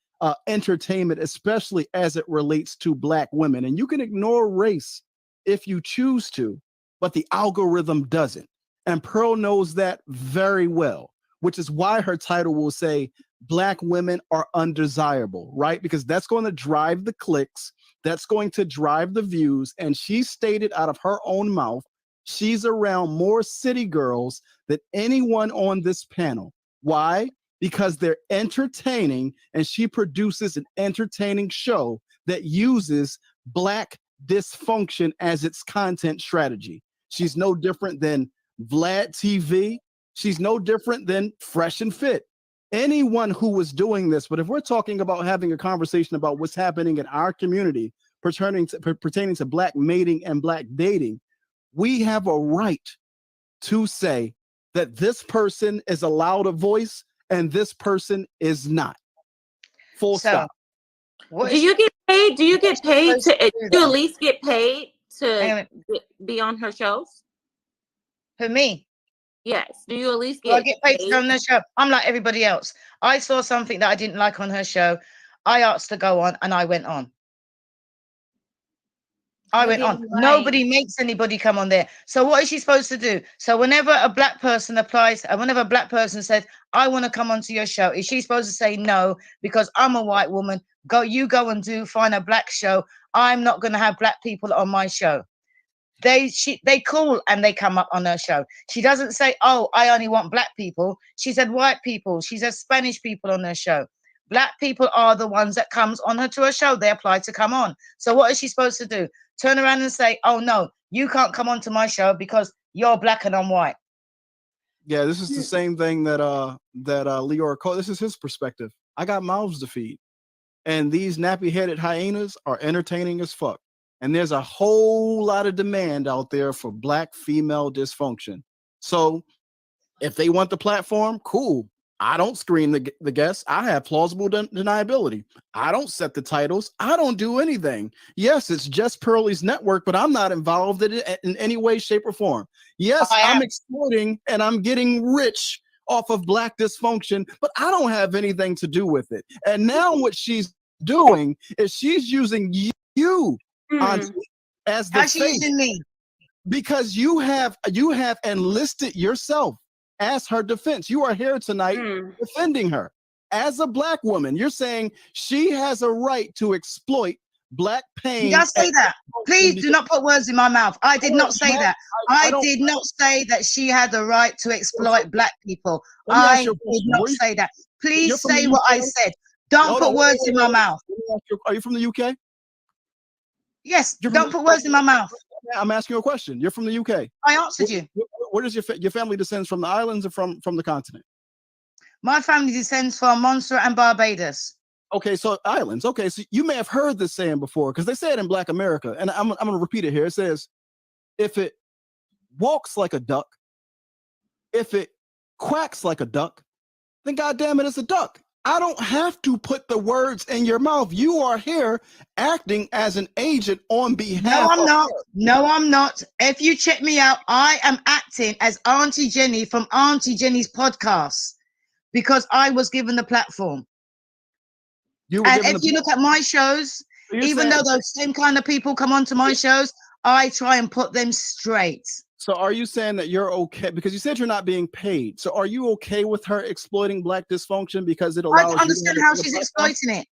entertainment, especially as it relates to black women. And you can ignore race if you choose to, but the algorithm doesn't. And Pearl knows that very well, which is why her title will say black women are undesirable, right? Because that's going to drive the clicks, that's going to drive the views. And she stated out of her own mouth, she's around more city girls than anyone on this panel. Why? Because they're entertaining, and she produces an entertaining show that uses black dysfunction as its content strategy. She's no different than Vlad TV. She's no different than Fresh and Fit. Anyone who was doing this, but if we're talking about having a conversation about what's happening in our community pertaining to black mating and black dating, we have a right to say that this person is allowed a voice and this person is not. Full stop. Do you get paid? Do you get paid to? Do you at least get paid to be on her shows? For me? Yes. Do you at least I get get paid to go on her show? I'm like everybody else. I saw something that I didn't like on her show. I asked to go on and I went on. Nobody makes anybody come on there. So what is she supposed to do? So whenever a black person applies, and whenever a black person says, I want to come onto your show, is she supposed to say no because I'm a white woman? You go and find a black show. I'm not going to have black people on my show. They call and they come up on her show. She doesn't say, oh, I only want black people. She said white people. She said Spanish people on her show. Black people are the ones that comes on her to her show. They apply to come on. So what is she supposed to do? Turn around and say, oh no, you can't come onto my show because you're black and I'm white. Yeah, this is the same thing that Leora Cole. This is his perspective. I got mouths to feed, and these nappy-headed hyenas are entertaining as fuck. And there's a whole lot of demand out there for black female dysfunction. So if they want the platform, cool. I don't screen the guests. I have plausible deniability. I don't set the titles. I don't do anything. Yes, it's just Pearly's network, but I'm not involved in it in any way, shape, or form. Yes, I'm exploiting and I'm getting rich off of black dysfunction, but I don't have anything to do with it. And now what she's doing is she's using you as the face, me because you have enlisted yourself as her defense. You are here tonight defending her as a black woman. You're saying she has a right to exploit black pain. Did I say that? Please do not put words in my mouth. I did not say that. I did not say that she had the right to exploit black people. I did not say that. Please say what I said. Don't put words in my mouth. Are you from the UK? Yes, don't put words in my mouth. I'm asking you a question. You're from the UK. I answered you. Where does your family descends from? The islands or from the continent? My family descends from Montserrat and Barbados. Okay, so islands. Okay, so you may have heard this saying before because they say it in Black America, and I'm going to repeat it here. It says, if it walks like a duck, if it quacks like a duck, then goddamn it, it's a duck. I don't have to put the words in your mouth. You are here acting as an agent on behalf. No, I'm not. No, I'm not. If you check me out, I am acting as Auntie Jenny from Auntie Jenny's podcast because I was given the platform. And if you look at my shows, even though those same kind of people come onto my shows, I try and put them straight. So are you saying that you're okay? Because you said you're not being paid. So are you okay with her exploiting black dysfunction because it allows I don't understand how she's exploiting it.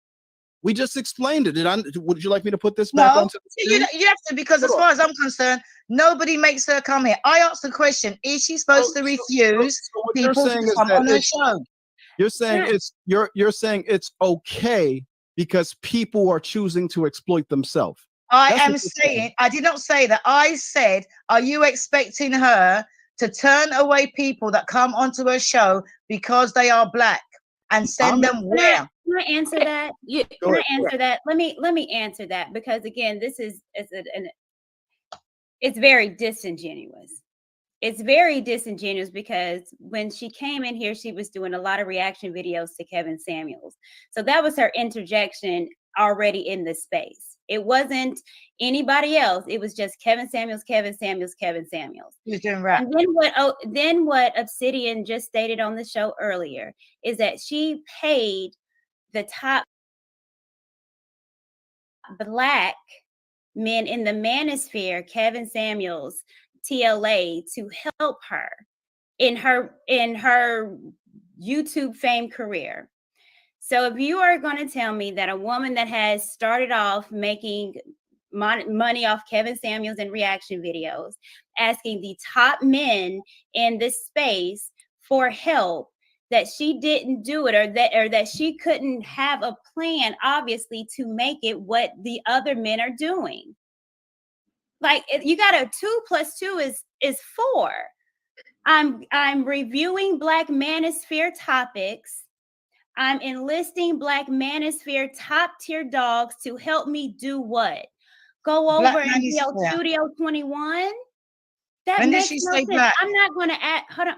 We just explained it. Would you like me to put this back onto the screen? You have to, because as far as I'm concerned, nobody makes her come here. I asked the question, is she supposed to refuse people to come on her show? You're saying you're saying it's okay because people are choosing to exploit themselves. I That's am what you're saying. saying, I did not say that. I said, are you expecting her to turn away people that come onto her show because they are black and send them where? Can I answer that? Yeah, Go can I ahead. answer that? Let me answer that, because again, this is it's very disingenuous. It's very disingenuous because when she came in here, she was doing a lot of reaction videos to Kevin Samuels. So that was her interjection already in the space. It wasn't anybody else. It was just Kevin Samuels, Kevin Samuels, Kevin Samuels. She's doing rap. And then what Obsidian just stated on the show earlier is that she paid the top black men in the manosphere, Kevin Samuels, TLA, to help her in her YouTube fame career. So if you are going to tell me that a woman that has started off making money off Kevin Samuels and reaction videos, asking the top men in this space for help, that she didn't do it, or that she couldn't have a plan, obviously, to make it what the other men are doing. Like, you got a 2 + 2 is 4. I'm reviewing Black Manosphere topics. I'm enlisting Black Manosphere top tier dogs to help me do what? Go over and yell Studio 21? That When did makes she no say sense. black? I'm not going to add. Hold on.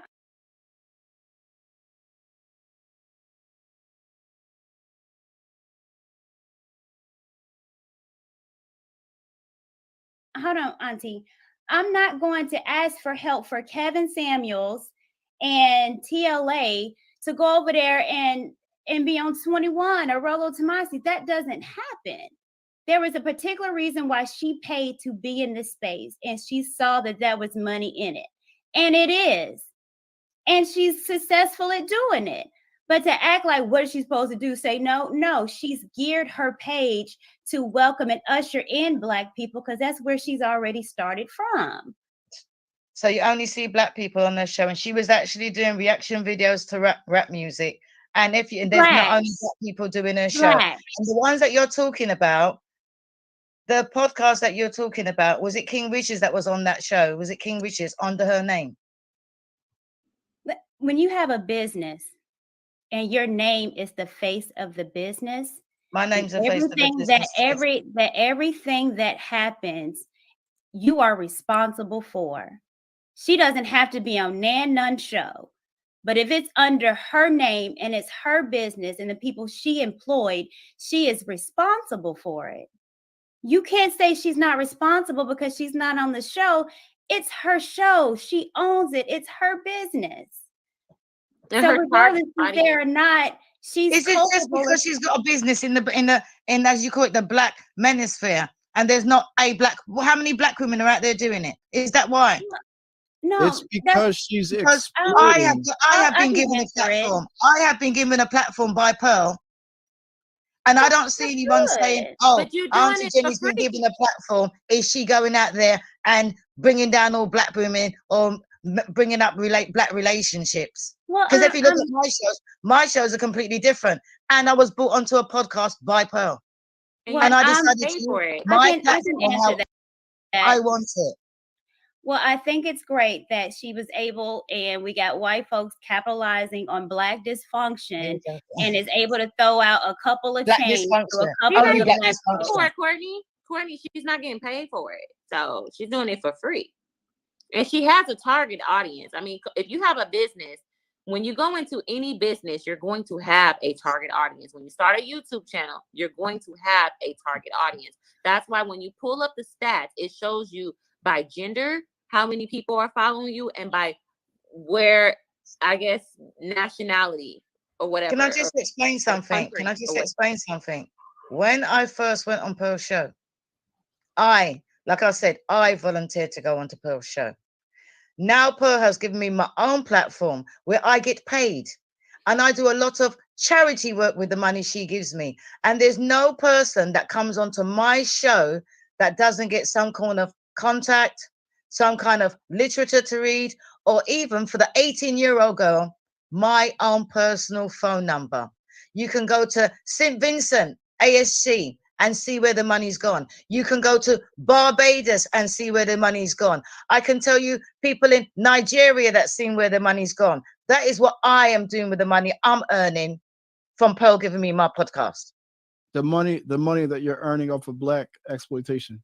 Hold on, Auntie. I'm not going to ask for help for Kevin Samuels and TLA to go over there and be on 21 or Rollo Tomasi. That doesn't happen. There was a particular reason why she paid to be in this space, and she saw that there was money in it. And it is. And she's successful at doing it. But to act like, what is she supposed to do? Say no? No, she's geared her page to welcome and usher in Black people, because that's where she's already started from. So you only see Black people on the show, and she was actually doing reaction videos to rap music. And there's not only Black people doing her show, and the ones that you're talking about, the podcast that you're talking about, was it King Richards that was on that show? Was it King Richards under her name? When you have a business and your name is the face of the business, my name's the face of the business. Everything that happens, you are responsible for. She doesn't have to be on none show, but if it's under her name and it's her business and the people she employed, she is responsible for it. You can't say she's not responsible because she's not on the show. It's her show. She owns it. It's her business. And so her regardless if they're not, she's Is it just because she's got a business in as you call it, the Black Manosphere, and there's not a black? How many Black women are out there doing it? Is that why? No, it's because she's because exploiting. I have been given a platform. I have been given a platform by Pearl. And I don't see anyone saying, "Oh, Auntie Jenny's been given a platform." Is she going out there and bringing down all Black women or bringing up Black relationships? Because if you look at my shows are completely different. And I was brought onto a podcast by Pearl, and I decided to for it. my I can answer that. I want it. Well, I think it's great that she was able, and we got white folks capitalizing on Black dysfunction and is able to throw out a couple of change to a couple of Black folks. Courtney, she's not getting paid for it. So she's doing it for free. And she has a target audience. I mean, if you have a business, when you go into any business, you're going to have a target audience. When you start a YouTube channel, you're going to have a target audience. That's why when you pull up the stats, it shows you by gender, how many people are following you, and by where, I guess, nationality or whatever. Can I just explain something? When I first went on Pearl's show, like I said, I volunteered to go onto Pearl's show. Now Pearl has given me my own platform where I get paid. And I do a lot of charity work with the money she gives me. And there's no person that comes onto my show that doesn't get some kind of contact, some kind of literature to read, or even for the 18-year-old girl, my own personal phone number. You can go to St. Vincent, ASC, and see where the money's gone. You can go to Barbados and see where the money's gone. I can tell you people in Nigeria that's seen where the money's gone. That is what I am doing with the money I'm earning from Pearl giving me my podcast. The money that you're earning off of black exploitation.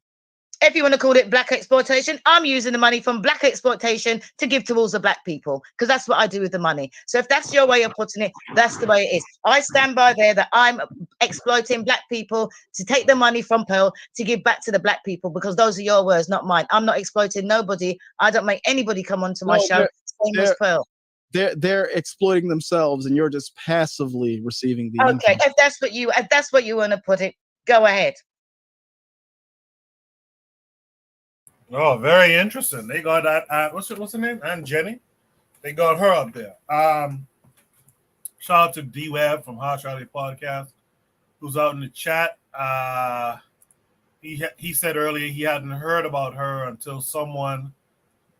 If you want to call it black exploitation, I'm using the money from black exploitation to give towards the black people, because that's what I do with the money. So if that's your way of putting it, that's the way it is. I stand by there that I'm exploiting black people to take the money from Pearl to give back to the black people, because those are your words, not mine. I'm not exploiting nobody. I don't make anybody come onto my show. Same as Pearl. They're exploiting themselves, and you're just passively receiving the Okay, income. if that's what you want to put it, go ahead. Oh, very interesting. They got that. What's her name? Aunt Jenny. They got her up there. Shout out to D Web from Hot Charlie Podcast, who's out in the chat. He said earlier he hadn't heard about her until someone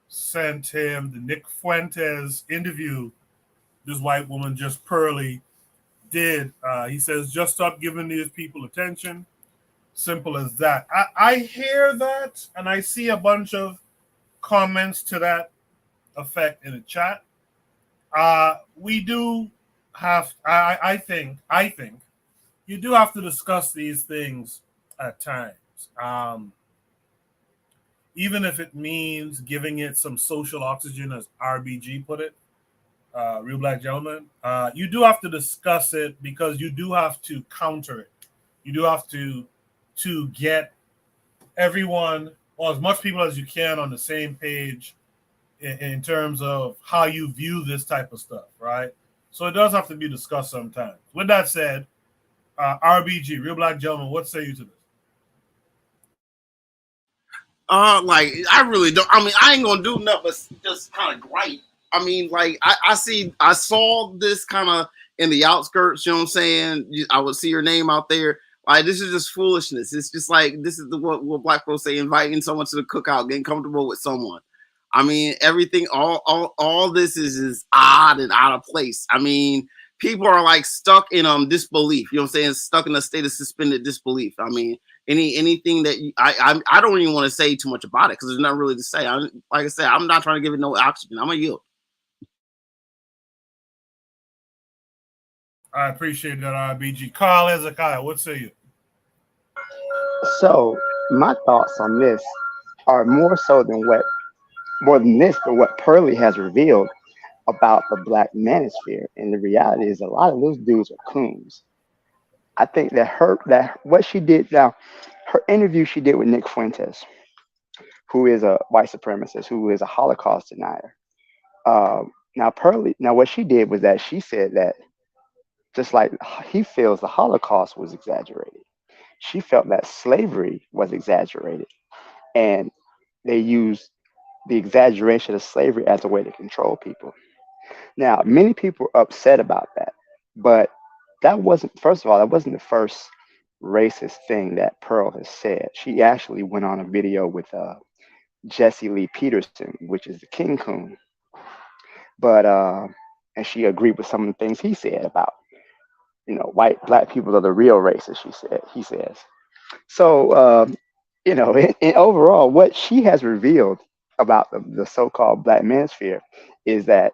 sent him the Nick Fuentes interview this white woman, just Pearly, did. He says, just stop giving these people attention. Simple as that. I hear that, and I see a bunch of comments to that effect in the chat. We do have, I think you do have to discuss these things at times. Even if it means giving it some social oxygen, as RBG put it, Real Black Gentleman, you do have to discuss it, because you do have to counter it. You do have to get everyone, or as much people as you can, on the same page in terms of how you view this type of stuff, right? So it does have to be discussed sometimes. With that said, RBG, Real Black Gentleman, what say you to this? Like, I really don't. I mean, I ain't gonna do nothing but just kind of gripe. I mean, like, I saw this kind of in the outskirts. You know what I'm saying? I would see your name out there. Like, this is just foolishness. It's just like, this is what black folks say: inviting someone to the cookout, getting comfortable with someone. I mean, everything, all this is odd and out of place. I mean, people are like stuck in disbelief. You know what I'm saying? Stuck in a state of suspended disbelief. I mean, anything that I don't even want to say too much about it, because there's nothing really to say. Like I said, I'm not trying to give it no oxygen. I'm gonna yield. I appreciate that, RBG. Carl Hezekiah, what say you? So my thoughts on this are more than this, but what Pearly has revealed about the black manosphere. And the reality is, a lot of those dudes are coons. I think that what she did now, her interview she did with Nick Fuentes, who is a white supremacist, who is a Holocaust denier. Now Pearly, what she did was that she said that, just like he feels the Holocaust was exaggerated, she felt that slavery was exaggerated, and they used the exaggeration of slavery as a way to control people. Now, many people are upset about that, but that wasn't, first of all, that wasn't the first racist thing that Pearl has said. She actually went on a video with Jesse Lee Peterson, which is the King Coon, but and she agreed with some of the things he said about, black people are the real racists. He says. So, and overall, what she has revealed about the so-called black manosphere is that,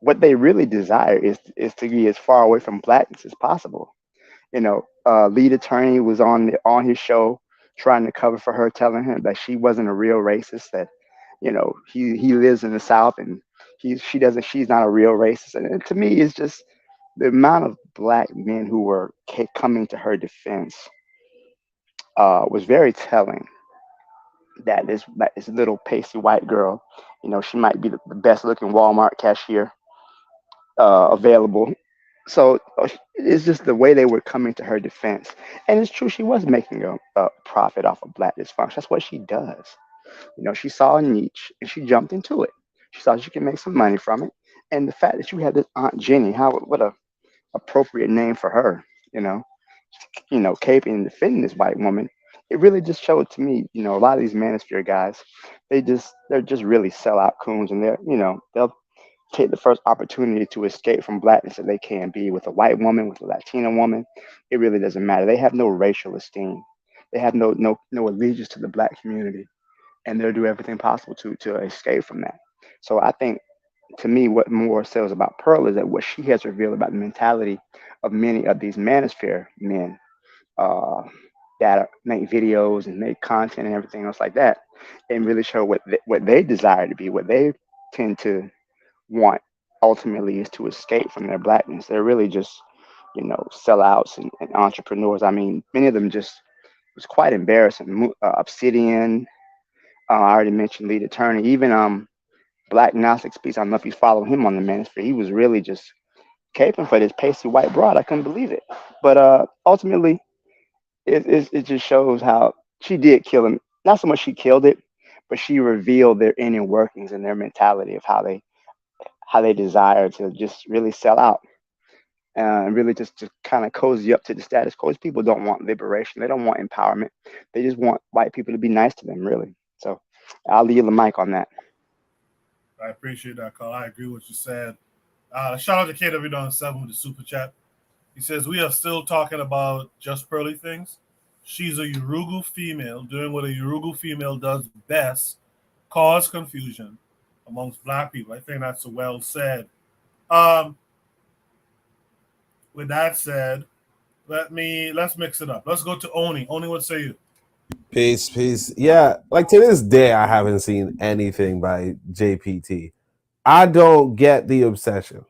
what they really desire is to be as far away from blackness as possible. Lead attorney was on his show trying to cover for her, telling him that she wasn't a real racist, that, he lives in the South and she's not a real racist. And to me, it's just the amount of black men who were coming to her defense was very telling. That this little pasty white girl, she might be the best looking Walmart cashier available. So it's just the way they were coming to her defense. And it's true, she was making a profit off of black dysfunction. That's what she does. She saw a niche and she jumped into it. She thought she could make some money from it. And the fact that you had this Aunt Jenny, what a appropriate name for her, caping and defending this white woman. It really just showed to me, a lot of these manosphere guys, they're just really sellout coons, and they'll take the first opportunity to escape from blackness that they can be with a white woman, with a Latina woman. It really doesn't matter. They have no racial esteem. They have no allegiance to the black community, and they'll do everything possible to escape from that. So I think, to me, what more sells about Pearl is that what she has revealed about the mentality of many of these manosphere men uh, that make videos and make content and everything else like that, and really show what they desire to be, what they tend to want ultimately is to escape from their blackness. They're really just, sellouts and entrepreneurs. I mean, many of them just was quite embarrassing. Obsidian, I already mentioned Lead Attorney, even Black Gnostic Speaks. I don't know if you follow him on the Manosphere. He was really just caping for this pasty white broad. I couldn't believe it. But ultimately, it just shows how she did kill him. Not so much she killed it, but she revealed their inner workings and their mentality of how they desire to just really sell out and really just to kind of cozy up to the status quo. People don't want liberation. They don't want empowerment. They just want white people to be nice to them, really. So I'll leave the mic on that. I appreciate that, Carl. I agree with what you said. Shout out to KW7 with the super chat. He says, we are still talking about just pearly things. She's a Yorugu female doing what a Yorugu female does best, cause confusion amongst black people. I think that's well said. With that said, let's mix it up. Let's go to Oni. Oni, what say you? Peace. Yeah, like to this day, I haven't seen anything by JPT. I don't get the obsession.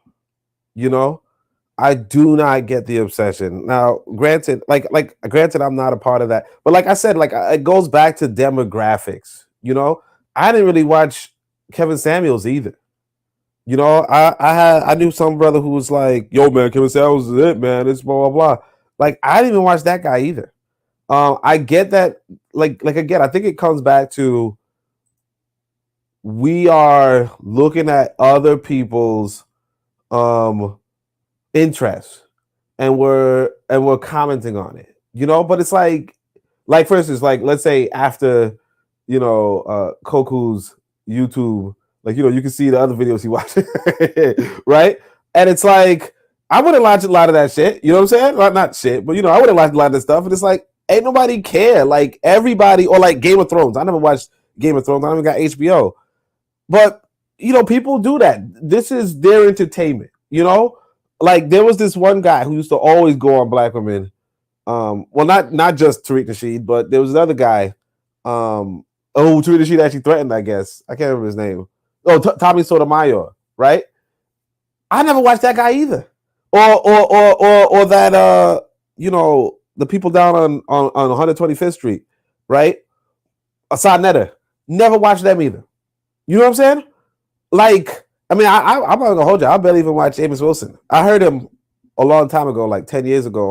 I do not get the obsession. Now, granted, granted, I'm not a part of that. But like I said, it goes back to demographics. I didn't really watch Kevin Samuels either. I knew some brother who was like, yo, man, Kevin Samuels is it, man. It's blah, blah, blah. Like, I didn't even watch that guy either. I get that, again, I think it comes back to we are looking at other people's interests and we're commenting on it, but it's like for instance, let's say after Koku's YouTube, you can see the other videos he watches, right? And it's like I wouldn't watch a lot of that shit, you know what I'm saying? Well, not shit, but I wouldn't watch a lot of this stuff, and it's like ain't nobody care. Like everybody, or like Game of Thrones. I never watched Game of Thrones. I don't even got HBO, but people do that. This is their entertainment, Like there was this one guy who used to always go on black women. Well, not just Tariq Nasheed, but there was another guy. Tariq Nasheed actually threatened, I guess. I can't remember his name. Oh, Tommy Sotomayor, right? I never watched that guy either. Or that the people down on 125th Street, right? Assad Netter. Never watched them either. You know what I'm saying? Like, I mean, I'm not gonna hold you. I barely even watch Amos Wilson. I heard him a long time ago, like 10 years ago,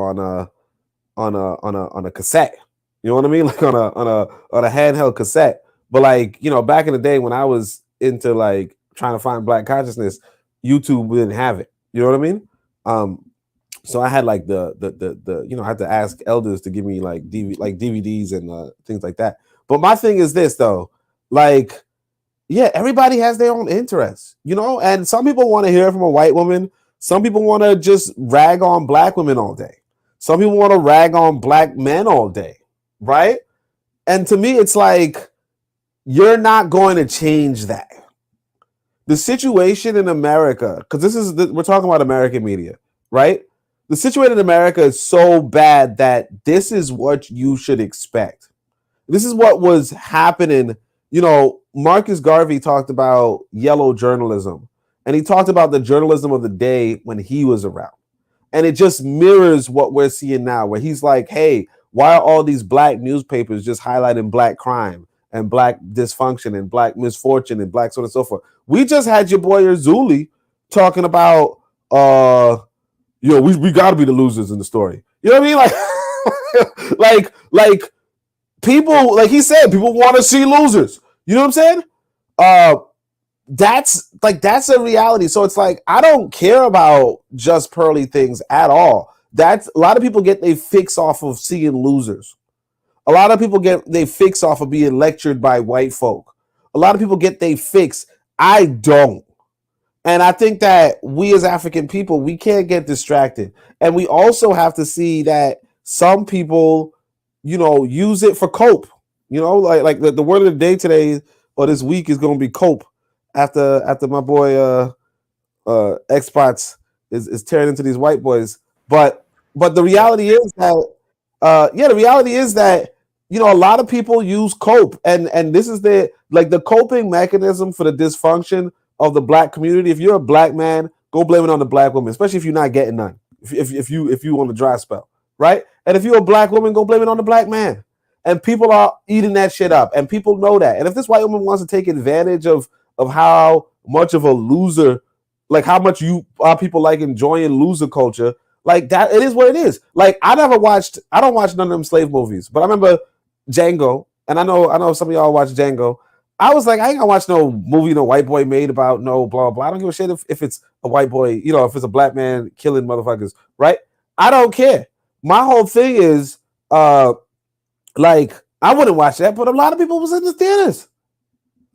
on a cassette. You know what I mean? Like on a handheld cassette. But like, back in the day when I was into like trying to find black consciousness, YouTube didn't have it. You know what I mean? So I had like the I had to ask elders to give me like DVDs and things like that. But my thing is this though, like, yeah, everybody has their own interests, and some people want to hear from a white woman. Some people want to just rag on black women all day. Some people want to rag on black men all day, right? And to me, it's like, you're not going to change that. The situation in America, because we're talking about American media, right? The situation in America is so bad that this is what you should expect. This is what was happening. Marcus Garvey talked about yellow journalism, and he talked about the journalism of the day when he was around. And it just mirrors what we're seeing now, where he's like, hey, why are all these black newspapers just highlighting black crime and black dysfunction and black misfortune and black so on and so forth? We just had your boy Erzuli talking about, we got to be the losers in the story. You know what I mean? Like people, like he said, people want to see losers. You know what I'm saying? That's a reality. So it's like, I don't care about just pearly things at all. A lot of people get their fix off of seeing losers. A lot of people get their fix off of being lectured by white folk. A lot of people get their fix. I don't. And I think that we as African people, we can't get distracted. And we also have to see that some people, use it for cope. Like the word of the day today or this week is going to be cope after my boy X-Spots is tearing into these white boys. But the reality is that a lot of people use cope, and this is the coping mechanism for the dysfunction of the black community. If you're a black man, go blame it on the black woman, especially if you're not getting none. If you on a dry spell, right? And if you're a black woman, go blame it on the black man. And people are eating that shit up, and people know that. And if this white woman wants to take advantage of how much of a loser, like how much people like enjoying loser culture, like that, it is what it is. Like I don't watch none of them slave movies, but I remember Django, and I know some of y'all watch Django. I was like, I ain't gonna watch no movie no white boy made about no blah blah. I don't give a shit if it's a white boy, if it's a black man killing motherfuckers, right? I don't care. My whole thing is, like, I wouldn't watch that, but a lot of people was in the theaters.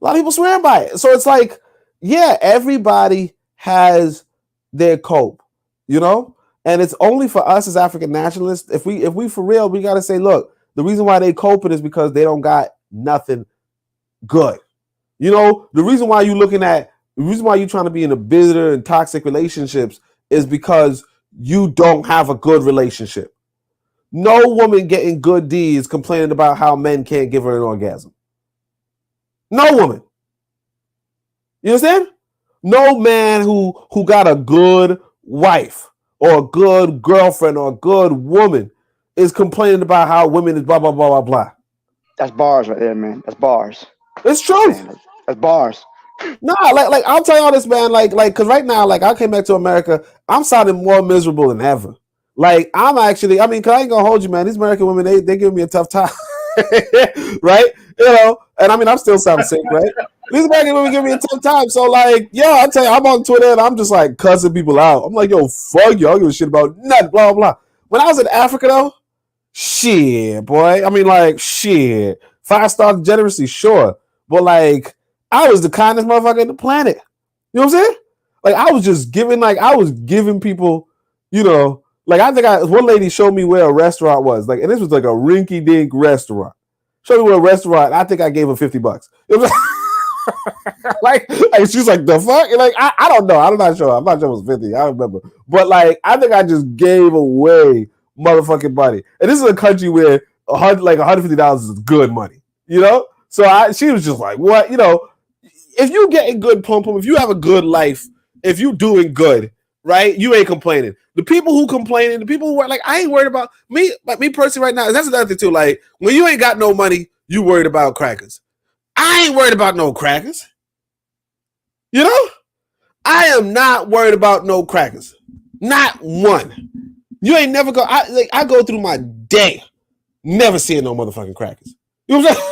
A lot of people swearing by it. So it's like, yeah, everybody has their cope, and it's only for us as African nationalists. If we for real, we gotta say, look, the reason why they coping is because they don't got nothing good. The reason why you're trying to be in a bitter and toxic relationships is because you don't have a good relationship. No woman getting good D is complaining about how men can't give her an orgasm. No woman. You understand? No man who got a good wife or a good girlfriend or a good woman is complaining about how women is blah, blah, blah, blah, blah. That's bars right there, man. That's bars. It's true. Man, that's bars. Nah, like I'll tell y'all this, man. Like, cause right now, like I came back to America, I'm sounding more miserable than ever. Like I'm actually, cause I ain't gonna hold you, man. These American women, they give me a tough time, right? And I'm still sounding sick, right? These American women give me a tough time. So like, I'll tell you, I'm on Twitter and I'm just like cussing people out. I'm like, yo, fuck you. I don't give a shit about nothing, blah, blah. When I was in Africa though, shit, boy. Shit. 5-star degeneracy, sure. But like, I was the kindest motherfucker on the planet. You know what I'm saying? Like I was giving people, like I think one lady showed me where a restaurant was. Like, and this was like a rinky dink restaurant. Showed me where a restaurant. I think I gave her $50. It was like she's like, the fuck? And like I don't know. I'm not sure. I'm not sure it was 50. I don't remember. But like I think I just gave away motherfucking money. And this is a country where $150 is good money. So she was just like, what? If you getting good pum, if you have a good life, if you doing good, right? You ain't complaining. The people who complaining, the people who are like, I ain't worried about me. Like me personally right now, that's another thing too. Like when you ain't got no money, you worried about crackers. I ain't worried about no crackers. I am not worried about no crackers. Not one. You ain't never go. I go through my day never seeing no motherfucking crackers. You know what I'm saying?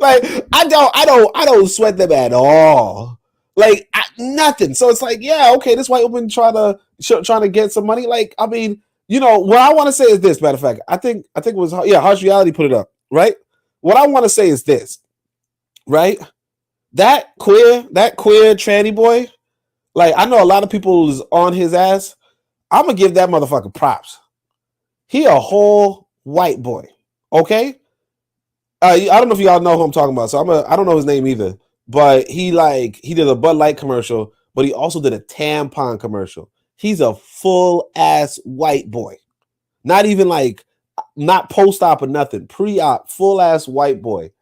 like I don't sweat them at all. Like nothing. So it's like, yeah, okay, this white woman trying to get some money. Like, what I want to say is this. Matter of fact, I think it was Harsh Reality put it up, right? What I want to say is this, right? That queer tranny boy, like I know a lot of people is on his ass. I'm gonna give that motherfucker props. He a whole white boy, okay? I don't know if y'all know who I'm talking about, so I don't know his name either. But he did a Bud Light commercial, but he also did a tampon commercial. He's a full ass white boy, not even not post op or nothing, pre op, full ass white boy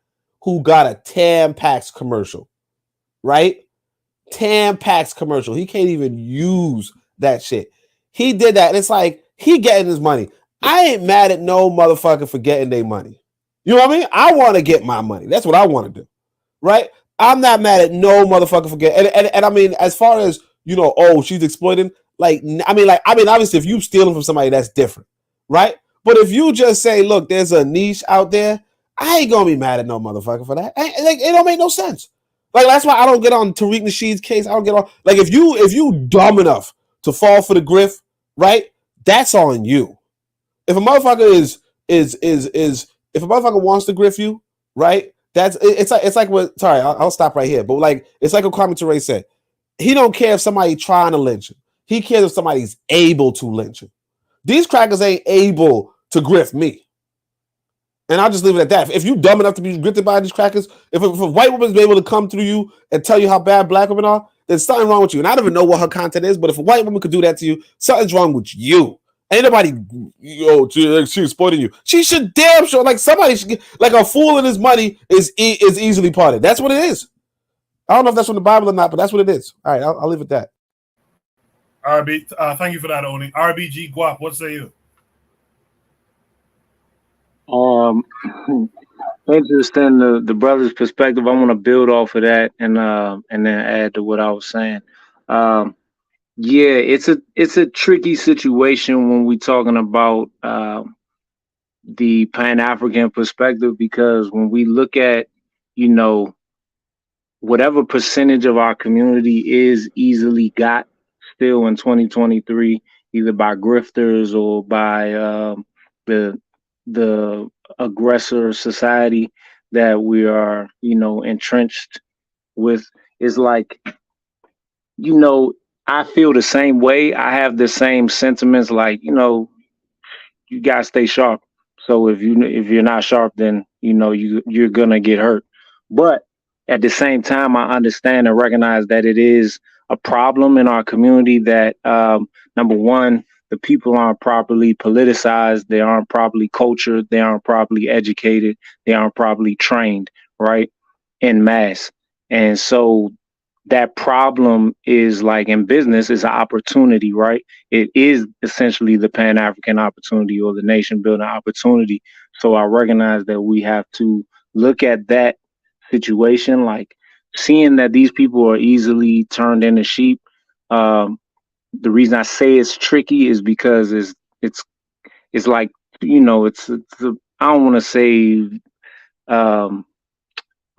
who got a Tampax commercial, right? Tampax commercial. He can't even use that shit. He did that. And it's like he getting his money. I ain't mad at no motherfucker for getting their money. You know what I mean? I want to get my money. That's what I want to do, right? I'm not mad at no motherfucker for getting. And I mean, as far as she's exploiting. Obviously, if you stealing from somebody, that's different, right? But if you just say, look, there's a niche out there, I ain't gonna be mad at no motherfucker for that. It don't make no sense. Like that's why I don't get on Tariq Nasheed's case. I don't get on. Like if you dumb enough to fall for the grift, right? That's on you. If a motherfucker if a motherfucker wants to grift you, right? It's like what. Sorry, I'll stop right here. But like it's like what Kwame Ture said. He don't care if somebody trying to lynch him. He cares if somebody's able to lynch him. These crackers ain't able to grift me. And I'll just leave it at that. If you dumb enough to be grifted by these crackers, if a white woman's able to come through you and tell you how bad black women are, then something wrong with you. And I don't even know what her content is, but if a white woman could do that to you, something's wrong with you. Ain't nobody, she's exploiting you. She should damn sure, like somebody should get, like a fool in his money is easily parted. That's what it is. I don't know if that's from the Bible or not, but that's what it is. All right, I'll leave it at that. RB, thank you for that, Oni. RBG Guap, what say you? Interesting the brother's perspective. I want to build off of that and then add to what I was saying. Yeah, it's a tricky situation when we're talking about the Pan-African perspective, because when we look at, whatever percentage of our community is easily got still in 2023, either by grifters or by the aggressor society that we are, entrenched with, is like, I feel the same way. I have the same sentiments, like, you gotta stay sharp. So if you're not sharp, then you're gonna get hurt. But at the same time, I understand and recognize that it is a problem in our community that number one, the people aren't properly politicized, they aren't properly cultured, they aren't properly educated, they aren't properly trained, right, en masse. And so that problem is, like in business, is an opportunity, right? It is essentially the Pan-African opportunity or the nation building opportunity. So I recognize that we have to look at that situation, like seeing that these people are easily turned into sheep. The reason I say it's tricky is because it's like, I don't want to say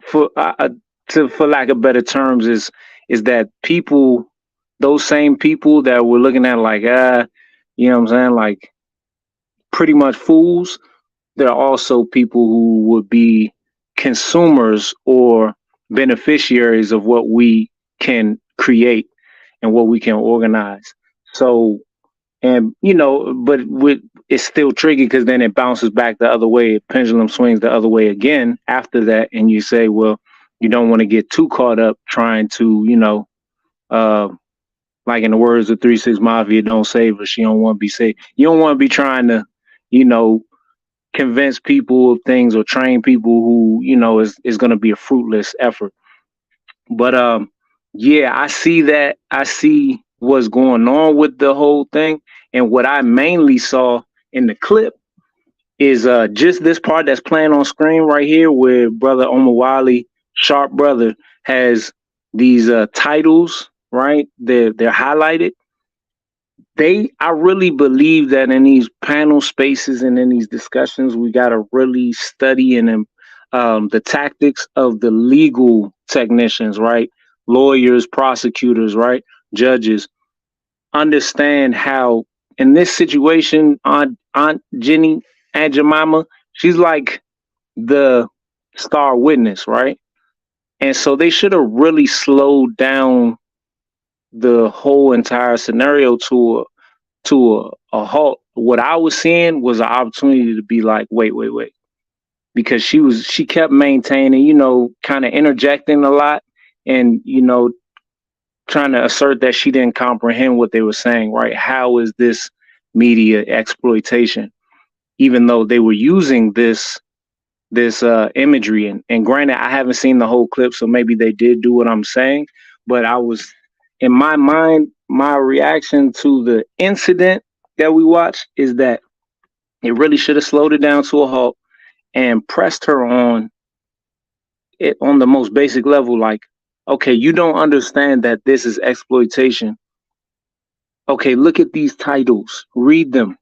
for lack of better terms, is that people, those same people that we're looking at like, you know what I'm saying, like pretty much fools, there are also people who would be consumers or beneficiaries of what we can create and what we can organize. So, and but it's still tricky because then it bounces back the other way. Pendulum swings the other way again after that, and you say, well, you don't want to get too caught up trying to, like in the words of 3-6 Mafia, don't save her. She don't want to be saved. You don't want to be trying to, convince people of things or train people who, is going to be a fruitless effort. But yeah, I see that. I see what's going on with the whole thing. And what I mainly saw in the clip is just this part that's playing on screen right here, where Brother Omawali, Sharp Brother, has these titles, right? They're highlighted. I really believe that in these panel spaces and in these discussions, we got to really study and the tactics of the legal technicians, right? Lawyers, prosecutors, right? Judges, understand how in this situation, Aunt Jenny, Aunt Jemima, she's like the star witness, right? And so they should have really slowed down the whole entire scenario to a halt. What I was seeing was an opportunity to be like, wait, because she kept maintaining, kind of interjecting a lot and, trying to assert that she didn't comprehend what they were saying, right? How is this media exploitation? Even though they were using this imagery, and granted, I haven't seen the whole clip, so maybe they did do what I'm saying, but I was, in my mind, my reaction to the incident that we watched is that it really should have slowed it down to a halt and pressed her on it on the most basic level. Like, okay, you don't understand that this is exploitation. Okay, look at these titles, read them.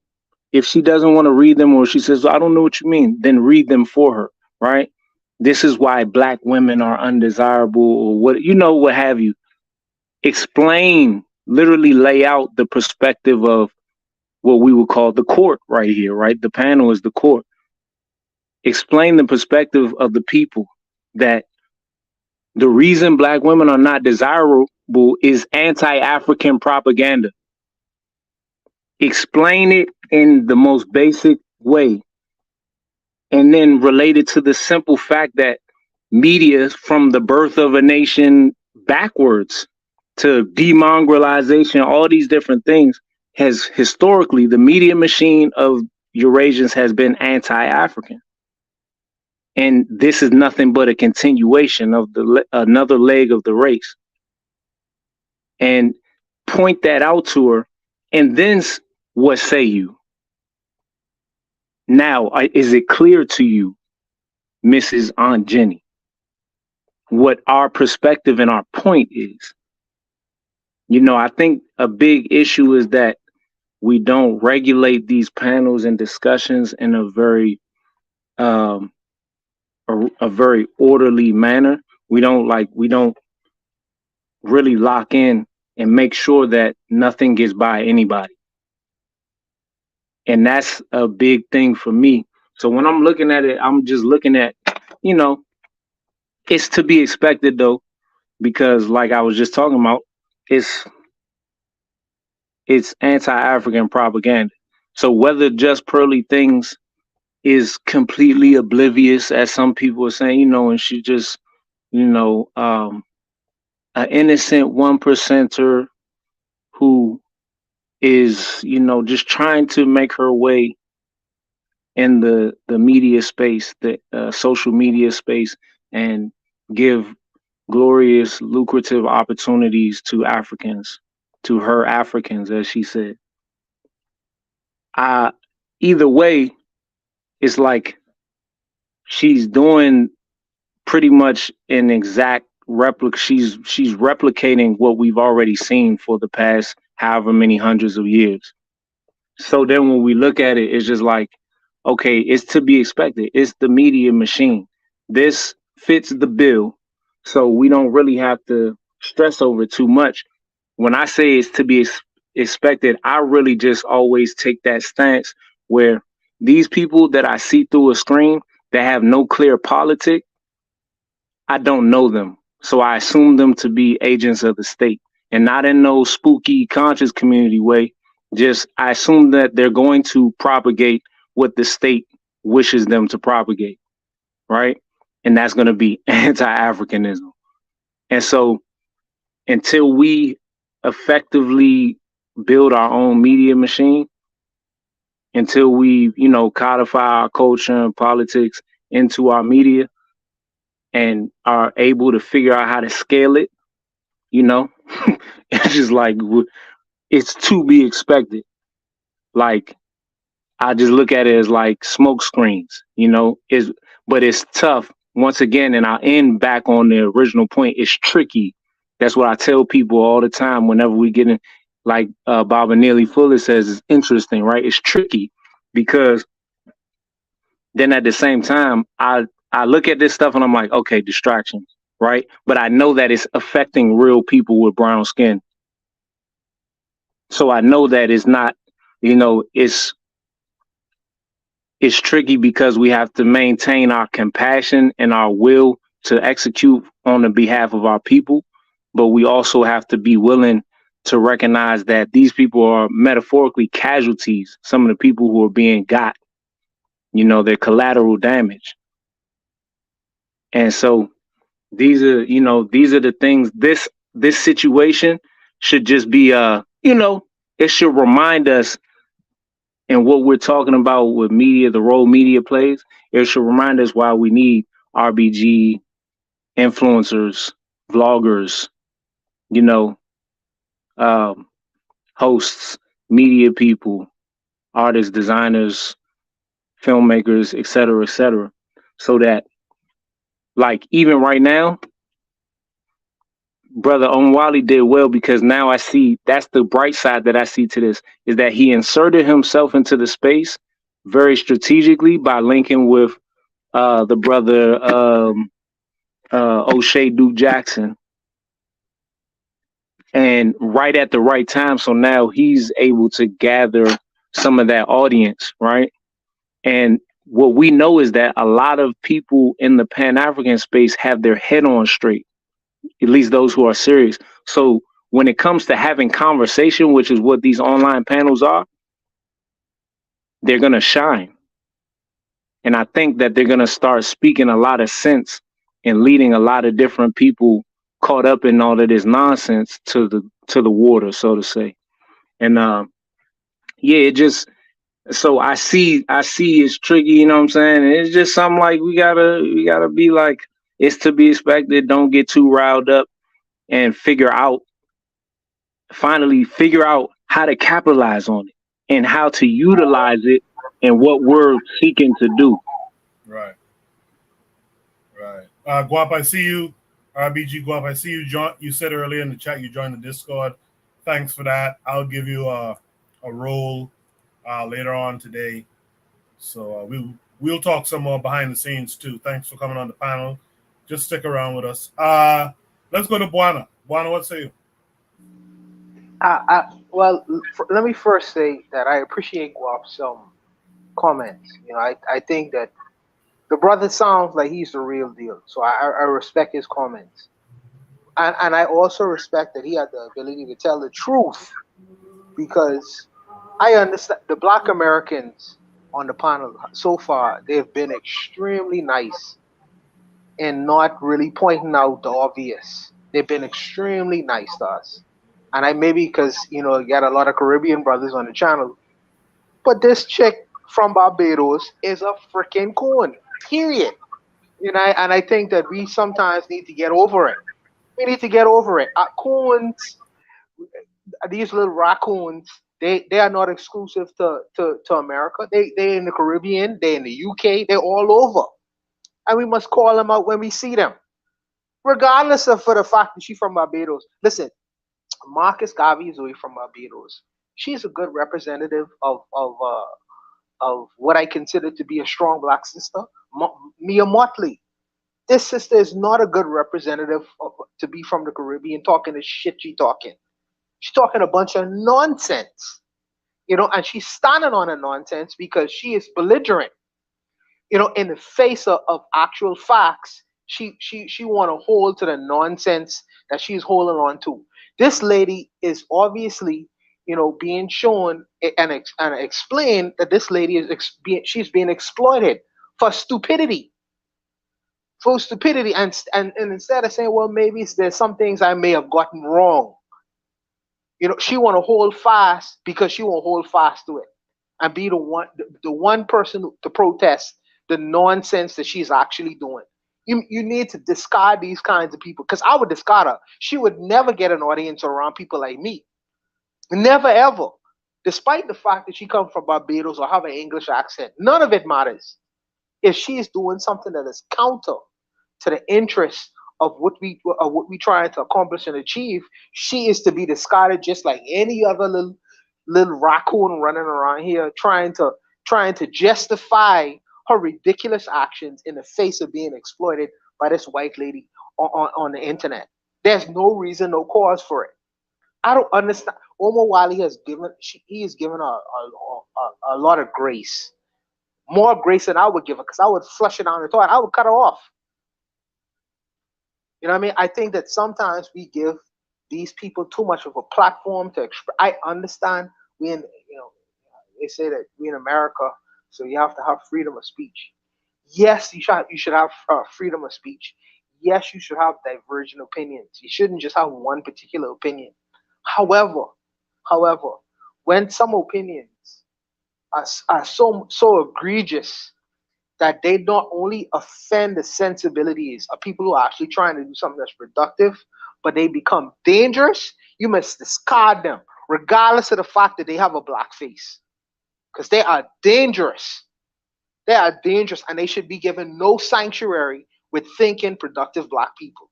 If she doesn't want to read them, or she says, I don't know what you mean, then read them for her, right? This is why Black women are undesirable, or what have you. Explain, literally lay out the perspective of what we would call the court right here, right? The panel is the court. Explain the perspective of the people that the reason Black women are not desirable is anti-African propaganda. Explain it in the most basic way, and then relate it to the simple fact that media, from the birth of a nation backwards to demongrelization, all these different things, has historically, the media machine of Eurasians has been anti-African. And this is nothing but a continuation of another leg of the race. And point that out to her, and then what say you? Now, is it clear to you, Mrs. Aunt Jenny, what our perspective and our point is? You know, I think a big issue is that we don't regulate these panels and discussions in a very a very orderly manner. We don't really lock in and make sure that nothing gets by anybody. And that's a big thing for me. So when I'm looking at it, I'm just looking at, you know, it's to be expected though, because like I was just talking about, it's anti-African propaganda. So whether Just Pearly Things is completely oblivious, as some people are saying, you know, and she just, you know, an innocent 1%er who is, you know, just trying to make her way in the media space, the social media space, and give glorious, lucrative opportunities to Africans, to her Africans, as she said. Either way, it's like she's doing pretty much an exact replica. She's replicating what we've already seen for the past however many hundreds of years. So then when we look at it, it's just like, okay, it's to be expected. It's the media machine. This fits the bill. So we don't really have to stress over it too much. When I say it's to be expected, I really just always take that stance where these people that I see through a screen that have no clear politic, I don't know them. So I assume them to be agents of the state, and not in no spooky conscious community way. Just I assume that they're going to propagate what the state wishes them to propagate, right? And that's going to be anti-Africanism. And so until we effectively build our own media machine, until we, you know, codify our culture and politics into our media and are able to figure out how to scale it, you know, it's just like, it's to be expected. Like, I just look at it as like smoke screens, you know, but it's tough. Once again, and I'll end back on the original point, it's tricky. That's what I tell people all the time whenever we get in, like Baba Neely Fuller says, it's interesting, right? It's tricky because then at the same time, I look at this stuff and I'm like, okay, distractions, right? But I know that it's affecting real people with brown skin. So I know that it's not, you know, it's tricky because we have to maintain our compassion and our will to execute on the behalf of our people. But we also have to be willing to recognize that these people are metaphorically casualties. Some of the people who are being got, you know, they're collateral damage. And so these are the things, this situation should just be, you know, it should remind us. And what we're talking about with media, the role media plays, it should remind us why we need RBG, influencers, vloggers, you know, hosts, media people, artists, designers, filmmakers, et cetera, so that, like, even right now, Brother Onwali did well, because now I see that's the bright side that I see to this, is that he inserted himself into the space very strategically by linking with the brother O'Shea Duke Jackson, and right at the right time. So now he's able to gather some of that audience, right? And what we know is that a lot of people in the Pan-African space have their head on straight. at least those who are serious. So when it comes to having conversation, which is what these online panels are, they're going to shine. And I think that they're going to start speaking a lot of sense and leading a lot of different people caught up in all of this nonsense to the water, so to say. And yeah, it just, so I see it's tricky, you know what I'm saying? And it's just something like we gotta be like, it's to be expected. Don't get too riled up and finally figure out how to capitalize on it and how to utilize it and what we're seeking to do. Right. Guap, I see you. RBG Guap, I see you. You said earlier in the chat you joined the Discord. Thanks for that. I'll give you a role later on today. So we'll talk some more behind the scenes too. Thanks for coming on the panel. Just stick around with us. Let's go to Buana. Buana, what say you? Well, let me first say that I appreciate Guap's comments. You know, I think that the brother sounds like he's the real deal. So I respect his comments. And I also respect that he had the ability to tell the truth, because I understand the Black Americans on the panel so far, they've been extremely nice and not really pointing out the obvious. They've been extremely nice to us. And I maybe because, you know, you got a lot of Caribbean brothers on the channel, but this chick from Barbados is a freaking coon, period. You know, and I think that we sometimes need to get over it. We need to get over it. Coons, these little raccoons, they are not exclusive to America. They in the Caribbean, they in the UK, they're all over. And we must call them out when we see them. Regardless of for the fact that she's from Barbados. Listen, Marcus Garvey is away from Barbados. She's a good representative of what I consider to be a strong Black sister. Mia Motley. This sister is not a good representative to be from the Caribbean talking the shit she talking. She's talking a bunch of nonsense, you know, and she's standing on a nonsense because she is belligerent. You know, in the face of actual facts, she want to hold to the nonsense that she's holding on to. This lady is obviously, you know, being shown and explained that this lady is she's being exploited for stupidity. For stupidity, and instead of saying, well, maybe there's some things I may have gotten wrong, you know, she want to hold fast because she won't hold fast to it and be the one person to protest the nonsense that she's actually doing. You need to discard these kinds of people, because I would discard her. She would never get an audience around people like me. Never ever. Despite the fact that she comes from Barbados or have an English accent, none of it matters. If she is doing something that is counter to the interests of what we trying to accomplish and achieve, she is to be discarded just like any other little raccoon running around here trying to justify her ridiculous actions in the face of being exploited by this white lady on the internet. There's no reason, no cause for it. I don't understand. Omar Wali has given a lot of grace, more grace than I would give her, because I would flush it down the toilet. I would cut her off. You know what I mean? I think that sometimes we give these people too much of a platform to express. I understand we in, you know, they say that we in America, so you have to have freedom of speech. Yes, you should have freedom of speech. Yes, you should have divergent opinions. You shouldn't just have one particular opinion. However, when some opinions are so egregious that they not only offend the sensibilities of people who are actually trying to do something that's productive, but they become dangerous, you must discard them, regardless of the fact that they have a black face. Because they are dangerous. They are dangerous, and they should be given no sanctuary with thinking, productive Black people.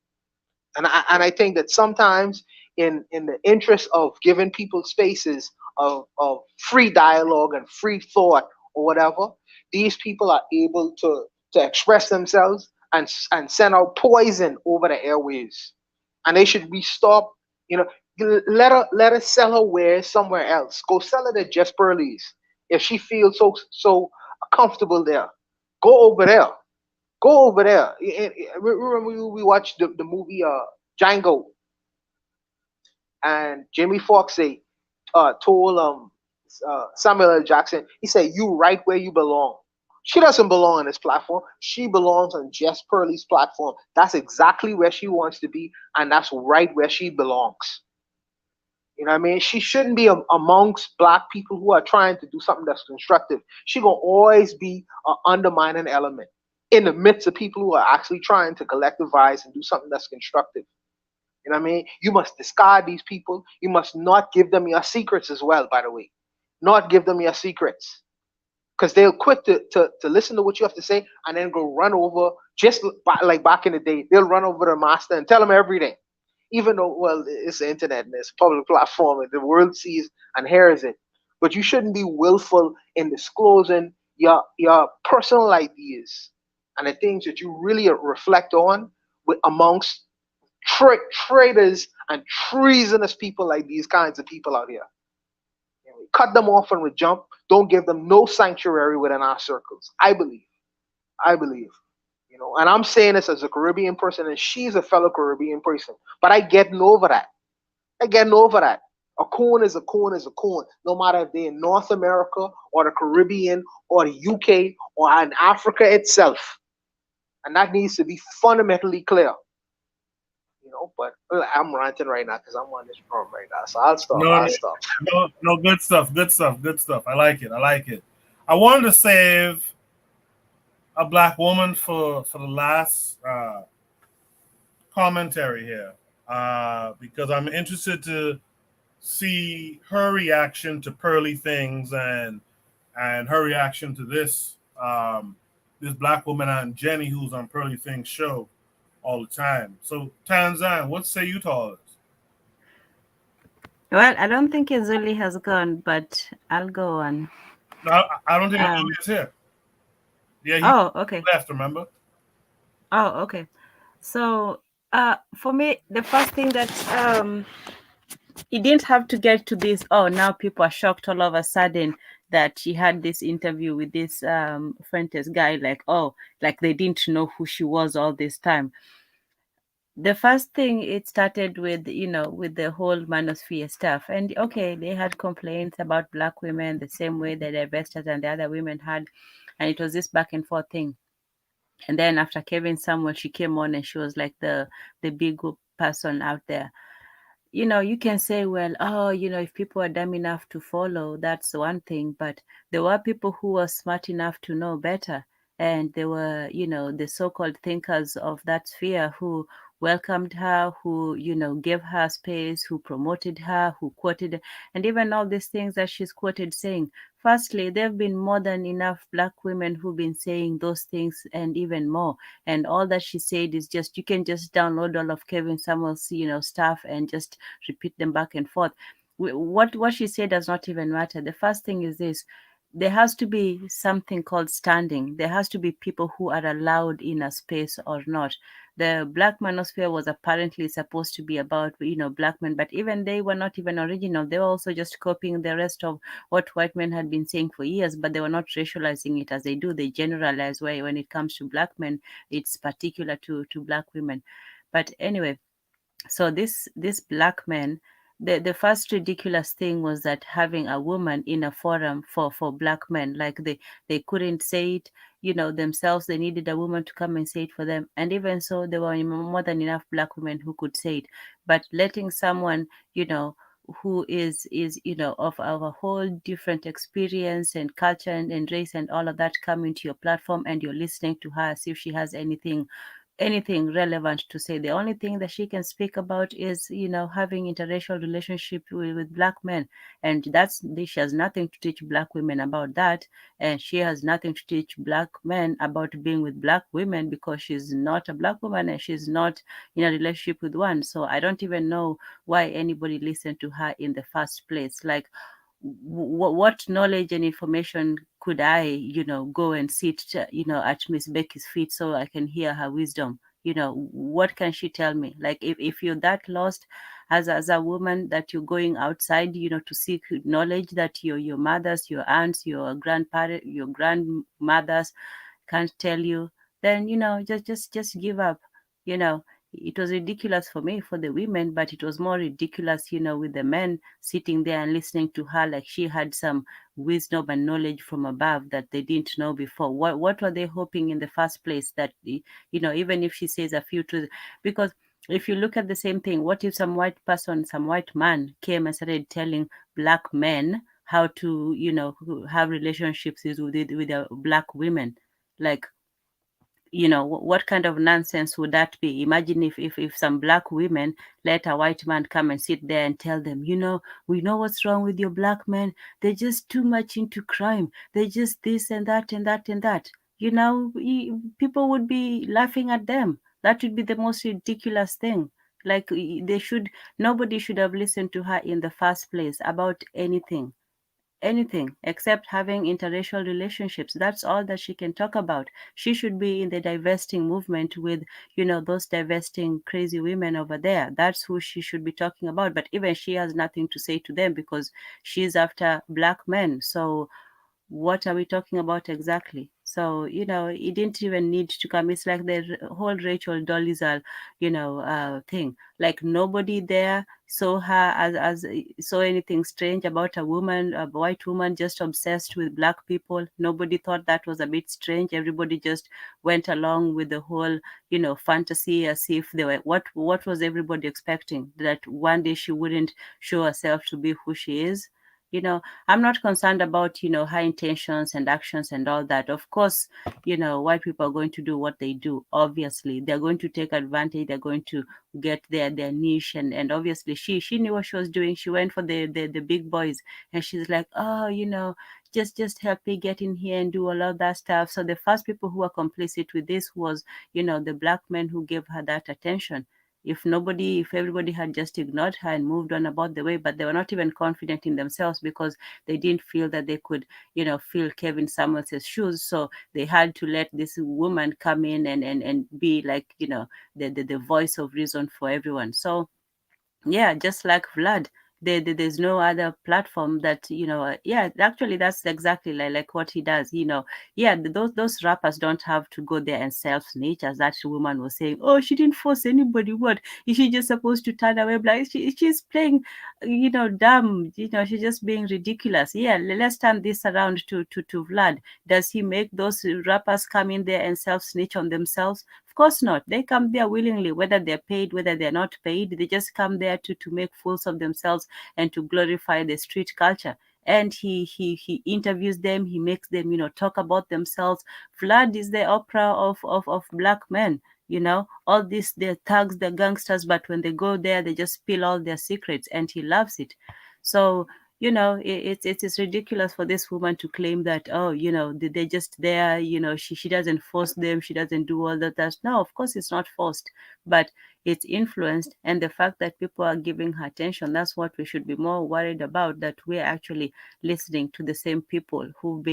And I think that sometimes in the interest of giving people spaces of free dialogue and free thought or whatever, these people are able to express themselves and send out poison over the airwaves. And they should be stopped. You know, let her sell her wares somewhere else. Go sell it at Jess Burley's. If she feels so comfortable there, go over there. Go over there. Remember we watched the movie Django. And Jamie Foxx told Samuel L. Jackson, he said, "You right where you belong." She doesn't belong on this platform. She belongs on Jess Pearlie's platform. That's exactly where she wants to be, and that's right where she belongs. You know what I mean? She shouldn't be amongst black people who are trying to do something that's constructive. She gonna always be an undermining element in the midst of people who are actually trying to collectivize and do something that's constructive. You know what I mean? You must discard these people. You must not give them your secrets as well, by the way. Not give them your secrets. Because they'll quit to listen to what you have to say and then go run over, just like back in the day, they'll run over the master and tell them everything. Even though, well, it's the internet and it's a public platform and the world sees and hears it. But you shouldn't be willful in disclosing your personal ideas and the things that you really reflect on amongst traitors and treasonous people like these kinds of people out here. Cut them off and we jump. Don't give them no sanctuary within our circles. I believe. And I'm saying this as a Caribbean person, and she's a fellow Caribbean person. But I getting over that. A corn is a corn is a corn, no matter if they're in North America or the Caribbean or the UK or in Africa itself. And that needs to be fundamentally clear. But I'm ranting right now because I'm on this room right now. So I'll stop. No, good stuff. I like it. I wanted to save a black woman for the last commentary here because I'm interested to see her reaction to Pearly Things and her reaction to this this black woman and Jenny who's on Pearly Things show all the time. So Tanzan, what say you to all this? Well, I don't think Azuli has gone, but I'll go on. No, I don't think Azuli is here. Yeah, okay. Left, remember? Oh, okay. So for me, the first thing that he didn't have to get to this, now people are shocked all of a sudden that she had this interview with this Fuentes guy, like they didn't know who she was all this time. The first thing, it started with, with the whole manosphere stuff. And okay, they had complaints about black women the same way that the investors and the other women had. And it was this back and forth thing. And then after Kevin Samuel, she came on and she was like the big person out there. You can say, well, if people are dumb enough to follow, that's one thing. But there were people who were smart enough to know better. And there were, the so-called thinkers of that sphere who welcomed her, who, gave her space, who promoted her, who quoted, and even all these things that she's quoted saying. Firstly, there have been more than enough black women who've been saying those things and even more. And all that she said is just, you can just download all of Kevin Samuel's, stuff and just repeat them back and forth. What she said does not even matter. The first thing is this. There has to be something called standing. There has to be people who are allowed in a space or not. The black manosphere was apparently supposed to be about, black men, but even they were not even original. They were also just copying the rest of what white men had been saying for years, but they were not racializing it as they do. They generalize where when it comes to black men, it's particular to black women. But anyway, so this black men, the first ridiculous thing was that having a woman in a forum for black men, like they couldn't say it, themselves. They needed a woman to come and say it for them. And even so, there were more than enough black women who could say it. But letting someone, who is of a whole different experience and culture and race and all of that come into your platform, and you're listening to her as if she has anything relevant to say. The only thing that she can speak about is, having interracial relationship with black men. And she has nothing to teach black women about that. And she has nothing to teach black men about being with black women, because she's not a black woman and she's not in a relationship with one. So I don't even know why anybody listened to her in the first place. Like, what knowledge and information could I, go and sit, at Miss Becky's feet so I can hear her wisdom? What can she tell me? Like, if you're that lost as a woman, that you're going outside, to seek knowledge that your mothers, your aunts, your grandparents, your grandmothers can't tell you, then, just give up. it was ridiculous for me, for the women, but it was more ridiculous, with the men sitting there and listening to her like she had some wisdom and knowledge from above that they didn't know before. What were they hoping in the first place? That, even if she says a few truths, because if you look at the same thing, what if some white person, some white man came and started telling black men how to, have relationships with black women? Like, what kind of nonsense would that be? Imagine if some black women let a white man come and sit there and tell them, we know what's wrong with your black men. They're just too much into crime. They're just this and that and that and that. People would be laughing at them. That would be the most ridiculous thing. Like, nobody should have listened to her in the first place about anything except having interracial relationships. That's all that she can talk about. She should be in the divesting movement with, those divesting crazy women over there. That's who she should be talking about. But even she has nothing to say to them because she's after black men. So what are we talking about exactly? So, it didn't even need to come. It's like the whole Rachel Dolezal, thing. Like, nobody there saw her as saw anything strange about a white woman just obsessed with black people. Nobody thought that was a bit strange. Everybody just went along with the whole, fantasy, as if they were, what was everybody expecting? That one day she wouldn't show herself to be who she is? I'm not concerned about, her intentions and actions and all that. Of course, white people are going to do what they do. Obviously, they're going to take advantage. They're going to get their niche. And obviously, she knew what she was doing. She went for the big boys. And she's like, oh, just help me get in here and do all of that stuff. So the first people who were complicit with this was, the black men who gave her that attention. If everybody had just ignored her and moved on about the way, but they were not even confident in themselves because they didn't feel that they could, fill Kevin Samuels's shoes. So they had to let this woman come in and be like, the voice of reason for everyone. So yeah, just like Vlad, there's no other platform that, yeah, actually that's exactly like what he does. Yeah, those rappers don't have to go there and self-snitch, as that woman was saying. Oh, she didn't force anybody. What is she just supposed to turn away? Like, she's playing, dumb. She's just being ridiculous. Yeah, let's turn this around to Vlad. Does he make those rappers come in there and self-snitch on themselves? Of course not. They come there willingly, whether they're paid, whether they're not paid. They just come there to make fools of themselves and to glorify the street culture. And he interviews them. He makes them, talk about themselves. Vlad is the opera of black men. All this, they're thugs, they're gangsters, but when they go there, they just spill all their secrets, and he loves it. So it's ridiculous for this woman to claim that, oh, they're just there, she doesn't force them, she doesn't do all that. No, of course it's not forced, but it's influenced. And the fact that people are giving her attention, that's what we should be more worried about, that we're actually listening to the same people who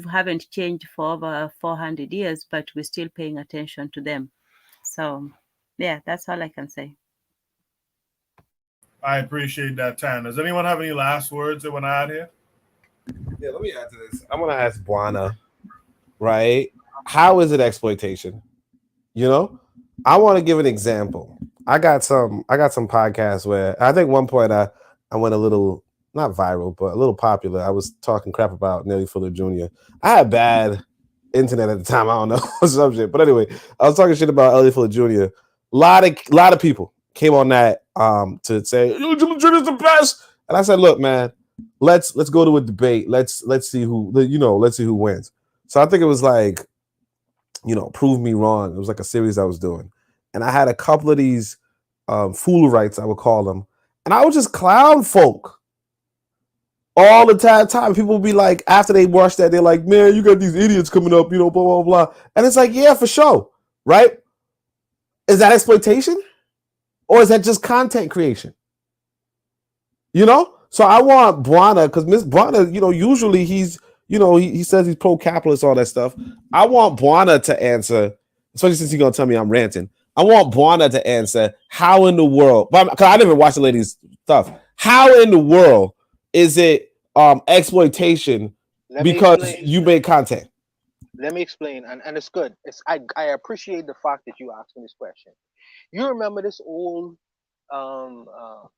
haven't changed for over 400 years, but we're still paying attention to them. So yeah, that's all I can say. I appreciate that, Tan. Does anyone have any last words they want to add here? Yeah, let me add to this. I'm gonna ask Buana, right? How is it exploitation? I want to give an example. I got some podcasts where I think one point I went a little, not viral, but a little popular. I was talking crap about Nelly Fuller Jr. I had bad internet at the time. I don't know what subject, but anyway, I was talking shit about Nelly Fuller Jr. A lot of people came on that to say Jimmy Jr. is the best, and I said, look, man, let's go to a debate. Let's see who let's see who wins. So I think it was like, prove me wrong. It was like a series I was doing, and I had a couple of these fool rights, I would call them, and I would just clown folk all the time. People would be like, after they watch that, they're like, man, you got these idiots coming up, blah blah blah, and it's like, yeah, for sure, right? Is that exploitation? Or is that just content creation? So I want Buana, because Miss Buana, usually he's, he says he's pro-capitalist, all that stuff. I want Buana to answer, especially since he's going to tell me I'm ranting. I want Buana to answer how in the world, because I didn't even watch the lady's stuff. How in the world is it exploitation because you made content? Let me explain, and it's good. I appreciate the fact that you asked me this question. You remember this old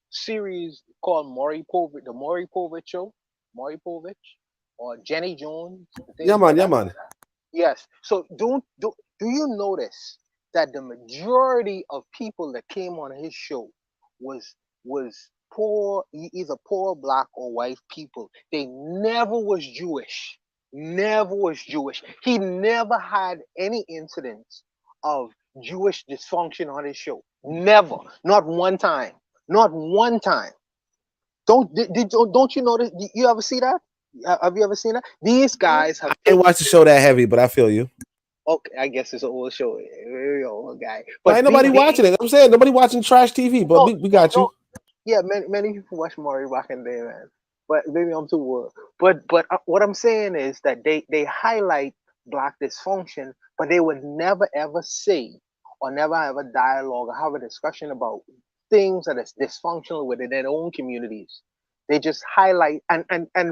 series called Maury Povich, the Maury Povich show, Maury Povich, or Jenny Jones, things Yeah, like man. Yeah, that. man. Yes. So do you notice that the majority of people that came on his show was poor, either poor black or white people. They never was Jewish. Never was Jewish. He never had any incidents of Jewish dysfunction on his show. Never. Not one time. Not one time. Don't you notice? You ever see that? Have you ever seen that? These guys have I didn't watch the show that heavy, but I feel you. Okay, I guess it's an old show. Very old guy. But But ain't nobody watching it. I'm saying nobody watching trash TV, but we got you. yeah, many people watch Maury back in the day, man. But maybe I'm too old. But what I'm saying is that they highlight black dysfunction, but they would never ever say or never have a dialogue or have a discussion about things that is dysfunctional within their own communities. They just highlight and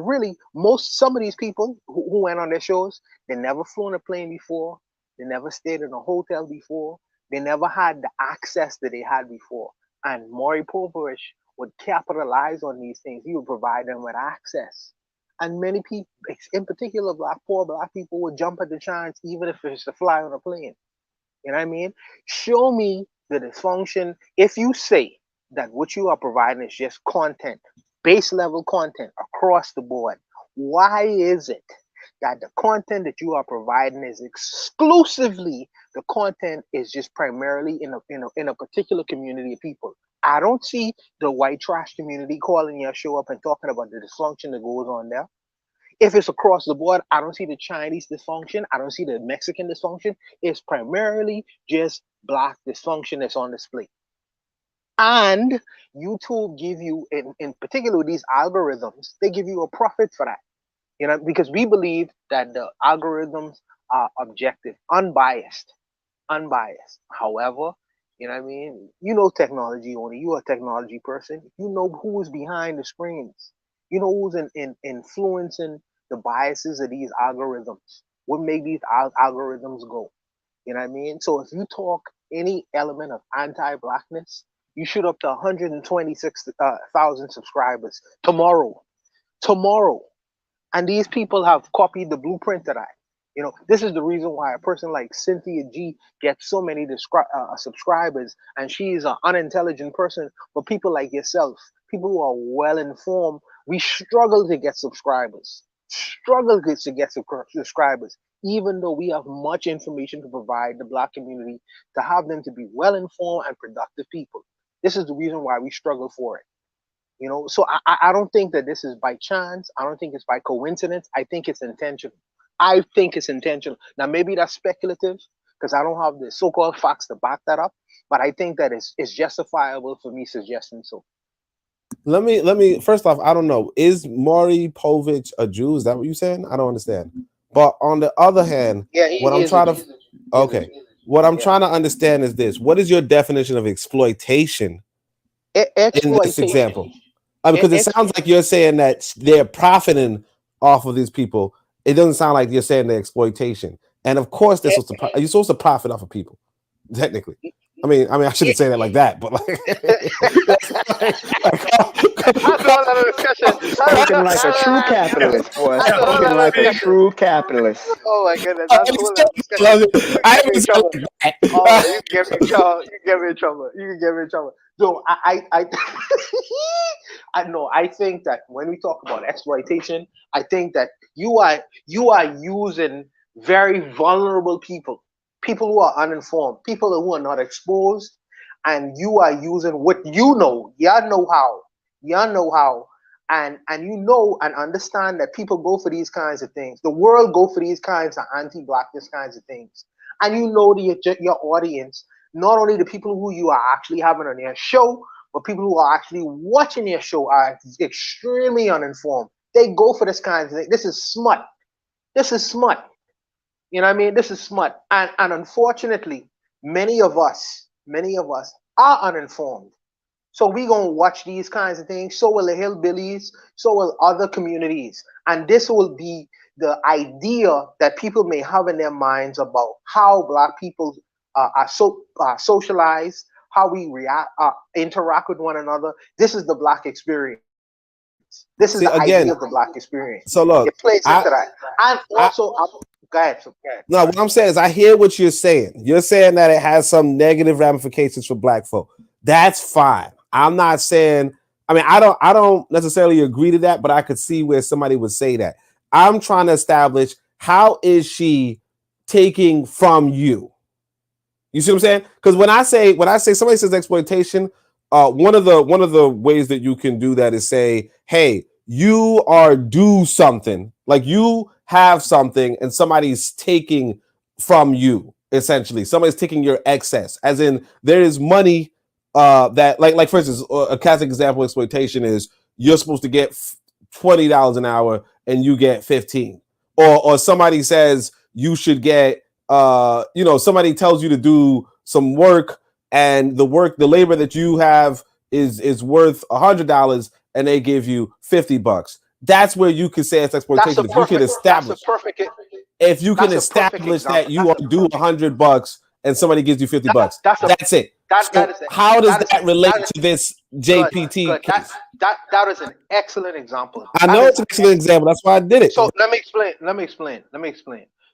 really some of these people who went on their shows, they never flew on a plane before, they never stayed in a hotel before, they never had the access that they had before. And Maury Povich would capitalize on these things. He would provide them with access. And many people, in particular poor black people, would jump at the chance, even if it's to fly on a plane. You know what I mean? Show me the dysfunction. If you say that what you are providing is just content, base level content across the board, why is it that the content that you are providing is exclusively the content is just primarily in a particular community of people? I don't see the white trash community calling your show up and talking about the dysfunction that goes on there. If it's across the board, I don't see the Chinese dysfunction. I don't see the Mexican dysfunction. It's primarily just black dysfunction that's on display. And YouTube give you, in particular with these algorithms, they give you a profit for that. You know, because we believe that the algorithms are objective, unbiased. However, you know what I mean? You know technology only. You are a technology person. You know who is behind the screens. You know who's influencing the biases of these algorithms. What make these algorithms go? You know what I mean? So if you talk any element of anti-blackness, you shoot up to 126,000 subscribers tomorrow. And these people have copied the blueprint of that. You know, this is the reason why a person like Cynthia G gets so many subscribers, and she is an unintelligent person. But people like yourself, people who are well informed, we struggle to get subscribers. Even though we have much information to provide the black community, to have them to be well informed and productive people. This is the reason why we struggle for it. You know, so I don't think that this is by chance. I don't think it's by coincidence. I think it's intentional. Now, maybe that's speculative because I don't have the so-called facts to back that up, but I think that it's justifiable for me suggesting so. Let me first off, I don't know. Is Maury Povich a Jew? Is that what you saying? I don't understand. But on the other hand, what I'm trying to understand is this: what is your definition of exploitation in this example? Because it sounds like you're saying that they're profiting off of these people. It doesn't sound like you're saying the exploitation. And of course, you're supposed to profit off of people, technically. I mean, I shouldn't say that like that, but like, spoken like a true capitalist, boy. Spoken like a true capitalist. Oh my goodness, that's a whole other discussion. You can get me in trouble. You can get me in trouble. So I know. I think that when we talk about exploitation, I think that you are using very vulnerable people who are uninformed, people who are not exposed, and you are using what you know. Y'all know how, and you know and understand that people go for these kinds of things. The world go for these kinds of anti-blackness kinds of things, and you know your audience. Not only the people who you are actually having on your show, but people who are actually watching your show are extremely uninformed. They go for this kind of thing. This is smut. You know what I mean? This is smut. And unfortunately, many of us are uninformed. So we gonna watch these kinds of things. So will the hillbillies, so will other communities. And this will be the idea that people may have in their minds about how black people socialize, how we react, interact with one another. This is the Black experience. This is See, the again, idea of the Black experience. so look, It plays into that. And also, go ahead. No, what I'm saying is I hear what you're saying. You're saying that it has some negative ramifications for Black folk. That's fine. I'm not saying, I mean, I don't necessarily agree to that, but I could see where somebody would say that. I'm trying to establish, how is she taking from you? You see what I'm saying? Because when I say somebody says exploitation, one of the ways that you can do that is say, hey, you are due something, like you have something and somebody's taking from you. Essentially, somebody's taking your excess, as in there is money that like for instance, a classic example of exploitation is you're supposed to get $20 an hour and you get 15, or somebody says you should get somebody tells you to do some work, and the labor that you have is worth $100 and they give you $50. That's where you can say it's exploitation. If you can establish that you are due $100 and somebody gives you $50, that's it. How does that relate to this JPT case? That is an excellent example. I know it's an excellent example. That's why I did it. So let me explain.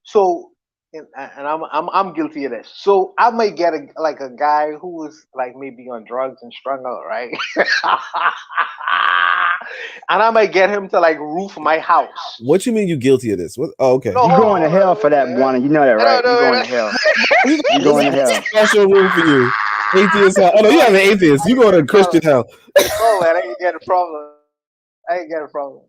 So, and I'm guilty of this. So I might get a guy who is like maybe on drugs and strung out, right? And I might get him to like roof my house. What you mean you guilty of this? What? Oh, okay. You're going to hell for that, Buana. You know that, right? You're going to hell. You're going to hell. Special room for you. Atheist hell. Oh no, you have an atheist. You go to Christian hell. Oh man, I ain't get a problem.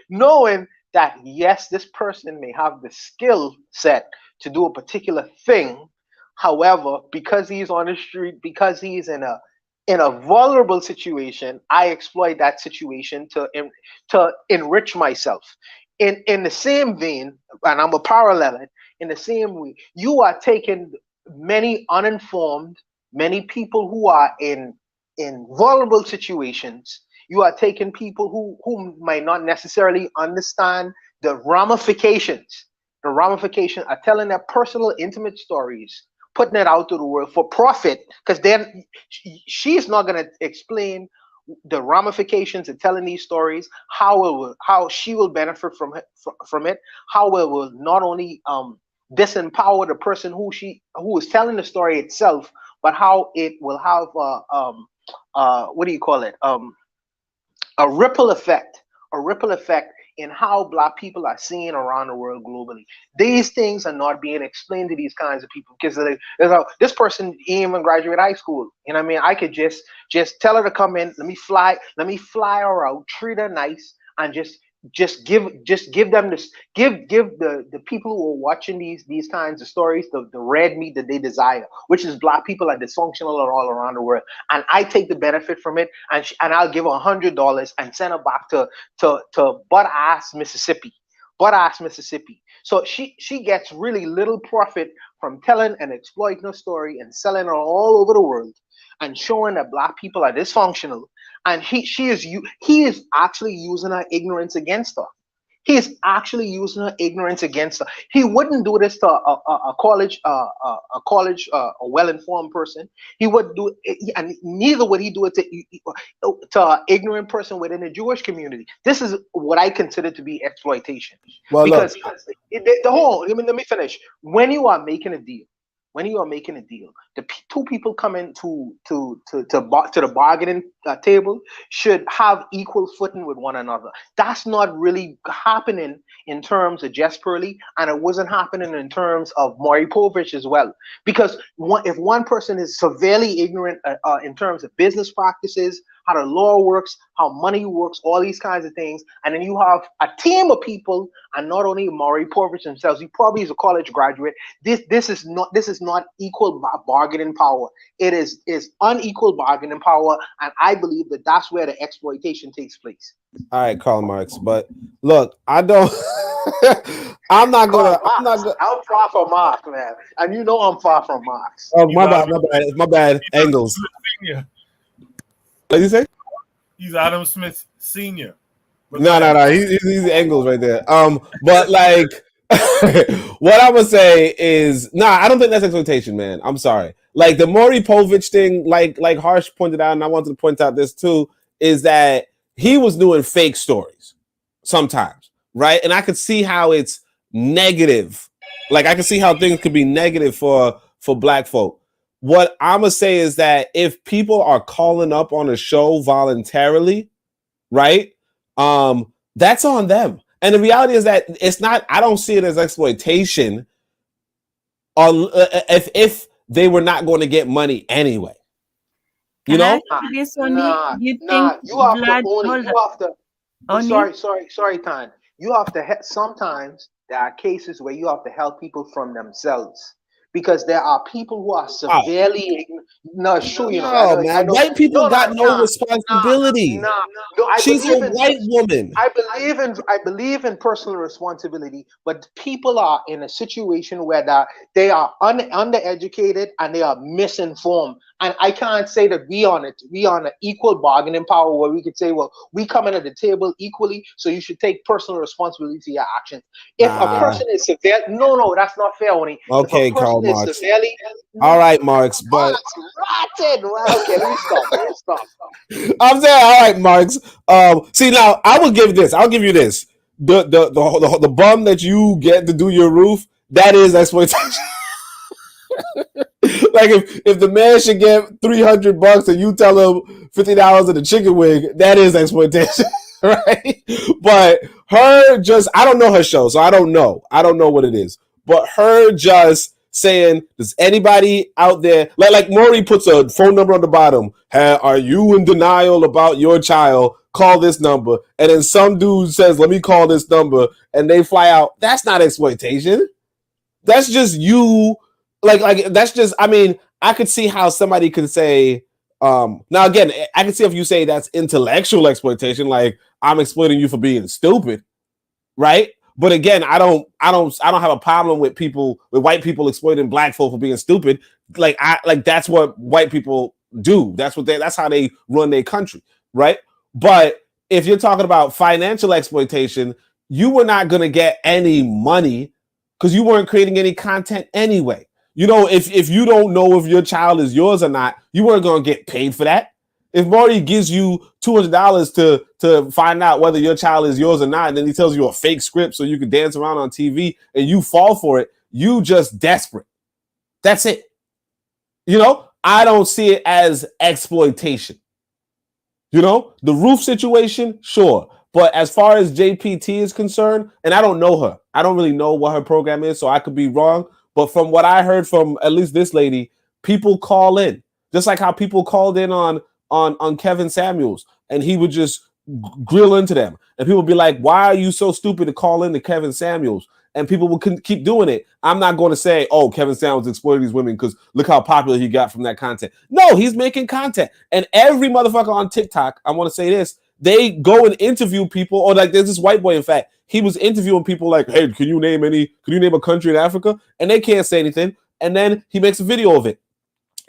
Knowing that yes, this person may have the skill set to do a particular thing. However, because he's on the street, because he's in a vulnerable situation, I exploit that situation to enrich myself. In the same vein, and I'm a parallel it, in the same way, you are taking many uninformed, many people who are in vulnerable situations. You are taking people who might not necessarily understand the ramifications. The ramification are telling their personal, intimate stories, putting it out to the world for profit, because then she's not going to explain the ramifications of telling these stories, how she will benefit from it, how it will not only disempower the person who is telling the story itself, but how it will have a ripple effect in how Black people are seen around the world globally. These things are not being explained to these kinds of people, because this person didn't even graduate high school. You know what I mean? I could just tell her to come in, let me fly her out, treat her nice, and give the people who are watching these kinds of stories the red meat that they desire, which is Black people are dysfunctional all around the world, and I take the benefit from it, and I'll give her $100 and send her back to butt-ass Mississippi. So she gets really little profit from telling and exploiting her story and selling her all over the world and showing that Black people are dysfunctional. And he is actually using her ignorance against her. He is actually using her ignorance against her. He wouldn't do this to a well-informed person. He would do it, and neither would he do it to an ignorant person within the Jewish community. This is what I consider to be exploitation. Well, because let me finish. When you are making a deal, the two people coming to the bargaining table should have equal footing with one another. That's not really happening in terms of Jess Purley, and it wasn't happening in terms of Maury Povich as well. Because if one person is severely ignorant in terms of business practices, how the law works, how money works, all these kinds of things, and then you have a team of people, and not only Maury Povich themselves, he probably is a college graduate. This is not equal bargaining power. It is unequal bargaining power, and I believe that that's where the exploitation takes place. All right, Karl Marx. But look, I'm far from Marx, man, and you know I'm far from Marx. Oh, my bad. Engels. What did you say? He's Adam Smith Sr. No. He's Engels right there. But like, What I'm gonna say is, I don't think that's exploitation, man. I'm sorry. Like the Maury Povich thing, like Harsh pointed out, and I wanted to point out this too, is that he was doing fake stories sometimes, right? And I could see how it's negative. Like I could see how things could be negative for Black folk. What I'm gonna say is that if people are calling up on a show voluntarily, right? That's on them. And the reality is that it's not. I don't see it as exploitation. If they were not going to get money anyway, you know. You have to own it. You have to. Sorry, Tan. You have to. Sometimes there are cases where you have to help people from themselves. Because there are people who are severely man. White people got no responsibility. She's a white woman. I believe in personal responsibility, but people are in a situation where they are undereducated and they are misinformed. And I can't say that we on an equal bargaining power where we could say, well, we come in at the table equally, so you should take personal responsibility for your actions. If a person is severe, no, that's not fair, Oni. Okay, Karl Marx. All right, Marx, but rotten. Well, okay, let me stop. I'm saying, all right, Marx. See, now I'll give you this. The bum that you get to do your roof, that is exploitation. Like if the man should get $300 and you tell him $50 in the chicken wing, that is exploitation, right? But her just, I don't know her show, so I don't know what it is. But her just saying, does anybody out there, like Maury puts a phone number on the bottom, are you in denial about your child? Call this number. And then some dude says, let me call this number, and they fly out. That's not exploitation. That's just you. Like that's just, I mean, I could see how somebody could say, now again, I can see if you say that's intellectual exploitation, like I'm exploiting you for being stupid, right? But again, I don't have a problem with white people exploiting Black folk for being stupid. Like that's what white people do. That's how they run their country, right? But if you're talking about financial exploitation, you were not going to get any money because you weren't creating any content anyway. You know, if you don't know if your child is yours or not, you weren't going to get paid for that. If Marty gives you $200 to find out whether your child is yours or not, and then he tells you a fake script so you can dance around on TV and you fall for it, you just desperate. That's it. You know, I don't see it as exploitation. You know, the roof situation, sure. But as far as JPT is concerned, and I don't know her, I don't really know what her program is, so I could be wrong. But from what I heard from at least this lady, people call in, just like how people called in on Kevin Samuels, and he would just grill into them, and people would be like, "Why are you so stupid to call in to Kevin Samuels?" And people would keep doing it. I'm not going to say, "Oh, Kevin Samuels exploited these women because look how popular he got from that content." No, he's making content, and every motherfucker on TikTok, I want to say this, they go and interview people, or like there's this white boy, in fact, he was interviewing people like, "Hey, can you name a country in Africa?" And they can't say anything. And then he makes a video of it.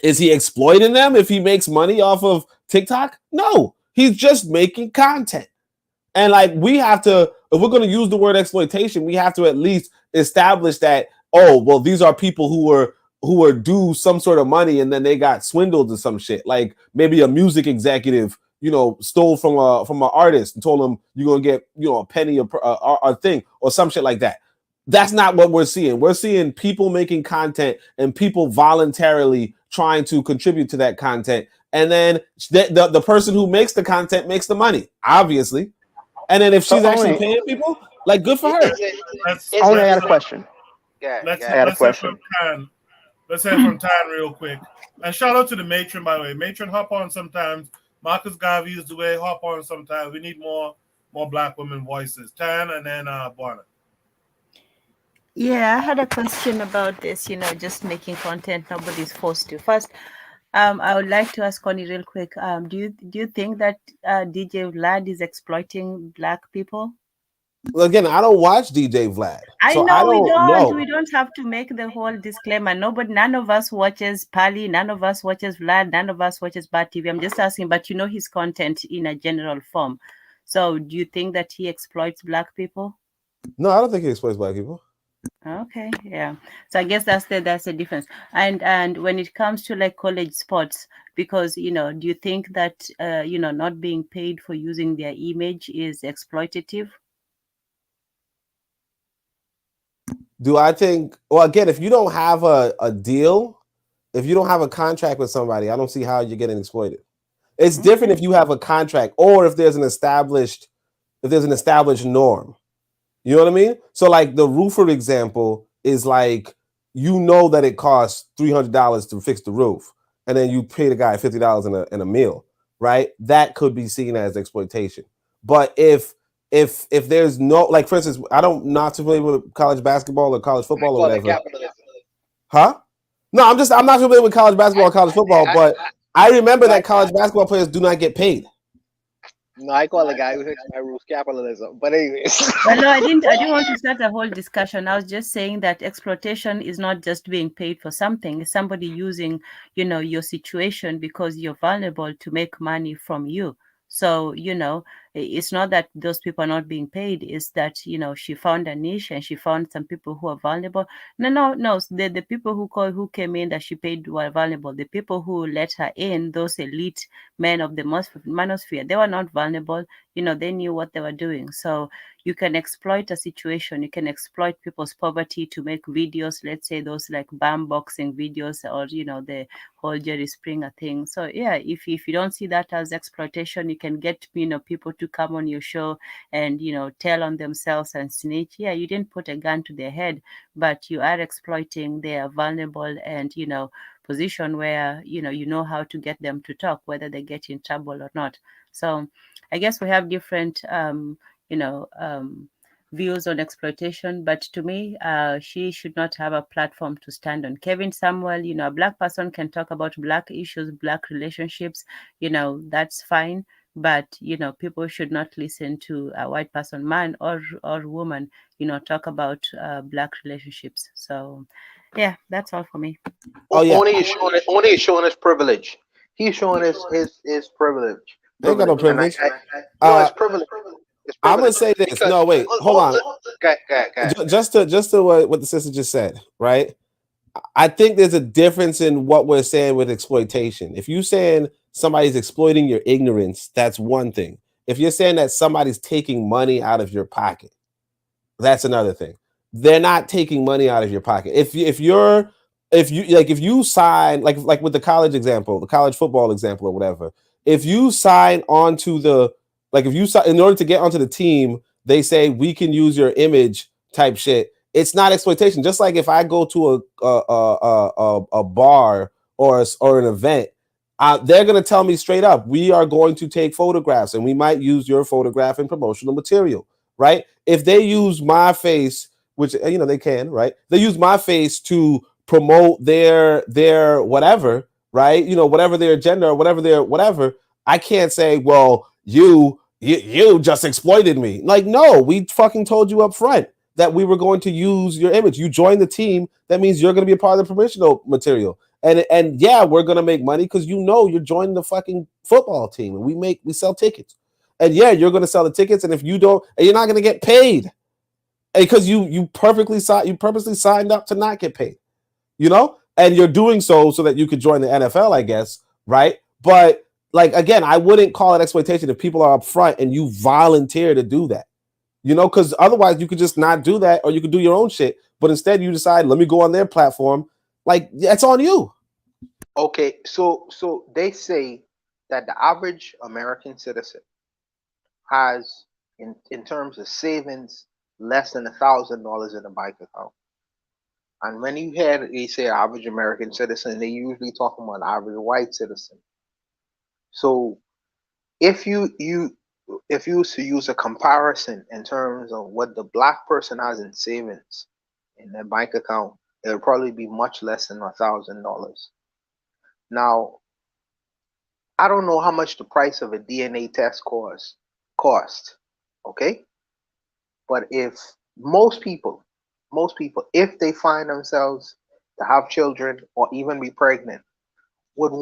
Is he exploiting them if he makes money off of TikTok? No, he's just making content. And like we have to, if we're going to use the word exploitation, we have to at least establish that, oh, well, these are people who were due some sort of money and then they got swindled or some shit. Like maybe a music executive, stole from an artist and told him you're gonna get a penny a thing or some shit like that. That's not what we're seeing. We're seeing people making content and people voluntarily trying to contribute to that content, and then the person who makes the content makes the money, obviously. And then if she's actually paying people, like, good for her. I got a question. Let's I got a question. Let's hear from Tan real quick. And shout out to the matron, by the way. Matron, hop on sometimes. Marcus Garvey is the way. Hop on sometimes. We need more Black women voices. Tan and then Barna. Yeah, I had a question about this, just making content. Nobody's forced to. First, I would like to ask Connie real quick. Do you think that DJ Vlad is exploiting Black people? Well, again, I don't watch DJ Vlad. I so know I we don't don't. know. We don't have to make the whole disclaimer. None of us watches Pali. None of us watches Vlad. None of us watches Bad TV. I'm just asking, but his content in a general form. So do you think that he exploits Black people? No, I don't think he exploits Black people. Okay, yeah. So I guess that's the difference. And when it comes to like college sports, because do you think that not being paid for using their image is exploitative? Do I think? Well, again, if you don't have a deal, if you don't have a contract with somebody, I don't see how you're getting exploited. It's different if you have a contract or if there's an established norm. You know what I mean? So like the roofer example is like, that it costs $300 to fix the roof, and then you pay the guy $50 in a meal, right? That could be seen as exploitation. But if there's no, like, for instance, not familiar with college basketball or college football or whatever. Huh? No, I'm not familiar with college basketball or college football, but I remember that college basketball players do not get paid. No, I call the guy who hits my roof capitalism. But anyways. Well, no, I didn't want to start a whole discussion. I was just saying that exploitation is not just being paid for something. It's somebody using, your situation because you're vulnerable to make money from you. So, it's not that those people are not being paid. It's that, she found a niche and she found some people who are vulnerable. No. The people who came in that she paid were vulnerable. The people who let her in, those elite men of the manosphere, they were not vulnerable. They knew what they were doing. So you can exploit a situation. You can exploit people's poverty to make videos. Let's say those like BAM boxing videos, or the whole Jerry Springer thing. So yeah, if you don't see that as exploitation, you can get people to come on your show and tell on themselves and snitch. Yeah, you didn't put a gun to their head, but you are exploiting their vulnerable and position where you know how to get them to talk, whether they get in trouble or not. So I guess we have different views on exploitation, but to me, she should not have a platform to stand on. Kevin Samuel, a black person can talk about black issues, black relationships, that's fine. But people should not listen to a white person, man or woman, talk about black relationships. So yeah, that's all for me. Only is showing his privilege. He's showing his privilege. I ain't got no privilege. No, it's privilege. I'm gonna say this. Because, no, wait, hold on. Go. Just to what the sister just said, right? I think there's a difference in what we're saying with exploitation. If you're saying somebody's exploiting your ignorance, that's one thing. If you're saying that somebody's taking money out of your pocket, that's another thing. They're not taking money out of your pocket. If you sign like with the college example, the college football example or whatever, if you sign onto in order to get onto the team, they say we can use your image type shit. It's not exploitation. Just like if I go to a bar or an event, they're going to tell me straight up, we are going to take photographs and we might use your photograph in promotional material, right? If they use my face, which they can, right? They use my face to promote their whatever, right? Whatever their agenda or whatever. I can't say, well, you just exploited me. Like, no, we fucking told you up front that we were going to use your image. You joined the team. That means you're going to be a part of the promotional material. And yeah, we're going to make money because you're joining the fucking football team and we sell tickets. And yeah, you're going to sell the tickets. And if you don't, you're not going to get paid because you purposely signed up to not get paid, and you're doing so that you could join the NFL, I guess. Right. But like, again, I wouldn't call it exploitation if people are up front and you volunteer to do that, because otherwise you could just not do that, or you could do your own shit. But instead you decide, let me go on their platform. Like, that's on you. Okay, so they say that the average American citizen has, in terms of savings, less than $1,000 in a bank account. And when you hear they say average American citizen, they usually talk about average white citizen. So if you was to use a comparison in terms of what the black person has in savings in their bank account, it would probably be much less than $1,000. Now, I don't know how much the price of a DNA test cost, okay? But if most people, if they find themselves to have children or even be pregnant, would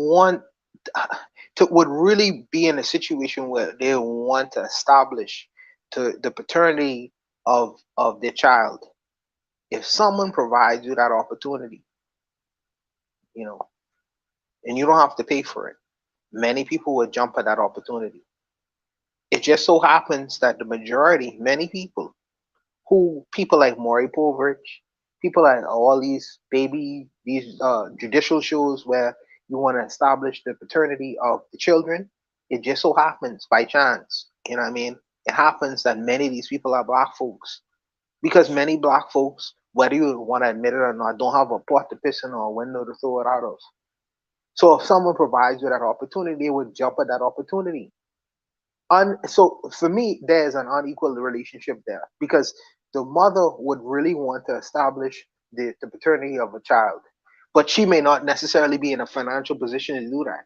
really be in a situation where they want to establish the paternity of their child, If someone provides you that opportunity, you know, and you don't have to pay for it, many people would jump at that opportunity. It just so happens that the majority, many people, people like Maury Povich, people like all these judicial shows where you want to establish the paternity of the children, it just so happens by chance, you know what I mean? It happens that many of these people are black folks because many black folks, whether you want to admit it or not, don't have a pot to piss in or a window to throw it out of. So if someone provides you that opportunity, they would jump at that opportunity. So for me, there's an unequal relationship there because the mother would really want to establish the paternity of a child, but she may not necessarily be in a financial position to do that.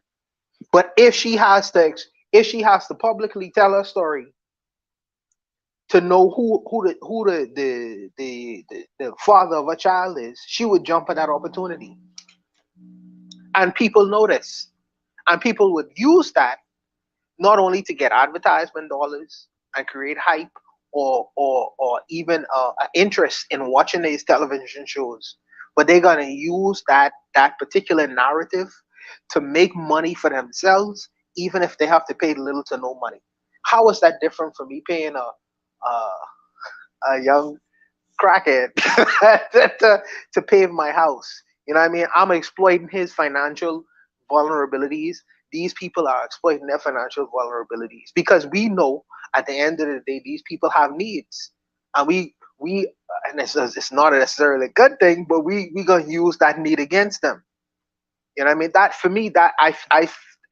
But if she has to publicly tell her story to know the father of a child is, she would jump at that opportunity, and people notice, and people would use that not only to get advertisement dollars and create hype or even interest in watching these television shows, but they're gonna use that particular narrative to make money for themselves, even if they have to pay little to no money. How is that different from me paying a young crackhead to pave my house? You know what I mean? I'm exploiting his financial vulnerabilities. These people are exploiting their financial vulnerabilities because we know at the end of the day these people have needs, and we and it's not necessarily a good thing, but we gonna use that need against them. You know what I mean? That for me, that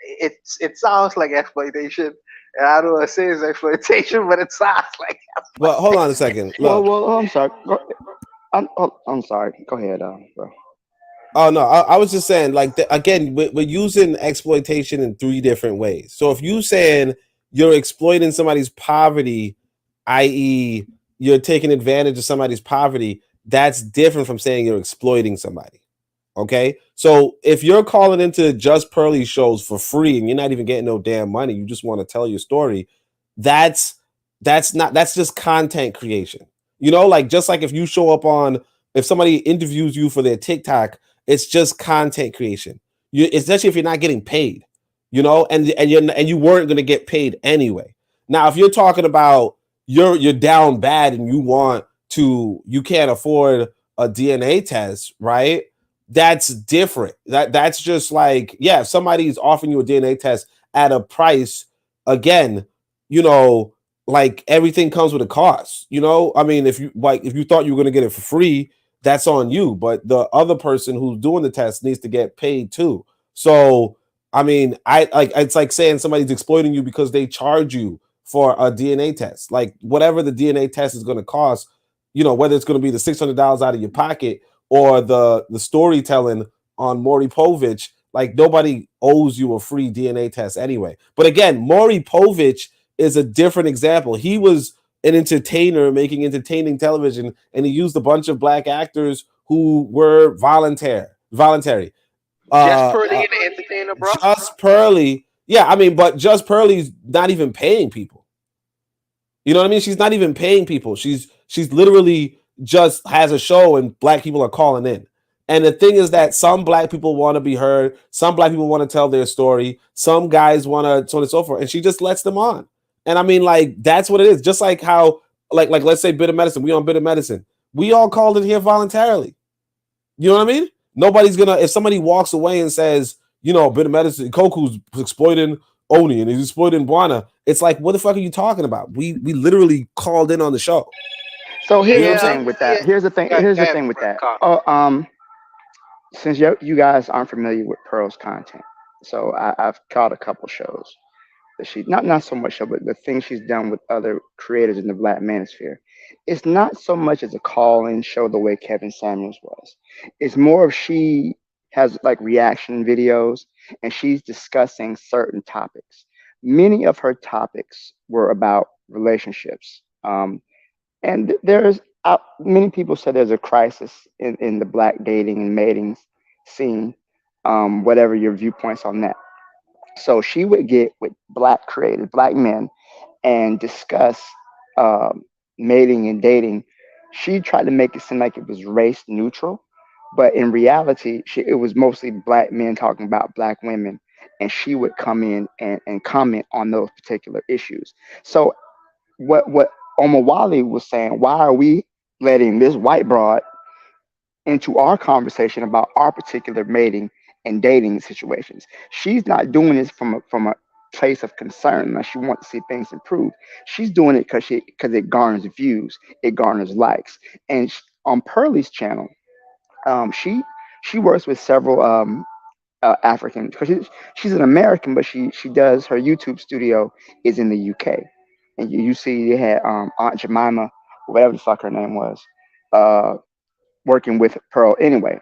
it sounds like exploitation, and I don't want to say it's exploitation, but it sounds like. Well, hold on a second. Look. Well, I'm sorry. I'm sorry. Go ahead, bro. Oh no, I was just saying, like, again, we're using exploitation in three different ways. So if you saying you're exploiting somebody's poverty, i.e., you're taking advantage of somebody's poverty, that's different from saying you're exploiting somebody. Okay, so if you're calling into Just Pearly shows for free and you're not even getting no damn money, you just want to tell your story, that's just content creation. You know, like just like if you show up on, if somebody interviews you for their TikTok, it's just content creation. Especially if you're not getting paid, you know, and you weren't going to get paid anyway. Now, if you're talking about you're down bad and you can't afford a DNA test, right? That's different. That's just like, yeah, if somebody's offering you a DNA test at a price, again, you know, like everything comes with a cost. You know, I mean, if you thought you were going to get it for free, that's on you. But the other person who's doing the test needs to get paid too. So, I mean, it's like saying somebody's exploiting you because they charge you for a DNA test. Like whatever the DNA test is going to cost, you know, whether it's going to be the $600 out of your pocket or the storytelling on Maury Povich, like nobody owes you a free DNA test anyway. But again, Maury Povich is a different example. He was an entertainer making entertaining television, and he used a bunch of black actors who were voluntary. Just Pearly and the entertainer, bro. Just Pearly, yeah. I mean, but Just Pearly's not even paying people. You know what I mean? She's not even paying people. She's literally just has a show and black people are calling in. And the thing is that some black people want to be heard. Some black people want to tell their story. Some guys want to, so on and so forth. And she just lets them on. And I mean, like, that's what it is. Just like how, like let's say Bitter Medicine. We on Bitter Medicine. We all called in here voluntarily. You know what I mean? Nobody's gonna, if somebody walks away and says, you know, Bitter Medicine, Koku's exploiting Oni and he's exploiting Buana, it's like, what the fuck are you talking about? We literally called in on the show. So here's the thing with that. Here's the thing with that. Since you guys aren't familiar with Pearl's content, so I've caught a couple shows that she not so much show, but the things she's done with other creators in the Black manosphere. It's not so much as a call-in show the way Kevin Samuels was. It's more of she has like reaction videos and she's discussing certain topics. Many of her topics were about relationships. And there's many people say there's a crisis in the Black dating and mating scene, whatever your viewpoints on that. So she would get with Black creators, Black men, and discuss mating and dating she tried to make it seem like it was race neutral, but in reality, it was mostly black men talking about black women, and she would come in and comment on those particular issues. So what Omawali was saying, why are we letting this white broad into our conversation about our particular mating and dating situations? She's not doing this from a place of concern unless she wants to see things improve. She's doing it because it garners views, it garners likes. And on Pearlie's channel, she works with several African, because she's an American, but she does her YouTube studio is in the UK. And you see they had Aunt Jemima, whatever the fuck her name was, working with Pearl anyway.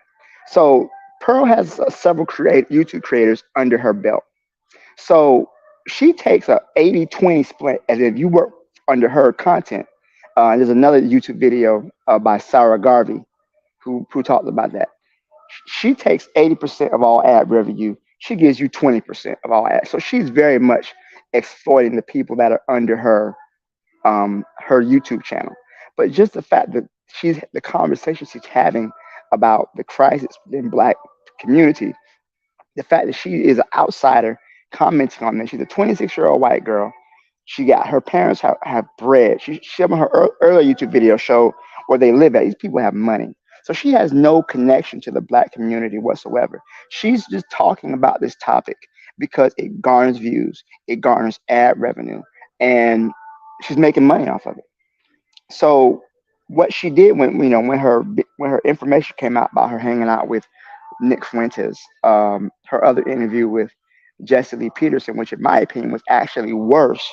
So Pearl has several YouTube creators under her belt. So she takes a 80-20 split as if you work under her content. There's another YouTube video by Sarah Garvey who talked about that. She takes 80% of all ad revenue. She gives you 20% of all ads. So she's very much exploiting the people that are under her her YouTube channel. But just the fact that the conversation she's having about the crisis in Black community, the fact that she is an outsider commenting on this. She's a 26-year-old white girl. She got her parents have bread. She on her earlier YouTube video show where they live at. These people have money. So she has no connection to the Black community whatsoever. She's just talking about this topic because it garners views, it garners ad revenue, and she's making money off of it. So what she did when her information came out about her hanging out with Nick Fuentes, her other interview with Jesse Lee Peterson, which in my opinion was actually worse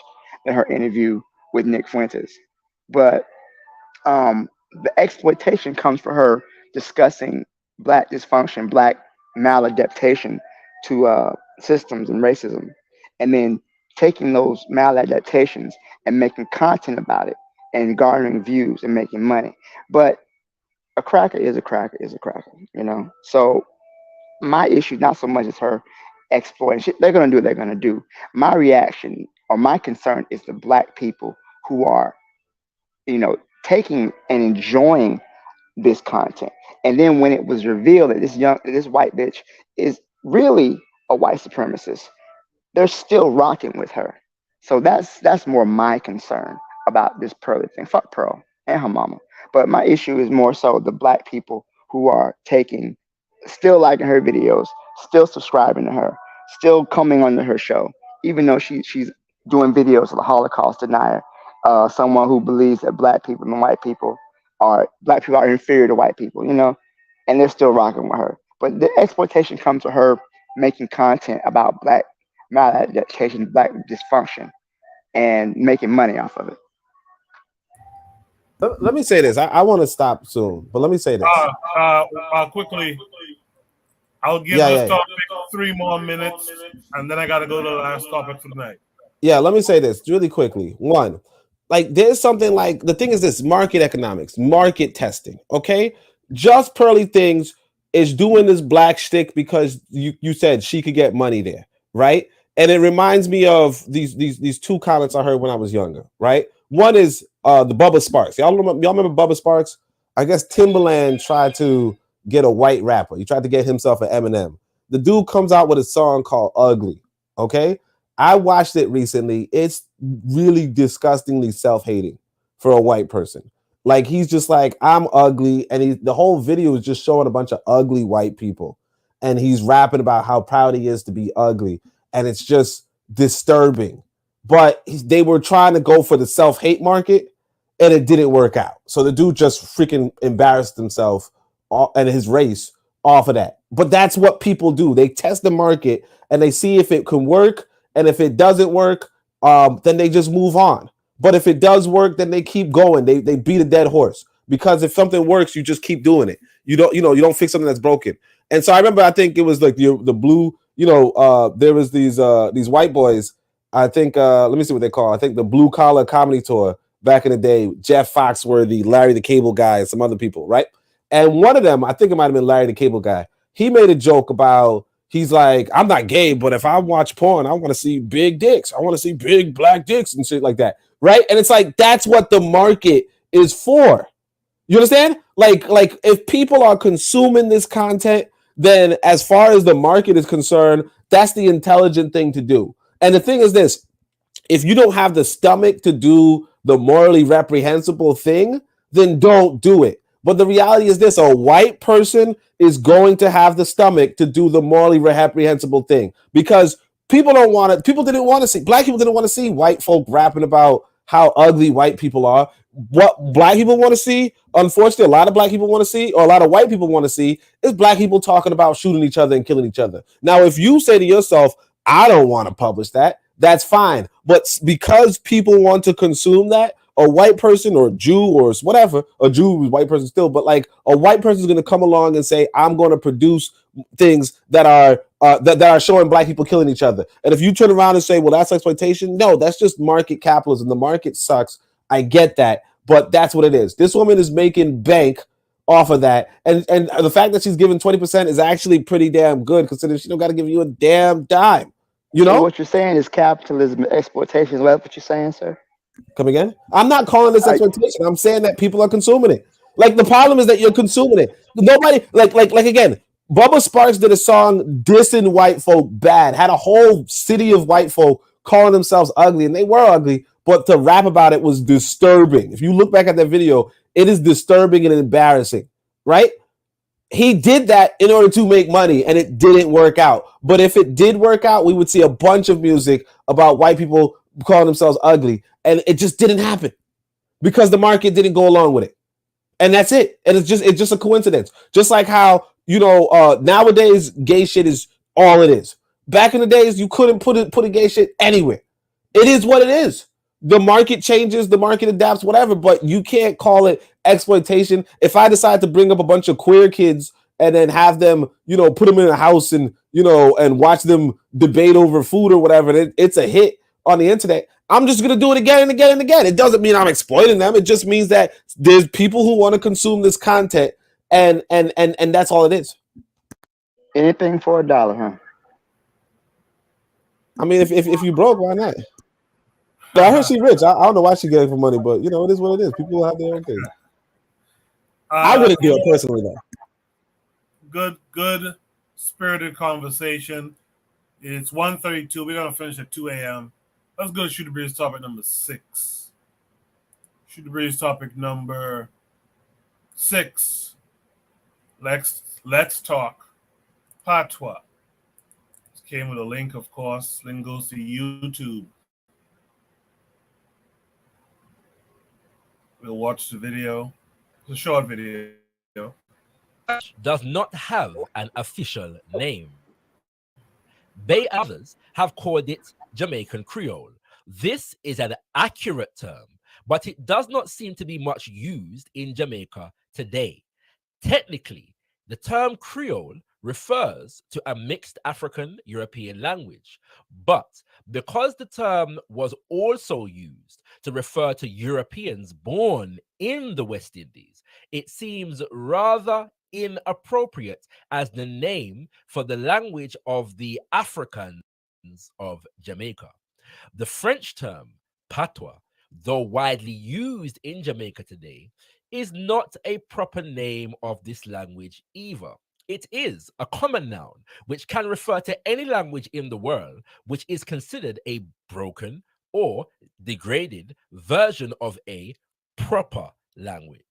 than her interview with Nick Fuentes. But the exploitation comes for her discussing Black dysfunction, Black maladaptation to systems and racism, and then taking those maladaptations and making content about it and garnering views and making money. But a cracker is a cracker is a cracker, So my issue not so much as her exploiting shit. They're gonna do what they're gonna do. My reaction or my concern is the Black people who are, taking and enjoying this content. And then when it was revealed that this white bitch is really a white supremacist, they're still rocking with her. So that's more my concern about this Pearlie thing. Fuck Pearl and her mama. But my issue is more so the Black people who are still liking her videos, still subscribing to her, still coming onto her show, even though she's doing videos of the Holocaust denier, someone who believes that Black people are inferior to white people, and they're still rocking with her. But the exploitation comes to her making content about Black maladaptation, Black dysfunction, and making money off of it. Let me say this. I want to stop soon, but let me say this. Quickly, I'll give this topic 3 more minutes, and then I got to go to the last topic for the night. Yeah, let me say this really quickly. One, there's something like, the thing is this: market economics, market testing. Okay, Just Pearly Things is doing this Black shtick because you said she could get money there, right? And it reminds me of these 2 comments I heard when I was younger, right? One is the Bubba Sparks. Y'all remember Bubba Sparks? I guess Timbaland tried to get a white rapper. He tried to get himself an Eminem. The dude comes out with a song called Ugly, okay? I watched it recently. It's really disgustingly self-hating for a white person. Like, he's just like, I'm ugly, and the whole video is just showing a bunch of ugly white people, and he's rapping about how proud he is to be ugly, and it's just disturbing. But they were trying to go for the self-hate market, and it didn't work out. So the dude just freaking embarrassed himself and his race off of that. But that's what people do. They test the market, and they see if it can work, and if it doesn't work, then they just move on. But if it does work, then they keep going. They beat a dead horse, because if something works, you just keep doing it. You don't fix something that's broken. And so I remember, I think it was like the blue, there was these white boys. I think let me see what they call. I think the Blue Collar Comedy Tour back in the day. Jeff Foxworthy, Larry the Cable Guy, and some other people, right? And one of them, I think it might have been Larry the Cable Guy. He made a joke about, he's like, I'm not gay, but if I watch porn, I want to see big dicks. I want to see big Black dicks and shit like that. Right? And it's like, that's what the market is for. You understand? Like if people are consuming this content, then as far as the market is concerned, that's the intelligent thing to do. And the thing is this, if you don't have the stomach to do the morally reprehensible thing, then don't do it. But the reality is this, a white person is going to have the stomach to do the morally reprehensible thing, because people don't want to, people didn't want to see, black people didn't want to see white folk rapping about how ugly white people are. What black people want to see, unfortunately, a lot of black people want to see, or a lot of white people want to see, is black people talking about shooting each other and killing each other. Now, if you say to yourself, I don't want to publish that, that's fine. But because people want to consume that, a white person or a Jew or whatever, a Jew is a white person still, but like a white person is going to come along and say, I'm going to produce things that are that are showing black people killing each other. And if you turn around and say, well, that's exploitation, no, that's just market capitalism. The market sucks. I get that, but that's what it is. This woman is making bank off of that, and the fact that she's giving 20% is actually pretty damn good, considering she don't got to give you a damn dime. You know, so what you're saying is capitalism, exploitation. Is that what you're saying, sir? Come again? I'm not calling this exploitation. I'm saying that people are consuming it. Like, the problem is that you're consuming it. Nobody, like again, Bubba Sparks did a song dissing white folk bad, had a whole city of white folk calling themselves ugly, and they were ugly, but to rap about it was disturbing. If you look back at that video, it is disturbing and embarrassing, right? He did that in order to make money, and it didn't work out. But if it did work out, we would see a bunch of music about white people calling themselves ugly, and it just didn't happen because the market didn't go along with it. And that's it. And it's just a coincidence. Just like how, you know, nowadays gay shit is all it is. Back in the days, you couldn't put a gay shit anywhere. It is what it is. The market changes, the market adapts, whatever, but you can't call it exploitation. If I decide to bring up a bunch of queer kids and then have them, you know, put them in a house and, you know, and watch them debate over food or whatever, it's a hit on the internet, I'm just going to do it again and again and again. It doesn't mean I'm exploiting them. It just means that there's people who want to consume this content, and that's all it is. Anything for $1, huh? I mean, if you broke, why not? But I heard she's rich. I don't know why she getting for money, but you know, it is what it is. People have their own thing. I wouldn't do it personally though. Good spirited conversation. It's 1:32. We're gonna finish at 2 a.m. Let's go to Shoot the Breeze topic number 6. Shoot the Breeze topic number 6. Let's talk patois. This came with a link, of course. Link goes to YouTube. We'll watch the video. It's a short video. Does not have an official name. They others have called it Jamaican Creole. This is an accurate term, but it does not seem to be much used in Jamaica today. Technically, the term Creole refers to a mixed African European language, but because the term was also used to refer to Europeans born in the West Indies, it seems rather inappropriate as the name for the language of the Africans of Jamaica. The French term patois, though widely used in Jamaica today, is not a proper name of this language either. It is a common noun which can refer to any language in the world which is considered a broken or degraded version of a proper language.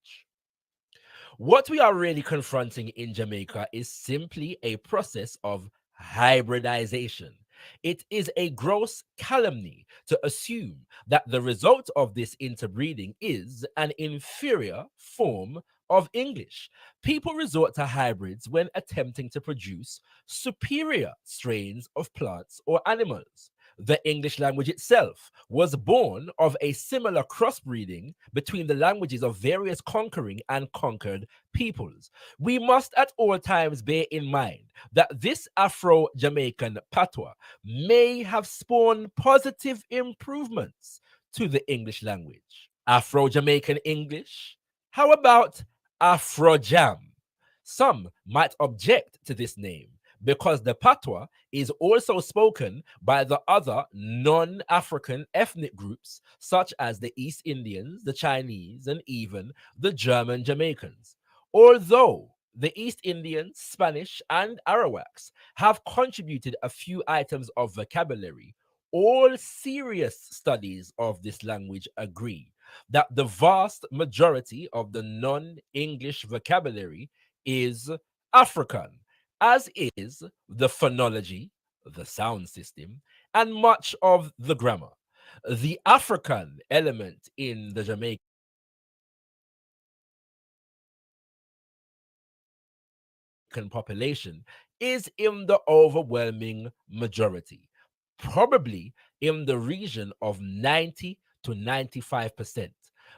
What we are really confronting in Jamaica is simply a process of hybridization. It is a gross calumny to assume that the result of this interbreeding is an inferior form of English. People resort to hybrids when attempting to produce superior strains of plants or animals. The English language itself was born of a similar crossbreeding between the languages of various conquering and conquered peoples. We must at all times bear in mind that this Afro-Jamaican patois may have spawned positive improvements to the English language. Afro-Jamaican English? How about Afro-Jam? Some might object to this name, because the patois is also spoken by the other non-African ethnic groups, such as the East Indians, the Chinese, and even the German Jamaicans. Although the East Indians, Spanish, and Arawaks have contributed a few items of vocabulary, all serious studies of this language agree that the vast majority of the non-English vocabulary is African, as is the phonology, the sound system, and much of the grammar. The African element in the Jamaican population is in the overwhelming majority, probably in the region of 90 to 95%.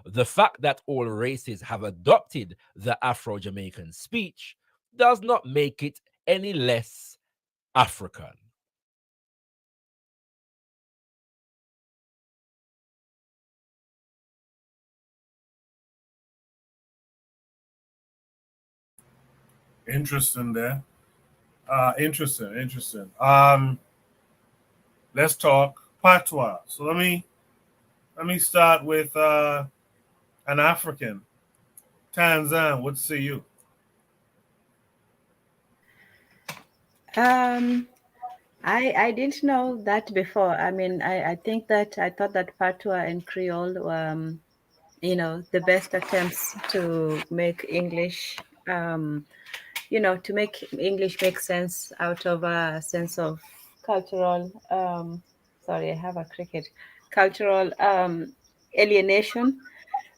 The fact that all races have adopted the Afro-Jamaican speech does not make it any less African. Interesting there. Interesting. Let's talk patois. So let me start with an African. Tanzan, what say you? I didn't know that before. I mean, I think that I thought that patois and Creole, the best attempts to make English, to make English make sense out of a sense of cultural. Sorry, I have a cricket. Cultural alienation.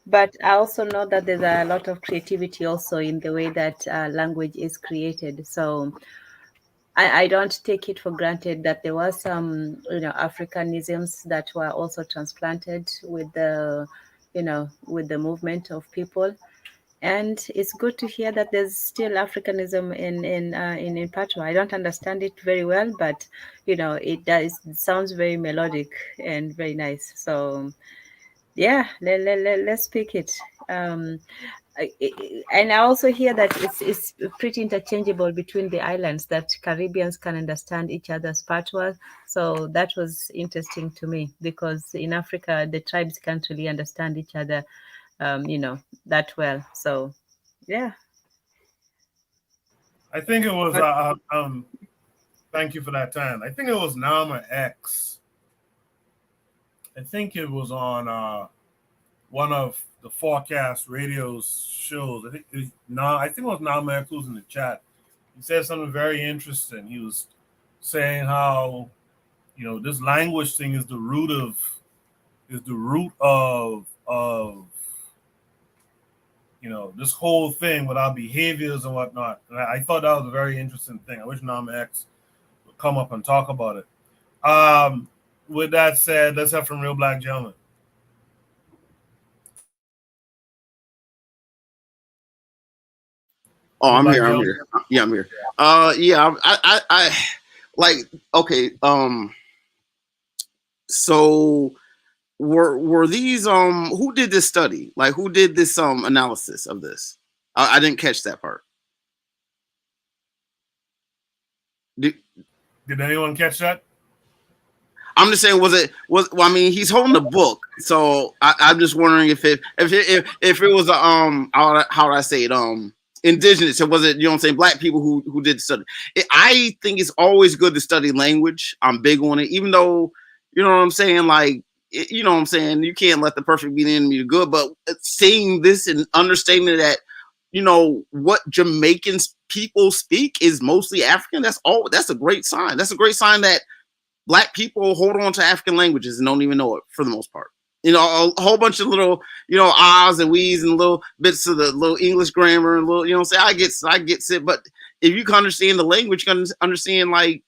But I also know that there's a lot of creativity also in the way that language is created. So I don't take it for granted that there was some, Africanisms that were also transplanted with with the movement of people. And it's good to hear that there's still Africanism in patois. I don't understand it very well, but it sounds very melodic and very nice. So yeah, let's pick it. And I also hear that it's pretty interchangeable between the islands, that Caribbeans can understand each other's patois. So that was interesting to me, because in Africa the tribes can't really understand each other, that well. So yeah. I think it was thank you for that, Tan. I think it was Nama X. I think it was on one of the Forecast Radio's shows. I think it was Nama X who was in the chat. He said something very interesting. He was saying how this language thing is the root of this whole thing with our behaviors and whatnot. And I thought that was a very interesting thing. I wish Nama X would come up and talk about it. With that said, let's have from Real Black Gentlemen. Oh, I'm here. Yeah, I'm here. Yeah, I like. Okay. So were these who did this study? Like, who did this analysis of this? I didn't catch that part. Did anyone catch that? I'm just saying, well, I mean, he's holding the book, so I'm just wondering if it was how would I say it, indigenous, or was it, you know what I'm saying, black people who did the study. I think it's always good to study language. I'm big on it, even though, you know what I'm saying, like, you know what I'm saying, you can't let the perfect be the enemy of good, but seeing this and understanding that, what Jamaican people speak is mostly African, that's a great sign. That's a great sign that Black people hold on to African languages and don't even know it for the most part. A whole bunch of little, ahs and we's and little bits of the little English grammar and little, I get it. But if you can understand the language, you can understand, like,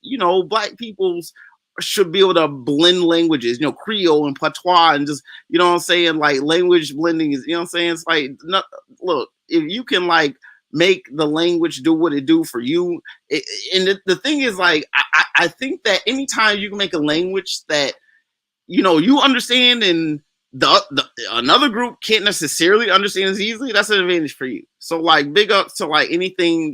Black people's should be able to blend languages, Creole and patois, and just, like, language blending is, it's like, look, if you can, like, make the language do what it do for you. And the thing is, like, I think that anytime you can make a language that, you understand and the another group can't necessarily understand as easily, that's an advantage for you. So, like, big up to, like, anything,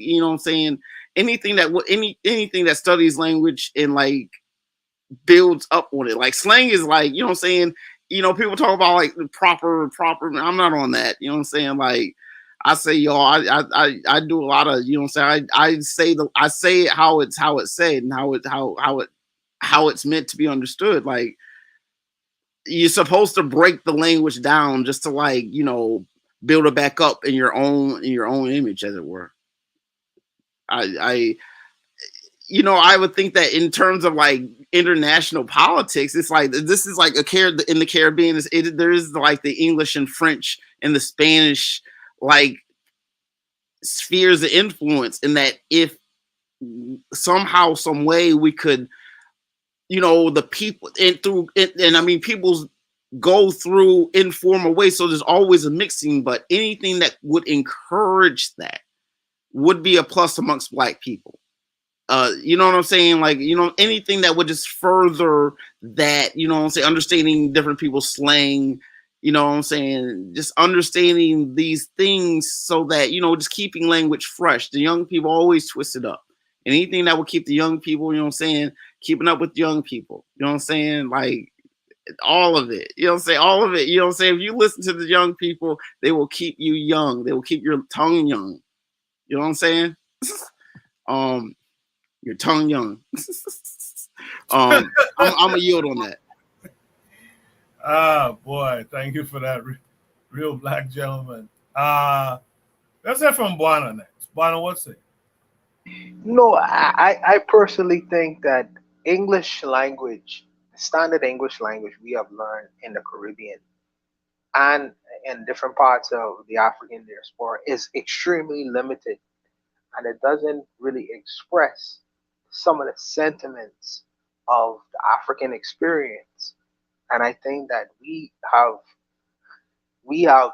anything that studies language and like builds up on it. Like slang is like, you know what I'm saying? You know, people talk about like the proper. I'm not on that. You know what I'm saying? Like I say, y'all, I do a lot of, you know what I'm saying? I say it how it's said and how it's meant to be understood. Like you're supposed to break the language down just to like, you know, build it back up in your own image, as it were. I you know, I would think that in terms of like international politics, it's like this is like in the Caribbean. There is like the English and French and the Spanish like spheres of influence, in that if somehow, some way we could, you know, the people and I mean people's go through informal ways. So there's always a mixing, but anything that would encourage that would be a plus amongst Black people. You know what I'm saying? Like, you know, anything that would just further that, you know what I'm saying, understanding different people's slang, you know what I'm saying, just understanding these things so that, you know, just keeping language fresh. The young people always twist it up. And anything that will keep the young people, you know what I'm saying, keeping up with young people, you know what I'm saying, like all of it, you know what I'm saying, all of it, you know what I'm saying, if you listen to the young people, they will keep you young. They will keep your tongue young. You know what I'm saying? Your tongue young. I'm a yield on that. Ah, boy, thank you for that, real Black gentleman. Let's hear from Buana next. Buana, what's it? No, I personally think that English language, standard English language we have learned in the Caribbean and in different parts of the African diaspora is extremely limited, and it doesn't really express some of the sentiments of the African experience. And I think that we have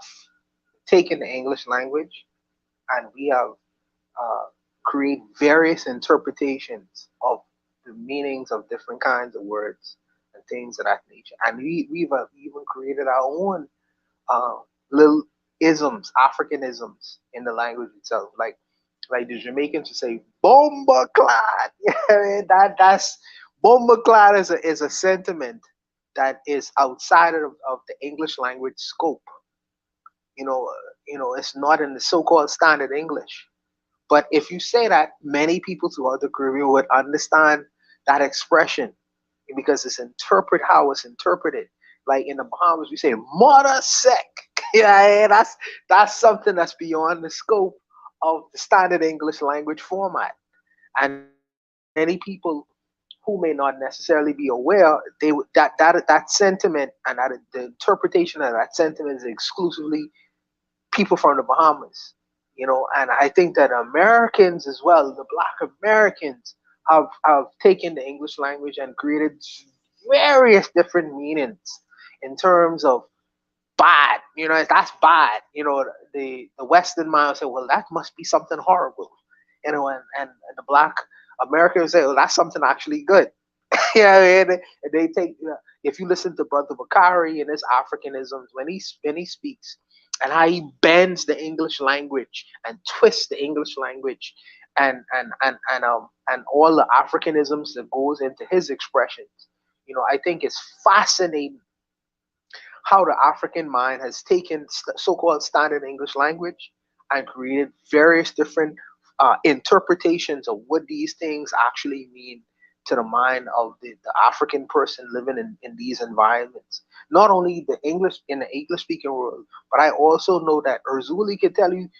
taken the English language and we have create various interpretations of the meanings of different kinds of words and things of that nature. And we've even created our own uh, little isms, African isms in the language itself. Like the Jamaicans would say, "Bomba clad." Yeah, that's bomba clad is a sentiment that is outside of the English language scope. It's not in the so-called standard English. But if you say that, many people throughout the Caribbean would understand that expression because it's interpret how it's interpreted. Like in the Bahamas, we say "mother sec." Yeah, that's something that's beyond the scope of the standard English language format. And many people who may not necessarily be aware, that sentiment and that the interpretation of that sentiment is exclusively people from the Bahamas, and I think that Americans as well, the Black Americans, have taken the English language and created various different meanings in terms of bad. That's bad. The Western mind will say, well, that must be something horrible. And the Black Americans say, well, that's something actually good. Yeah, and they take. If you listen to Brother Bakari and his Africanisms when he speaks, and how he bends the English language and twists the English language, and all the Africanisms that goes into his expressions, I think it's fascinating how the African mind has taken so-called standard English language and created various different interpretations of what these things actually mean to the mind of the African person living in these environments. Not only the English in the English speaking world, but I also know that Urzuli can tell you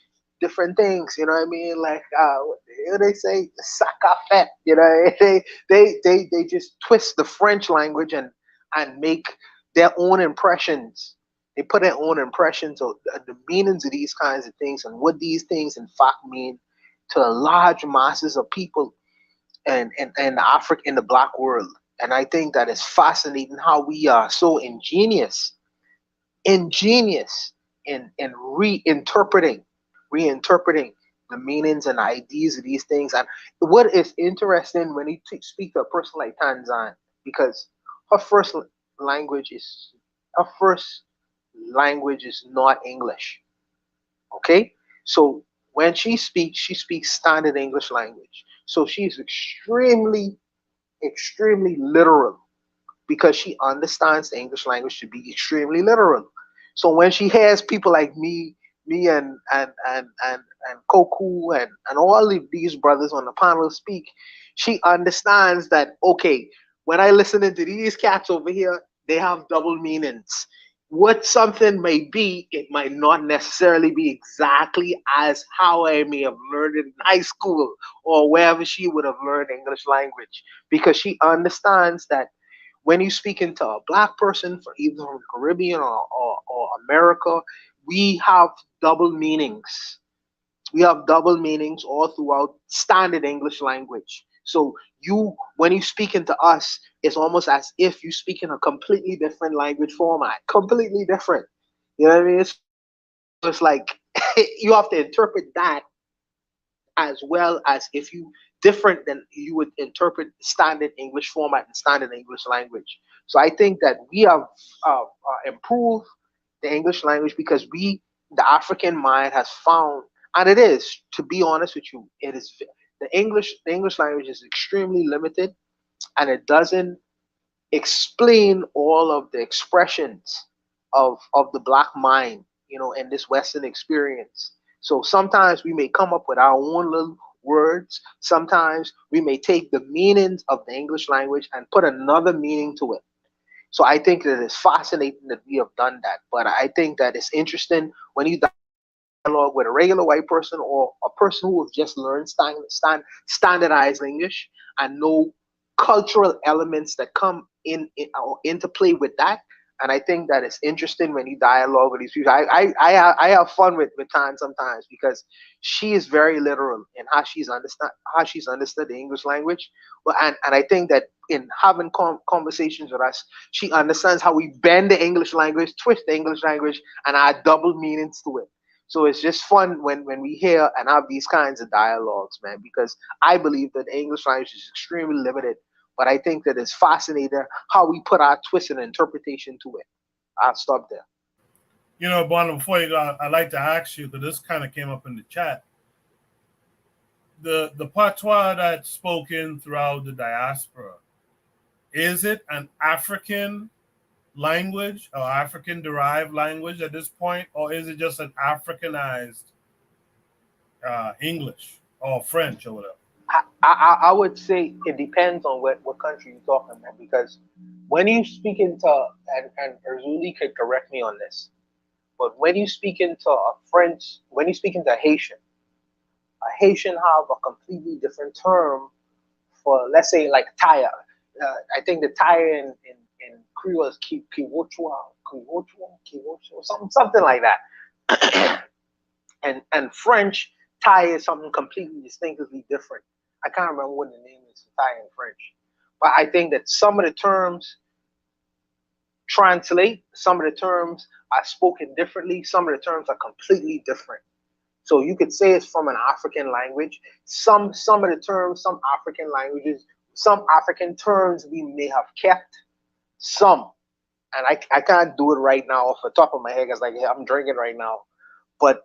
different things. You know what I mean? Like they say "sakafet." They just twist the French language and make their own impressions. They put their own impressions of the meanings of these kinds of things and what these things in fact mean to large masses of people in the Black world. And I think that it's fascinating how we are so ingenious in reinterpreting the meanings and ideas of these things. And what is interesting when you speak to a person like Tanzan, because her first language is her first language is not English. Okay, so when she speaks standard English language. So she's extremely, extremely literal because she understands the English language to be extremely literal. So when she hears people like me and Koku and all of these brothers on the panel speak, she understands that okay, when I listen to these cats over here, they have double meanings. What something may be, it might not necessarily be exactly as how I may have learned it in high school or wherever she would have learned English language, because she understands that when you speak into a black person for either from the Caribbean or America, we have double meanings. We have double meanings all throughout standard English language. So when you speak into us, it's almost as if you speak in a completely different language format, completely different. You know what I mean? It's like you have to interpret that as well as if you different than you would interpret standard English format and standard English language. So I think that we have improved the English language because the African mind has found, and it is, to be honest with you, it is the English language is extremely limited, and it doesn't explain all of the expressions of the black mind, in this Western experience. So sometimes we may come up with our own little words. Sometimes we may take the meanings of the English language and put another meaning to it. So I think that it's fascinating that we have done that. But I think that it's interesting when you dialogue with a regular white person or a person who has just learned standardized English and know cultural elements that come into play with that. And I think that it's interesting when you dialogue with these people. I have fun with Tan sometimes because she is very literal in how she's understood the English language. Well, and I think that in having conversations with us, she understands how we bend the English language, twist the English language, and add double meanings to it. So it's just fun when we hear and have these kinds of dialogues, man, because I believe that the English language is extremely limited. But I think that it's fascinating how we put our twist and interpretation to it. I'll stop there. Bonner, before you go, I'd like to ask you, because this kind of came up in the chat. The patois that's spoken throughout the diaspora, is it an African language or African derived language at this point, or is it just an Africanized English or French or whatever? I would say it depends on what country you're talking about, because when you speak into, and Erzuli could correct me on this, but when you speak into a French, when you speak into a Haitian have a completely different term for, let's say, like tire. I think the tire in Creole is kiwochua, something like that. and French, tire is something completely distinctively different. I can't remember what the name is for tire in French. But I think that some of the terms translate, some of the terms are spoken differently, some of the terms are completely different. So you could say it's from an African language. Some of the terms, some African languages, some African terms we may have kept, some. And I can't do it right now off the top of my head because I'm drinking right now. But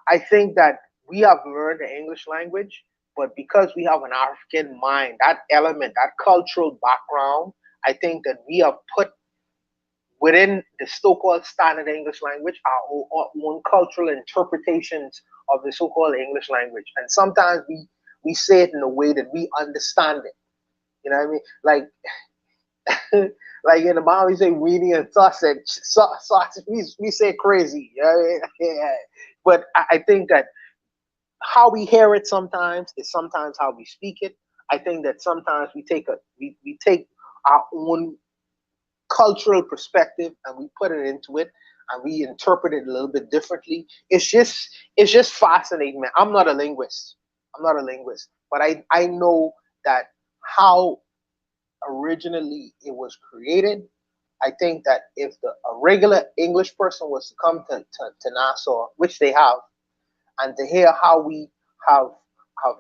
I think that we have learned the English language, but because we have an African mind, that element, that cultural background, I think that we have put within the so-called standard English language our own cultural interpretations of the so-called English language. And sometimes we say it in a way that we understand it. You know what I mean? Like in the Bible, we say weenie and sausage. We say crazy. You know what I mean? Yeah. But I think that how we hear it sometimes is sometimes how we speak it. I think that sometimes we take our own cultural perspective and we put it into it and we interpret it a little bit differently. It's just fascinating, man. I'm not a linguist, but I know that how originally it was created. I think that if a regular English person was to come to Nassau, which they have, and to hear how we have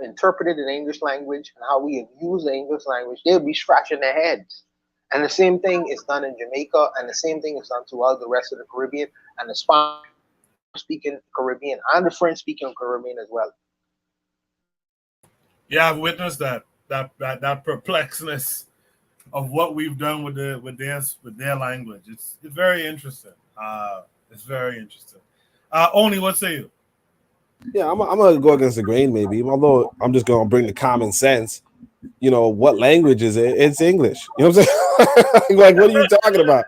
interpreted the English language and how we have used the English language, they'll be scratching their heads. And the same thing is done in Jamaica, and the same thing is done throughout the rest of the Caribbean and the Spanish speaking Caribbean and the French speaking Caribbean as well. Yeah, I've witnessed that perplexness of what we've done with their language. It's very interesting. It's very interesting. Only what say you? Yeah, I'm gonna go against the grain, maybe. Although I'm just gonna bring the common sense. You know, what language is it? It's English. You know what I'm saying? Like, what are you talking about?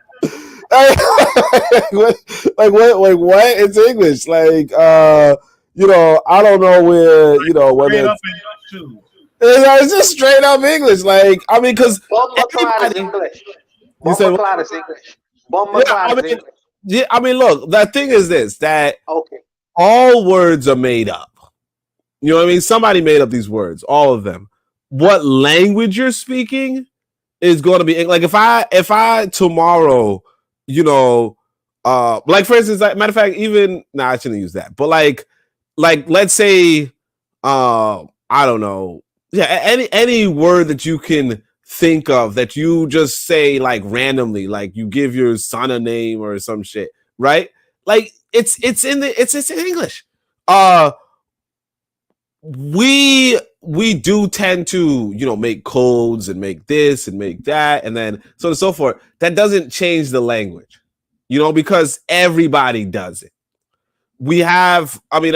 What? It's English. Like, you know, I don't know where, you know, whether it's just straight up English. Like, I mean, because English. You said Bomba is English. Yeah, I mean, look, the thing is this, that okay, all words are made up. You know what I mean? Somebody made up these words, all of them. What language you're speaking is going to be like if I tomorrow, you know, like for instance, like, matter of fact, even I shouldn't use that, but like let's say, I don't know, yeah, any word that you can think of that you just say like randomly, like you give your son a name or some shit, right? Like it's in English. We do tend to, you know, make codes and make this and make that and then so on and so forth. That doesn't change the language, you know, because everybody does it. We have, I mean,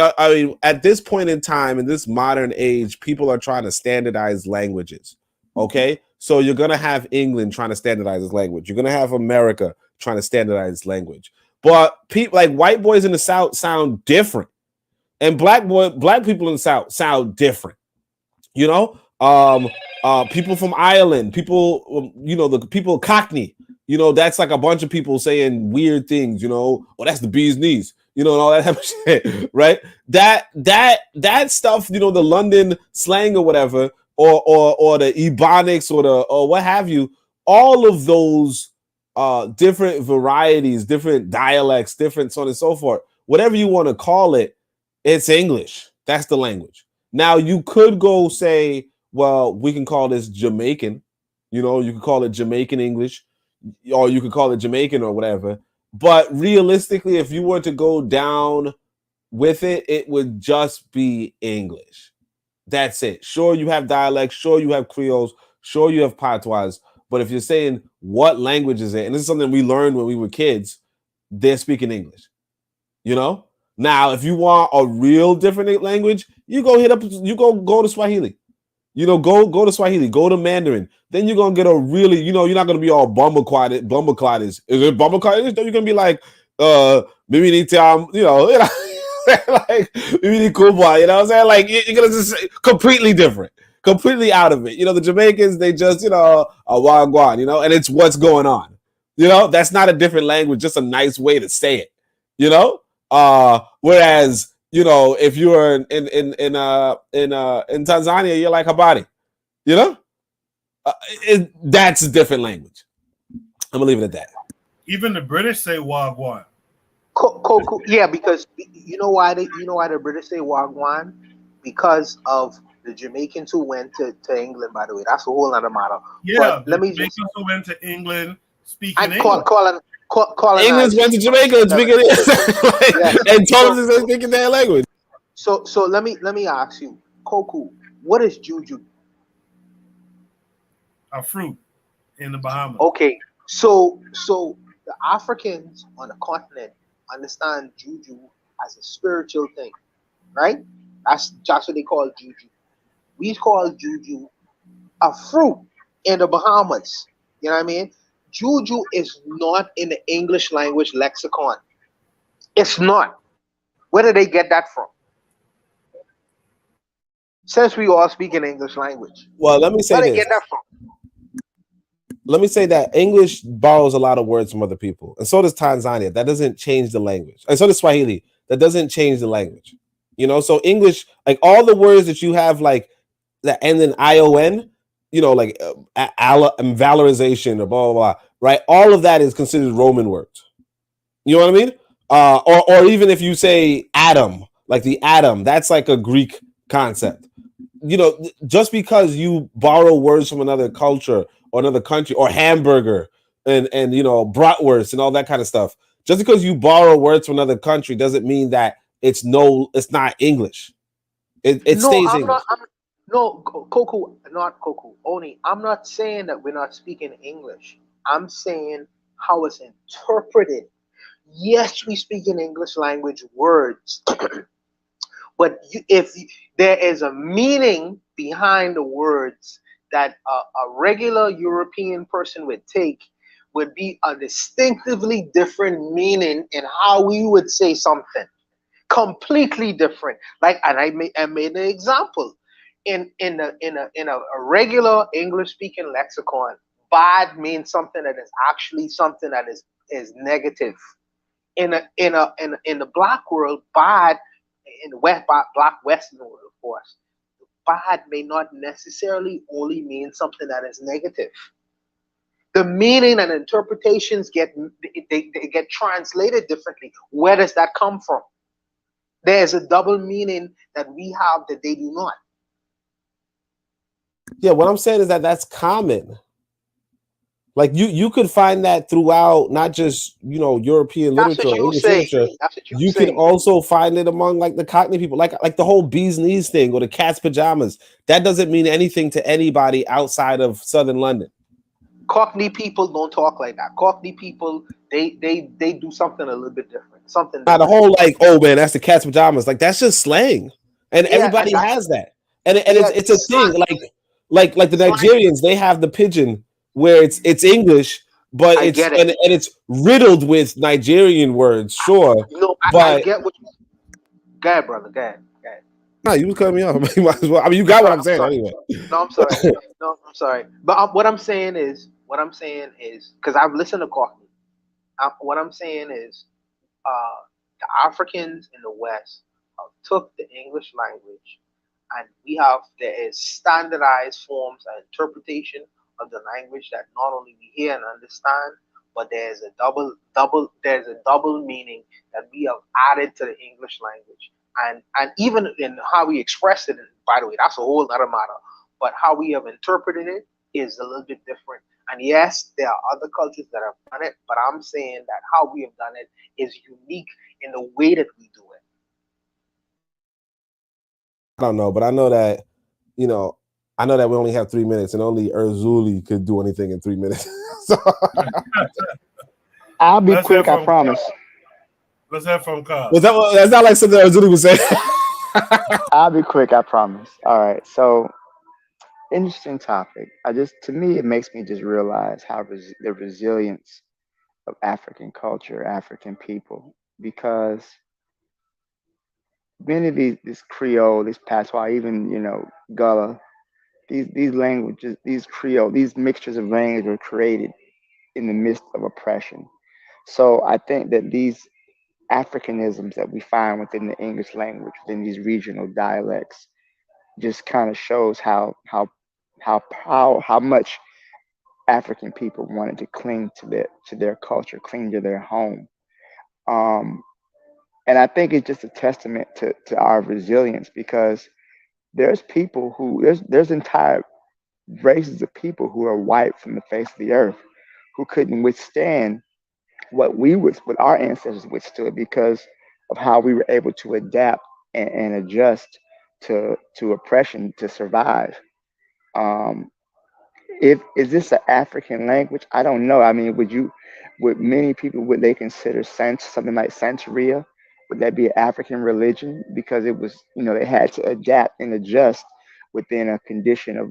at this point in time, in this modern age, people are trying to standardize languages. Okay, so you're gonna have England trying to standardize its language. You're gonna have America trying to standardize its language. But people like white boys in the South sound different. And black people in the South sound different, you know. People from Ireland, people, you know, the people Cockney, you know, that's like a bunch of people saying weird things, you know. Oh, that's the bee's knees, you know, and all that type of shit, right? That stuff, you know, the London slang or whatever, or the Ebonics or what have you. All of those different varieties, different dialects, different so on and so forth. Whatever you want to call it. It's English. That's the language. Now you could go say, well, we can call this Jamaican. You know, you could call it Jamaican English, or you could call it Jamaican or whatever. But realistically, if you were to go down with it, it would just be English. That's it. Sure, you have dialects. Sure, you have Creoles. Sure, you have patois. But if you're saying what language is it, and this is something we learned when we were kids, they're speaking English. You know? Now, if you want a real different language, you go go to Swahili. You know, go to Swahili, go to Mandarin. Then you're gonna get a really, you know, you're not gonna be all bumbleclotted. Is it bumbleclotted? Then you're gonna be like, maybe need to, you know, like maybe need Kuba, you know what I'm saying? Like you're gonna just say completely different, completely out of it. You know, the Jamaicans, they just, you know, a wagwan, you know, and it's what's going on. You know, that's not a different language, just a nice way to say it, you know? Whereas, you know, if you were in Tanzania, you're like Habari, you know, that's a different language. I'm gonna leave it at that. Even the British say wagwan. Yeah, because you know why the British say wagwan? Because of the Jamaicans who went to England. By the way, that's a whole other matter. Yeah, but let me just who went to England speaking English. England went to Jamaica and speaking and told us they're speaking their language. So let me ask you, Koku, what is juju? A fruit in the Bahamas. Okay, so the Africans on the continent understand juju as a spiritual thing, right? That's what they call juju. We call juju a fruit in the Bahamas. You know what I mean? Juju is not in the English language lexicon. It's not. Where did they get that from? Since we all speak in English language. Well, let me say Where this. did they get that from? Let me say that English borrows a lot of words from other people, and so does Tanzania. That doesn't change the language, and so does Swahili. That doesn't change the language. You know, so English, like all the words that you have, like that end in ION, you know, like valorization or blah, blah, blah, right? All of that is considered Roman words. You know what I mean? Or even if you say atom, like the atom, that's like a Greek concept. You know, just because you borrow words from another culture or another country or hamburger and you know, bratwurst and all that kind of stuff, Just because you borrow words from another country doesn't mean that it's not English. It No, stays I'm English. not. No, Coco, not Coco. Only I'm not saying that we're not speaking English. I'm saying how it's interpreted. Yes, we speak in English language words, but there is a meaning behind the words that a regular European person would take, would be a distinctively different meaning in how we would say something. Completely different. Like, and I made an example. In a regular English speaking lexicon, bad means something that is actually something that is negative. In the black world, bad, in the black Western world, of course, bad may not necessarily only mean something that is negative. The meaning and interpretations they get translated differently. Where does that come from? There's a double meaning that we have that they do not. Yeah, what I'm saying is that that's common. Like you could find that throughout not just European That's literature what or you English say. literature. That's what you You can say. also find it among like the Cockney people, like the whole bee's knees thing or the cat's pajamas. That doesn't mean anything to anybody outside of Southern London. Cockney people don't talk like that. Cockney people, they do something a little bit different. Something Now, the different. whole like, oh man, that's the cat's pajamas. Like that's just slang, and Yeah, everybody and has that, and yeah, it's a thing. slang. Like the Slang. Nigerians, they have the pidgin where it's English, but I it's get it. and it's riddled with Nigerian words, sure. No, I But get what you. Go ahead, brother. Go ahead. Go ahead. no, you was cutting me off. You might as well. I mean, you I'm got what sorry. I'm I'm saying sorry. anyway. No, I'm sorry. No, I'm sorry. But what I'm saying is, because I've listened to Cockney. What I'm saying is, the Africans in the West took the English language, and there is standardized forms and interpretation of the language that not only we hear and understand, but there's a double meaning that we have added to the English language, and even in how we express it. By the way, that's a whole other matter. But how we have interpreted it is a little bit different. And yes, there are other cultures that have done it, but I'm saying that how we have done it is unique in the way that we do it. I don't know, but I know that we only have 3 minutes, and only Erzuli could do anything in 3 minutes. So I'll be quick, I promise. Let's have from Carl. That's not like something Erzuli would say. I'll be quick, I promise. All right, so interesting topic. To me, it makes me just realize how the resilience of African culture, African people, because many of these Creole, these Patois, even Gullah, these languages, these Creole, these mixtures of language were created in the midst of oppression. So I think that these Africanisms that we find within the English language, within these regional dialects, just kind of shows how much African people wanted to cling to their culture, cling to their home. And I think it's just a testament to our resilience, because there's people there's entire races of people who are wiped from the face of the earth, who couldn't withstand what our ancestors withstood, because of how we were able to adapt and adjust to oppression to survive. Um, if is this an African language? I don't know. I mean, would many people, would they consider something like Santeria? Would that be an African religion? Because it was, they had to adapt and adjust within a condition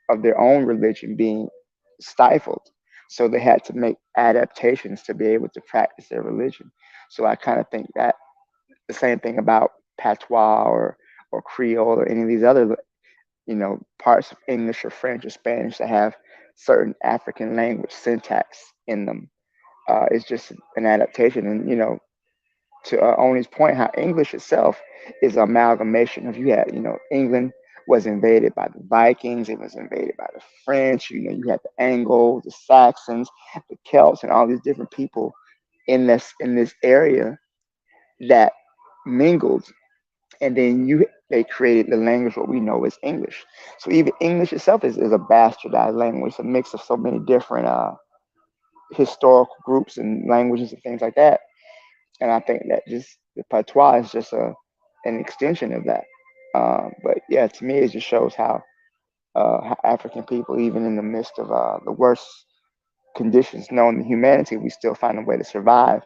of their own religion being stifled. So they had to make adaptations to be able to practice their religion. So I kind of think that the same thing about patois or Creole or any of these other parts of English or French or Spanish that have certain African language syntax in them. It's just an adaptation. And, to Oni's point, how English itself is an amalgamation of, England was invaded by the Vikings, it was invaded by the French, you had the Angles, the Saxons, the Celts, and all these different people in this area that mingled, and then they created the language what we know as English. So even English itself is a bastardized language. It's a mix of so many different historical groups and languages and things like that. And I think that just the patois is just an extension of that. But yeah, to me, it just shows how African people, even in the midst of the worst conditions known to humanity, we still find a way to survive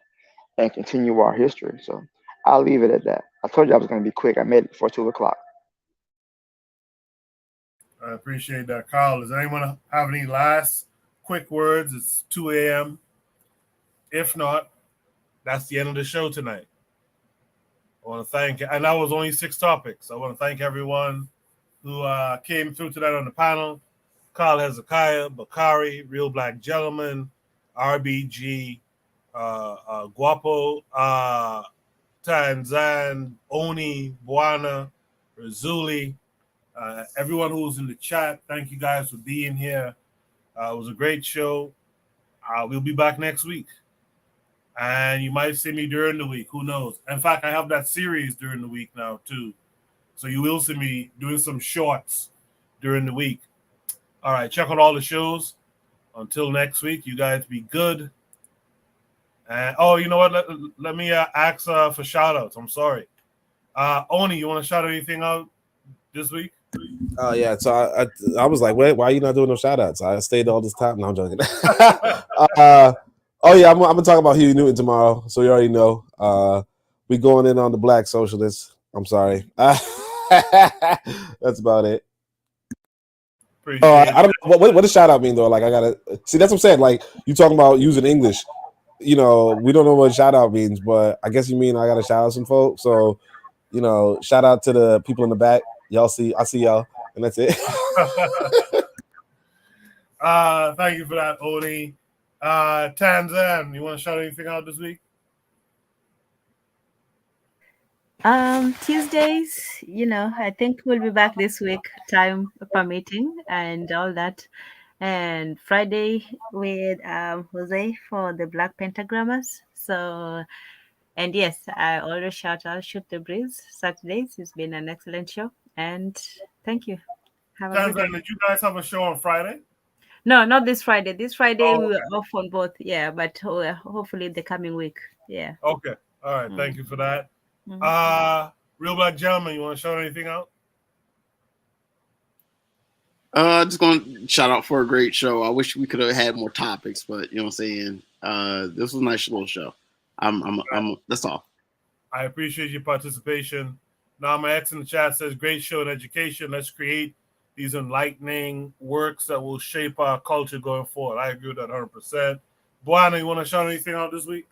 and continue our history. So I'll leave it at that. I told you I was going to be quick. I made it before 2 o'clock. I appreciate that, Carl. Does anyone have any last quick words? It's 2 a.m. If not, that's the end of the show tonight. I want to thank, and that was only 6 topics. I want to thank everyone who came through tonight on the panel. Carl Hezekiah, Bakari, Real Black Gentleman, RBG, Guapo, Tanzan, Oni, Buana, Razuli, everyone who was in the chat. Thank you guys for being here. It was a great show. We'll be back next week. And you might see me during the week. Who knows? In fact, I have that series during the week now, too. So you will see me doing some shorts during the week. All right, check out all the shows. Until next week, you guys be good. And you know what? Let me ask for shout-outs. I'm sorry. Oni, you want to shout anything out this week? Oh, yeah. So I was like, wait, why are you not doing no shout-outs? I stayed all this time. No, I'm joking. Oh, yeah, I'm going to talk about Huey Newton tomorrow, so you already know. We going in on the black socialists. I'm sorry. That's about it. I don't know. What does shout out mean, though? Like, I got to see, that's what I'm saying. Like, you talking about using English. You know, we don't know what shout out means, but I guess you mean I got to shout out some folks. So, you know, shout out to the people in the back. I see y'all, and that's it. Thank you for that, Oni. Tanzan, you want to shout anything out this week? Tuesdays, I think we'll be back this week, time permitting and all that. And Friday with Jose for the Black Pentagrammers. So, and yes, I always shout the breeze. Saturdays, it's been an excellent show. And thank you. Have a good day. Did you guys have a show on Friday? No, not this Friday. This Friday we were off on both. Yeah, but hopefully the coming week. Yeah. Okay. All right. Thank you for that. Real Black Gentleman, you want to shout anything out? Just going to shout out for a great show. I wish we could have had more topics, but you know what I'm saying? This was a nice little show. That's all. I appreciate your participation. Now my ex in the chat says, great show and education. Let's create these enlightening works that will shape our culture going forward. I agree with that 100%. Buana, you want to shout anything out this week?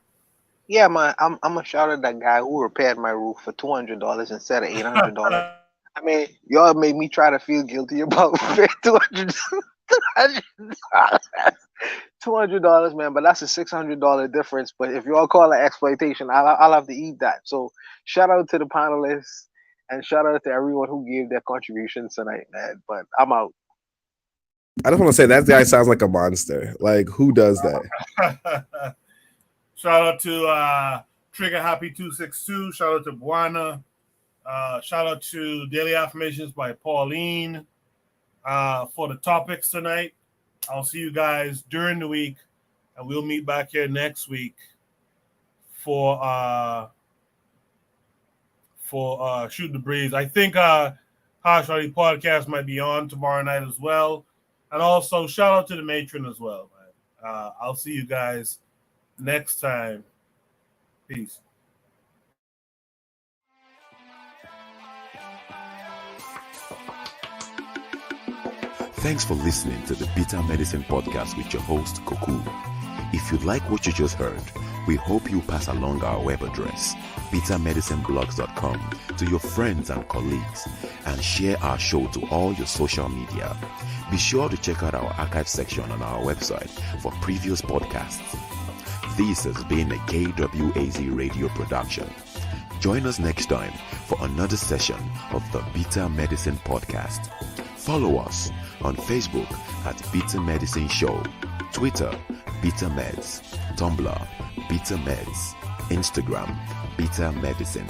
Yeah, man, I'm gonna shout out that guy who repaired my roof for $200 instead of $800. I mean, y'all made me try to feel guilty about $200, man. But that's a $600 difference. But if y'all call it exploitation, I'll have to eat that. So shout out to the panelists and shout out to everyone who gave their contributions tonight, man. But I'm out. I just want to say that guy sounds like a monster. Like, who does that? Shout out to Trigger Happy 262. Shout out to Buana. Shout out to Daily Affirmations by Pauline for the topics tonight. I'll see you guys during the week, and we'll meet back here next week for Shoot the Breeze. I think Harsh Hardy Podcast might be on tomorrow night as well. And also shout out to the matron as well, man. I'll see you guys next time. Peace. Thanks for listening to the Bitter Medicine Podcast with your host, Koku. If you like what you just heard, we hope you pass along our web address, bittermedicineblogs.com, to your friends and colleagues, and share our show to all your social media. Be sure to check out our archive section on our website for previous podcasts. This has been a KWAZ radio production. Join us next time for another session of the Bitter Medicine Podcast. Follow us on Facebook at Bitter Medicine Show, Twitter, Bitter Meds, Tumblr, Bitter Meds, Instagram, Bitter Medicine.